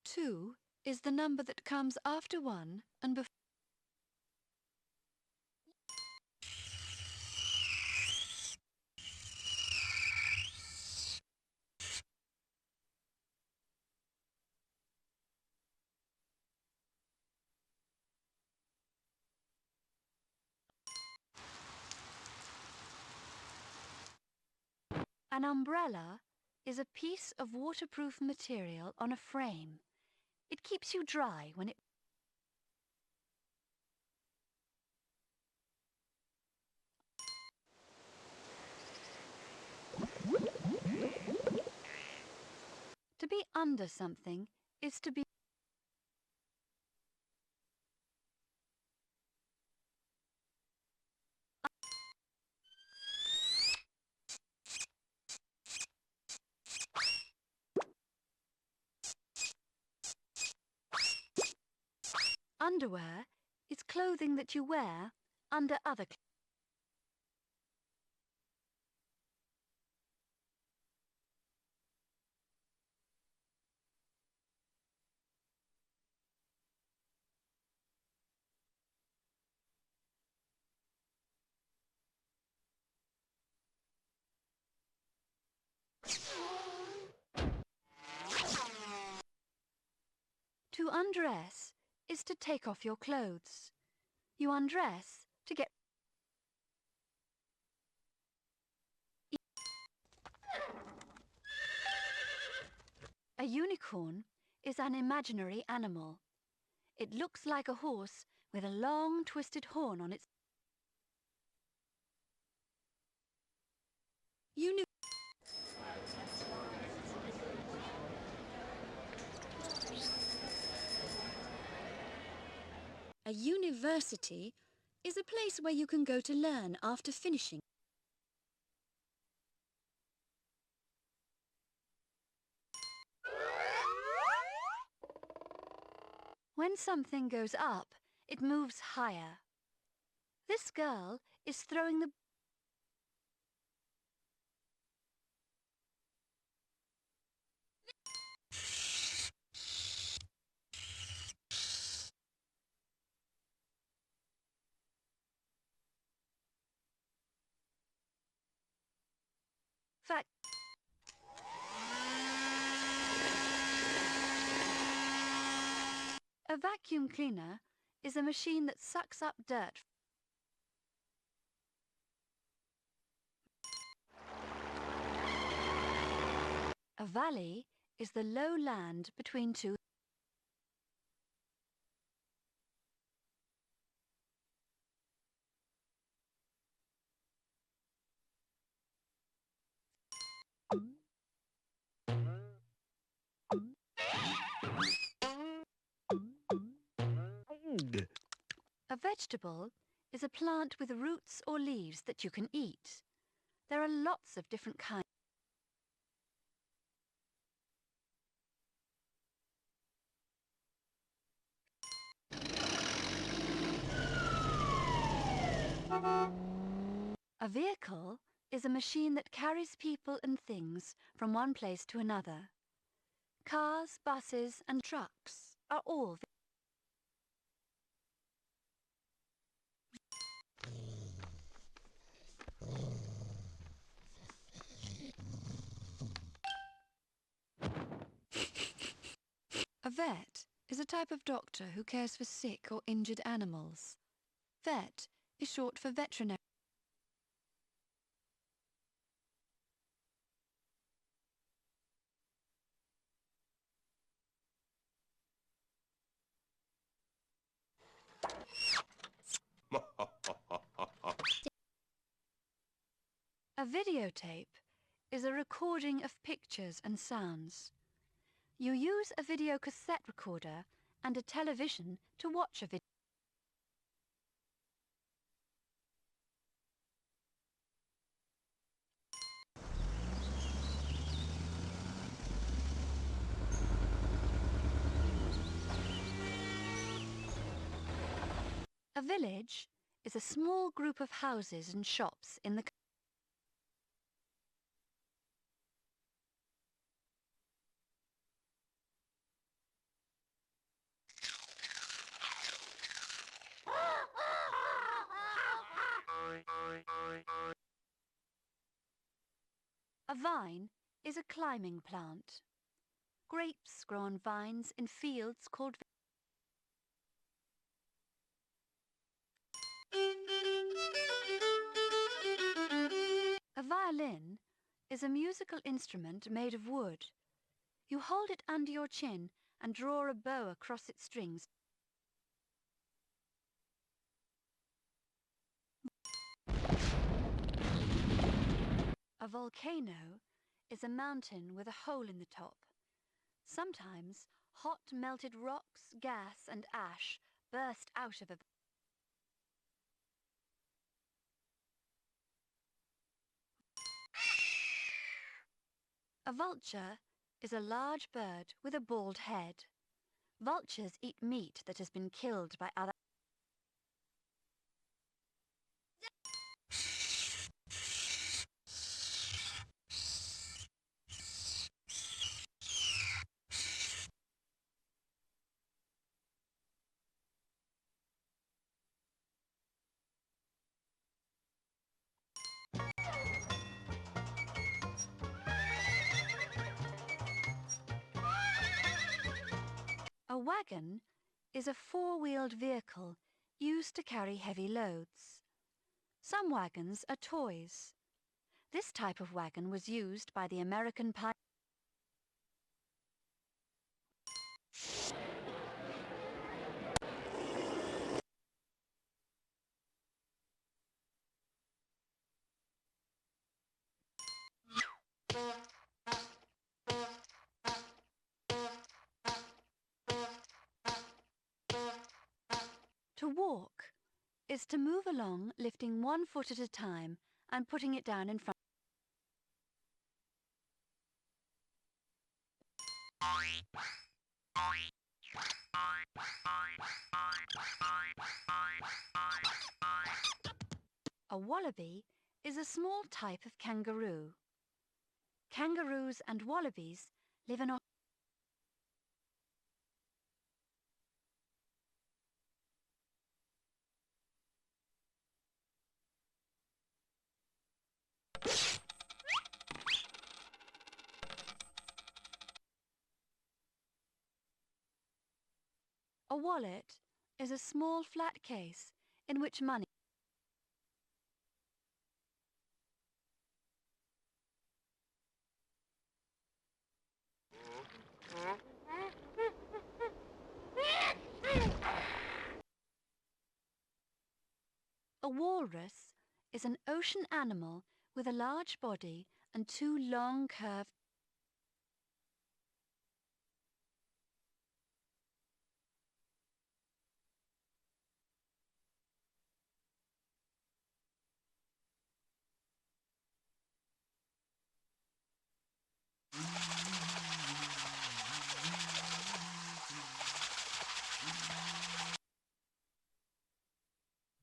Two is the number that comes after one and before. An umbrella is a piece of waterproof material on a frame. It keeps you dry when it. To be under something is to be. Underwear is clothing that you wear under other clothes. To undress is to take off your clothes. You undress to get. A unicorn is an imaginary animal. It looks like a horse with a long twisted horn on its. A university is a place where you can go to learn after finishing. When something goes up, it moves higher. This girl is throwing the. Fact. A vacuum cleaner is a machine that sucks up dirt. A valley is the low land between two. A vegetable is a plant with roots or leaves that you can eat. There are lots of different kinds. A vehicle is a machine that carries people and things from one place to another. Cars, buses and trucks are all A vet is a type of doctor who cares for sick or injured animals. Vet is short for veterinary. A videotape is a recording of pictures and sounds. You use a video cassette recorder and a television to watch a video. A village is a small group of houses and shops in the country. A vine is a climbing plant. Grapes grow on vines in fields called A violin is a musical instrument made of wood. You hold it under your chin and draw a bow across its strings. A volcano is a mountain with a hole in the top. Sometimes hot melted rocks, gas and ash burst out of a A vulture is a large bird with a bald head. Vultures eat meat that has been killed by other. A wagon is a four-wheeled vehicle used to carry heavy loads. Some wagons are toys. This type of wagon was used by the American pioneers. To walk is to move along, lifting one foot at a time and putting it down in front. A wallaby is a small type of kangaroo. Kangaroos and wallabies live in A wallet is a small flat case in which money. A walrus is an ocean animal with a large body and two long curved.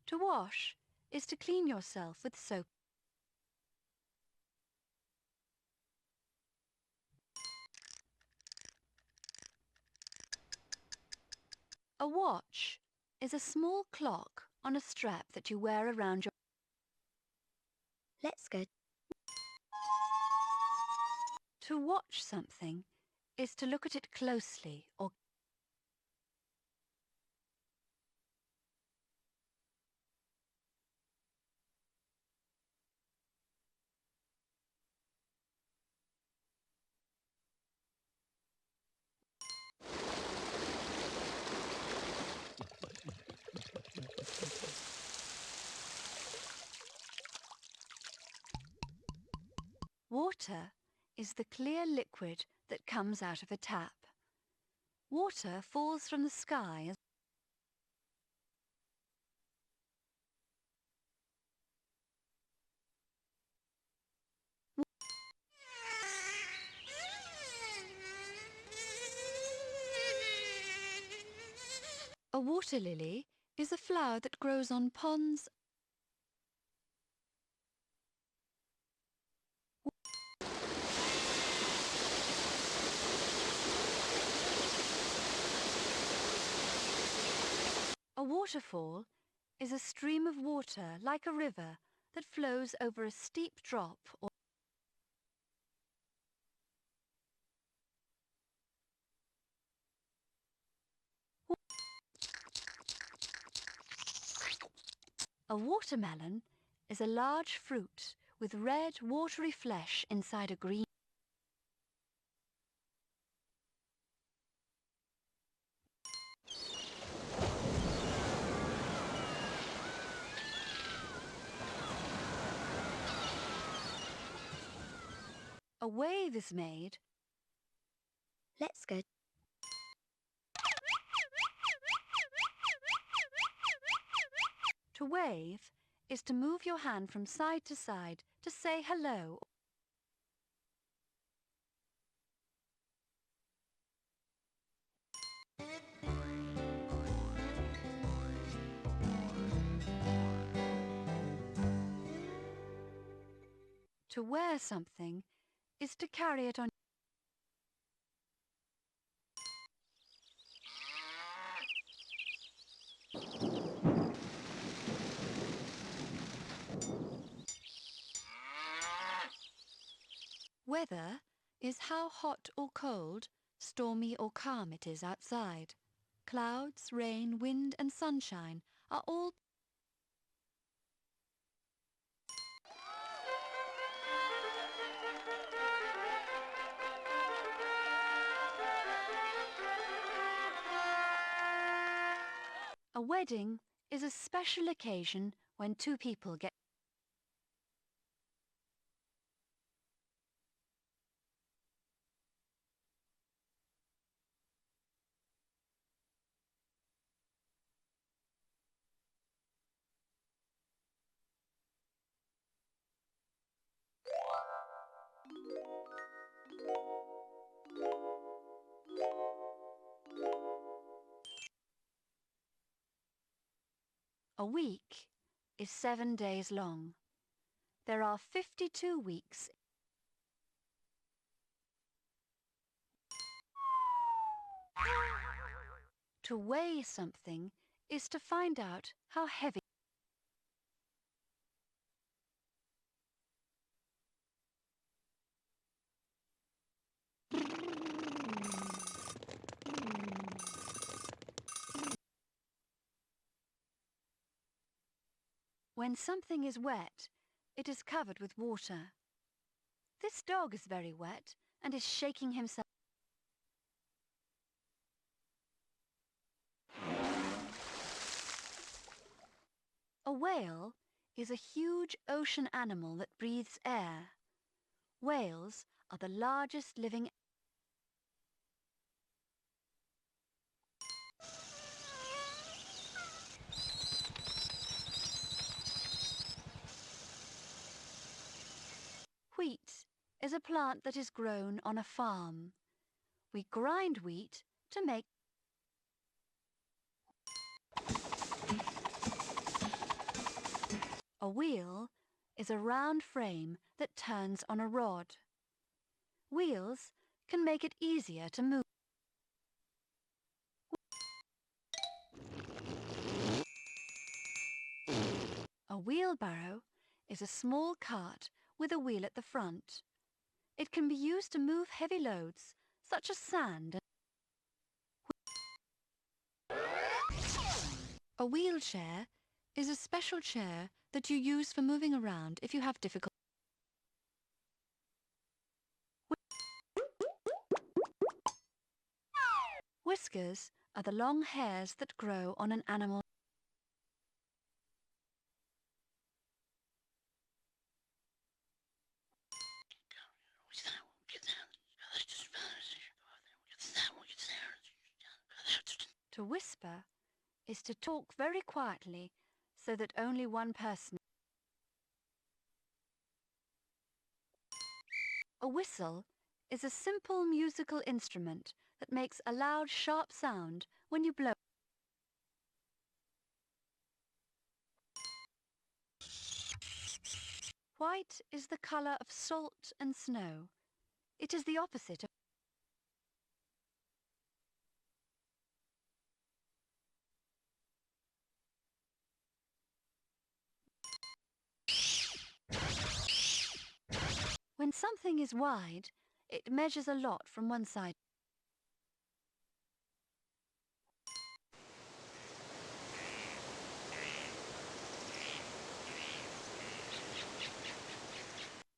To wash is to clean yourself with soap. A watch is a small clock on a strap that you wear around your. Let's go. To watch something is to look at it closely or. Water is the clear liquid that comes out of a tap. Water falls from the sky as. A water lily is a flower that grows on ponds. A waterfall is a stream of water like a river that flows over a steep drop or. A watermelon is a large fruit with red, watery flesh inside a green. A wave is made. Let's go. To wave is to move your hand from side to side to say hello. To wear something is to carry it on. Weather is how hot or cold, stormy or calm it is outside. Clouds, rain, wind and sunshine are all. A wedding is a special occasion when two people get. A week is 7 days long. There are 52 weeks. To weigh something is to find out how heavy. When something is wet, it is covered with water. This dog is very wet and is shaking himself. A whale is a huge ocean animal that breathes air. Whales are the largest living Wheat is a plant that is grown on a farm. We grind wheat to make a wheel is a round frame that turns on a rod. Wheels can make it easier to move. A wheelbarrow is a small cart with a wheel at the front. It can be used to move heavy loads, such as sand. A wheelchair is a special chair that you use for moving around if you have difficulty. Whiskers are the long hairs that grow on an animal. To whisper is to talk very quietly so that only one person. A whistle is a simple musical instrument that makes a loud, sharp sound when you blow. White is the colour of salt and snow. It is the opposite of when something is wide, it measures a lot from one side.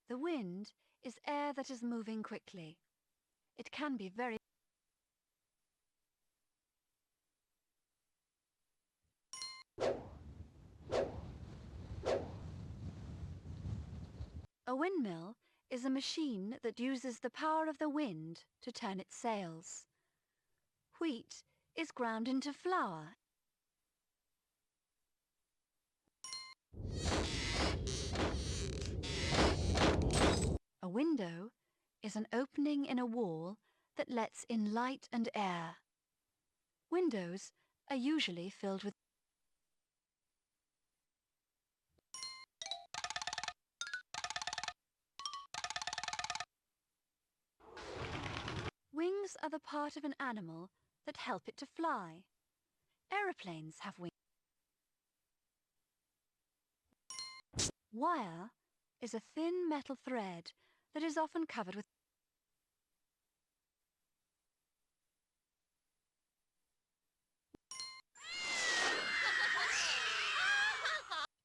The wind is air that is moving quickly. It can be very. A windmill is a machine that uses the power of the wind to turn its sails. Wheat is ground into flour. A window is an opening in a wall that lets in light and air. Windows are usually filled with. Wings are the part of an animal that help it to fly. Aeroplanes have wings. Wire is a thin metal thread that is often covered with.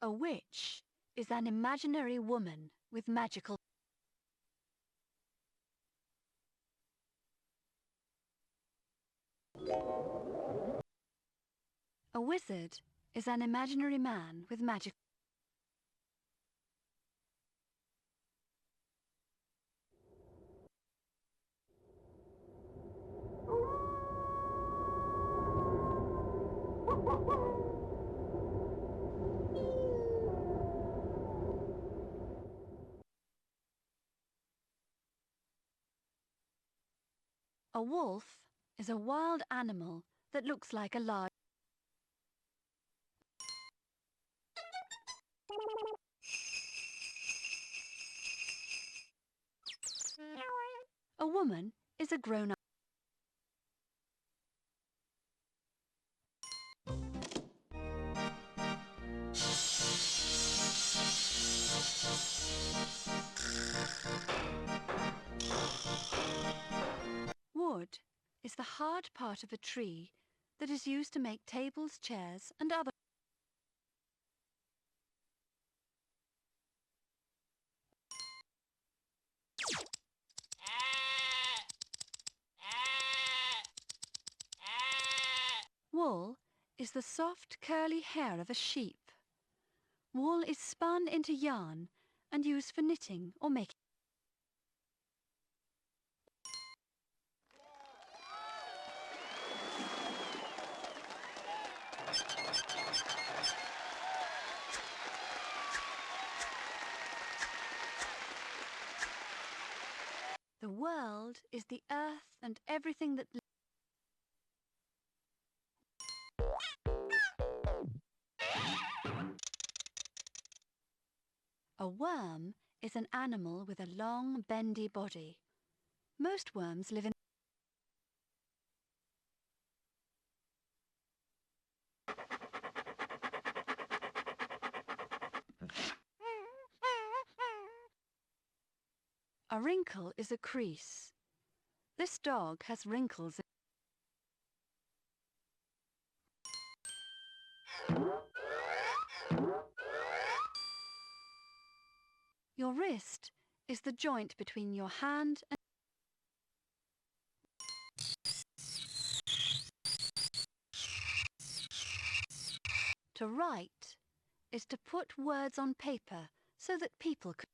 A witch is an imaginary woman with magical. A wizard is an imaginary man with magic. A wolf is a wild animal that looks like a large. A woman is a grown-up. Wood is the hard part of a tree that is used to make tables, chairs, and other. Wool is the soft, curly hair of a sheep. Wool is spun into yarn and used for knitting or making. The world is the earth and everything that A worm is an animal with a long, bendy body. Most worms live in A wrinkle is a crease. This dog has wrinkles. Your wrist is the joint between your hand and To write is to put words on paper so that people can.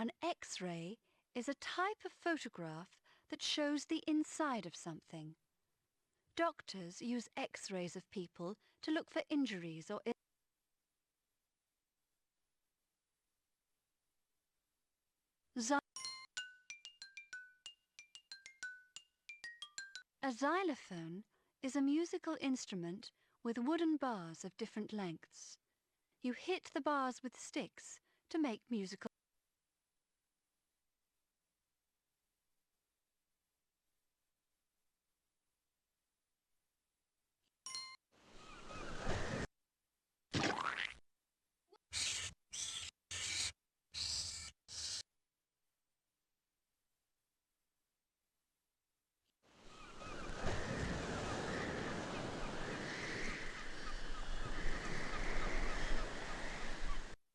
An X-ray is a type of photograph that shows the inside of something. Doctors use X-rays of people to look for injuries or A xylophone is a musical instrument with wooden bars of different lengths. You hit the bars with sticks to make musical.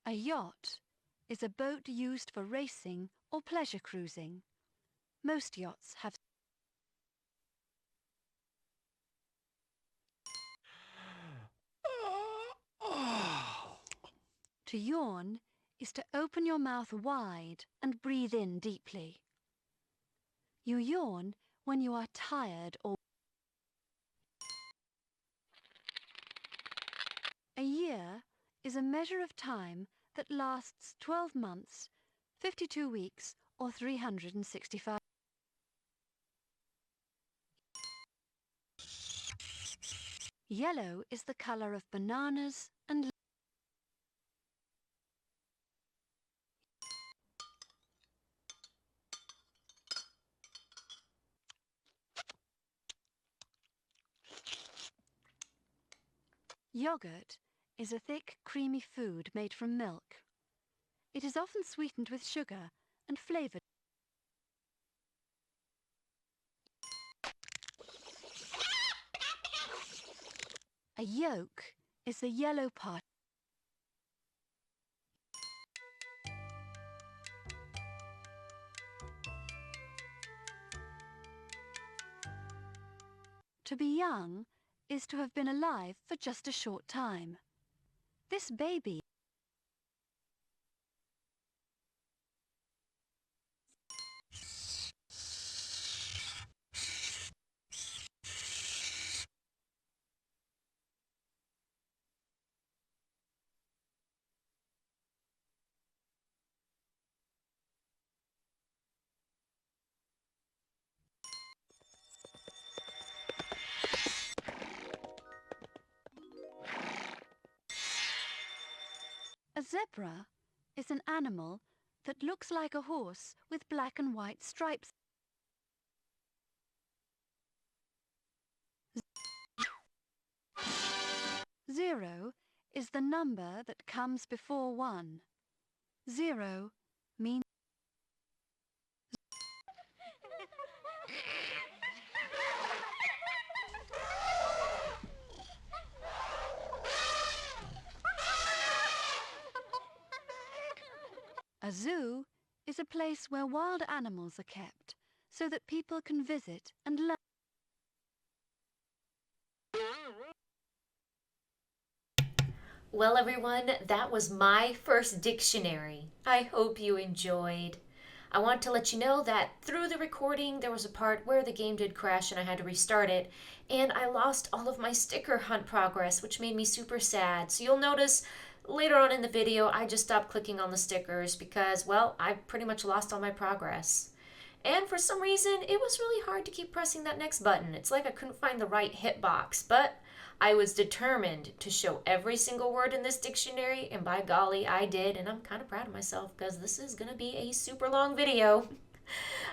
A yacht is a boat used for racing or pleasure cruising. Most yachts have. To yawn is to open your mouth wide and breathe in deeply. You yawn when you are tired or. A year is a measure of time that lasts 12 months, 52 weeks, or 365. Yellow is the colour of bananas and. Yogurt is a thick, creamy food made from milk. It is often sweetened with sugar and flavoured. A yolk is the yellow part. To be young is to have been alive for just a short time. This baby A zebra is an animal that looks like a horse with black and white stripes. Zero is the number that comes before 1. 0 means A zoo is a place where wild animals are kept so that people can visit and learn. Well, everyone, that was my first dictionary. I hope you enjoyed. I want to let you know that through the recording, there was a part where the game did crash and I had to restart it, and I lost all of my sticker hunt progress, which made me super sad. So you'll notice later on in the video, I just stopped clicking on the stickers because, well, I pretty much lost all my progress. And for some reason, it was really hard to keep pressing that next button. It's like I couldn't find the right hitbox, but I was determined to show every single word in this dictionary, and by golly, I did, and I'm kind of proud of myself because this is going to be a super long video.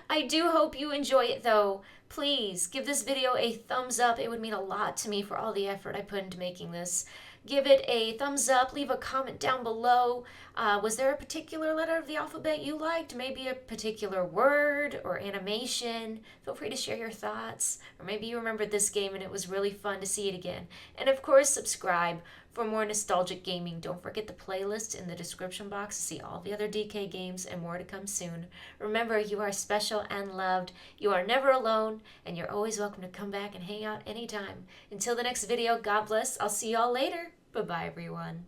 I do hope you enjoy it though. Please give this video a thumbs up. It would mean a lot to me for all the effort I put into making this. Give it a thumbs up, leave a comment down below. Was there a particular letter of the alphabet you liked? Maybe a particular word or animation? Feel free to share your thoughts. Or maybe you remembered this game and it was really fun to see it again. And of course, subscribe for more nostalgic gaming. Don't forget the playlist in the description box to see all the other DK games and more to come soon. Remember, you are special and loved. You are never alone, and you're always welcome to come back and hang out anytime. Until the next video, God bless. I'll see y'all later. Bye-bye, everyone.